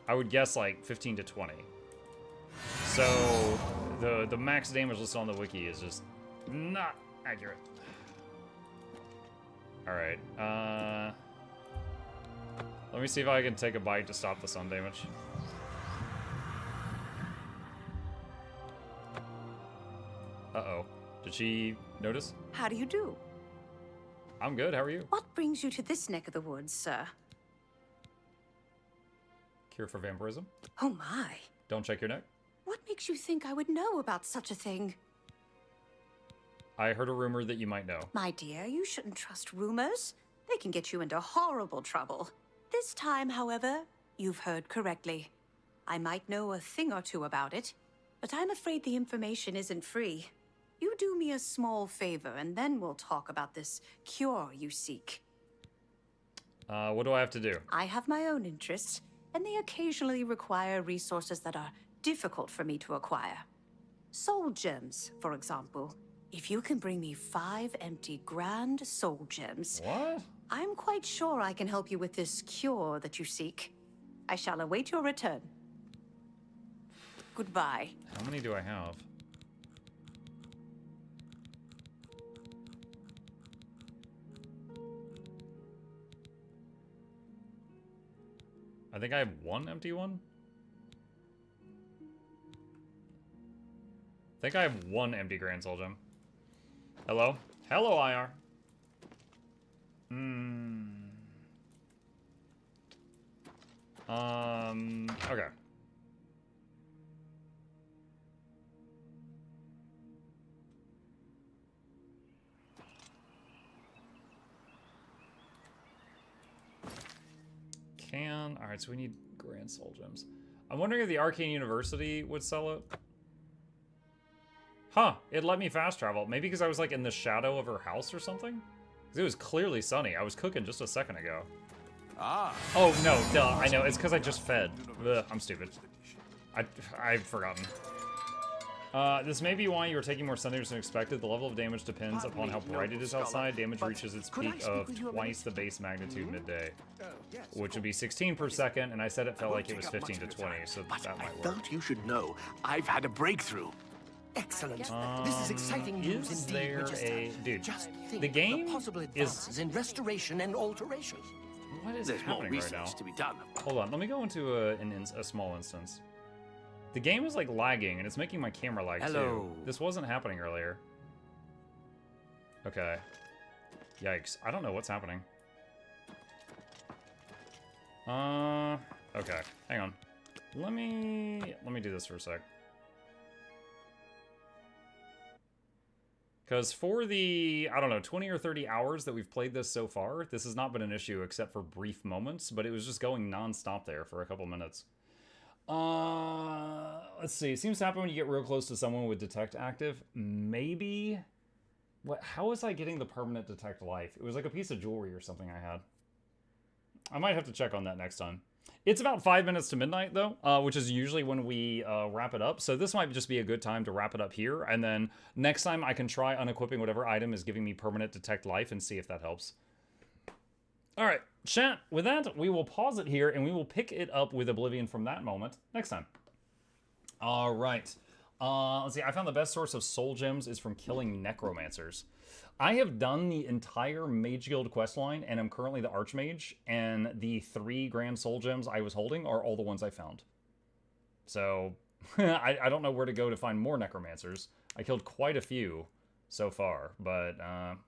I would guess, like, 15 to 20. So, the max damage listed on the wiki is just not accurate. Alright, let me see if I can take a bite to stop the sun damage. Uh-oh. Did she notice? How do you do? I'm good. How are you? What brings you to this neck of the woods, sir? Cure for vampirism? Oh my. Don't check your neck. What makes you think I would know about such a thing? I heard a rumor that you might know. My dear, you shouldn't trust rumors. They can get you into horrible trouble. This time, however, you've heard correctly. I might know a thing or two about it, but I'm afraid the information isn't free. You do me a small favor, and then we'll talk about this cure you seek. What do I have to do? I have my own interests, and they occasionally require resources that are difficult for me to acquire. Soul gems, for example. If you can bring me 5 empty grand soul gems... What? I'm quite sure I can help you with this cure that you seek. I shall await your return. Goodbye. How many do I have? I think I have 1 empty one. I think I have 1 empty Grand Soul Gem. Hello? Hello, IR. Okay. Alright, so we need Grand Soul Gems. I'm wondering if the Arcane University would sell it. Huh, it let me fast travel. Maybe because I was like in the shadow of her house or something? Because it was clearly sunny. I was cooking just a second ago. Ah. Oh, no, duh, I know. It's because I just fed. Ugh, I'm stupid. I've forgotten. This may be why you are taking more sun damage than expected. The level of damage depends upon how bright it is outside. Damage reaches its peak of twice the base magnitude midday, which would be 16 per second, and I said it felt like it was 15 to 20, so that might work. Felt you should know. I've had a breakthrough. Excellent. This is exciting news Is indeed, there Magister. a... Dude, Just think the game the possible advances in restoration and alteration. What is There's more happening right now? research to be done. Hold on, let me go into a small instance. The game is like lagging, and it's making my camera lag Hello. too. This wasn't happening earlier. Okay. Yikes. I don't know what's happening. Okay. Hang on. Let me do this for a sec. Because for the, I don't know, 20 or 30 hours that we've played this so far, this has not been an issue except for brief moments, but it was just going non-stop there for a couple minutes. Let's see. It seems to happen when you get real close to someone with detect active. Maybe? What? How was I getting the permanent detect life? It was like a piece of jewelry or something I had. I might have to check on that next time. It's about 5 minutes to midnight, though, which is usually when we wrap it up. So this might just be a good time to wrap it up here. And then next time I can try unequipping whatever item is giving me permanent detect life and see if that helps. All right, chat, with that, we will pause it here and we will pick it up with Oblivion from that moment next time. All right. Let's see. I found the best source of soul gems is from killing necromancers. I have done the entire Mage Guild questline, and I'm currently the Archmage, and the 3 grand soul gems I was holding are all the ones I found. So, I don't know where to go to find more necromancers. I killed quite a few so far, but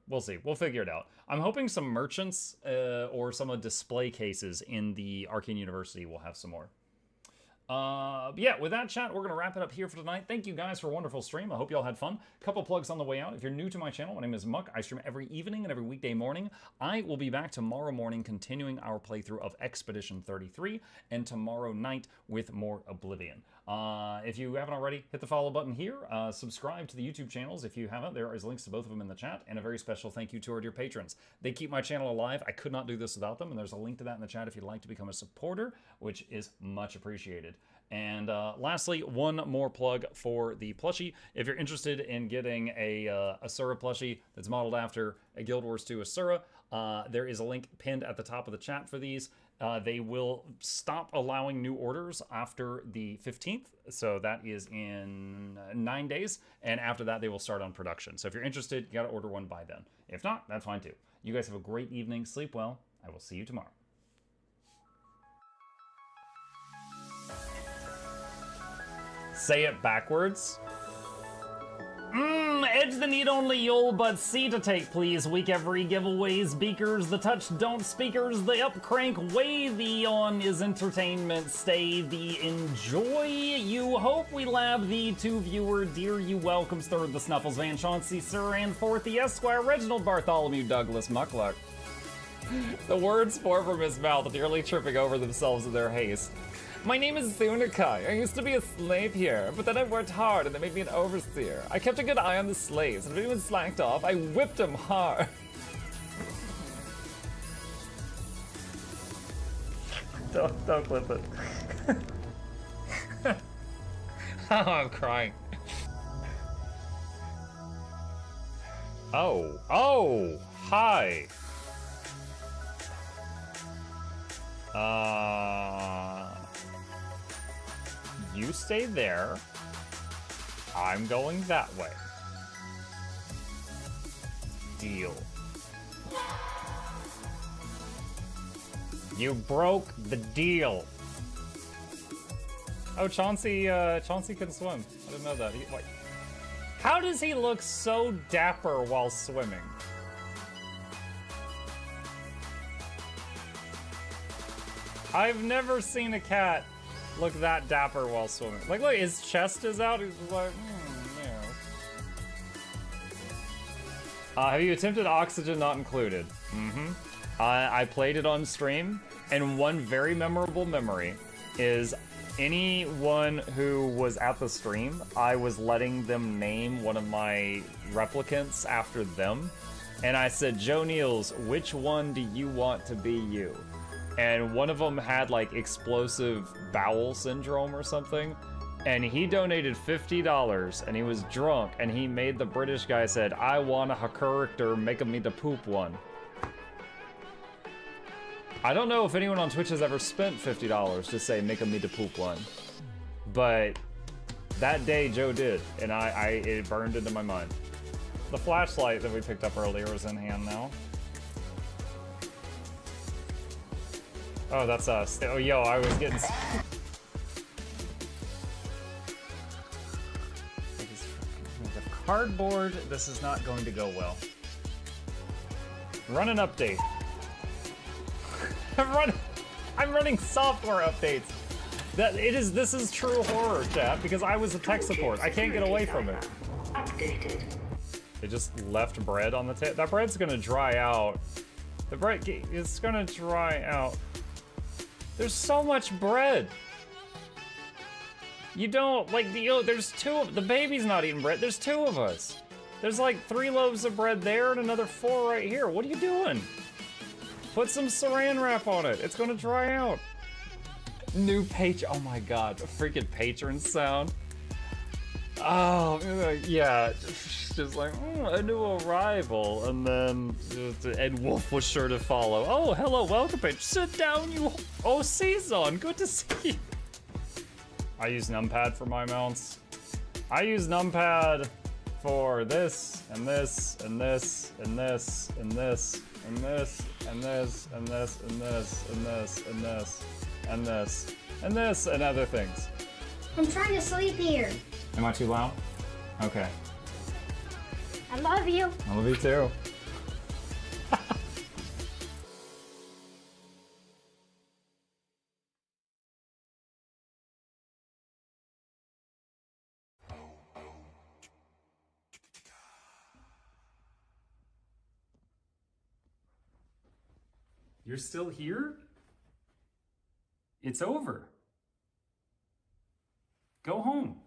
we'll see. We'll figure it out. I'm hoping some merchants or some of the display cases in the Arcane University will have some more. Yeah, with that, chat, we're going to wrap it up here for tonight. Thank you guys for a wonderful stream. I hope y'all had fun. Couple plugs on the way out. If you're new to my channel, my name is Muck. I stream every evening and every weekday morning. I will be back tomorrow morning continuing our playthrough of Expedition 33 and tomorrow night with more Oblivion. If you haven't already, hit the follow button here. Subscribe to the YouTube channels if you haven't. There is links to both of them in the chat. And a very special thank you to our dear patrons. They keep my channel alive. I could not do this without them. And there's a link to that in the chat if you'd like to become a supporter, which is much appreciated. And lastly, one more plug for the plushie. If you're interested in getting a Asura plushie that's modeled after a Guild Wars 2 Asura, there is a link pinned at the top of the chat for these. They will stop allowing new orders after the 15th, so that is in 9 days, and after that they will start on production. So if you're interested, you gotta order one by then. If not, that's fine too. You guys have a great evening, sleep well, I will see you tomorrow. Say it backwards. Edge the need only you'll but see to take, please. Week every giveaways, beakers, the touch don't speakers, the up crank, way the on is entertainment, stay the enjoy. You hope we lab the two viewer, dear you welcomes, third the Snuffles, Van Chauncey, Sir, and fourth the Esquire, Reginald Bartholomew, Douglas, Mukluk. The words pour from his mouth, nearly tripping over themselves in their haste. My name is Zunikai. I used to be a slave here, but then I worked hard and they made me an overseer. I kept a good eye on the slaves, and if anyone slacked off, I whipped them hard. Don't clip it. Oh, I'm crying. Oh, hi. You stay there. I'm going that way. Deal. You broke the deal. Oh, Chauncey can swim. I didn't know that. Wait. How does he look so dapper while swimming? I've never seen a cat look that dapper while swimming. Like, look, his chest is out. He's just like, yeah. Have you attempted Oxygen Not Included? Mm-hmm. I played it on stream, and one very memorable memory is anyone who was at the stream, I was letting them name one of my replicants after them, and I said, Joe Niels, which one do you want to be you? And one of them had like explosive bowel syndrome or something, and he donated $50 and he was drunk and he made the British guy said, I want a character making me the poop one. I don't know if anyone on Twitch has ever spent $50 to say making me the poop one, but that day Joe did, and it burned into my mind. The flashlight that we picked up earlier is in hand now. Oh, that's us. Oh, yo, I was getting... The cardboard, this is not going to go well. Run an update. I'm running software updates. This is true horror, chat, because I was a tech support. I can't get away from it. Updated. They just left bread on the table. That bread's gonna dry out. The bread is gonna dry out. There's so much bread. You don't, like, there's the baby's not eating bread. There's 2 of us. There's like 3 loaves of bread there and another 4 right here. What are you doing? Put some saran wrap on it. It's gonna dry out. New oh my god, a freaking patron sound. Oh, yeah, just like, a new arrival, and then Ed Wolf was sure to follow. Oh, hello, welcome, page. Sit down, you. Oh, Season, good to see you. I use numpad for my mounts. I use numpad for this, and this, and this, and this, and this, and this, and this, and this, and this, and this, and this, and this, and this, and other things. I'm trying to sleep here. Am I too loud? Okay. I love you. I love you too. You're still here? It's over. Go home.